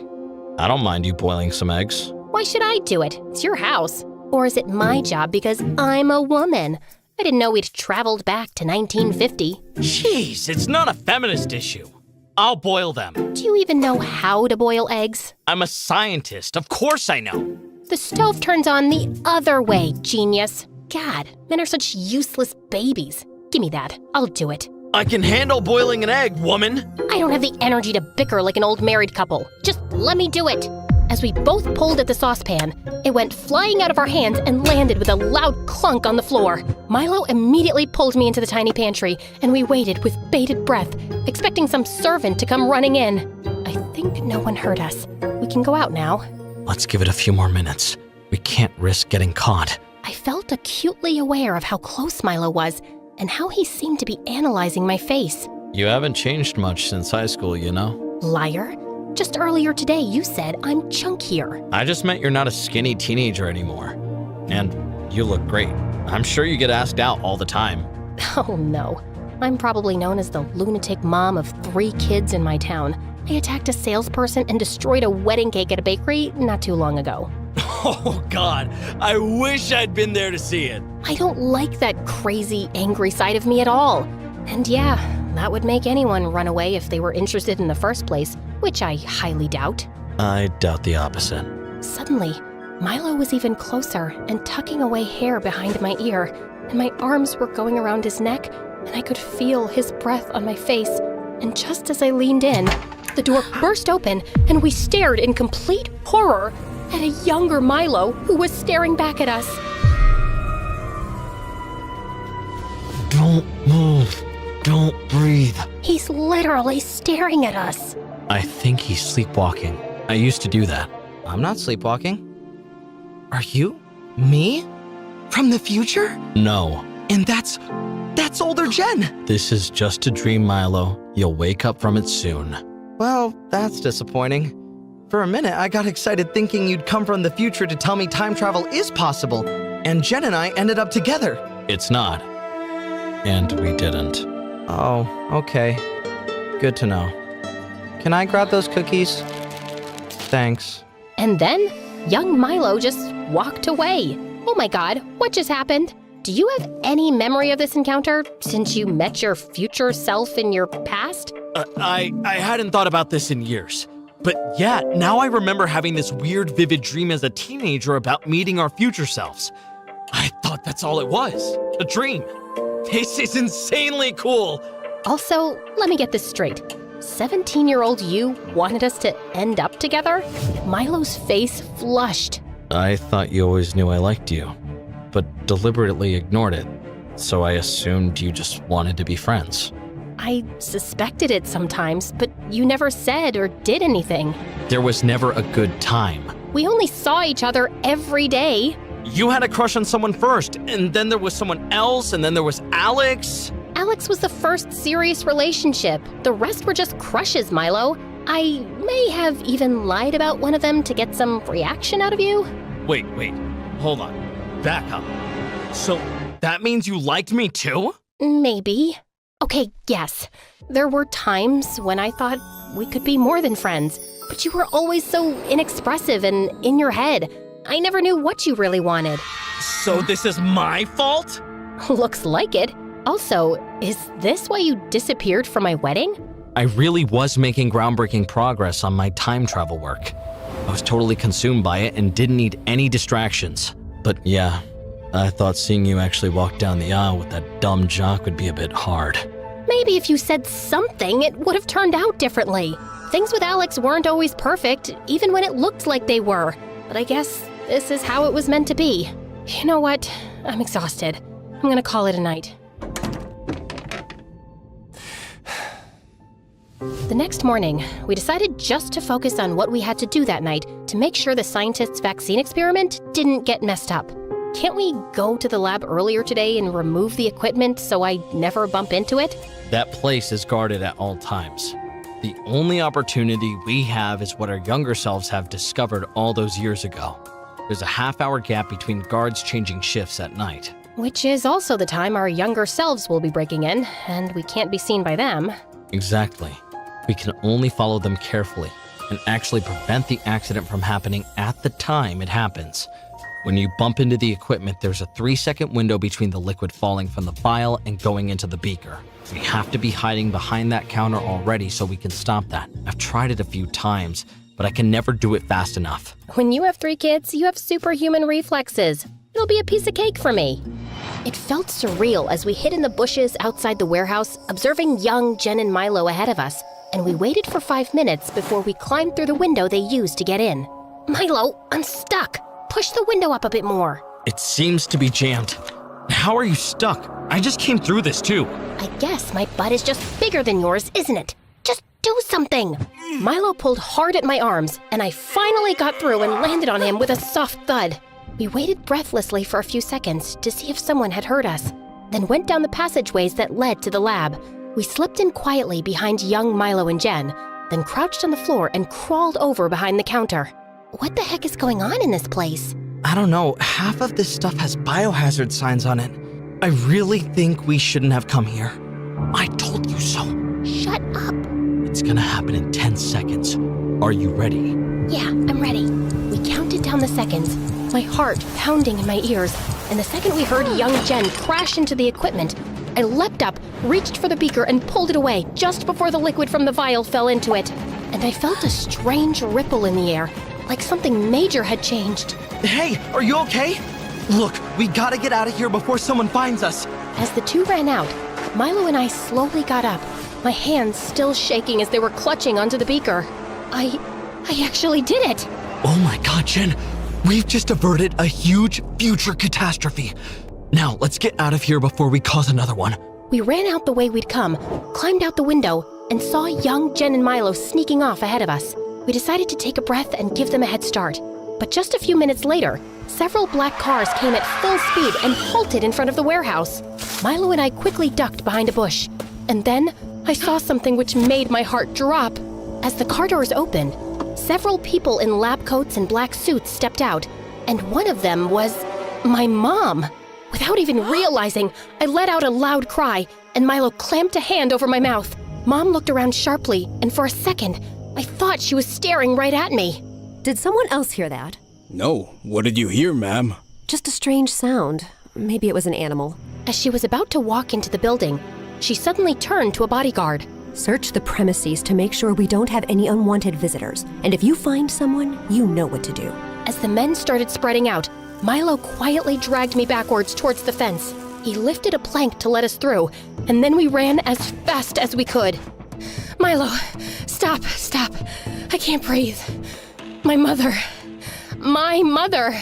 I don't mind you boiling some eggs. Why should I do it? It's your house. Or is it my job because I'm a woman? I didn't know we'd traveled back to 1950. Jeez, it's not a feminist issue. I'll boil them. Do you even know how to boil eggs? I'm a scientist. Of course I know. The stove turns on the other way, genius. God, men are such useless babies. Give me that. I'll do it. I can handle boiling an egg, woman. I don't have the energy to bicker like an old married couple. Just let me do it. As we both pulled at the saucepan, it went flying out of our hands and landed with a loud clunk on the floor. Milo immediately pulled me into the tiny pantry, and we waited with bated breath, expecting some servant to come running in. I think no one heard us. We can go out now. Let's give it a few more minutes. We can't risk getting caught. I felt acutely aware of how close Milo was and how he seemed to be analyzing my face. You haven't changed much since high school, you know? Liar. Just earlier today, you said I'm chunkier. I just meant you're not a skinny teenager anymore. And you look great. I'm sure you get asked out all the time. Oh no. I'm probably known as the lunatic mom of 3 kids in my town. I attacked a salesperson and destroyed a wedding cake at a bakery not too long ago. Oh God, I wish I'd been there to see it. I don't like that crazy, angry side of me at all. And yeah, that would make anyone run away if they were interested in the first place, which I highly doubt. I doubt the opposite. Suddenly, Milo was even closer and tucking away hair behind my ear, and my arms were going around his neck, and I could feel his breath on my face. And just as I leaned in, the door burst open, and we stared in complete horror at a younger Milo who was staring back at us. Don't move. Don't breathe. He's literally staring at us. I think he's sleepwalking. I used to do that. I'm not sleepwalking. Are you? Me? From the future? No. And that's older Jen. This is just a dream, Milo. You'll wake up from it soon. Well, that's disappointing. For a minute, I got excited thinking you'd come from the future to tell me time travel is possible, and Jen and I ended up together. It's not. And we didn't. Oh, okay. Good to know. Can I grab those cookies? Thanks. And then, young Milo just walked away. Oh my god, what just happened? Do you have any memory of this encounter since you met your future self in your past? I hadn't thought about this in years. But yeah, now I remember having this weird, vivid dream as a teenager about meeting our future selves. I thought that's all it was, a dream. This is insanely cool. Also, let me get this straight. 17-year-old you wanted us to end up together? Milo's face flushed. I thought you always knew I liked you, but deliberately ignored it. So I assumed you just wanted to be friends. I suspected it sometimes, but you never said or did anything. There was never a good time. We only saw each other every day. You had a crush on someone first, and then there was someone else, and then there was Alex. Alex was the first serious relationship. The rest were just crushes, Milo. I may have even lied about one of them to get some reaction out of you. Wait, hold on. Back up. So that means you liked me too? Maybe. Okay, yes. There were times when I thought we could be more than friends, but you were always so inexpressive and in your head. I never knew what you really wanted. So this is my fault? Looks like it. Also, is this why you disappeared from my wedding? I really was making groundbreaking progress on my time travel work. I was totally consumed by it and didn't need any distractions. But yeah, I thought seeing you actually walk down the aisle with that dumb jock would be a bit hard. Maybe if you said something, it would have turned out differently. Things with Alex weren't always perfect, even when it looked like they were. But I guess this is how it was meant to be. You know what? I'm exhausted. I'm gonna call it a night. The next morning, we decided just to focus on what we had to do that night to make sure the scientists' vaccine experiment didn't get messed up. Can't we go to the lab earlier today and remove the equipment so I never bump into it? That place is guarded at all times. The only opportunity we have is what our younger selves have discovered all those years ago. There's a half-hour gap between guards changing shifts at night. Which is also the time our younger selves will be breaking in, and we can't be seen by them. Exactly. We can only follow them carefully and actually prevent the accident from happening at the time it happens. When you bump into the equipment, there's a 3-second window between the liquid falling from the vial and going into the beaker. We have to be hiding behind that counter already so we can stop that. I've tried it a few times, but I can never do it fast enough. When you have 3 kids, you have superhuman reflexes. It'll be a piece of cake for me. It felt surreal as we hid in the bushes outside the warehouse, observing young Jen and Milo ahead of us, and we waited for 5 minutes before we climbed through the window they used to get in. Milo, I'm stuck. Push the window up a bit more. It seems to be jammed. How are you stuck? I just came through this too. I guess my butt is just bigger than yours, isn't it? Just do something. Milo pulled hard at my arms, and I finally got through and landed on him with a soft thud. We waited breathlessly for a few seconds to see if someone had heard us, then went down the passageways that led to the lab. We slipped in quietly behind young Milo and Jen, then crouched on the floor and crawled over behind the counter. What the heck is going on in this place? I don't know. Half of this stuff has biohazard signs on it. I really think we shouldn't have come here. I told you so. Shut up. It's gonna happen in 10 seconds. Are you ready? Yeah, I'm ready. We counted down the seconds, my heart pounding in my ears, and the second we heard young Jen crash into the equipment, I leapt up, reached for the beaker, and pulled it away just before the liquid from the vial fell into it. And I felt a strange ripple in the air, like something major had changed. Hey, are you okay? Look, we gotta get out of here before someone finds us. As the two ran out, Milo and I slowly got up, my hands still shaking as they were clutching onto the beaker. I actually did it! Oh my god, Jen. We've just averted a huge future catastrophe. Now, let's get out of here before we cause another one. We ran out the way we'd come, climbed out the window, and saw young Jen and Milo sneaking off ahead of us. We decided to take a breath and give them a head start. But just a few minutes later, several black cars came at full speed and halted in front of the warehouse. Milo and I quickly ducked behind a bush. And then I saw something which made my heart drop. As the car doors opened, several people in lab coats and black suits stepped out, and one of them was my mom. Without even realizing, I let out a loud cry, and Milo clamped a hand over my mouth. Mom looked around sharply, and for a second, I thought she was staring right at me. Did someone else hear that? No. What did you hear, ma'am? Just a strange sound. Maybe it was an animal. As she was about to walk into the building, she suddenly turned to a bodyguard. Search the premises to make sure we don't have any unwanted visitors. And if you find someone, you know what to do. As the men started spreading out, Milo quietly dragged me backwards towards the fence. He lifted a plank to let us through, and then we ran as fast as we could. Milo, stop. I can't breathe. My mother.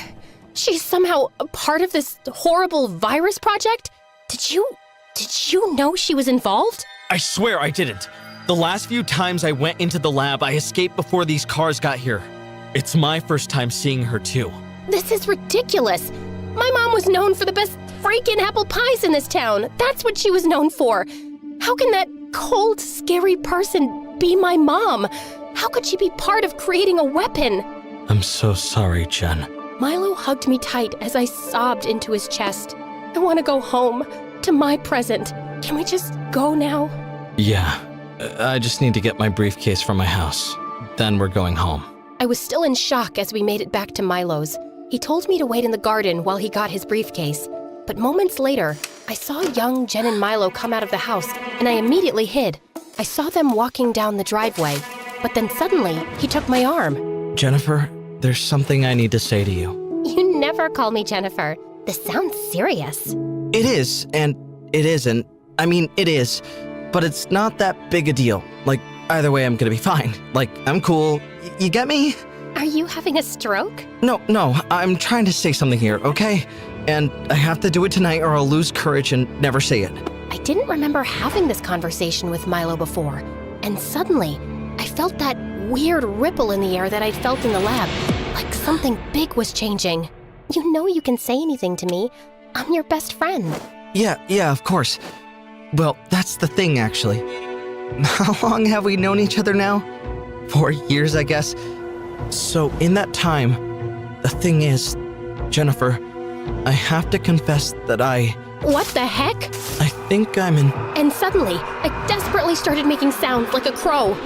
She's somehow a part of this horrible virus project? Did you know she was involved? I swear I didn't. The last few times I went into the lab, I escaped before these cars got here. It's my first time seeing her too. This is ridiculous. My mom was known for the best freaking apple pies in this town. That's what she was known for. How can that cold, scary person be my mom? How could she be part of creating a weapon? I'm so sorry, Jen. Milo hugged me tight as I sobbed into his chest. I want to go home, to my present. Can we just go now? Yeah, I just need to get my briefcase from my house. Then we're going home. I was still in shock as we made it back to Milo's. He told me to wait in the garden while he got his briefcase. But moments later, I saw young Jen and Milo come out of the house, and I immediately hid. I saw them walking down the driveway, but then suddenly, he took my arm. Jennifer, there's something I need to say to you. You never call me Jennifer. This sounds serious. It is, and it isn't. I mean, it is, but it's not that big a deal. Like, either way, I'm gonna be fine. Like, I'm cool. You get me? Are you having a stroke? No, I'm trying to say something here, okay? And I have to do it tonight or I'll lose courage and never say it. I didn't remember having this conversation with Milo before, and suddenly, I felt that weird ripple in the air that I'd felt in the lab, like something big was changing. You know you can say anything to me. I'm your best friend. Yeah, of course. Well, that's the thing, actually. How long have we known each other now? 4 years, I guess. So in that time, the thing is, Jennifer, I have to confess that What the heck? I think I'm in... And suddenly, I desperately started making sounds like a crow.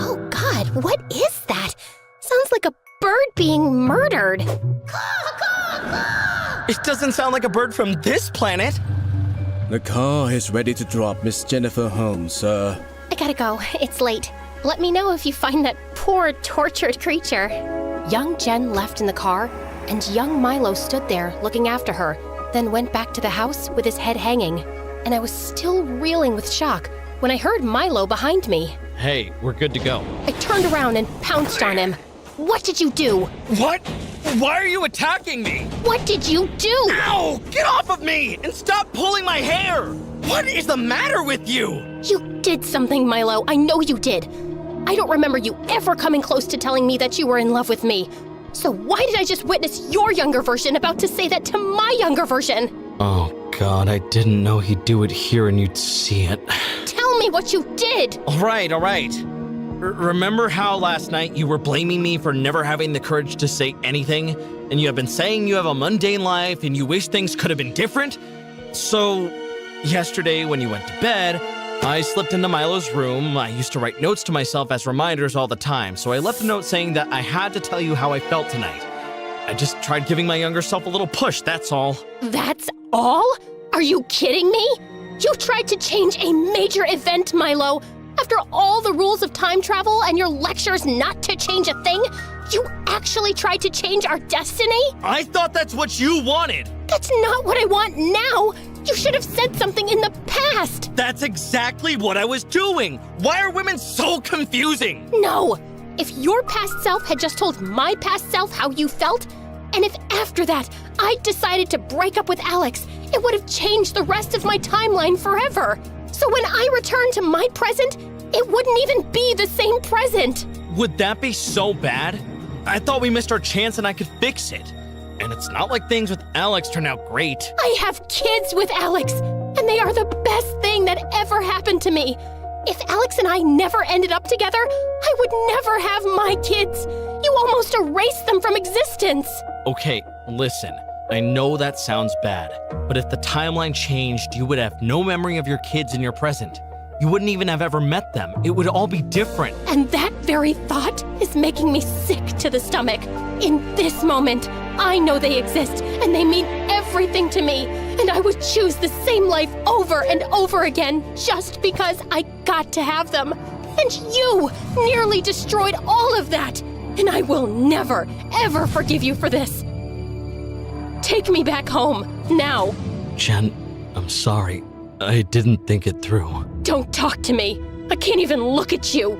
Oh God, what is that? Sounds like a bird being murdered. It doesn't sound like a bird from this planet. The car is ready to drop Miss Jennifer home, sir. I gotta go. It's late. Let me know if you find that poor, tortured creature. Young Jen left in the car, and young Milo stood there looking after her, then went back to the house with his head hanging. And I was still reeling with shock when I heard Milo behind me. Hey, we're good to go. I turned around and pounced on him. What did you do? What? Why are you attacking me? What did you do? Ow! Get off of me and stop pulling my hair! What is the matter with you? You did something, Milo. I know you did. I don't remember you ever coming close to telling me that you were in love with me. So why did I just witness your younger version about to say that to my younger version? Oh God, I didn't know he'd do it here and you'd see it. Tell me what you did! All right. Remember how last night you were blaming me for never having the courage to say anything? And you have been saying you have a mundane life and you wish things could have been different? So, yesterday when you went to bed, I slipped into Milo's room. I used to write notes to myself as reminders all the time, so I left a note saying that I had to tell you how I felt tonight. I just tried giving my younger self a little push, that's all. That's all? Are you kidding me? You tried to change a major event, Milo. After all the rules of time travel and your lectures not to change a thing, you actually tried to change our destiny? I thought that's what you wanted. That's not what I want now. You should have said something in the past. That's exactly what I was doing. Why are women so confusing? No. If your past self had just told my past self how you felt, and if after that I'd decided to break up with Alex, it would have changed the rest of my timeline forever. So when I return to my present, it wouldn't even be the same present. Would that be so bad? I thought we missed our chance and I could fix it. And it's not like things with Alex turn out great. I have kids with Alex, and they are the best thing that ever happened to me. If Alex and I never ended up together, I would never have my kids. You almost erased them from existence. Okay, listen. I know that sounds bad, but if the timeline changed, you would have no memory of your kids in your present. You wouldn't even have ever met them. It would all be different. And that very thought is making me sick to the stomach. In this moment, I know they exist, and they mean everything to me. And I would choose the same life over and over again just because I got to have them. And you nearly destroyed all of that. And I will never, ever forgive you for this. Take me back home, now. Jen, I'm sorry. I didn't think it through. Don't talk to me. I can't even look at you.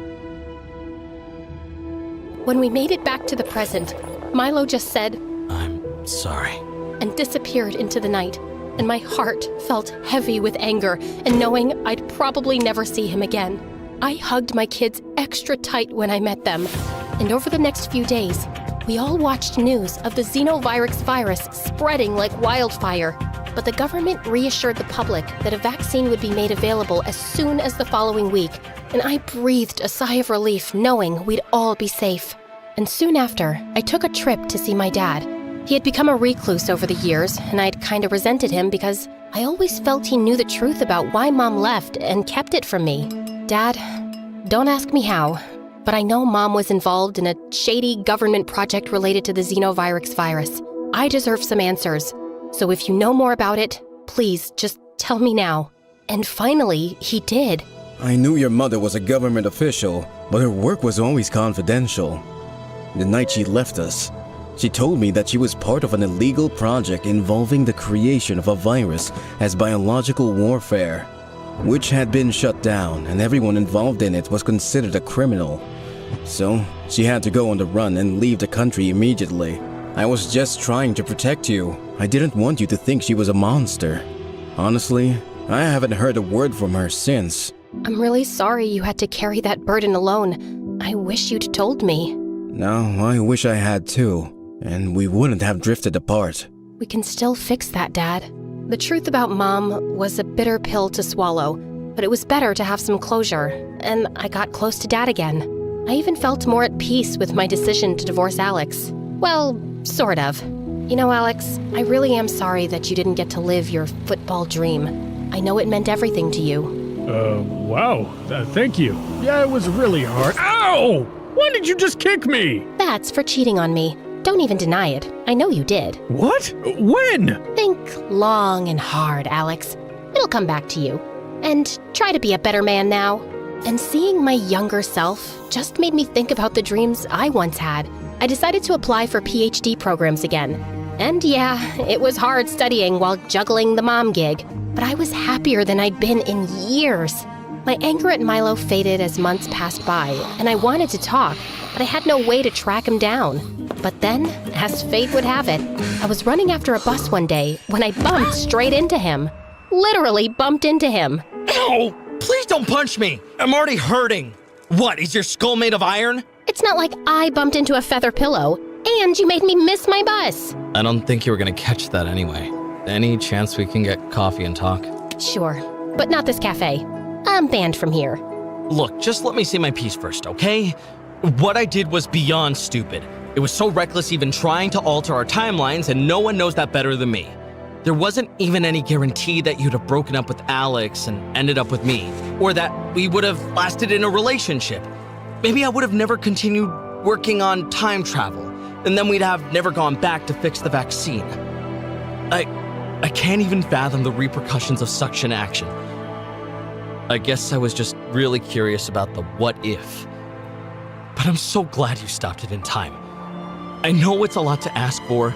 When we made it back to the present, Milo just said, "I'm sorry," and disappeared into the night. And my heart felt heavy with anger and knowing I'd probably never see him again. I hugged my kids extra tight when I met them. And over the next few days, we all watched news of the xenovirus virus spreading like wildfire. But the government reassured the public that a vaccine would be made available as soon as the following week, and I breathed a sigh of relief knowing we'd all be safe. And soon after, I took a trip to see my dad. He had become a recluse over the years, and I'd kind of resented him because I always felt he knew the truth about why Mom left and kept it from me. Dad, don't ask me how, but I know Mom was involved in a shady government project related to the xenovirus virus. I deserve some answers. So if you know more about it, please just tell me now. And finally, he did. I knew your mother was a government official, but her work was always confidential. The night she left us, she told me that she was part of an illegal project involving the creation of a virus as biological warfare, which had been shut down, and everyone involved in it was considered a criminal. So, she had to go on the run and leave the country immediately. I was just trying to protect you. I didn't want you to think she was a monster. Honestly, I haven't heard a word from her since. I'm really sorry you had to carry that burden alone. I wish you'd told me. No, I wish I had too, and we wouldn't have drifted apart. We can still fix that, Dad. The truth about Mom was a bitter pill to swallow, but it was better to have some closure, and I got close to Dad again. I even felt more at peace with my decision to divorce Alex. Well, sort of. You know, Alex, I really am sorry that you didn't get to live your football dream. I know it meant everything to you. Wow. Thank you. Yeah, it was really hard. Ow! Why did you just kick me? That's for cheating on me. Don't even deny it. I know you did. What? When? Think long and hard, Alex. It'll come back to you. And try to be a better man now. And seeing my younger self just made me think about the dreams I once had. I decided to apply for PhD programs again. And yeah, it was hard studying while juggling the mom gig, but I was happier than I'd been in years. My anger at Milo faded as months passed by, and I wanted to talk, but I had no way to track him down. But then, as fate would have it, I was running after a bus one day when I bumped straight into him. Literally bumped into him. Ow! Please don't punch me! I'm already hurting! What, is your skull made of iron? It's not like I bumped into a feather pillow, and you made me miss my bus. I don't think you were gonna catch that anyway. Any chance we can get coffee and talk? Sure, but not this cafe. I'm banned from here. Look, just let me say my piece first, okay? What I did was beyond stupid. It was so reckless even trying to alter our timelines, and no one knows that better than me. There wasn't even any guarantee that you'd have broken up with Alex and ended up with me, or that we would have lasted in a relationship. Maybe I would have never continued working on time travel, and then we'd have never gone back to fix the vaccine. I can't even fathom the repercussions of such an action. I guess I was just really curious about the what if. But I'm so glad you stopped it in time. I know it's a lot to ask for,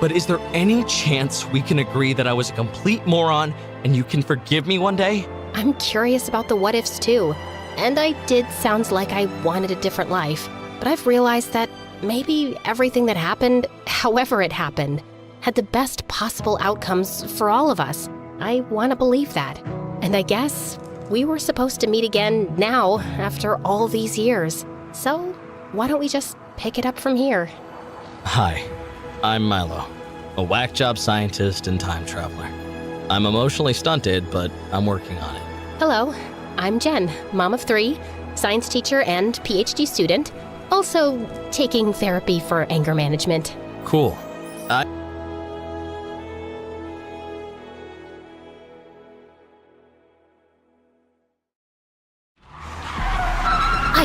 but is there any chance we can agree that I was a complete moron and you can forgive me one day? I'm curious about the what ifs too. And I did sound like I wanted a different life, but I've realized that maybe everything that happened, however it happened, had the best possible outcomes for all of us. I want to believe that. And I guess we were supposed to meet again now after all these years. So why don't we just pick it up from here? Hi, I'm Milo, a whack job scientist and time traveler. I'm emotionally stunted, but I'm working on it. Hello, I'm Jen, mom of 3, science teacher and PhD student, also taking therapy for anger management. Cool.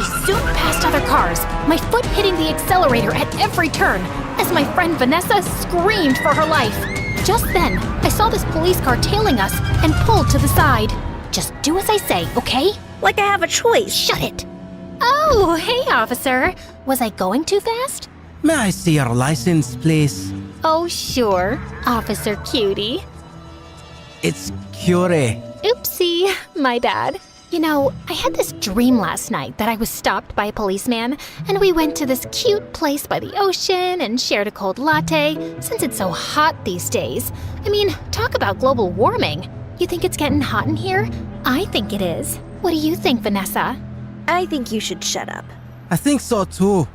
I zoomed past other cars, my foot hitting the accelerator at every turn, as my friend Vanessa screamed for her life. Just then, I saw this police car tailing us and pulled to the side. Just do as I say, okay? Like I have a choice. Shut it. Oh, hey, officer. Was I going too fast? May I see your license, please? Oh, sure, Officer Cutie. It's Curie. Oopsie, my bad. You know, I had this dream last night that I was stopped by a policeman, and we went to this cute place by the ocean and shared a cold latte, since it's so hot these days. I mean, talk about global warming. You think it's getting hot in here? I think it is. What do you think, Vanessa? I think you should shut up. I think so too.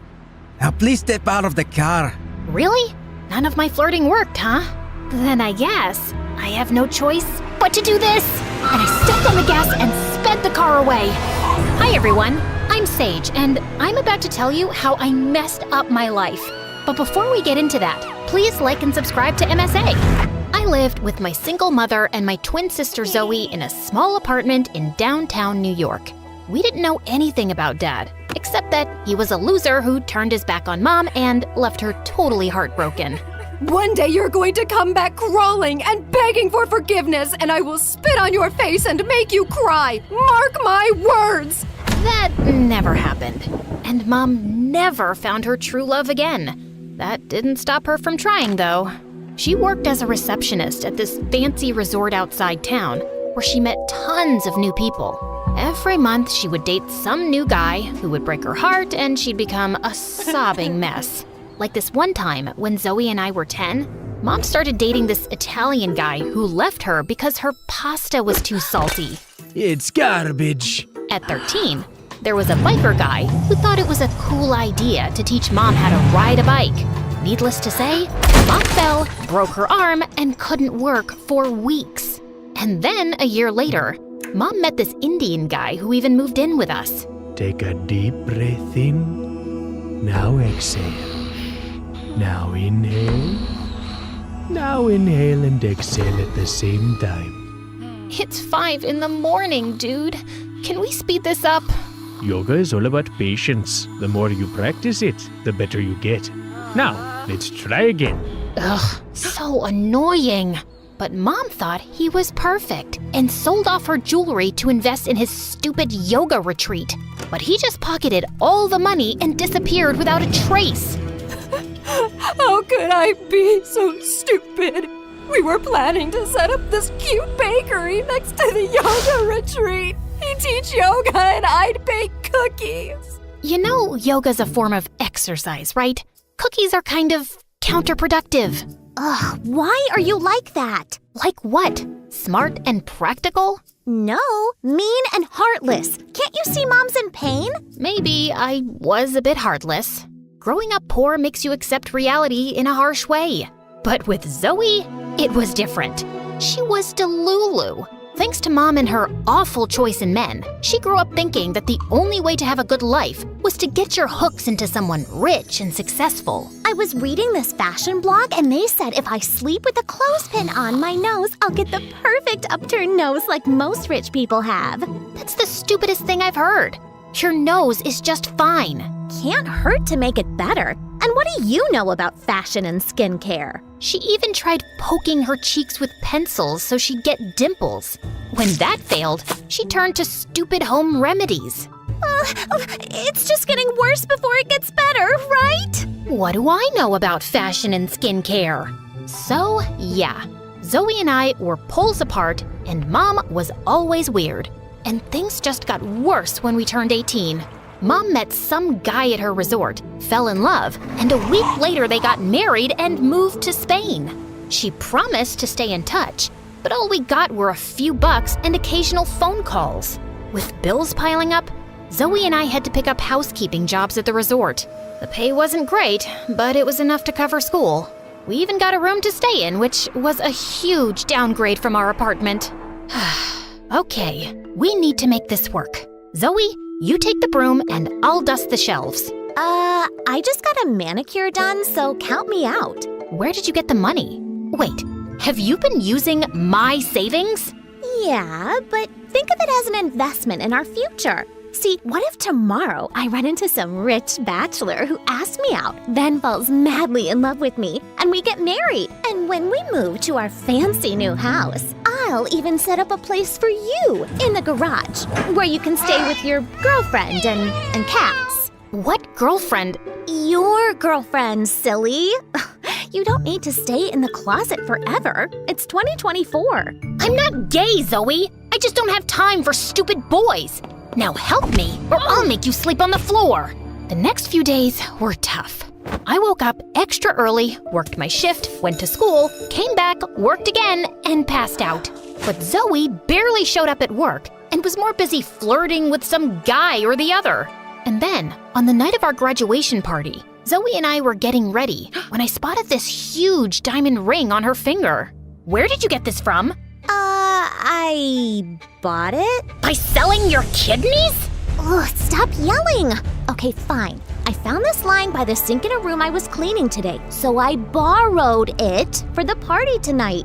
Now please step out of the car. Really? None of my flirting worked, huh? Then I guess I have no choice but to do this. And I stepped on the gas and sped the car away. Hi everyone, I'm Sage, and I'm about to tell you how I messed up my life. But before we get into that, please like and subscribe to MSA. I lived with my single mother and my twin sister Zoe in a small apartment in downtown New York. We didn't know anything about Dad, except that he was a loser who turned his back on Mom and left her totally heartbroken. One day you're going to come back crawling and begging for forgiveness, and I will spit on your face and make you cry. Mark my words! That never happened. And Mom never found her true love again. That didn't stop her from trying, though. She worked as a receptionist at this fancy resort outside town, where she met tons of new people. Every month, she would date some new guy who would break her heart, and she'd become a sobbing mess. Like this one time, when Zoe and I were 10, Mom started dating this Italian guy who left her because her pasta was too salty. It's garbage. At 13, there was a biker guy who thought it was a cool idea to teach Mom how to ride a bike. Needless to say, Mom fell, broke her arm, and couldn't work for weeks. And then, a year later, Mom met this Indian guy who even moved in with us. Take a deep breath in. Now exhale. Now inhale. Now inhale and exhale at the same time. It's 5 in the morning, dude. Can we speed this up? Yoga is all about patience. The more you practice it, the better you get. Now, let's try again. Ugh, so annoying. But Mom thought he was perfect and sold off her jewelry to invest in his stupid yoga retreat. But he just pocketed all the money and disappeared without a trace. How could I be so stupid? We were planning to set up this cute bakery next to the yoga retreat. He'd teach yoga and I'd bake cookies. You know yoga's a form of exercise, right? Cookies are kind of counterproductive. Ugh, why are you like that? Like what? Smart and practical? No, mean and heartless. Can't you see Mom's in pain? Maybe I was a bit heartless. Growing up poor makes you accept reality in a harsh way. But with Zoe, it was different. She was delulu. Thanks to Mom and her awful choice in men, she grew up thinking that the only way to have a good life was to get your hooks into someone rich and successful. I was reading this fashion blog and they said if I sleep with a clothespin on my nose, I'll get the perfect upturned nose like most rich people have. That's the stupidest thing I've heard. Your nose is just fine. Can't hurt to make it better. And what do you know about fashion and skincare? She even tried poking her cheeks with pencils so she'd get dimples. When that failed, she turned to stupid home remedies. It's just getting worse before it gets better, right? What do I know about fashion and skincare? So, yeah, Zoe and I were poles apart, and Mom was always weird. And things just got worse when we turned 18. Mom met some guy at her resort, fell in love, and a week later they got married and moved to Spain. She promised to stay in touch, but all we got were a few bucks and occasional phone calls. With bills piling up, Zoe and I had to pick up housekeeping jobs at the resort. The pay wasn't great, but it was enough to cover school. We even got a room to stay in, which was a huge downgrade from our apartment. Okay, we need to make this work. Zoe, you take the broom and I'll dust the shelves. I just got a manicure done, so count me out. Where did you get the money? Wait, have you been using my savings? Yeah, but think of it as an investment in our future. See, what if tomorrow I run into some rich bachelor who asks me out, then falls madly in love with me, and we get married? And when we move to our fancy new house, I'll even set up a place for you in the garage where you can stay with your girlfriend and cats. What girlfriend? Your girlfriend, silly. You don't need to stay in the closet forever. It's 2024. I'm not gay, Zoe. I just don't have time for stupid boys. Now help me, or I'll make you sleep on the floor. The next few days were tough. I woke up extra early, worked my shift, went to school, came back, worked again, and passed out. But Zoe barely showed up at work and was more busy flirting with some guy or the other. And then, on the night of our graduation party, Zoe and I were getting ready when I spotted this huge diamond ring on her finger. Where did you get this from? I bought it? By selling your kidneys? Ugh, stop yelling! Okay, fine. I found this lying by the sink in a room I was cleaning today, so I borrowed it for the party tonight.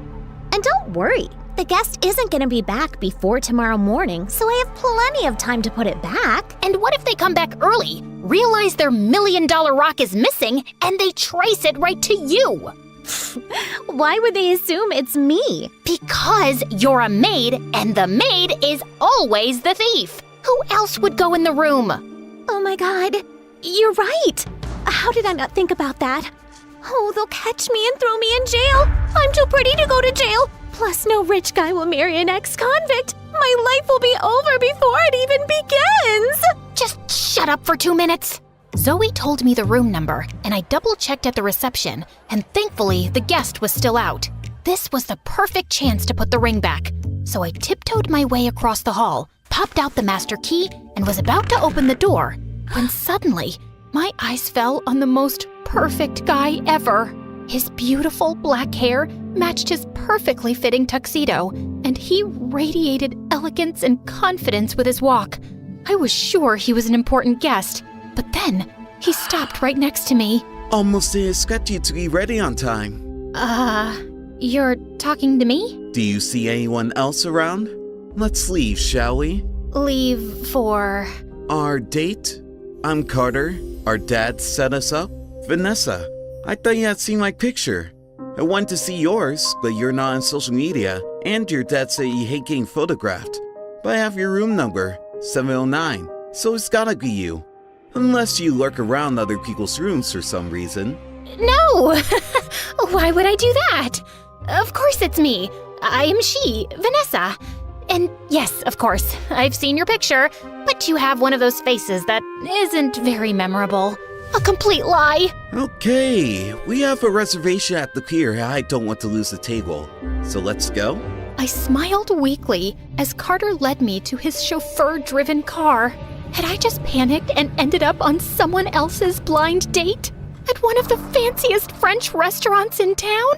And don't worry, the guest isn't gonna be back before tomorrow morning, so I have plenty of time to put it back. And what if they come back early, realize their $1 million rock is missing, and they trace it right to you? Why would they assume it's me? Because you're a maid, and the maid is always the thief. Who else would go in the room? Oh my god, you're right. How did I not think about that? Oh, they'll catch me and throw me in jail. I'm too pretty to go to jail. Plus, no rich guy will marry an ex-convict. My life will be over before it even begins. Just shut up for 2 minutes. Zoe told me the room number, and I double-checked at the reception, and thankfully, the guest was still out. This was the perfect chance to put the ring back. So I tiptoed my way across the hall, popped out the master key, and was about to open the door, when suddenly, my eyes fell on the most perfect guy ever. His beautiful black hair matched his perfectly fitting tuxedo, and he radiated elegance and confidence with his walk. I was sure he was an important guest, but then he stopped right next to me. Almost didn't expect you to be ready on time. You're talking to me? Do you see anyone else around? Let's leave, shall we? Leave for... Our date? I'm Carter. Our dad set us up. Vanessa, I thought you had seen my picture. I went to see yours, but you're not on social media, and your dad said you hate getting photographed. But I have your room number, 709, so it's gotta be you. Unless you lurk around other people's rooms for some reason. No! Why would I do that? Of course it's me. I am she, Vanessa. And yes, of course, I've seen your picture, but you have one of those faces that isn't very memorable. A complete lie. Okay, we have a reservation at the pier. I don't want to lose the table. So let's go. I smiled weakly as Carter led me to his chauffeur-driven car. Had I just panicked and ended up on someone else's blind date? At one of the fanciest French restaurants in town?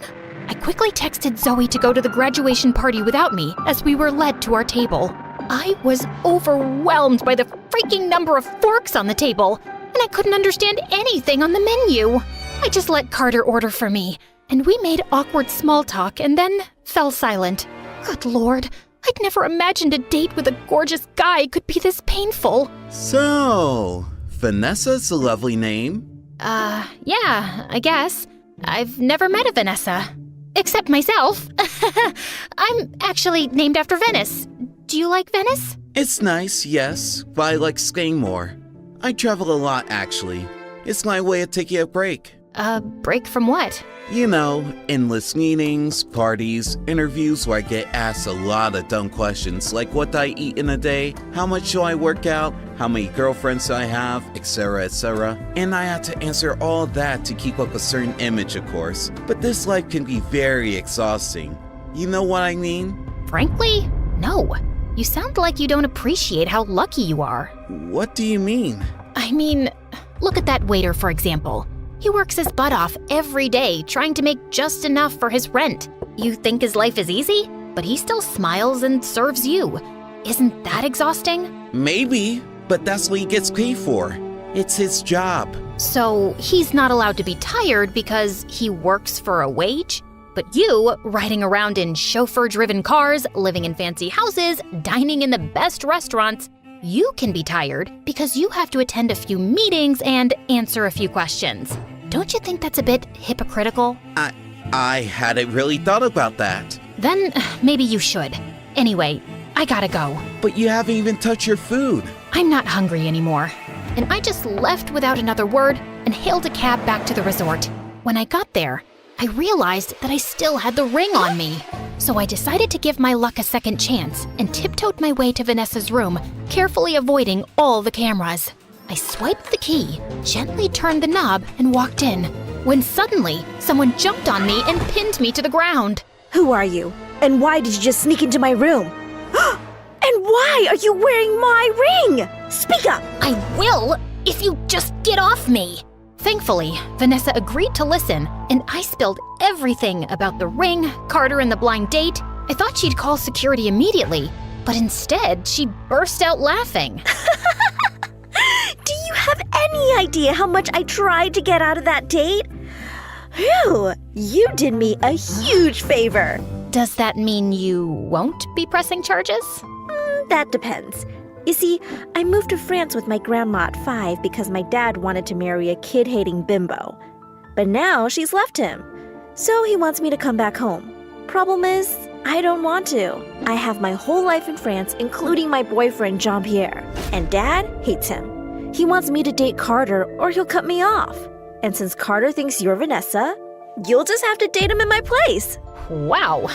I quickly texted Zoe to go to the graduation party without me as we were led to our table. I was overwhelmed by the freaking number of forks on the table, and I couldn't understand anything on the menu. I just let Carter order for me, and we made awkward small talk and then fell silent. Good Lord, I'd never imagined a date with a gorgeous guy could be this painful. So, Vanessa's a lovely name. Yeah, I guess. I've never met a Vanessa. Except myself. I'm actually named after Venice. Do you like Venice? It's nice, yes, but I like Spain more. I travel a lot, actually. It's my way of taking a break. A break from what? You know, endless meetings, parties, interviews where I get asked a lot of dumb questions like what do I eat in a day, how much do I work out, how many girlfriends do I have, etc, etc. And I have to answer all that to keep up a certain image, of course. But this life can be very exhausting. You know what I mean? Frankly, no. You sound like you don't appreciate how lucky you are. What do you mean? I mean, look at that waiter, for example. He works his butt off every day trying to make just enough for his rent. You think his life is easy? But he still smiles and serves you. Isn't that exhausting? Maybe, but that's what he gets paid for. It's his job. So he's not allowed to be tired because he works for a wage? But you, riding around in chauffeur-driven cars, living in fancy houses, dining in the best restaurants, You can be tired because you have to attend a few meetings and answer a few questions. Don't you think that's a bit hypocritical? I hadn't really thought about that. Then maybe you should. Anyway, I gotta go. But you haven't even touched your food. I'm not hungry anymore. And I just left without another word and hailed a cab back to the resort. When I got there, I realized that I still had the ring on me. So I decided to give my luck a second chance and tiptoed my way to Vanessa's room, carefully avoiding all the cameras. I swiped the key, gently turned the knob, and walked in, when suddenly someone jumped on me and pinned me to the ground. Who are you? And why did you just sneak into my room? And why are you wearing my ring? Speak up! I will, if you just get off me. Thankfully, Vanessa agreed to listen, and I spilled everything about the ring, Carter, and the blind date. I thought she'd call security immediately, but instead, she burst out laughing. Do you have any idea how much I tried to get out of that date? Phew, you did me a huge favor. Does that mean you won't be pressing charges? That depends. You see, I moved to France with my grandma at 5 because my dad wanted to marry a kid-hating bimbo. But now she's left him, so he wants me to come back home. Problem is, I don't want to. I have my whole life in France, including my boyfriend Jean-Pierre, and Dad hates him. He wants me to date Carter or he'll cut me off. And since Carter thinks you're Vanessa, you'll just have to date him in my place. Wow,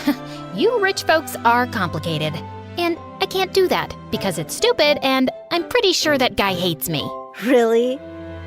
you rich folks are complicated. And I can't do that because it's stupid and I'm pretty sure that guy hates me. Really?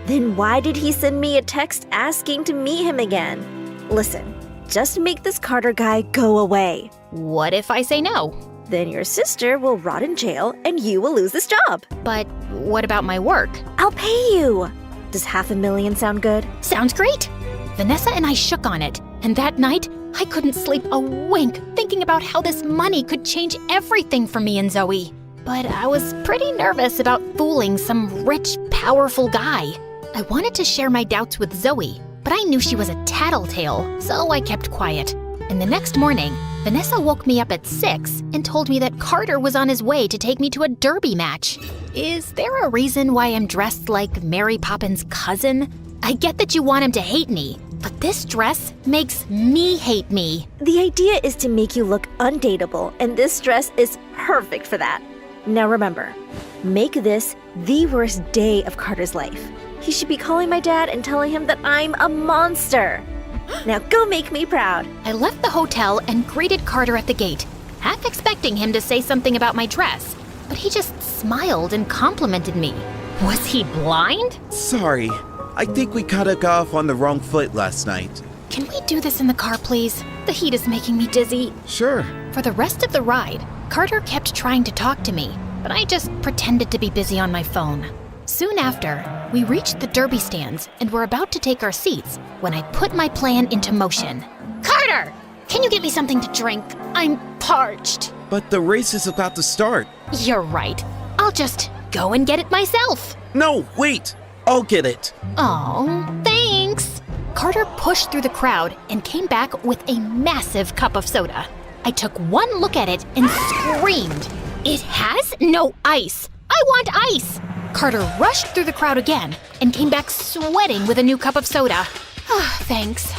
Then why did he send me a text asking to meet him again? Listen, just make this Carter guy go away. What if I say no? Then your sister will rot in jail and you will lose this job. But what about my work? I'll pay you. Does $500,000 sound good? Sounds great. Vanessa and I shook on it, and that night, I couldn't sleep a wink thinking about how this money could change everything for me and Zoe. But I was pretty nervous about fooling some rich, powerful guy. I wanted to share my doubts with Zoe, but I knew she was a tattletale, so I kept quiet. And the next morning, Vanessa woke me up at 6 and told me that Carter was on his way to take me to a derby match. Is there a reason why I'm dressed like Mary Poppins' cousin? I get that you want him to hate me, but this dress makes me hate me. The idea is to make you look undateable, and this dress is perfect for that. Now remember, make this the worst day of Carter's life. He should be calling my dad and telling him that I'm a monster. Now go make me proud. I left the hotel and greeted Carter at the gate, half expecting him to say something about my dress, but he just smiled and complimented me. Was he blind? Sorry, I think we kinda got off on the wrong foot last night. Can we do this in the car, please? The heat is making me dizzy. Sure. For the rest of the ride, Carter kept trying to talk to me, but I just pretended to be busy on my phone. Soon after, we reached the derby stands and were about to take our seats when I put my plan into motion. Carter! Can you get me something to drink? I'm parched. But the race is about to start. You're right. I'll just go and get it myself. No, wait! I'll get it. Oh, thanks. Carter pushed through the crowd and came back with a massive cup of soda. I took one look at it and screamed. It has no ice. I want ice. Carter rushed through the crowd again and came back sweating with a new cup of soda. Thanks.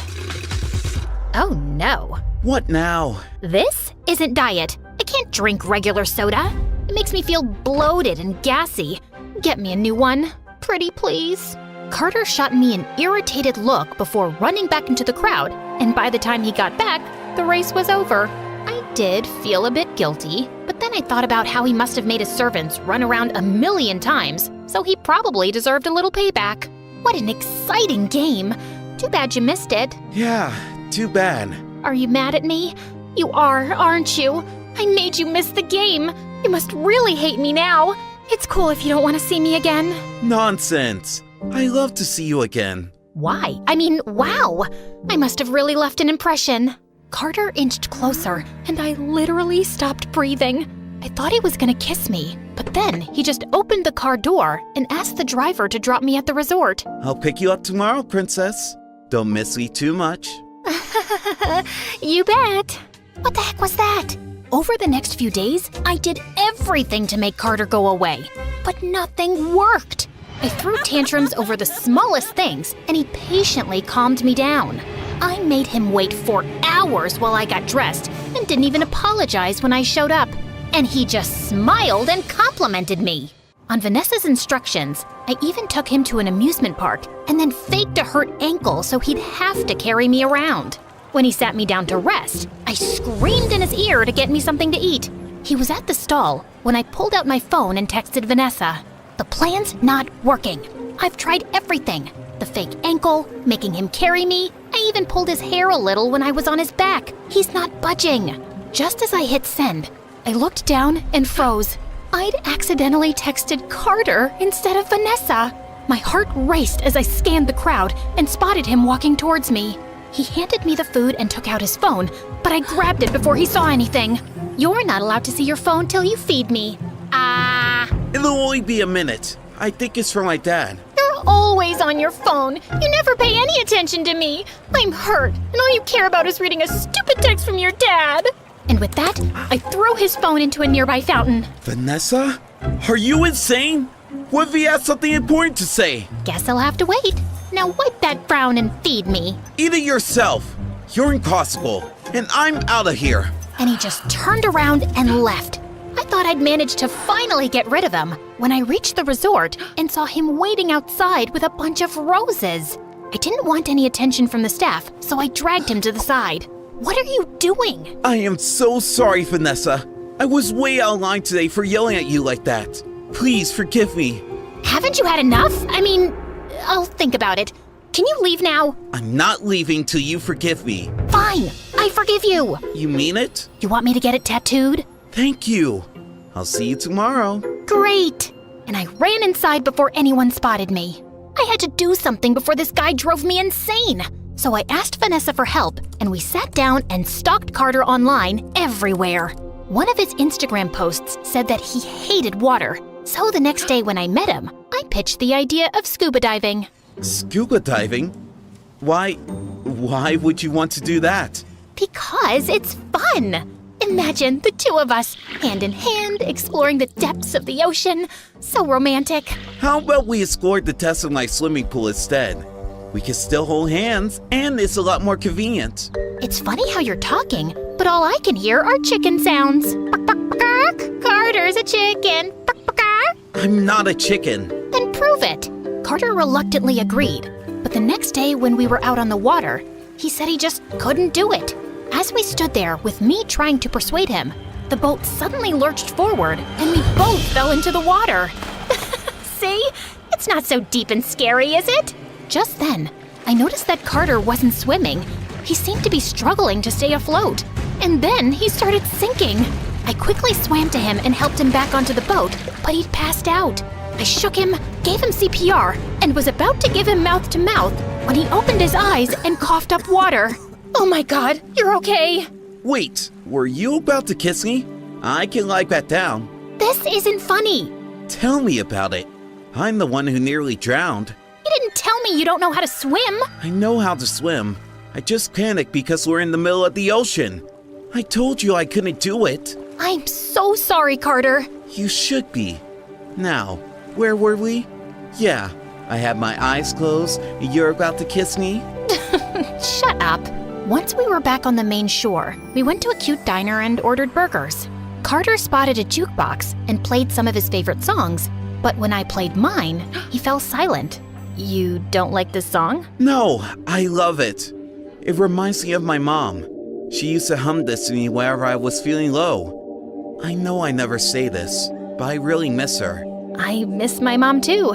Oh no. What now? This isn't diet. I can't drink regular soda. It makes me feel bloated and gassy. Get me a new one. Pretty please. Carter shot me an irritated look before running back into the crowd, and by the time he got back, the race was over. I did feel a bit guilty, but then I thought about how he must have made his servants run around 1,000,000 times, so he probably deserved a little payback. What an exciting game. Too bad you missed it. Yeah, too bad. Are you mad at me? You are, aren't you? I made you miss the game. You must really hate me now. It's cool if you don't want to see me again. Nonsense. I love to see you again. Why? I mean, wow. I must have really left an impression. Carter inched closer, and I literally stopped breathing. I thought he was gonna kiss me, but then he just opened the car door and asked the driver to drop me at the resort. I'll pick you up tomorrow, princess. Don't miss me too much. You bet. What the heck was that? Over the next few days, I did everything to make Carter go away. but nothing worked. I threw tantrums over the smallest things, and he patiently calmed me down. I made him wait for hours while I got dressed and didn't even apologize when I showed up. And he just smiled and complimented me. On Vanessa's instructions, I even took him to an amusement park and then faked a hurt ankle so he'd have to carry me around. When he sat me down to rest, I screamed in his ear to get me something to eat. He was at the stall when I pulled out my phone and texted Vanessa. The plan's not working. I've tried everything. The fake ankle, making him carry me. I even pulled his hair a little when I was on his back. He's not budging. Just as I hit send, I looked down and froze. I'd accidentally texted Carter instead of Vanessa. My heart raced as I scanned the crowd and spotted him walking towards me. He handed me the food and took out his phone, but I grabbed it before he saw anything. You're not allowed to see your phone till you feed me. It'll only be a minute. I think it's for my dad. You're always on your phone. You never pay any attention to me. I'm hurt, and all you care about is reading a stupid text from your dad. And with that, I threw his phone into a nearby fountain. Vanessa? Are you insane? What if he has something important to say? Guess I'll have to wait. Now wipe that frown and feed me. Eat it yourself. You're impossible, and I'm out of here. And he just turned around and left. I thought I'd managed to finally get rid of him when I reached the resort and saw him waiting outside with a bunch of roses. I didn't want any attention from the staff, so I dragged him to the side. What are you doing? I am so sorry, Vanessa. I was way out of line today for yelling at you like that. Please forgive me. Haven't you had enough? I mean, I'll think about it. Can you leave now? I'm not leaving till you forgive me. Fine, I forgive you. You mean it? You want me to get it tattooed? Thank you. I'll see you tomorrow. Great. And I ran inside before anyone spotted me. I had to do something before this guy drove me insane. So I asked Vanessa for help, and we sat down and stalked Carter online everywhere. One of his Instagram posts said that he hated water. So the next day when I met him, I pitched the idea of scuba diving. Scuba diving? Why would you want to do that? Because it's fun. Imagine the two of us, hand in hand, exploring the depths of the ocean. So romantic. How about we explore the depths of my swimming pool instead? We can still hold hands, and it's a lot more convenient. It's funny how you're talking, but all I can hear are chicken sounds. Carter's a chicken. I'm not a chicken. Then prove it. Carter reluctantly agreed, but the next day when we were out on the water, he said he just couldn't do it. As we stood there with me trying to persuade him, the boat suddenly lurched forward and we both fell into the water. See? It's not so deep and scary, is it? Just then, I noticed that Carter wasn't swimming. He seemed to be struggling to stay afloat. And then he started sinking. I quickly swam to him and helped him back onto the boat, but he'd passed out. I shook him, gave him CPR, and was about to give him mouth to mouth when he opened his eyes and coughed up water. Oh my God, you're okay. Wait, were you about to kiss me? I can lie back down. This isn't funny. Tell me about it. I'm the one who nearly drowned. You didn't tell me you don't know how to swim. I know how to swim. I just panicked because we're in the middle of the ocean. I told you I couldn't do it. I'm so sorry, Carter. You should be. Now, where were we? Yeah, I had my eyes closed and you're about to kiss me? Shut up. Once we were back on the main shore, we went to a cute diner and ordered burgers. Carter spotted a jukebox and played some of his favorite songs, but when I played mine, he fell silent. You don't like this song? No, I love it. It reminds me of my mom. She used to hum this to me whenever I was feeling low. I know I never say this, but I really miss her. I miss my mom too.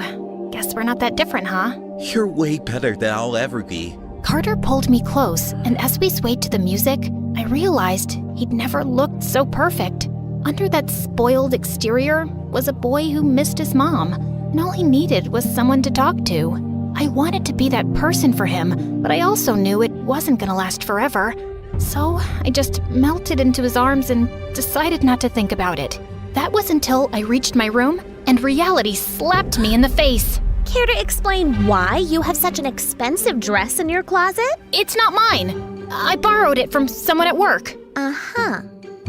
Guess we're not that different, huh? You're way better than I'll ever be. Carter pulled me close, and as we swayed to the music, I realized he'd never looked so perfect. Under that spoiled exterior was a boy who missed his mom, and all he needed was someone to talk to. I wanted to be that person for him, but I also knew it wasn't gonna last forever. So I just melted into his arms and decided not to think about it. That was until I reached my room and reality slapped me in the face. Care to explain why you have such an expensive dress in your closet? It's not mine. I borrowed it from someone at work. Uh-huh.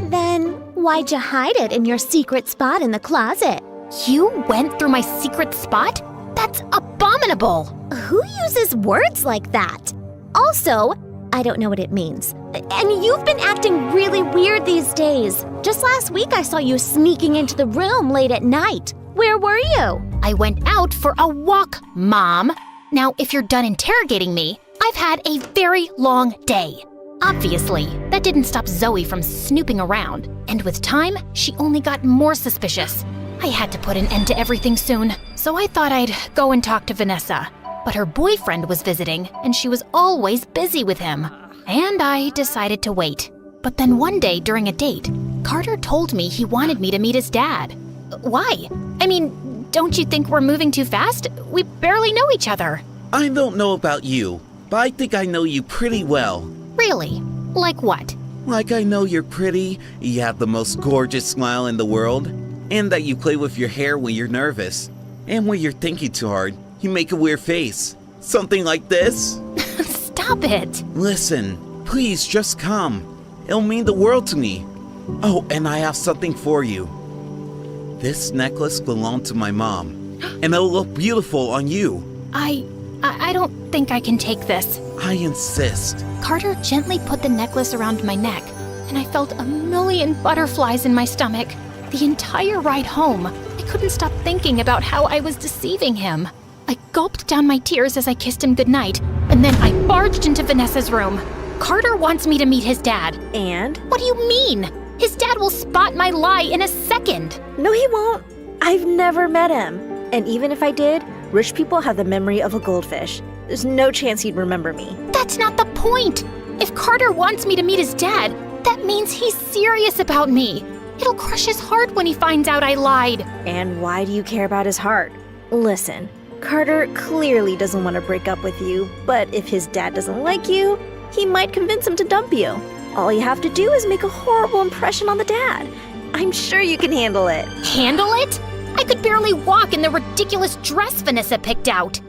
Then why'd you hide it in your secret spot in the closet? You went through my secret spot? That's abominable! Who uses words like that? Also, I don't know what it means. And you've been acting really weird these days. Just last week I saw you sneaking into the room late at night. Where were you? I went out for a walk, Mom. Now, if you're done interrogating me, I've had a very long day. Obviously, that didn't stop Zoe from snooping around, and with time, she only got more suspicious. I had to put an end to everything soon, so I thought I'd go and talk to Vanessa. But her boyfriend was visiting, and she was always busy with him. And I decided to wait. But then one day during a date, Carter told me he wanted me to meet his dad. Why? I mean, don't you think we're moving too fast? We barely know each other. I don't know about you, but I think I know you pretty well. Really? Like what? Like I know you're pretty, you have the most gorgeous smile in the world, and that you play with your hair when you're nervous. And when you're thinking too hard, you make a weird face. Something like this. Stop it. Listen, please just come. It'll mean the world to me. Oh, and I have something for you. This necklace belonged to my mom, and it'll look beautiful on you. I don't think I can take this. I insist. Carter gently put the necklace around my neck, and I felt a million butterflies in my stomach. The entire ride home, I couldn't stop thinking about how I was deceiving him. I gulped down my tears as I kissed him goodnight, and then I barged into Vanessa's room. Carter wants me to meet his dad. And? What do you mean? His dad will spot my lie in a second. No, he won't. I've never met him. And even if I did, rich people have the memory of a goldfish. There's no chance he'd remember me. That's not the point. If Carter wants me to meet his dad, that means he's serious about me. It'll crush his heart when he finds out I lied. And why do you care about his heart? Listen, Carter clearly doesn't want to break up with you, but if his dad doesn't like you, he might convince him to dump you. All you have to do is make a horrible impression on the dad. I'm sure you can handle it. Handle it? I could barely walk in the ridiculous dress Vanessa picked out.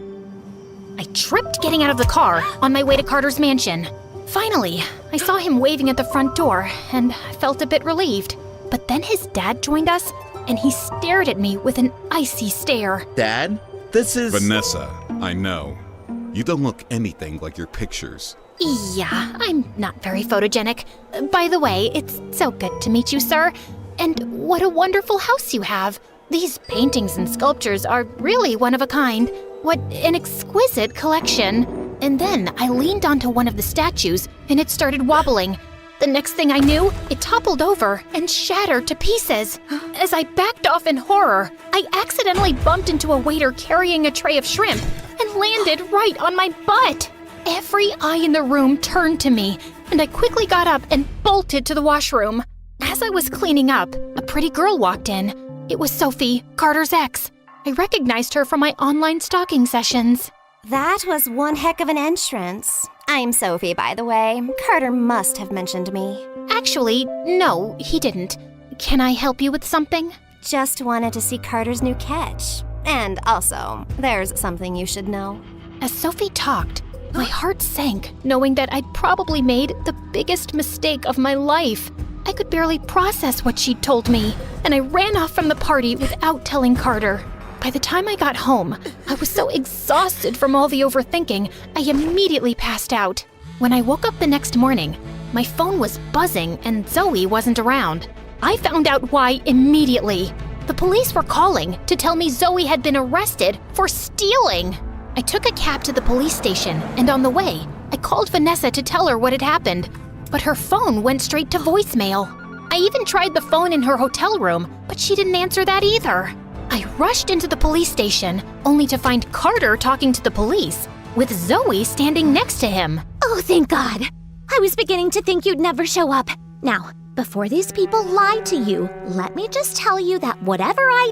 I tripped getting out of the car on my way to Carter's mansion. Finally, I saw him waving at the front door, and I felt a bit relieved. But then his dad joined us, and he stared at me with an icy stare. Dad, this is... Vanessa, I know. You don't look anything like your pictures. Yeah, I'm not very photogenic. By the way, it's so good to meet you, sir. And what a wonderful house you have. These paintings and sculptures are really one of a kind. What an exquisite collection. And then I leaned onto one of the statues, and it started wobbling. The next thing I knew, it toppled over and shattered to pieces. As I backed off in horror, I accidentally bumped into a waiter carrying a tray of shrimp and landed right on my butt. Every eye in the room turned to me, and I quickly got up and bolted to the washroom. As I was cleaning up, a pretty girl walked in. It was Sophie, Carter's ex. I recognized her from my online stalking sessions. That was one heck of an entrance. I'm Sophie, by the way. Carter must have mentioned me. Actually, no, he didn't. Can I help you with something? Just wanted to see Carter's new catch. And also, there's something you should know. As Sophie talked, my heart sank, knowing that I'd probably made the biggest mistake of my life. I could barely process what she'd told me, and I ran off from the party without telling Carter. By the time I got home, I was so exhausted from all the overthinking, I immediately passed out. When I woke up the next morning, my phone was buzzing and Zoe wasn't around. I found out why immediately. The police were calling to tell me Zoe had been arrested for stealing. I took a cab to the police station, and on the way, I called Vanessa to tell her what had happened, but her phone went straight to voicemail. I even tried the phone in her hotel room, but she didn't answer that either. I rushed into the police station, only to find Carter talking to the police, with Zoe standing next to him. Oh, thank God. I was beginning to think you'd never show up. Now, before these people lied to you, let me just tell you that whatever I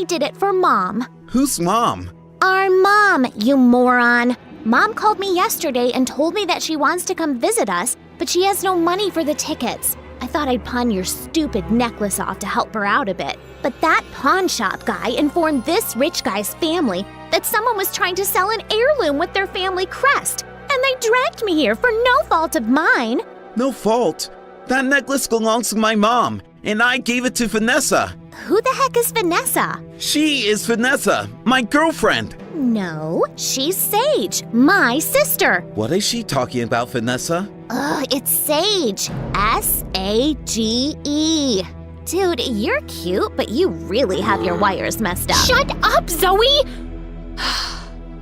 did it for Mom. Who's Mom? Our mom, you moron. Mom called me yesterday and told me that she wants to come visit us, but she has no money for the tickets. I thought I'd pawn your stupid necklace off to help her out a bit. But that pawn shop guy informed this rich guy's family that someone was trying to sell an heirloom with their family crest, and they dragged me here for no fault of mine. No fault? That necklace belongs to my mom, and I gave it to Vanessa. Who the heck is Vanessa? She is Vanessa, my girlfriend. No, she's Sage, my sister. What is she talking about, Vanessa? It's Sage. S-A-G-E. Dude, you're cute, but you really have your wires messed up. Shut up, Zoe!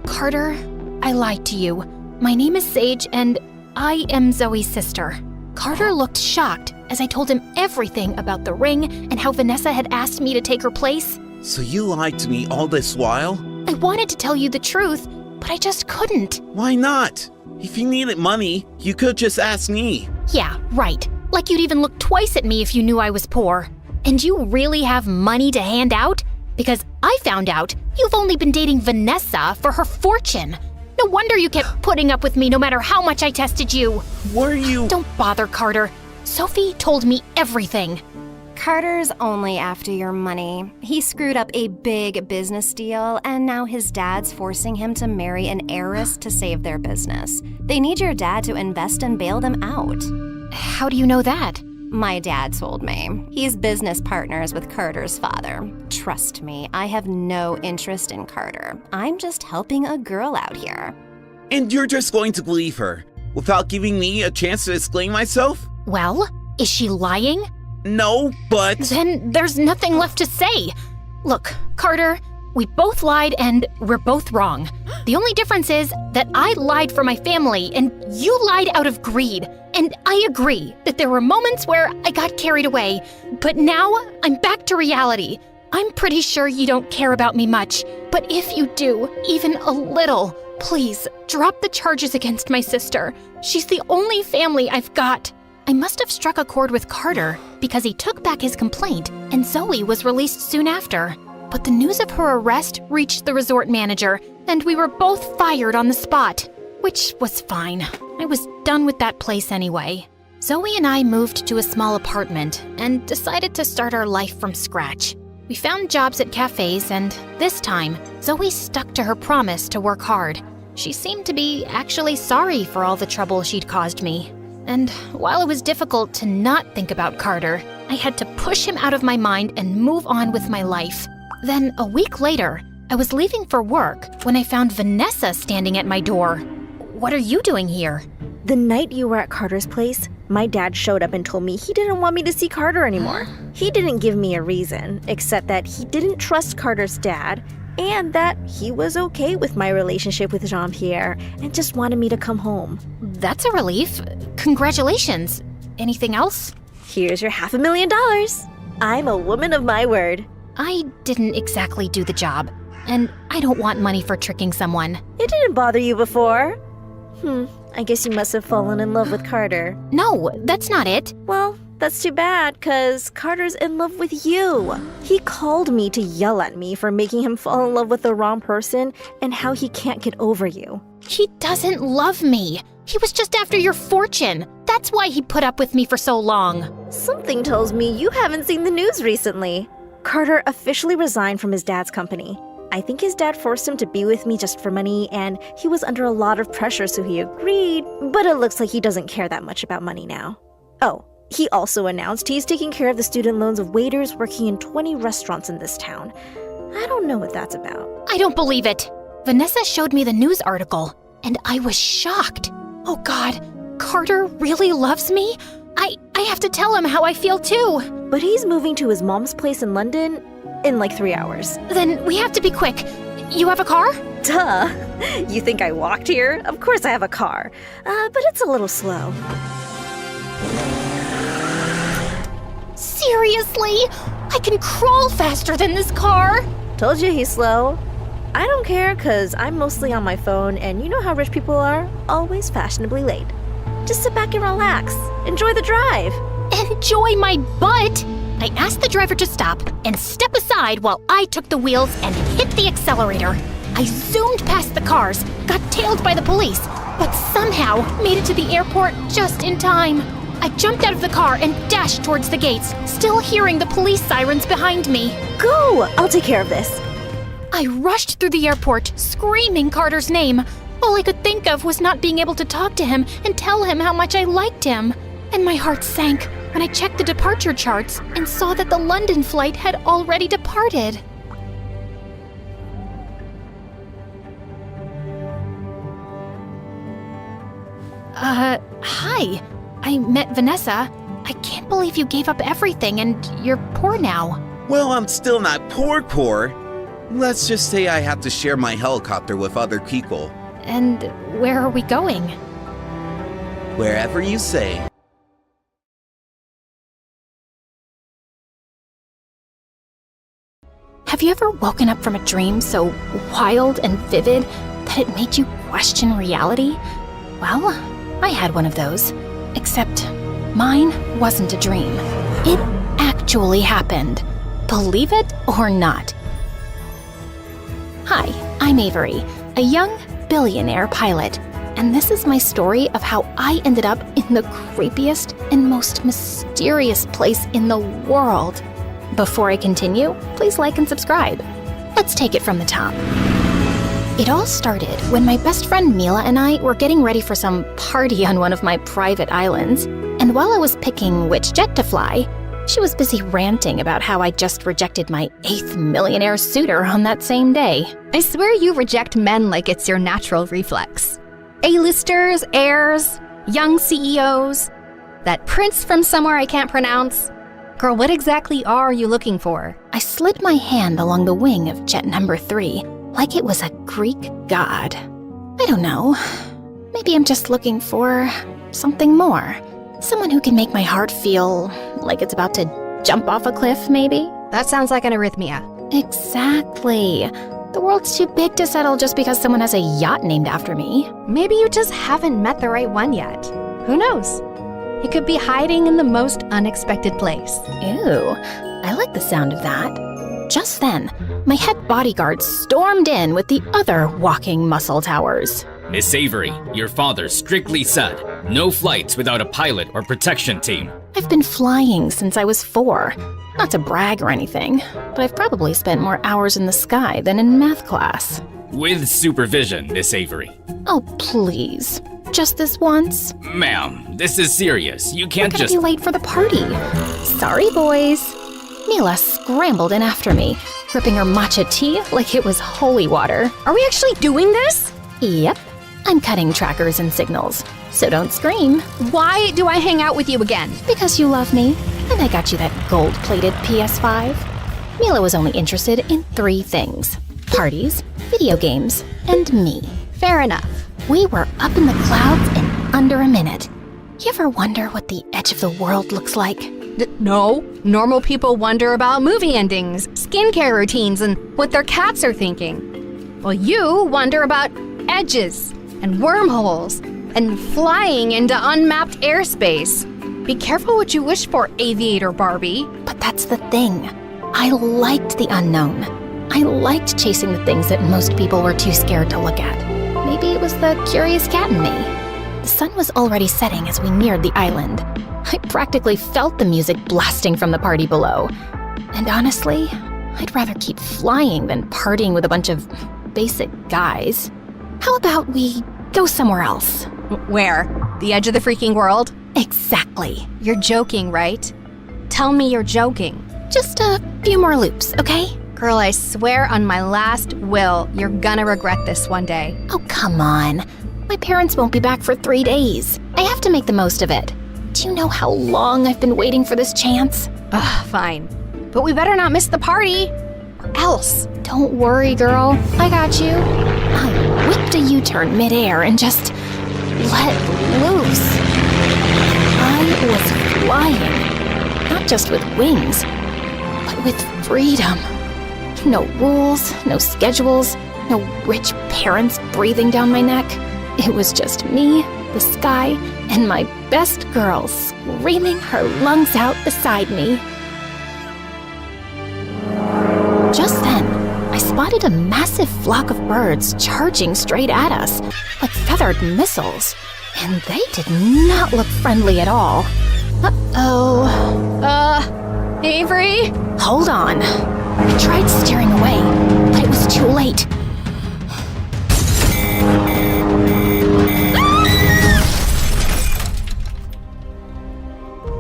Carter, I lied to you. My name is Sage, and I am Zoe's sister. Carter looked shocked as I told him everything about the ring and how Vanessa had asked me to take her place. So you lied to me all this while? I wanted to tell you the truth, but I just couldn't. Why not? If you needed money, you could just ask me. Yeah, right. Like you'd even look twice at me if you knew I was poor. And you really have money to hand out? Because I found out you've only been dating Vanessa for her fortune. No wonder you kept putting up with me no matter how much I tested you. Were you? Don't bother, Carter. Sophie told me everything. Carter's only after your money. He screwed up a big business deal, and now his dad's forcing him to marry an heiress to save their business. They need your dad to invest and bail them out. How do you know that? My dad told me. He's business partners with Carter's father. Trust me, I have no interest in Carter. I'm just helping a girl out here. And you're just going to believe her, without giving me a chance to explain myself? Well, is she lying? No, but... Then there's nothing left to say. Look, Carter, we both lied and we're both wrong. The only difference is that I lied for my family and you lied out of greed. And I agree that there were moments where I got carried away, but now I'm back to reality. I'm pretty sure you don't care about me much, but if you do, even a little, please drop the charges against my sister. She's the only family I've got. I must have struck a chord with Carter because he took back his complaint and Zoe was released soon after. But the news of her arrest reached the resort manager and we were both fired on the spot, which was fine. I was done with that place anyway. Zoe and I moved to a small apartment and decided to start our life from scratch. We found jobs at cafes and this time, Zoe stuck to her promise to work hard. She seemed to be actually sorry for all the trouble she'd caused me. And while it was difficult to not think about Carter, I had to push him out of my mind and move on with my life. Then a week later, I was leaving for work when I found Vanessa standing at my door. What are you doing here? The night you were at Carter's place, my dad showed up and told me he didn't want me to see Carter anymore. He didn't give me a reason, except that he didn't trust Carter's dad and that he was okay with my relationship with Jean-Pierre and just wanted me to come home. That's a relief. Congratulations. Anything else? Here's your $500,000. I'm a woman of my word. I didn't exactly do the job, and I don't want money for tricking someone. It didn't bother you before. I guess you must have fallen in love with Carter. No, that's not it. Well, that's too bad, because Carter's in love with you. He called me to yell at me for making him fall in love with the wrong person and how he can't get over you. He doesn't love me. He was just after your fortune. That's why he put up with me for so long. Something tells me you haven't seen the news recently. Carter officially resigned from his dad's company. I think his dad forced him to be with me just for money, and he was under a lot of pressure, so he agreed, but it looks like he doesn't care that much about money now. Oh, he also announced he's taking care of the student loans of waiters working in 20 restaurants in this town. I don't know what that's about. I don't believe it. Vanessa showed me the news article, and I was shocked. Oh God, Carter really loves me? I have to tell him how I feel too. But he's moving to his mom's place in London in like 3 hours. Then we have to be quick. You have a car? Duh. You think I walked here? Of course I have a car. But it's a little slow. Seriously? I can crawl faster than this car. Told you he's slow. I don't care, because I'm mostly on my phone, and you know how rich people are? Always fashionably late. Just sit back and relax. Enjoy the drive. Enjoy my butt! I asked the driver to stop and step aside while I took the wheels and hit the accelerator. I zoomed past the cars, got tailed by the police, but somehow made it to the airport just in time. I jumped out of the car and dashed towards the gates, still hearing the police sirens behind me. Go! I'll take care of this. I rushed through the airport, screaming Carter's name. All I could think of was not being able to talk to him and tell him how much I liked him. And my heart sank when I checked the departure charts and saw that the London flight had already departed. Hi. I met Vanessa. I can't believe you gave up everything and you're poor now. Well, I'm still not poor. Let's just say I have to share my helicopter with other people. And where are we going? Wherever you say. Have you ever woken up from a dream so wild and vivid that it made you question reality? Well, I had one of those. Except mine wasn't a dream. It actually happened. Believe it or not. Hi, I'm Avery, a young billionaire pilot, and this is my story of how I ended up in the creepiest and most mysterious place in the world. Before I continue, please like and subscribe. Let's take it from the top. It all started when my best friend Mila and I were getting ready for some party on one of my private islands, and while I was picking which jet to fly, she was busy ranting about how I just rejected my 8th millionaire suitor on that same day. I swear you reject men like it's your natural reflex. A-listers, heirs, young CEOs, that prince from somewhere I can't pronounce. Girl, what exactly are you looking for? I slid my hand along the wing of jet number 3, like it was a Greek god. I don't know. Maybe I'm just looking for something more. Someone who can make my heart feel like it's about to jump off a cliff, maybe? That sounds like an arrhythmia. Exactly. The world's too big to settle just because someone has a yacht named after me. Maybe you just haven't met the right one yet. Who knows? He could be hiding in the most unexpected place. Ew, I like the sound of that. Just then, my head bodyguard stormed in with the other walking muscle towers. Miss Avery, your father strictly said, no flights without a pilot or protection team. I've been flying since I was 4. Not to brag or anything, but I've probably spent more hours in the sky than in math class. With supervision, Miss Avery. Oh, please. Just this once? Ma'am, this is serious. You can't We're gonna just— be late for the party. Sorry, boys. Mila scrambled in after me, gripping her matcha tea like it was holy water. Are we actually doing this? Yep. I'm cutting trackers and signals, so don't scream. Why do I hang out with you again? Because you love me, and I got you that gold-plated PS5. Mila was only interested in 3 things: parties, video games, and me. Fair enough. We were up in the clouds in under a minute. You ever wonder what the edge of the world looks like? No. Normal people wonder about movie endings, skincare routines, and what their cats are thinking. Well, you wonder about edges and wormholes and flying into unmapped airspace. Be careful what you wish for, Aviator Barbie. But that's the thing. I liked the unknown. I liked chasing the things that most people were too scared to look at. Maybe it was the curious cat in me. The sun was already setting as we neared the island. I practically felt the music blasting from the party below. And honestly, I'd rather keep flying than partying with a bunch of basic guys. How about we go somewhere else? Where? The edge of the freaking world? Exactly. You're joking, right? Tell me you're joking. Just a few more loops, okay? Girl, I swear on my last will, you're gonna regret this one day. Oh, come on. My parents won't be back for 3 days. I have to make the most of it. Do you know how long I've been waiting for this chance? Ugh, fine. But we better not miss the party, or else. Don't worry, girl. I got you. I whipped a U-turn midair and just let loose. I was flying. Not just with wings, but with freedom. No rules, no schedules, no rich parents breathing down my neck. It was just me, the sky, and my best girl screaming her lungs out beside me. Just then, I spotted a massive flock of birds charging straight at us, like feathered missiles. And they did not look friendly at all. Uh-oh. Avery? Hold on. I tried steering away, but it was too late.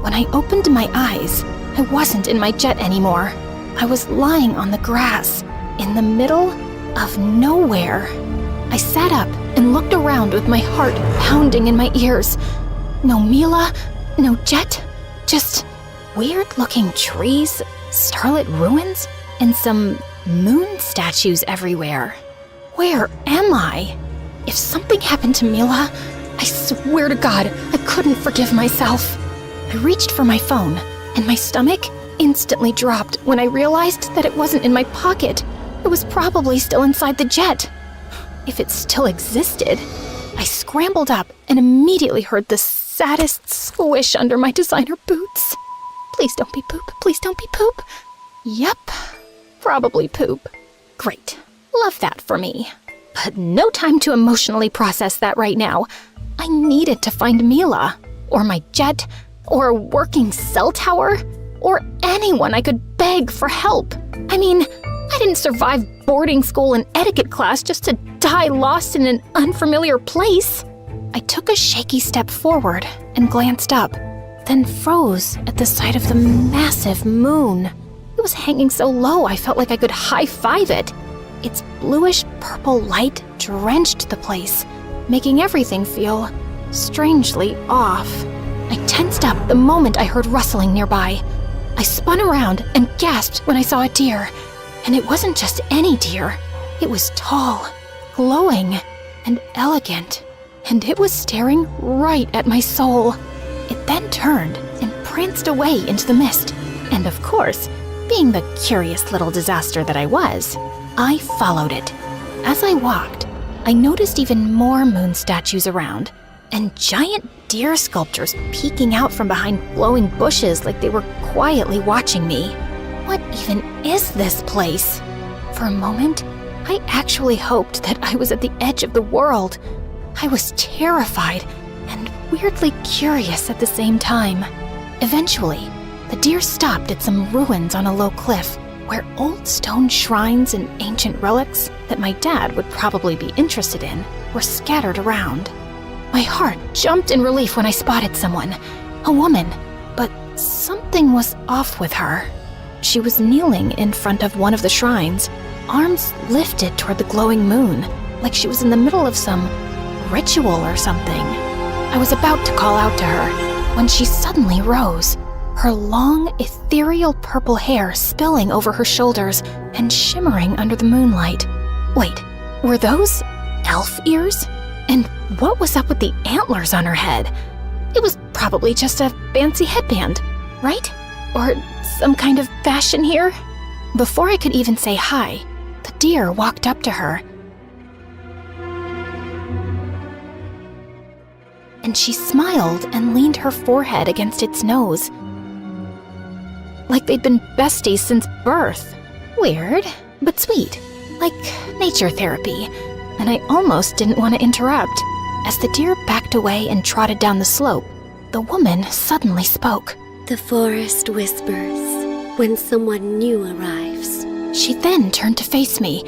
When I I opened my eyes, I wasn't in my jet anymore. I was lying on the grass, in the middle of nowhere. I sat up and looked around with my heart pounding in my ears. No Mila, no jet, just weird-looking trees, starlit ruins, and some moon statues everywhere. Where am I? If something happened to Mila, I swear to God, I couldn't forgive myself. I reached for my phone, and my stomach instantly dropped when I realized that it wasn't in my pocket. It was probably still inside the jet. If it still existed. I scrambled up and immediately heard the saddest squish under my designer boots. Please don't be poop. Please don't be poop. Yep, probably poop. Great. Love that for me. But no time to emotionally process that right now. I needed to find Mila, or my jet, or a working cell tower, or anyone I could beg for help. I mean, I didn't survive boarding school and etiquette class just to die lost in an unfamiliar place. I took a shaky step forward and glanced up, then froze at the sight of the massive moon. It was hanging so low I felt like I could high-five it. Its bluish-purple light drenched the place, making everything feel strangely off. I tensed up the moment I heard rustling nearby. I spun around and gasped when I saw a deer. And it wasn't just any deer. It was tall, glowing, and elegant. And it was staring right at my soul. It then turned and pranced away into the mist. And of course, being the curious little disaster that I was, I followed it. As I walked, I noticed even more moon statues around, and giant deer sculptures peeking out from behind glowing bushes like they were quietly watching me. What even is this place? For a moment, I actually hoped that I was at the edge of the world. I was terrified and weirdly curious at the same time. Eventually, the deer stopped at some ruins on a low cliff where old stone shrines and ancient relics that my dad would probably be interested in were scattered around. My heart jumped in relief when I spotted someone, a woman, but something was off with her. She was kneeling in front of one of the shrines, arms lifted toward the glowing moon, like she was in the middle of some ritual or something. I was about to call out to her when she suddenly rose, her long, ethereal purple hair spilling over her shoulders and shimmering under the moonlight. Wait, were those elf ears? And what was up with the antlers on her head? It was probably just a fancy headband, right? Or some kind of fashion here? Before I could even say hi, the deer walked up to her. And she smiled and leaned her forehead against its nose, like they'd been besties since birth. Weird, but sweet, like nature therapy. And I almost didn't want to interrupt. As the deer backed away and trotted down the slope, the woman suddenly spoke. The forest whispers when someone new arrives. She then turned to face me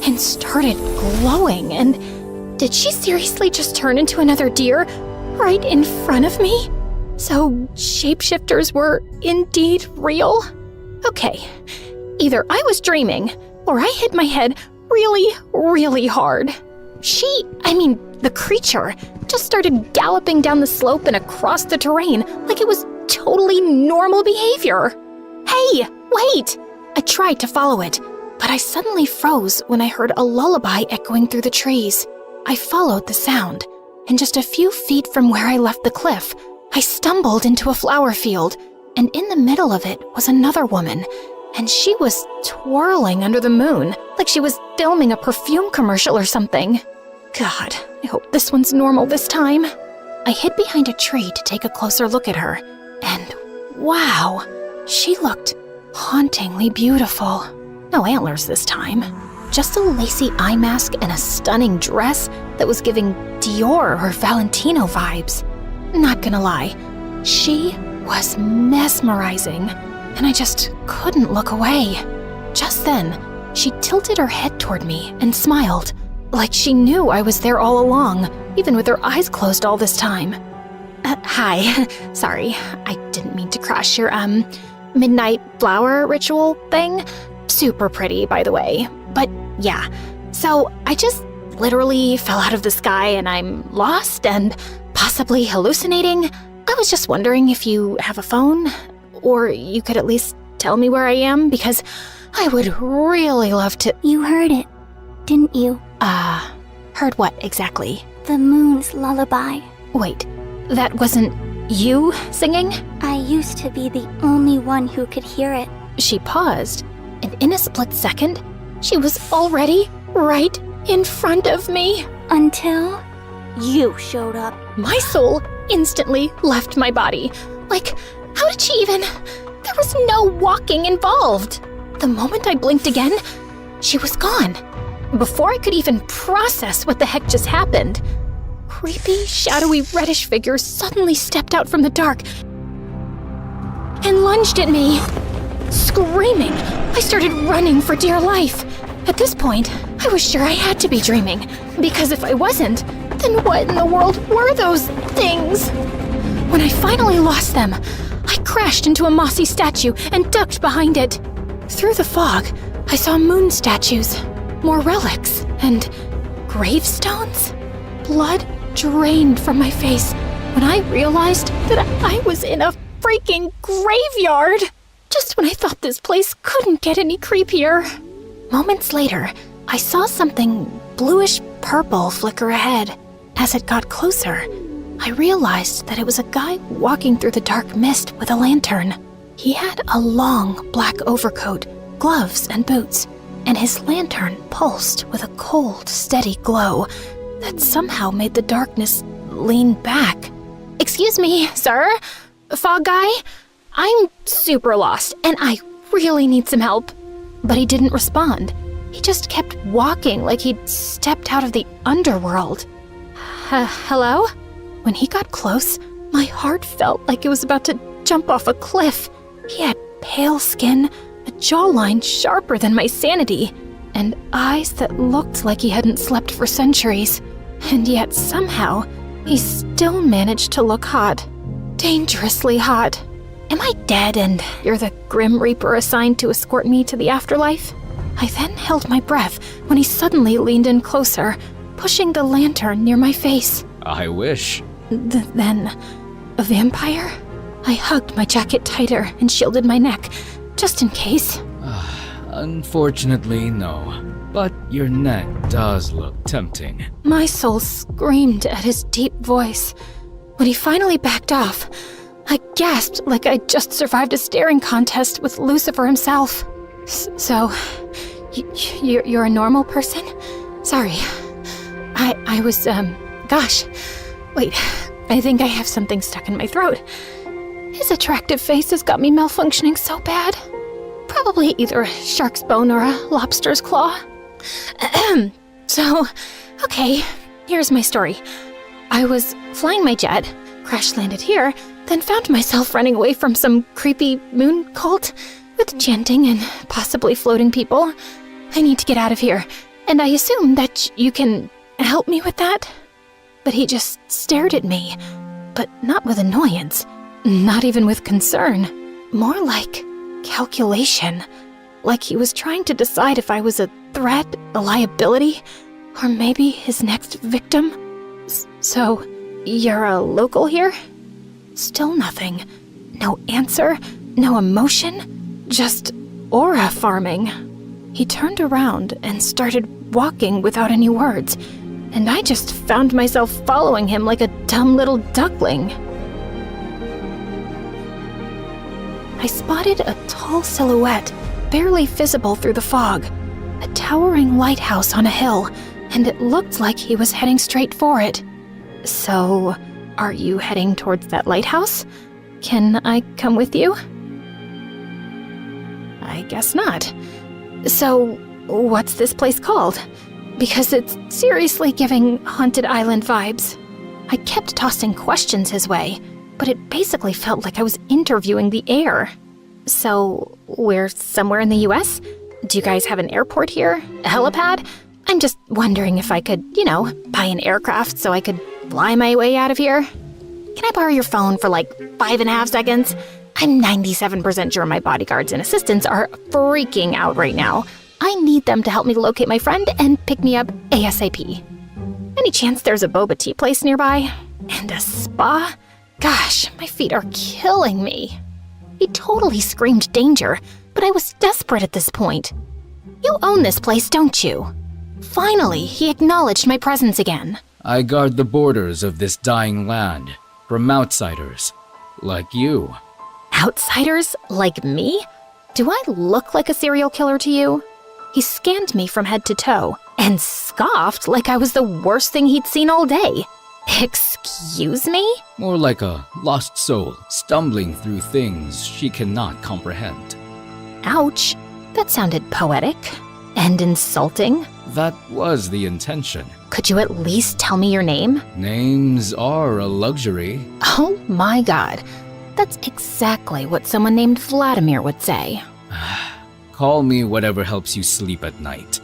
and started glowing. And did she seriously just turn into another deer right in front of me? So shapeshifters were indeed real? Okay, either I was dreaming or I hit my head really, really hard. The creature, just started galloping down the slope and across the terrain like it was totally normal behavior. Hey, wait! I tried to follow it, but I suddenly froze when I heard a lullaby echoing through the trees. I followed the sound, and just a few feet from where I left the cliff, I stumbled into a flower field, and in the middle of it was another woman, and she was twirling under the moon like she was filming a perfume commercial or something. God, I hope this one's normal this time. I hid behind a tree to take a closer look at her, and wow, she looked hauntingly beautiful. No antlers this time, just a lacy eye mask and a stunning dress that was giving Dior or Valentino vibes. Not gonna lie, she was mesmerizing, and I just couldn't look away. Just then, she tilted her head toward me and smiled, like she knew I was there all along, even with her eyes closed all this time. Hi. Sorry, I didn't mean to crash your, midnight flower ritual thing. Super pretty, by the way. But yeah, so I just literally fell out of the sky and I'm lost and possibly hallucinating. I was just wondering if you have a phone, or you could at least tell me where I am, because I would really love to— You heard it, didn't you? Heard what exactly? The moon's lullaby. Wait, that wasn't you singing? I used to be the only one who could hear it. She paused, and in a split second, she was already right in front of me. Until you showed up. My soul instantly left my body. Like, how did she even— There was no walking involved. The moment I blinked again, she was gone. Before I could even process what the heck just happened, creepy, shadowy, reddish figure suddenly stepped out from the dark and lunged at me. Screaming, I started running for dear life. At this point, I was sure I had to be dreaming, because if I wasn't, then what in the world were those things? When I finally lost them, I crashed into a mossy statue and ducked behind it. Through the fog, I saw moon statues, more relics, and gravestones. Blood drained from my face when I realized that I was in a freaking graveyard. Just when I thought this place couldn't get any creepier. Moments later, I saw something bluish-purple flicker ahead. As it got closer, I realized that it was a guy walking through the dark mist with a lantern. He had a long black overcoat, gloves, and boots, and his lantern pulsed with a cold, steady glow that somehow made the darkness lean back. "Excuse me, sir? Fog guy? I'm super lost, and I really need some help." But he didn't respond. He just kept walking like he'd stepped out of the underworld. Hello? When he got close, my heart felt like it was about to jump off a cliff. He had pale skin, a jawline sharper than my sanity, and eyes that looked like he hadn't slept for centuries. And yet somehow, he still managed to look hot. Dangerously hot. Am I dead and you're the Grim Reaper assigned to escort me to the afterlife? I then held my breath when he suddenly leaned in closer, pushing the lantern near my face. I wish. Then, a vampire? I hugged my jacket tighter and shielded my neck, just in case. Unfortunately, no. But your neck does look tempting. My soul screamed at his deep voice. When he finally backed off, I gasped like I'd just survived a staring contest with Lucifer himself. So, you're a normal person? Sorry. I was, gosh. Wait, I think I have something stuck in my throat. His attractive face has got me malfunctioning so bad. Probably either a shark's bone or a lobster's claw. So, okay, here's my story. I was flying my jet, crash-landed here, then found myself running away from some creepy moon cult with chanting and possibly floating people. I need to get out of here, and I assume that you can help me with that? But he just stared at me, but not with annoyance, not even with concern, more like calculation, like he was trying to decide if I was a threat, a liability, or maybe his next victim. So, you're a local here? Still nothing. No answer, no emotion, just aura farming. He turned around and started walking without any words, and I just found myself following him like a dumb little duckling. I spotted a tall silhouette, barely visible through the fog, a towering lighthouse on a hill, and it looked like he was heading straight for it. So, are you heading towards that lighthouse? Can I come with you? I guess not. So, what's this place called? Because it's seriously giving Haunted Island vibes. I kept tossing questions his way, but it basically felt like I was interviewing the air. So, we're somewhere in the US? Do you guys have an airport here? A helipad? I'm just wondering if I could, buy an aircraft so I could fly my way out of here. Can I borrow your phone for like 5.5 seconds? I'm 97% sure my bodyguards and assistants are freaking out right now. I need them to help me locate my friend and pick me up ASAP. Any chance there's a boba tea place nearby? And a spa? Gosh, my feet are killing me. He totally screamed danger, but I was desperate at this point. You own this place, don't you? Finally, he acknowledged my presence again. I guard the borders of this dying land from outsiders like you. Outsiders like me? Do I look like a serial killer to you? He scanned me from head to toe and scoffed like I was the worst thing he'd seen all day. Excuse me? More like a lost soul stumbling through things she cannot comprehend. Ouch. That sounded poetic and insulting. That was the intention. Could you at least tell me your name? Names are a luxury. Oh my god. That's exactly what someone named Vladimir would say. Call me whatever helps you sleep at night.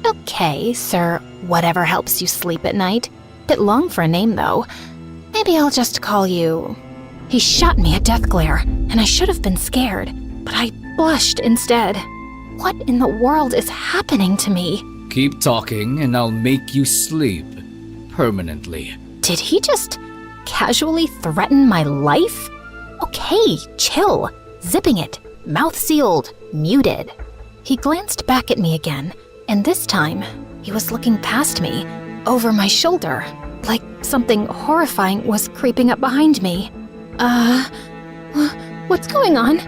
Okay, sir, whatever helps you sleep at night. Bit long for a name, though. Maybe I'll just call you... He shot me a death glare, and I should have been scared, but I blushed instead. What in the world is happening to me? Keep talking and I'll make you sleep. Permanently. Did he just casually threaten my life? Okay, chill. Zipping it. Mouth sealed. Muted. He glanced back at me again, and this time, he was looking past me, over my shoulder, like something horrifying was creeping up behind me. What's going on?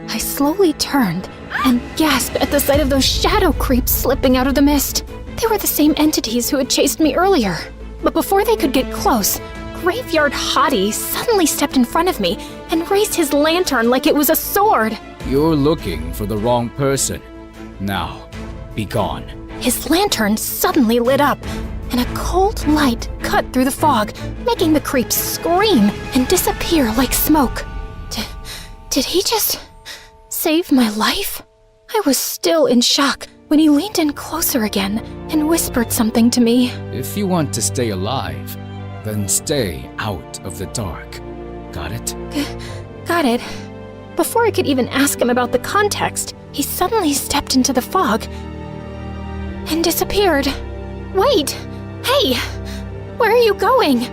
I slowly turned and gasped at the sight of those shadow creeps slipping out of the mist. They were the same entities who had chased me earlier. But before they could get close, Graveyard Hottie suddenly stepped in front of me and raised his lantern like it was a sword. You're looking for the wrong person. Now, be gone. His lantern suddenly lit up, and a cold light cut through the fog, making the creeps scream and disappear like smoke. Did he just save my life? I was still in shock when he leaned in closer again and whispered something to me. If you want to stay alive, then stay out of the dark. Got it? Got it. Before I could even ask him about the context, he suddenly stepped into the fog and disappeared. Wait! Hey! Where are you going?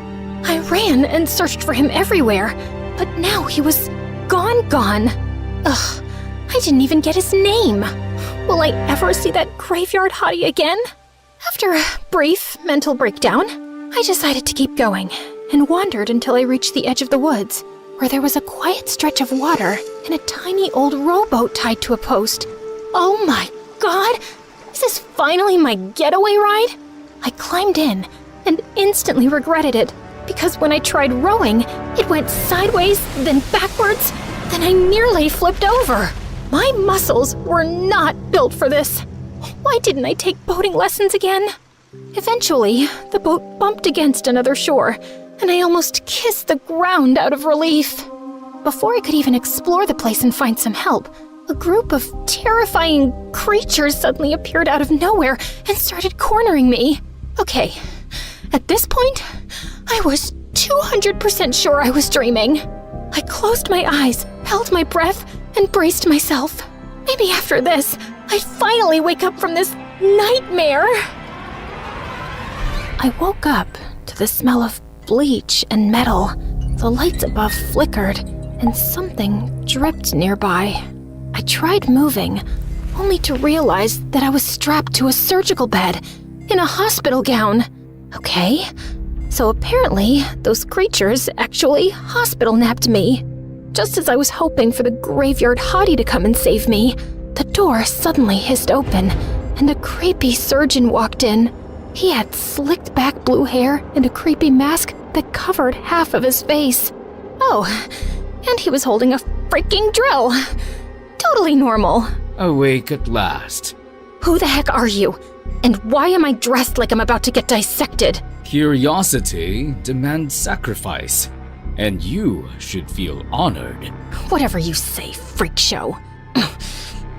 I ran and searched for him everywhere, but now he was gone. Ugh, I didn't even get his name. Will I ever see that Graveyard Hottie again? After a brief mental breakdown, I decided to keep going and wandered until I reached the edge of the woods, where there was a quiet stretch of water and a tiny old rowboat tied to a post. Oh my god! Is this finally my getaway ride? I climbed in and instantly regretted it, because when I tried rowing, it went sideways, then backwards, then I nearly flipped over. My muscles were not built for this. Why didn't I take boating lessons again? Eventually, the boat bumped against another shore, and I almost kissed the ground out of relief. Before I could even explore the place and find some help, a group of terrifying creatures suddenly appeared out of nowhere and started cornering me. Okay, at this point, I was 200% sure I was dreaming. I closed my eyes, held my breath, and braced myself. Maybe after this, I'd finally wake up from this nightmare. I woke up to the smell of bleach and metal. The lights above flickered, and something dripped nearby. I tried moving, only to realize that I was strapped to a surgical bed in a hospital gown. Okay, so apparently those creatures actually hospital napped me. Just as I was hoping for the Graveyard Hottie to come and save me, the door suddenly hissed open, and a creepy surgeon walked in. He had slicked back blue hair and a creepy mask that covered half of his face. Oh, and he was holding a freaking drill. Totally normal. Awake at last. Who the heck are you? And why am I dressed like I'm about to get dissected? Curiosity demands sacrifice, and you should feel honored. Whatever you say, freak show.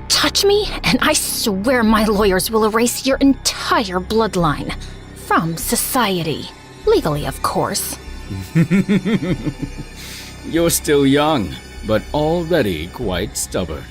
Touch me, and I swear my lawyers will erase your entire bloodline. From society. Legally, of course. You're still young, but already quite stubborn.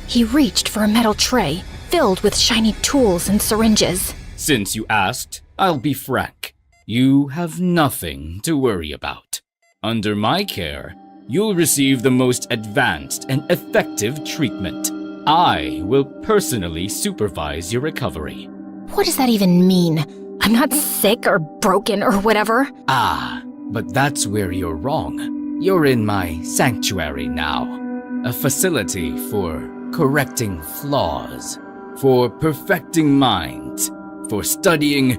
He reached for a metal tray filled with shiny tools and syringes. Since you asked, I'll be frank. You have nothing to worry about. Under my care, you'll receive the most advanced and effective treatment. I will personally supervise your recovery. What does that even mean? I'm not sick or broken or whatever. Ah, but that's where you're wrong. You're in my sanctuary now. A facility for correcting flaws, for perfecting minds, for studying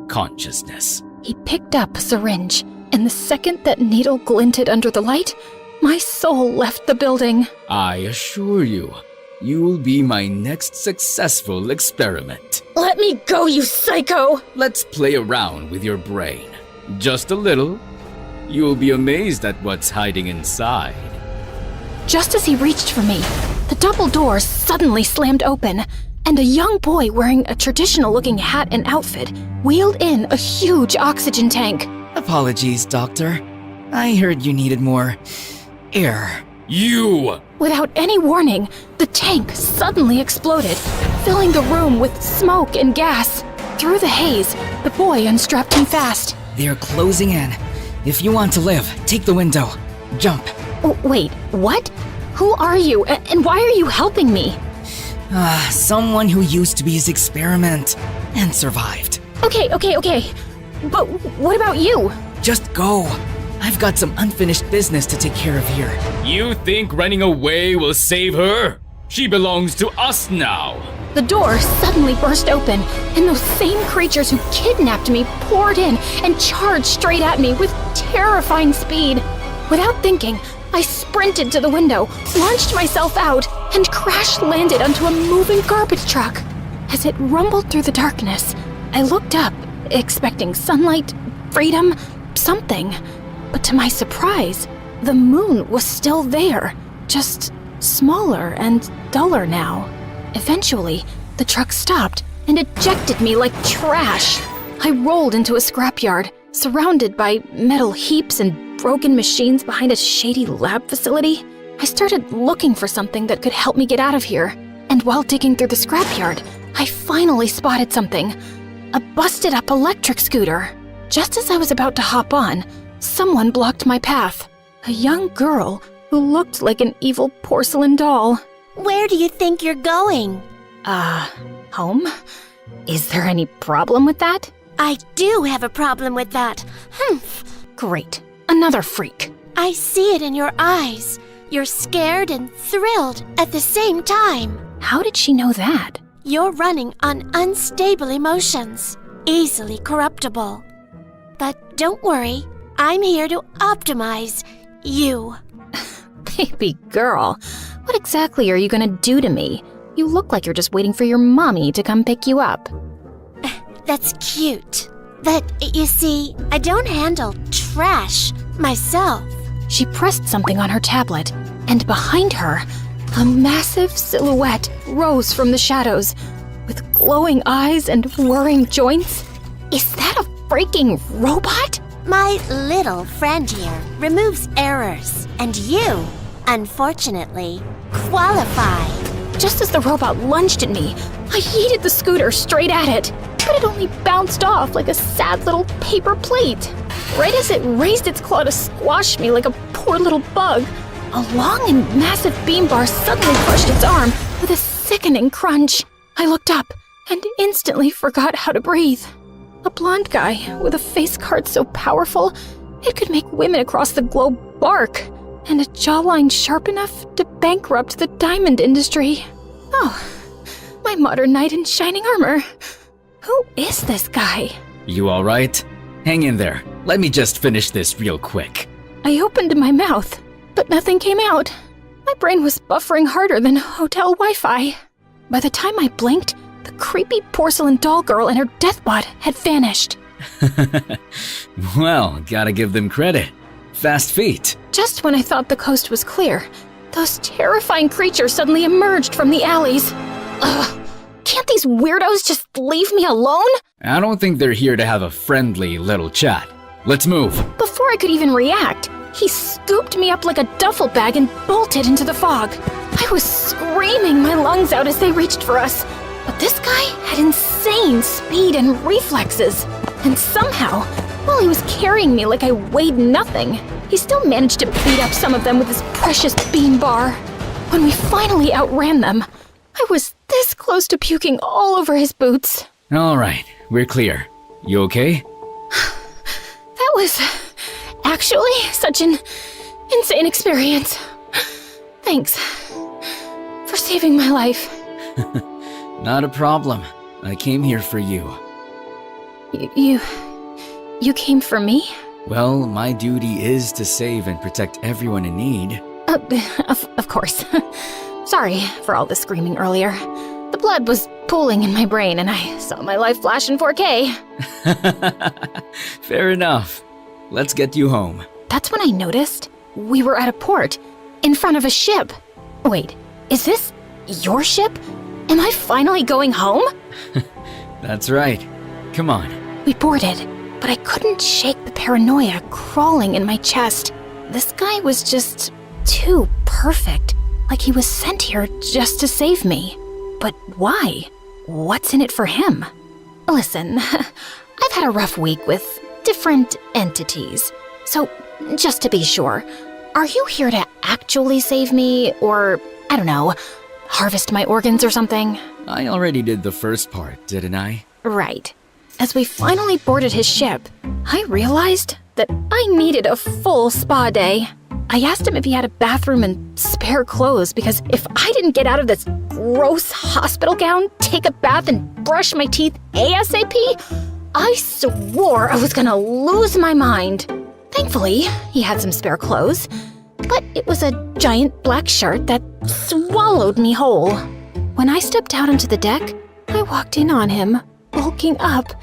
consciousness. He picked up a syringe, and the second that needle glinted under the light, my soul left the building. I assure you, you'll be my next successful experiment. Let me go, you psycho! Let's play around with your brain. Just a little. You'll be amazed at what's hiding inside. Just as he reached for me, the double doors suddenly slammed open, and a young boy wearing a traditional-looking hat and outfit wheeled in a huge oxygen tank. Apologies, Doctor. I heard you needed more air. You! Without any warning, the tank suddenly exploded, filling the room with smoke and gas. Through the haze, the boy unstrapped him fast. They're closing in. If you want to live, take the window. Jump. Oh, wait, what? Who are you, and why are you helping me? Someone who used to be his experiment and survived. Okay. But what about you? Just go. I've got some unfinished business to take care of here. You think running away will save her? She belongs to us now. The door suddenly burst open, and those same creatures who kidnapped me poured in and charged straight at me with terrifying speed. Without thinking, I sprinted to the window, launched myself out, and crash-landed onto a moving garbage truck. As it rumbled through the darkness, I looked up, expecting sunlight, freedom, something. But to my surprise, the moon was still there, just smaller and duller now. Eventually, the truck stopped and ejected me like trash. I rolled into a scrapyard, surrounded by metal heaps and broken machines behind a shady lab facility. I started looking for something that could help me get out of here. And while digging through the scrapyard, I finally spotted something. A busted-up electric scooter. Just as I was about to hop on, someone blocked my path. A young girl who looked like an evil porcelain doll. Where do you think you're going? Home? Is there any problem with that? I do have a problem with that. Great. Another freak. I see it in your eyes. You're scared and thrilled at the same time. How did she know that? You're running on unstable emotions, easily corruptible. But don't worry, I'm here to optimize you. Baby girl, what exactly are you gonna do to me? You look like you're just waiting for your mommy to come pick you up. That's cute. But you see, I don't handle trash myself. She pressed something on her tablet, and behind her, a massive silhouette rose from the shadows, with glowing eyes and whirring joints. Is that a freaking robot? My little friend here removes errors, and you, unfortunately, qualify. Just as the robot lunged at me, I yeeted the scooter straight at it, but it only bounced off like a sad little paper plate. Right as it raised its claw to squash me like a poor little bug, a long and massive beam bar suddenly crushed its arm with a sickening crunch. I looked up and instantly forgot how to breathe. A blonde guy with a face card so powerful it could make women across the globe bark, and a jawline sharp enough to bankrupt the diamond industry. Oh, my modern knight in shining armor. Who is this guy? You alright? Hang in there. Let me just finish this real quick. I opened my mouth, but nothing came out. My brain was buffering harder than hotel Wi-Fi. By the time I blinked, the creepy porcelain doll girl and her deathbot had vanished. Well, gotta give them credit. Fast feet. Just when I thought the coast was clear, those terrifying creatures suddenly emerged from the alleys. Ugh, can't these weirdos just leave me alone? I don't think they're here to have a friendly little chat. Let's move. Before I could even react, he scooped me up like a duffel bag and bolted into the fog. I was screaming my lungs out as they reached for us. But this guy had insane speed and reflexes. And somehow, while he was carrying me like I weighed nothing, he still managed to beat up some of them with his precious bean bar. When we finally outran them, I was this close to puking all over his boots. All right, we're clear. You okay? That was actually such an insane experience. Thanks for saving my life. Not a problem. I came here for you. You came for me? Well, my duty is to save and protect everyone in need. Of course. Sorry for all the screaming earlier. The blood was pooling in my brain and I saw my life flash in 4K. Fair enough. Let's get you home. That's when I noticed we were at a port, in front of a ship. Wait, is this your ship? Am I finally going home? That's right. Come on. We boarded, but I couldn't shake the paranoia crawling in my chest. This guy was just too perfect, like he was sent here just to save me. But why? What's in it for him? Listen, I've had a rough week with different entities. So, just to be sure, are you here to actually save me, or, I don't know, harvest my organs or something? I already did the first part, didn't I? Right. As we finally boarded his ship, I realized that I needed a full spa day. I asked him if he had a bathroom and spare clothes because if I didn't get out of this gross hospital gown, take a bath, and brush my teeth ASAP, I swore I was gonna lose my mind. Thankfully, he had some spare clothes, but it was a giant black shirt that swallowed me whole. When I stepped out onto the deck, I walked in on him, bulking up,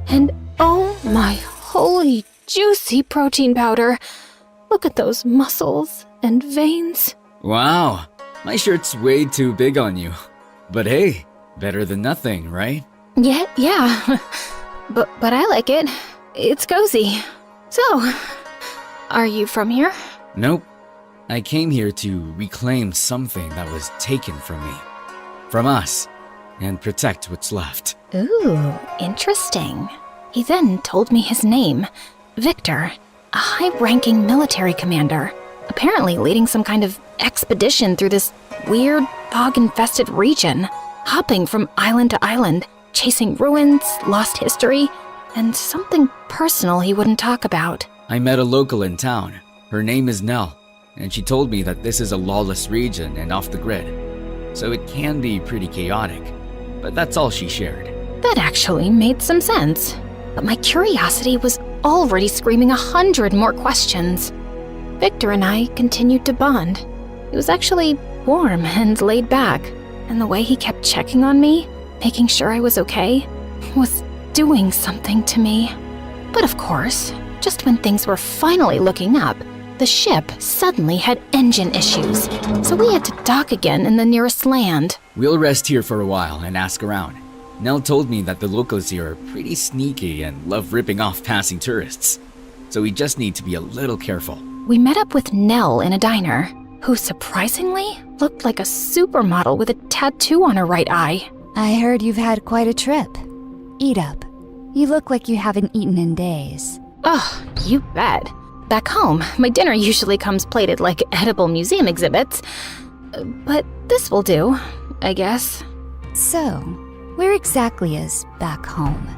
and oh my holy juicy protein powder. Look at those muscles and veins. Wow, my shirt's way too big on you. But hey, better than nothing, right? Yeah. But I like it. It's cozy. So, are you from here? Nope. I came here to reclaim something that was taken from me. From us. And protect what's left. Ooh, interesting. He then told me his name, Victor, a high-ranking military commander, apparently leading some kind of expedition through this weird, fog-infested region, hopping from island to island, chasing ruins, lost history, and something personal he wouldn't talk about. I met a local in town. Her name is Nell, and she told me that this is a lawless region and off the grid, so it can be pretty chaotic. But that's all she shared. That actually made some sense. But my curiosity was already screaming 100 more questions. Victor and I continued to bond. He was actually warm and laid back, and the way he kept checking on me, making sure I was okay, was doing something to me. But of course, just when things were finally looking up, the ship suddenly had engine issues, so we had to dock again in the nearest land. We'll rest here for a while and ask around. Nell told me that the locals here are pretty sneaky and love ripping off passing tourists, so we just need to be a little careful. We met up with Nell in a diner, who surprisingly looked like a supermodel with a tattoo on her right eye. I heard you've had quite a trip. Eat up. You look like you haven't eaten in days. Oh, you bet. Back home, my dinner usually comes plated like edible museum exhibits. But this will do, I guess. So, where exactly is back home?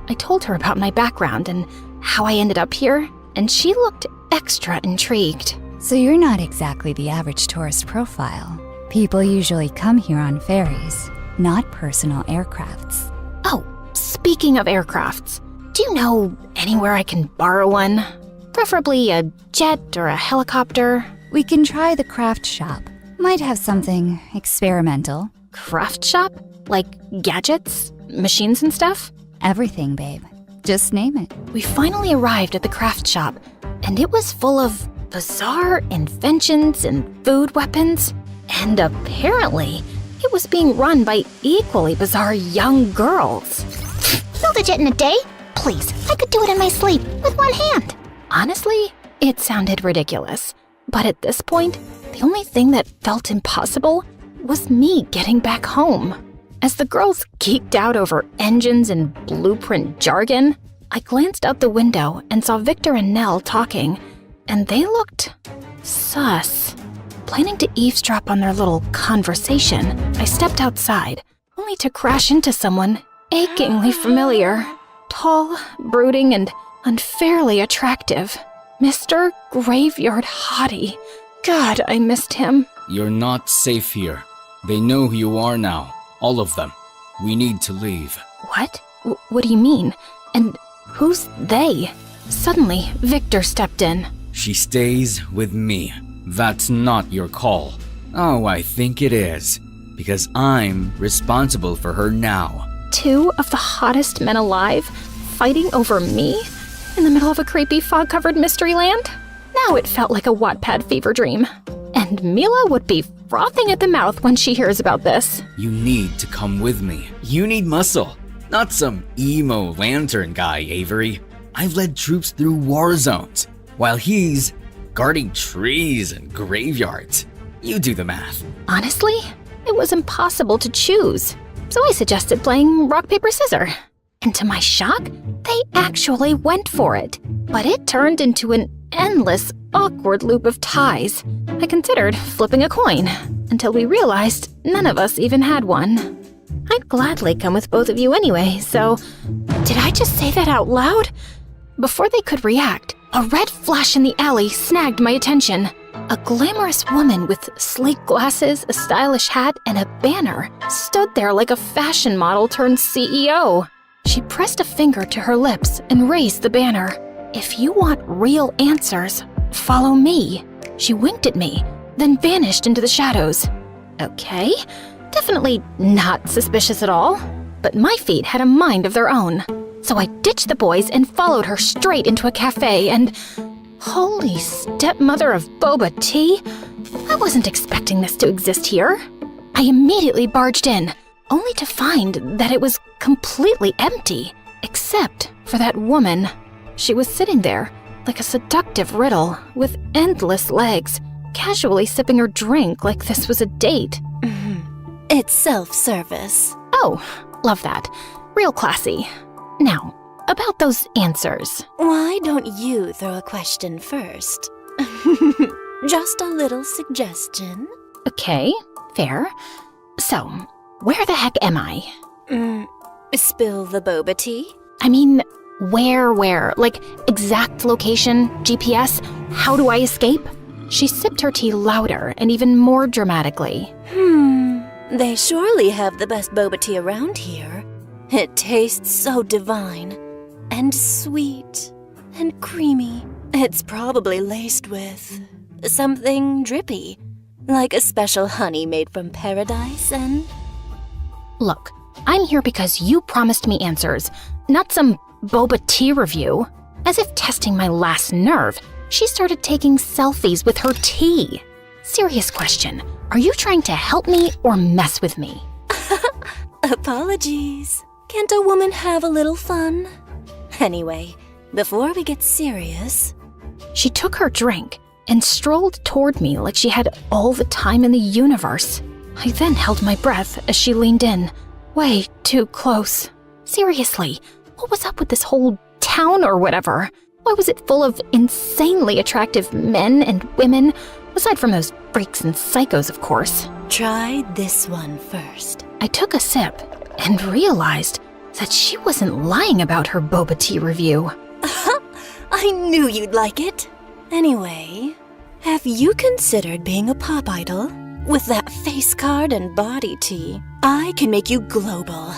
I told her about my background and how I ended up here, and she looked extra intrigued. So you're not exactly the average tourist profile. People usually come here on ferries, not personal aircrafts. Oh, speaking of aircrafts, do you know anywhere I can borrow one? Preferably a jet or a helicopter. We can try the craft shop. Might have something experimental. Craft shop? Like gadgets, machines and stuff? Everything, babe. Just name it. We finally arrived at the craft shop, and it was full of bizarre inventions and food weapons. And apparently, it was being run by equally bizarre young girls. Build a jet in a day? Please, I could do it in my sleep with one hand. Honestly, it sounded ridiculous. But at this point, the only thing that felt impossible was me getting back home. As the girls geeked out over engines and blueprint jargon, I glanced out the window and saw Victor and Nell talking, and they looked sus. Planning to eavesdrop on their little conversation, I stepped outside, only to crash into someone achingly familiar. Tall, brooding, and unfairly attractive. Mr. Graveyard Hottie. God, I missed him. You're not safe here. They know who you are now. All of them. We need to leave. What? What do you mean? And who's they? Suddenly, Victor stepped in. She stays with me. That's not your call. Oh, I think it is. Because I'm responsible for her now. 2 of the hottest men alive fighting over me in the middle of a creepy fog-covered mystery land? Now it felt like a Wattpad fever dream. And Mila would be frothing at the mouth when she hears about this. You need to come with me. You need muscle. Not some emo lantern guy, Avery. I've led troops through war zones, while he's guarding trees and graveyards. You do the math. Honestly, it was impossible to choose. So I suggested playing rock, paper, scissors. And to my shock, they actually went for it. But it turned into an endless, awkward loop of ties. I considered flipping a coin, until we realized none of us even had one. I'd gladly come with both of you anyway, so... Did I just say that out loud? Before they could react, a red flash in the alley snagged my attention. A glamorous woman with sleek glasses, a stylish hat, and a banner stood there like a fashion model turned CEO. She pressed a finger to her lips and raised the banner. If you want real answers, follow me. She winked at me, then vanished into the shadows. Okay, definitely not suspicious at all. But my feet had a mind of their own. So I ditched the boys and followed her straight into a cafe and... Holy stepmother of boba tea! I wasn't expecting this to exist here. I immediately barged in, only to find that it was completely empty, except for that woman. She was sitting there, like a seductive riddle, with endless legs, casually sipping her drink like this was a date. It's self-service. Oh, love that. Real classy. Now, about those answers. Why don't you throw a question first? Just a little suggestion. Okay, fair. So, where the heck am I? Spill the boba tea? I mean, where? Like, exact location, GPS? How do I escape? She sipped her tea louder and even more dramatically. They surely have the best boba tea around here. It tastes so divine. And sweet. And creamy. It's probably laced with... something drippy. Like a special honey made from paradise and... Look, I'm here because you promised me answers, not some boba tea review. As if testing my last nerve, she started taking selfies with her tea. Serious question, are you trying to help me or mess with me? Apologies. Can't a woman have a little fun? Anyway, before we get serious... She took her drink and strolled toward me like she had all the time in the universe. I then held my breath as she leaned in, way too close. Seriously, what was up with this whole town or whatever? Why was it full of insanely attractive men and women, aside from those freaks and psychos, of course? Try this one first. I took a sip and realized that she wasn't lying about her boba tea review. I knew you'd like it. Anyway, have you considered being a pop idol? With that face card and body tea, I can make you global.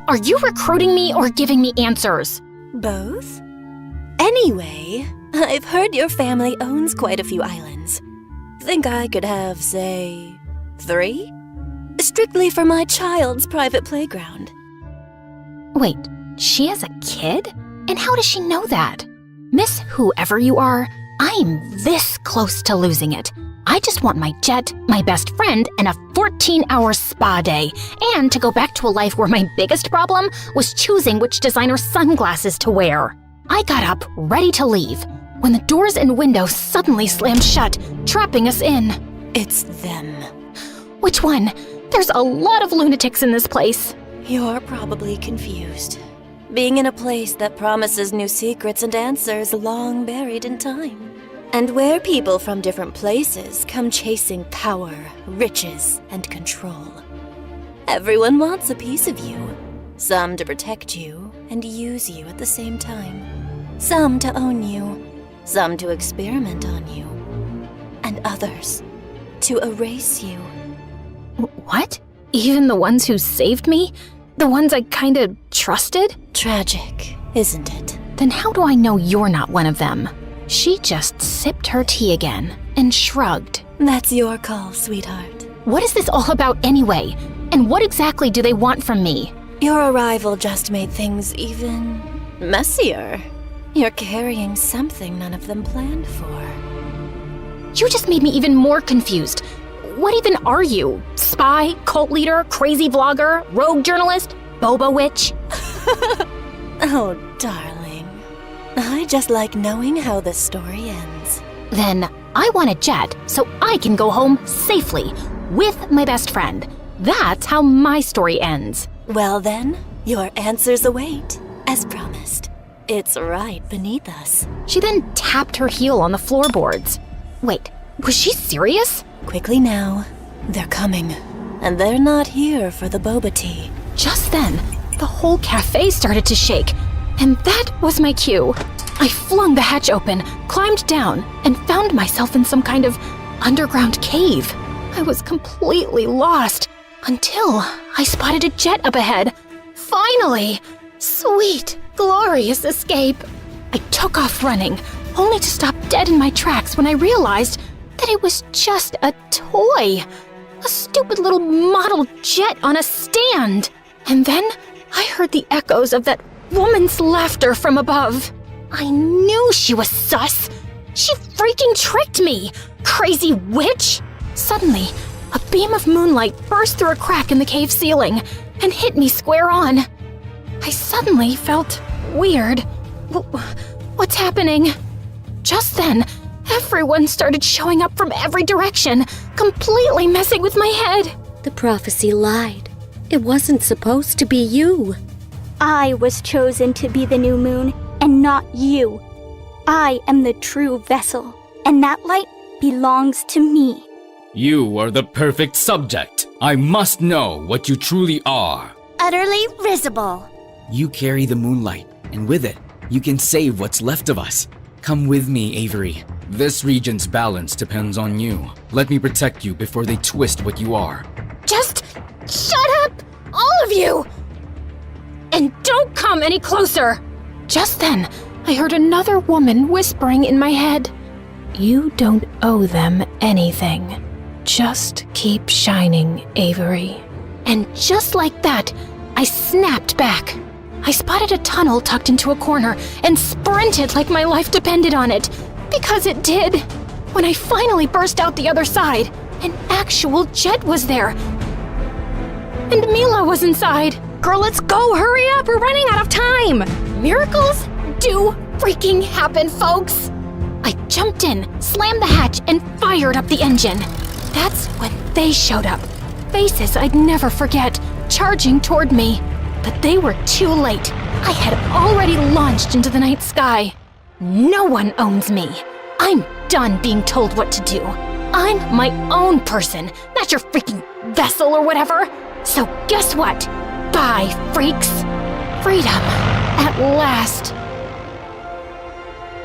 Are you recruiting me or giving me answers? Both? Anyway, I've heard your family owns quite a few islands. Think I could have, say, 3? Strictly for my child's private playground. Wait, she has a kid? And how does she know that? Miss whoever you are, I'm this close to losing it. I just want my jet, my best friend, and a 14-hour spa day, and to go back to a life where my biggest problem was choosing which designer sunglasses to wear. I got up, ready to leave, when the doors and windows suddenly slammed shut, trapping us in. It's them. Which one? There's a lot of lunatics in this place. You're probably confused. Being in a place that promises new secrets and answers long buried in time. And where people from different places come chasing power, riches, and control. Everyone wants a piece of you. Some to protect you and use you at the same time. Some to own you. Some to experiment on you. And others to erase you. What? Even the ones who saved me? The ones I kinda trusted? Tragic, isn't it? Then how do I know you're not one of them? She just sipped her tea again and shrugged. That's your call, sweetheart. What is this all about anyway? And what exactly do they want from me? Your arrival just made things even messier. You're carrying something none of them planned for. You just made me even more confused. What even are you? Spy, cult leader, crazy vlogger, rogue journalist, boba witch? Oh, darling. I just like knowing how the story ends. Then I want a jet so I can go home safely with my best friend. That's how my story ends. Well then, your answers await, as promised. It's right beneath us. She then tapped her heel on the floorboards. Wait, was she serious? Quickly now, they're coming. And they're not here for the boba tea. Just then, the whole cafe started to shake. And that was my cue. I flung the hatch open, climbed down, and found myself in some kind of underground cave. I was completely lost until I spotted a jet up ahead. Finally! Sweet, glorious escape. I took off running, only to stop dead in my tracks when I realized that it was just a toy. A stupid little model jet on a stand. And then I heard the echoes of that woman's laughter from above. I knew she was sus. She freaking tricked me, crazy witch. Suddenly, a beam of moonlight burst through a crack in the cave ceiling and hit me square on. I suddenly felt weird. What's happening? Just then, everyone started showing up from every direction, completely messing with my head. The prophecy lied. It wasn't supposed to be you. I was chosen to be the new moon, and not you. I am the true vessel, and that light belongs to me. You are the perfect subject. I must know what you truly are. Utterly risible. You carry the moonlight, and with it, you can save what's left of us. Come with me, Avery. This region's balance depends on you. Let me protect you before they twist what you are. Just shut up, all of you! And don't come any closer! Just then, I heard another woman whispering in my head. You don't owe them anything. Just keep shining, Avery. And just like that, I snapped back. I spotted a tunnel tucked into a corner and sprinted like my life depended on it. Because it did. When I finally burst out the other side, an actual jet was there. And Mila was inside. Girl, let's go! Hurry up! We're running out of time! Miracles do freaking happen, folks! I jumped in, slammed the hatch, and fired up the engine. That's when they showed up. Faces I'd never forget, charging toward me. But they were too late. I had already launched into the night sky. No one owns me. I'm done being told what to do. I'm my own person, not your freaking vessel or whatever. So guess what? Bye, freaks. Freedom, at last.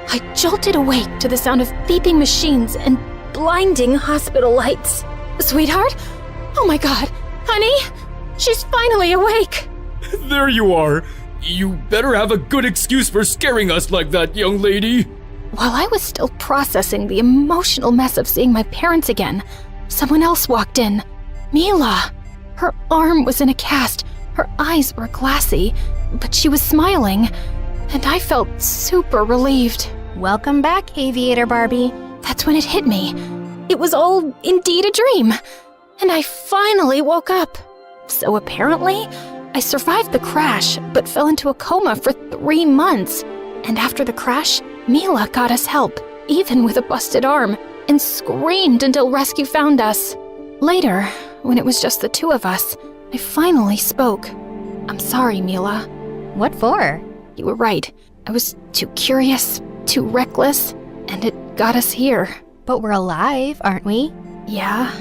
I jolted awake to the sound of beeping machines and blinding hospital lights. Sweetheart? Oh my god, honey? She's finally awake. There you are. You better have a good excuse for scaring us like that, young lady. While I was still processing the emotional mess of seeing my parents again, someone else walked in. Mila. Her arm was in a cast, her eyes were glassy, but she was smiling, and I felt super relieved. Welcome back, Aviator Barbie. That's when it hit me. It was all indeed a dream, and I finally woke up. So apparently, I survived the crash, but fell into a coma for 3 months. And after the crash, Mila got us help, even with a busted arm, and screamed until rescue found us. Later, when it was just the two of us, I finally spoke. I'm sorry, Mila. What for? You were right. I was too curious, too reckless, and it got us here. But we're alive, aren't we? Yeah,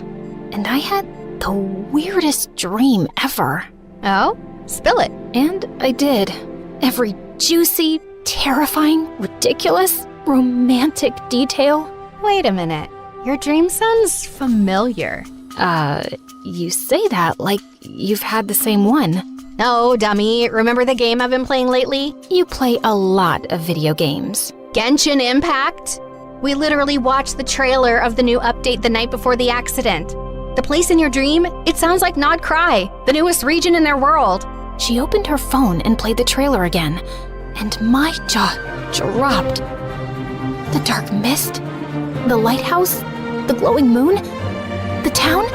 and I had the weirdest dream ever. Oh? Spill it. And I did. Every juicy, terrifying, ridiculous, romantic detail. Wait a minute. Your dream sounds familiar. You say that like you've had the same one. No, dummy. Remember the game I've been playing lately? You play a lot of video games. Genshin Impact? We literally watched the trailer of the new update the night before the accident. The place in your dream, it sounds like Nod Cry, the newest region in their world. She opened her phone and played the trailer again, and my jaw dropped. The dark mist, the lighthouse, the glowing moon, the town,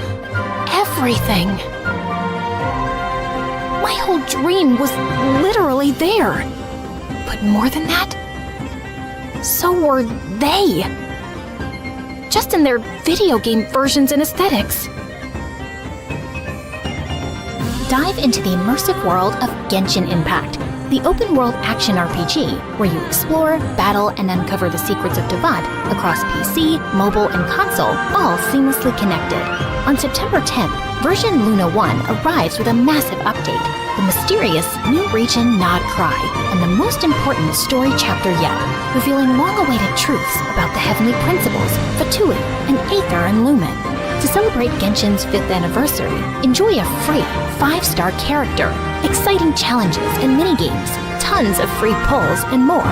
everything. My whole dream was literally there. But more than that, so were they. Just in their video game versions and aesthetics. Dive into the immersive world of Genshin Impact, the open-world action RPG where you explore, battle, and uncover the secrets of Tevat across PC, mobile, and console, all seamlessly connected. On September 10th, version Luna 1 arrives with a massive update, the mysterious new region Nod Cry, and the most important story chapter yet, revealing long-awaited truths about the heavenly principles, Fatui, and Aether and Lumen. To celebrate Genshin's 5th anniversary, enjoy a free 5-star character, exciting challenges and minigames, tons of free pulls, and more.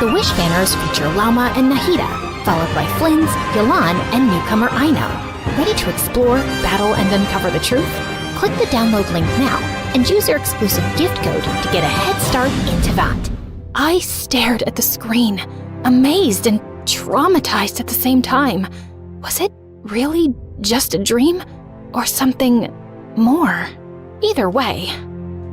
The Wish banners feature Lauma and Nahida, followed by Flynn's, Yolan, and newcomer Aino. Ready to explore, battle, and uncover the truth? Click the download link now and use your exclusive gift code to get a head start in Tevat. I stared at the screen, amazed and traumatized at the same time. Was it really just a dream? Or something more? Either way.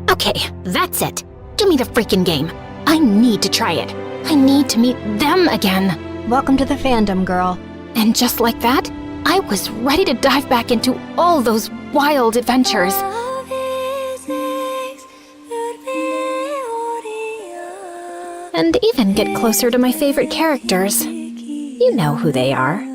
Okay, that's it. Give me the freaking game. I need to try it. I need to meet them again. Welcome to the fandom, girl. And just like that, I was ready to dive back into all those wild adventures. And even get closer to my favorite characters. You know who they are.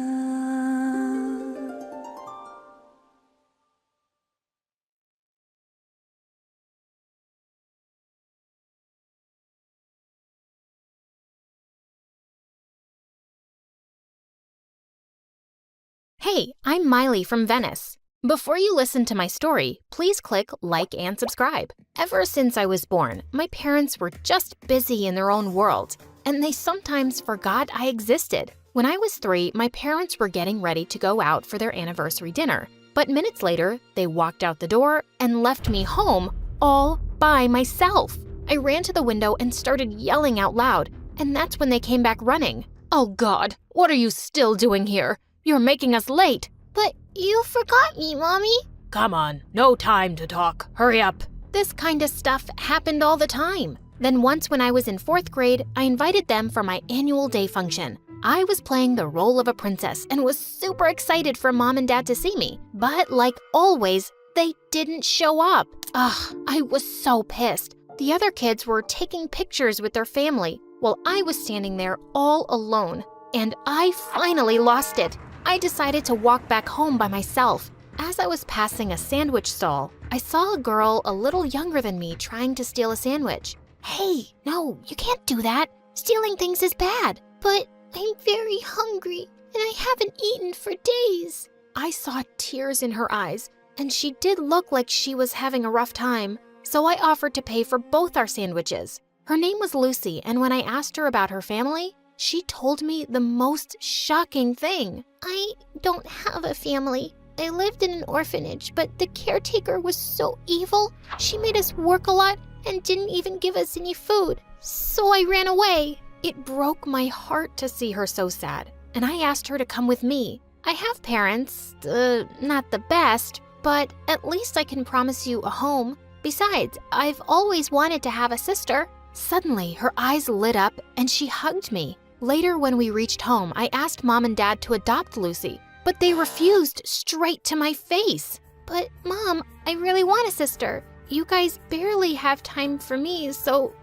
Hey, I'm Miley from Venice. Before you listen to my story, please click like and subscribe. Ever since I was born, my parents were just busy in their own world, and they sometimes forgot I existed. When I was 3, my parents were getting ready to go out for their anniversary dinner, but minutes later, they walked out the door and left me home all by myself. I ran to the window and started yelling out loud, and that's when they came back running. Oh God, what are you still doing here? You're making us late. But you forgot me, Mommy. Come on, no time to talk. Hurry up. This kind of stuff happened all the time. Then once when I was in 4th grade, I invited them for my annual day function. I was playing the role of a princess and was super excited for Mom and Dad to see me. But like always, they didn't show up. Ugh, I was so pissed. The other kids were taking pictures with their family while I was standing there all alone. And I finally lost it. I decided to walk back home by myself. As I was passing a sandwich stall, I saw a girl a little younger than me trying to steal a sandwich. Hey, no, you can't do that. Stealing things is bad. But I'm very hungry, and I haven't eaten for days. I saw tears in her eyes, and she did look like she was having a rough time. So I offered to pay for both our sandwiches. Her name was Lucy, and when I asked her about her family, she told me the most shocking thing. I don't have a family. I lived in an orphanage, but the caretaker was so evil. She made us work a lot and didn't even give us any food. So I ran away. It broke my heart to see her so sad, and I asked her to come with me. I have parents, not the best, but at least I can promise you a home. Besides, I've always wanted to have a sister. Suddenly, her eyes lit up and she hugged me. Later, when we reached home, I asked Mom and Dad to adopt Lucy, but they refused straight to my face. But Mom, I really want a sister. You guys barely have time for me, so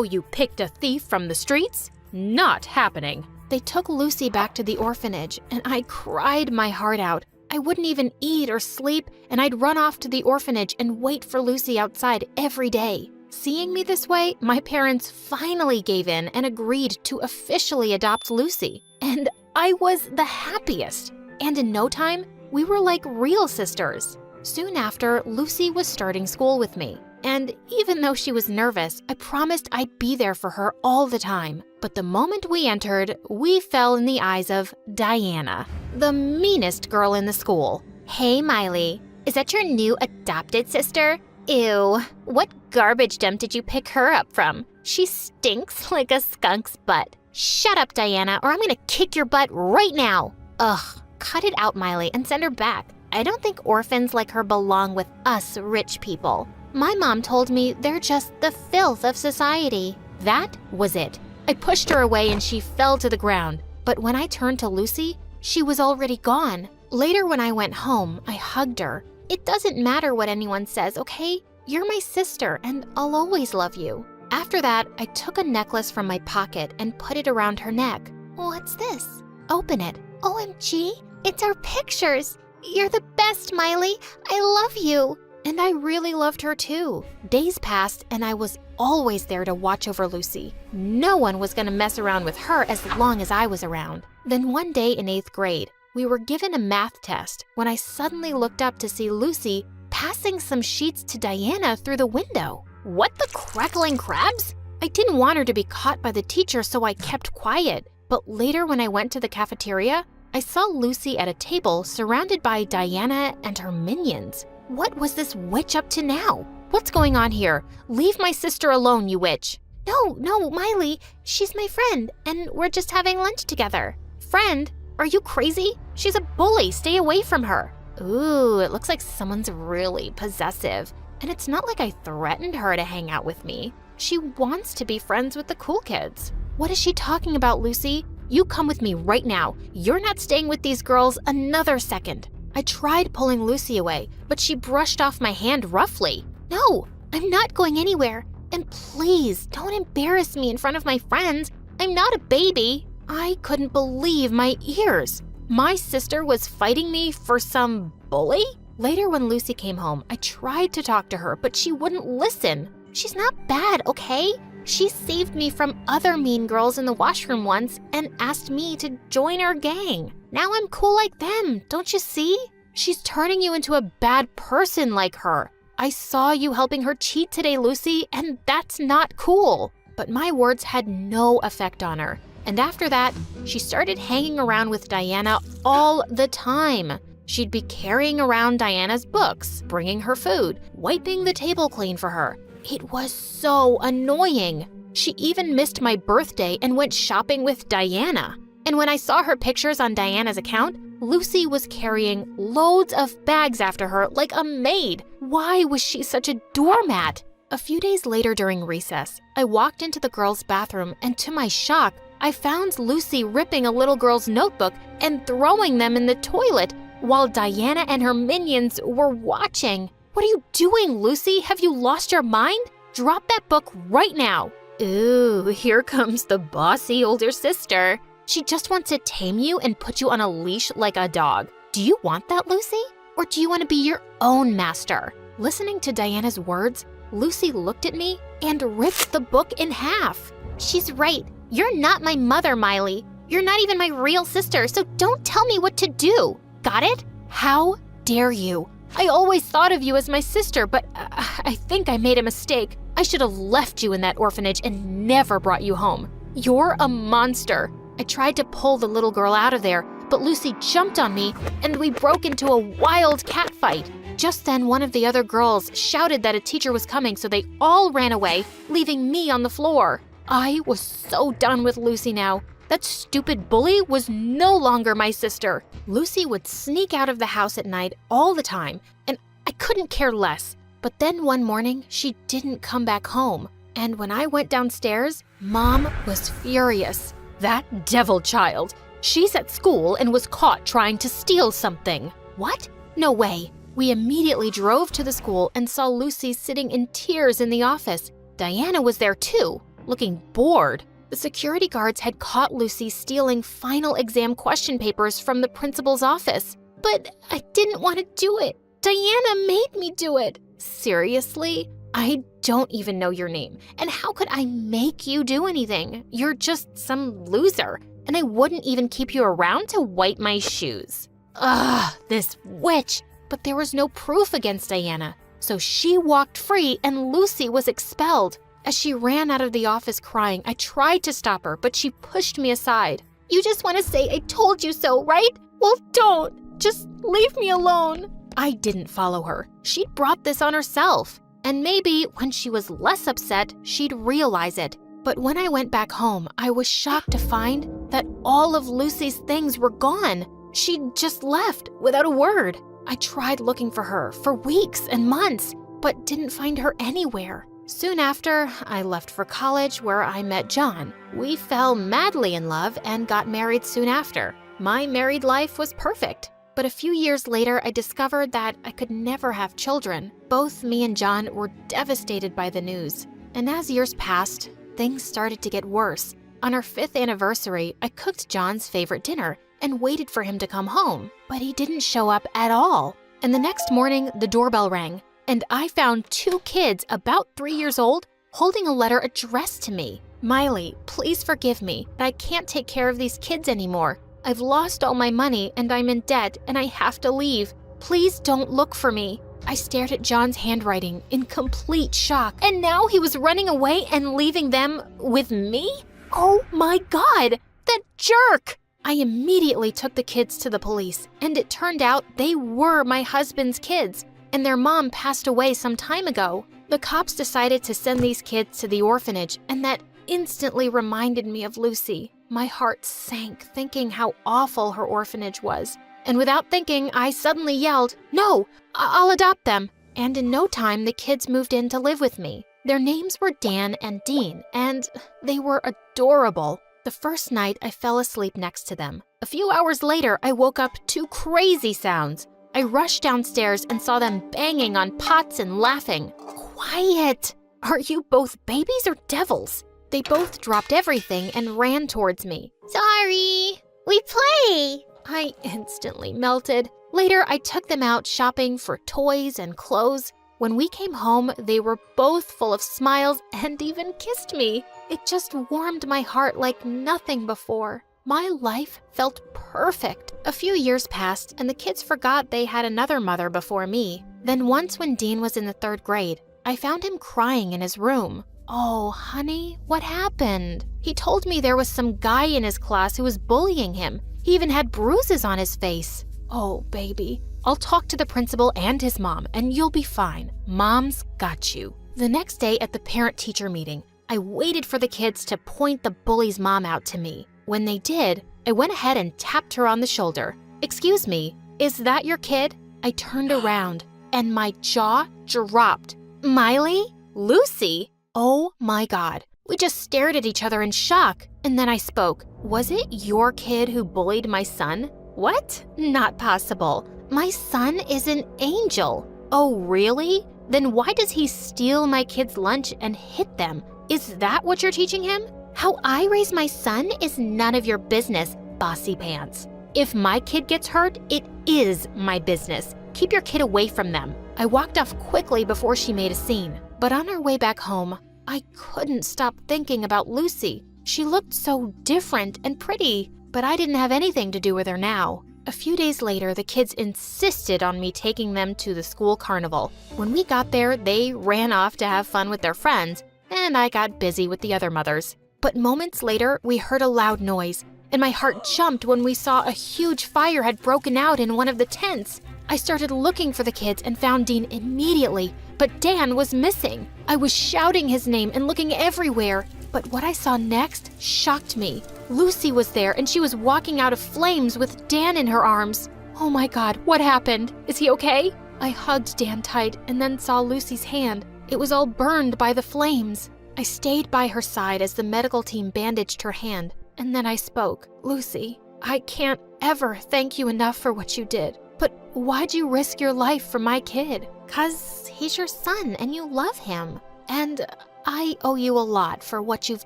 you picked a thief from the streets? Not happening. They took Lucy back to the orphanage, and I cried my heart out. I wouldn't even eat or sleep, and I'd run off to the orphanage and wait for Lucy outside every day. Seeing me this way, my parents finally gave in and agreed to officially adopt Lucy. And I was the happiest. And in no time, we were like real sisters. Soon after, Lucy was starting school with me. And even though she was nervous, I promised I'd be there for her all the time. But the moment we entered, we fell in the eyes of Diana, the meanest girl in the school. Hey, Miley, is that your new adopted sister? Ew, what garbage dump did you pick her up from? She stinks like a skunk's butt. Shut up, Diana, or I'm gonna kick your butt right now. Ugh, cut it out, Miley, and send her back. I don't think orphans like her belong with us rich people. My mom told me they're just the filth of society. That was it. I pushed her away and she fell to the ground. But when I turned to Lucy, she was already gone. Later when I went home, I hugged her. It doesn't matter what anyone says, okay? You're my sister and I'll always love you. After that, I took a necklace from my pocket and put it around her neck. What's this? Open it. OMG, it's our pictures. You're the best, Miley. I love you. And I really loved her too. Days passed and I was always there to watch over Lucy. No one was gonna mess around with her as long as I was around. Then one day in 8th grade, we were given a math test when I suddenly looked up to see Lucy passing some sheets to Diana through the window. What the crackling crabs? I didn't want her to be caught by the teacher, so I kept quiet. But later when I went to the cafeteria, I saw Lucy at a table surrounded by Diana and her minions. What was this witch up to now? What's going on here? Leave my sister alone, you witch. No, Miley, she's my friend, and we're just having lunch together. Friend? Are you crazy? She's a bully, stay away from her. Ooh, it looks like someone's really possessive. And it's not like I threatened her to hang out with me. She wants to be friends with the cool kids. What is she talking about, Lucy? You come with me right now. You're not staying with these girls another second. I tried pulling Lucy away, but she brushed off my hand roughly. No, I'm not going anywhere. And please, don't embarrass me in front of my friends. I'm not a baby. I couldn't believe my ears. My sister was fighting me for some bully? Later when Lucy came home, I tried to talk to her, but she wouldn't listen. She's not bad, okay? She saved me from other mean girls in the washroom once and asked me to join her gang. Now I'm cool like them, don't you see? She's turning you into a bad person like her. I saw you helping her cheat today, Lucy, and that's not cool. But my words had no effect on her. And after that, she started hanging around with Diana all the time. She'd be carrying around Diana's books, bringing her food, wiping the table clean for her. It was so annoying. She even missed my birthday and went shopping with Diana. And when I saw her pictures on Diana's account, Lucy was carrying loads of bags after her like a maid. Why was she such a doormat? A few days later during recess, I walked into the girls' bathroom and to my shock, I found Lucy ripping a little girl's notebook and throwing them in the toilet while Diana and her minions were watching. What are you doing, Lucy? Have you lost your mind? Drop that book right now. Ooh, here comes the bossy older sister. She just wants to tame you and put you on a leash like a dog. Do you want that, Lucy? Or do you want to be your own master? Listening to Diana's words, Lucy looked at me and ripped the book in half. She's right. You're not my mother, Miley. You're not even my real sister, so don't tell me what to do. Got it? How dare you? I always thought of you as my sister, but I think I made a mistake. I should have left you in that orphanage and never brought you home. You're a monster. I tried to pull the little girl out of there, but Lucy jumped on me and we broke into a wild cat fight. Just then, one of the other girls shouted that a teacher was coming, so they all ran away, leaving me on the floor. I was so done with Lucy now. That stupid bully was no longer my sister. Lucy would sneak out of the house at night all the time, and I couldn't care less. But then one morning, she didn't come back home. And when I went downstairs, Mom was furious. That devil child. She's at school and was caught trying to steal something. What? No way. We immediately drove to the school and saw Lucy sitting in tears in the office. Diana was there too, looking bored. The security guards had caught Lucy stealing final exam question papers from the principal's office. But I didn't want to do it. Diana made me do it. Seriously? I don't even know your name. And how could I make you do anything? You're just some loser. And I wouldn't even keep you around to wipe my shoes. Ugh, this witch. But there was no proof against Diana. So she walked free and Lucy was expelled. As she ran out of the office crying, I tried to stop her, but she pushed me aside. You just want to say I told you so, right? Well, don't. Just leave me alone. I didn't follow her. She'd brought this on herself. And maybe when she was less upset, she'd realize it. But when I went back home, I was shocked to find that all of Lucy's things were gone. She'd just left without a word. I tried looking for her for weeks and months, but didn't find her anywhere. Soon after, I left for college where I met John. We fell madly in love and got married soon after. My married life was perfect. But a few years later, I discovered that I could never have children. Both me and John were devastated by the news. And as years passed, things started to get worse. On our 5th anniversary, I cooked John's favorite dinner and waited for him to come home, but he didn't show up at all. And the next morning, the doorbell rang, and I found 2 kids about 3 years old holding a letter addressed to me. Miley, please forgive me, but I can't take care of these kids anymore. I've lost all my money and I'm in debt and I have to leave. Please don't look for me. I stared at John's handwriting in complete shock. And now he was running away and leaving them with me? Oh my God, that jerk! I immediately took the kids to the police, and it turned out they were my husband's kids, and their mom passed away some time ago. The cops decided to send these kids to the orphanage, and that instantly reminded me of Lucy. My heart sank thinking how awful her orphanage was. And without thinking, I suddenly yelled, "No, I'll adopt them." And in no time, the kids moved in to live with me. Their names were Dan and Dean, and they were adorable. The first night, I fell asleep next to them. A few hours later, I woke up to crazy sounds. I rushed downstairs and saw them banging on pots and laughing. Quiet! Are you both babies or devils? They both dropped everything and ran towards me. Sorry, we play. I instantly melted. Later, I took them out shopping for toys and clothes. When we came home, they were both full of smiles and even kissed me. It just warmed my heart like nothing before. My life felt perfect. A few years passed, and the kids forgot they had another mother before me. Then once when Dean was in the 3rd grade, I found him crying in his room. Oh, honey, what happened? He told me there was some guy in his class who was bullying him. He even had bruises on his face. Oh, baby. I'll talk to the principal and his mom, and you'll be fine. Mom's got you. The next day at the parent-teacher meeting, I waited for the kids to point the bully's mom out to me. When they did, I went ahead and tapped her on the shoulder. "Excuse me, is that your kid?" I turned around, and my jaw dropped. Miley? Lucy? Oh my God. We just stared at each other in shock, and then I spoke. "Was it your kid who bullied my son?" "What? Not possible. My son is an angel." "Oh, really? Then why does he steal my kids' lunch and hit them? Is that what you're teaching him?" "How I raise my son is none of your business, bossy pants. If my kid gets hurt, it is my business. Keep your kid away from them." I walked off quickly before she made a scene. But on our way back home, I couldn't stop thinking about Lucy. She looked so different and pretty, but I didn't have anything to do with her now. A few days later, the kids insisted on me taking them to the school carnival. When we got there, they ran off to have fun with their friends, and I got busy with the other mothers. But moments later, we heard a loud noise, and my heart jumped when we saw a huge fire had broken out in one of the tents. I started looking for the kids and found Dean immediately, but Dan was missing. I was shouting his name and looking everywhere, but what I saw next shocked me. Lucy was there, and she was walking out of flames with Dan in her arms. Oh my God, what happened? Is he okay? I hugged Dan tight and then saw Lucy's hand. It was all burned by the flames. I stayed by her side as the medical team bandaged her hand. And then I spoke. Lucy, I can't ever thank you enough for what you did. But why'd you risk your life for my kid? 'Cause he's your son and you love him. And I owe you a lot for what you've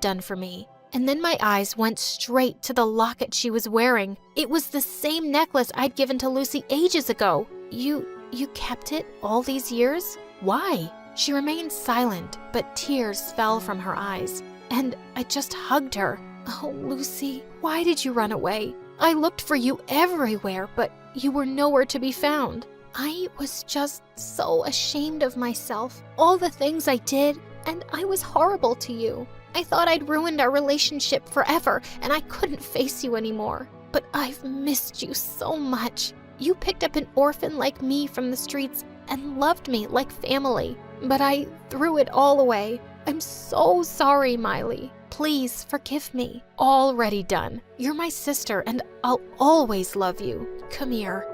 done for me. And then my eyes went straight to the locket she was wearing. It was the same necklace I'd given to Lucy ages ago. You kept it all these years? Why? She remained silent, but tears fell from her eyes. And I just hugged her. Oh, Lucy, why did you run away? I looked for you everywhere, but you were nowhere to be found. I was just so ashamed of myself, all the things I did, and I was horrible to you. I thought I'd ruined our relationship forever, and I couldn't face you anymore. But I've missed you so much. You picked up an orphan like me from the streets and loved me like family. But I threw it all away. I'm so sorry, Miley. Please forgive me. Already done. You're my sister, and I'll always love you. Come here.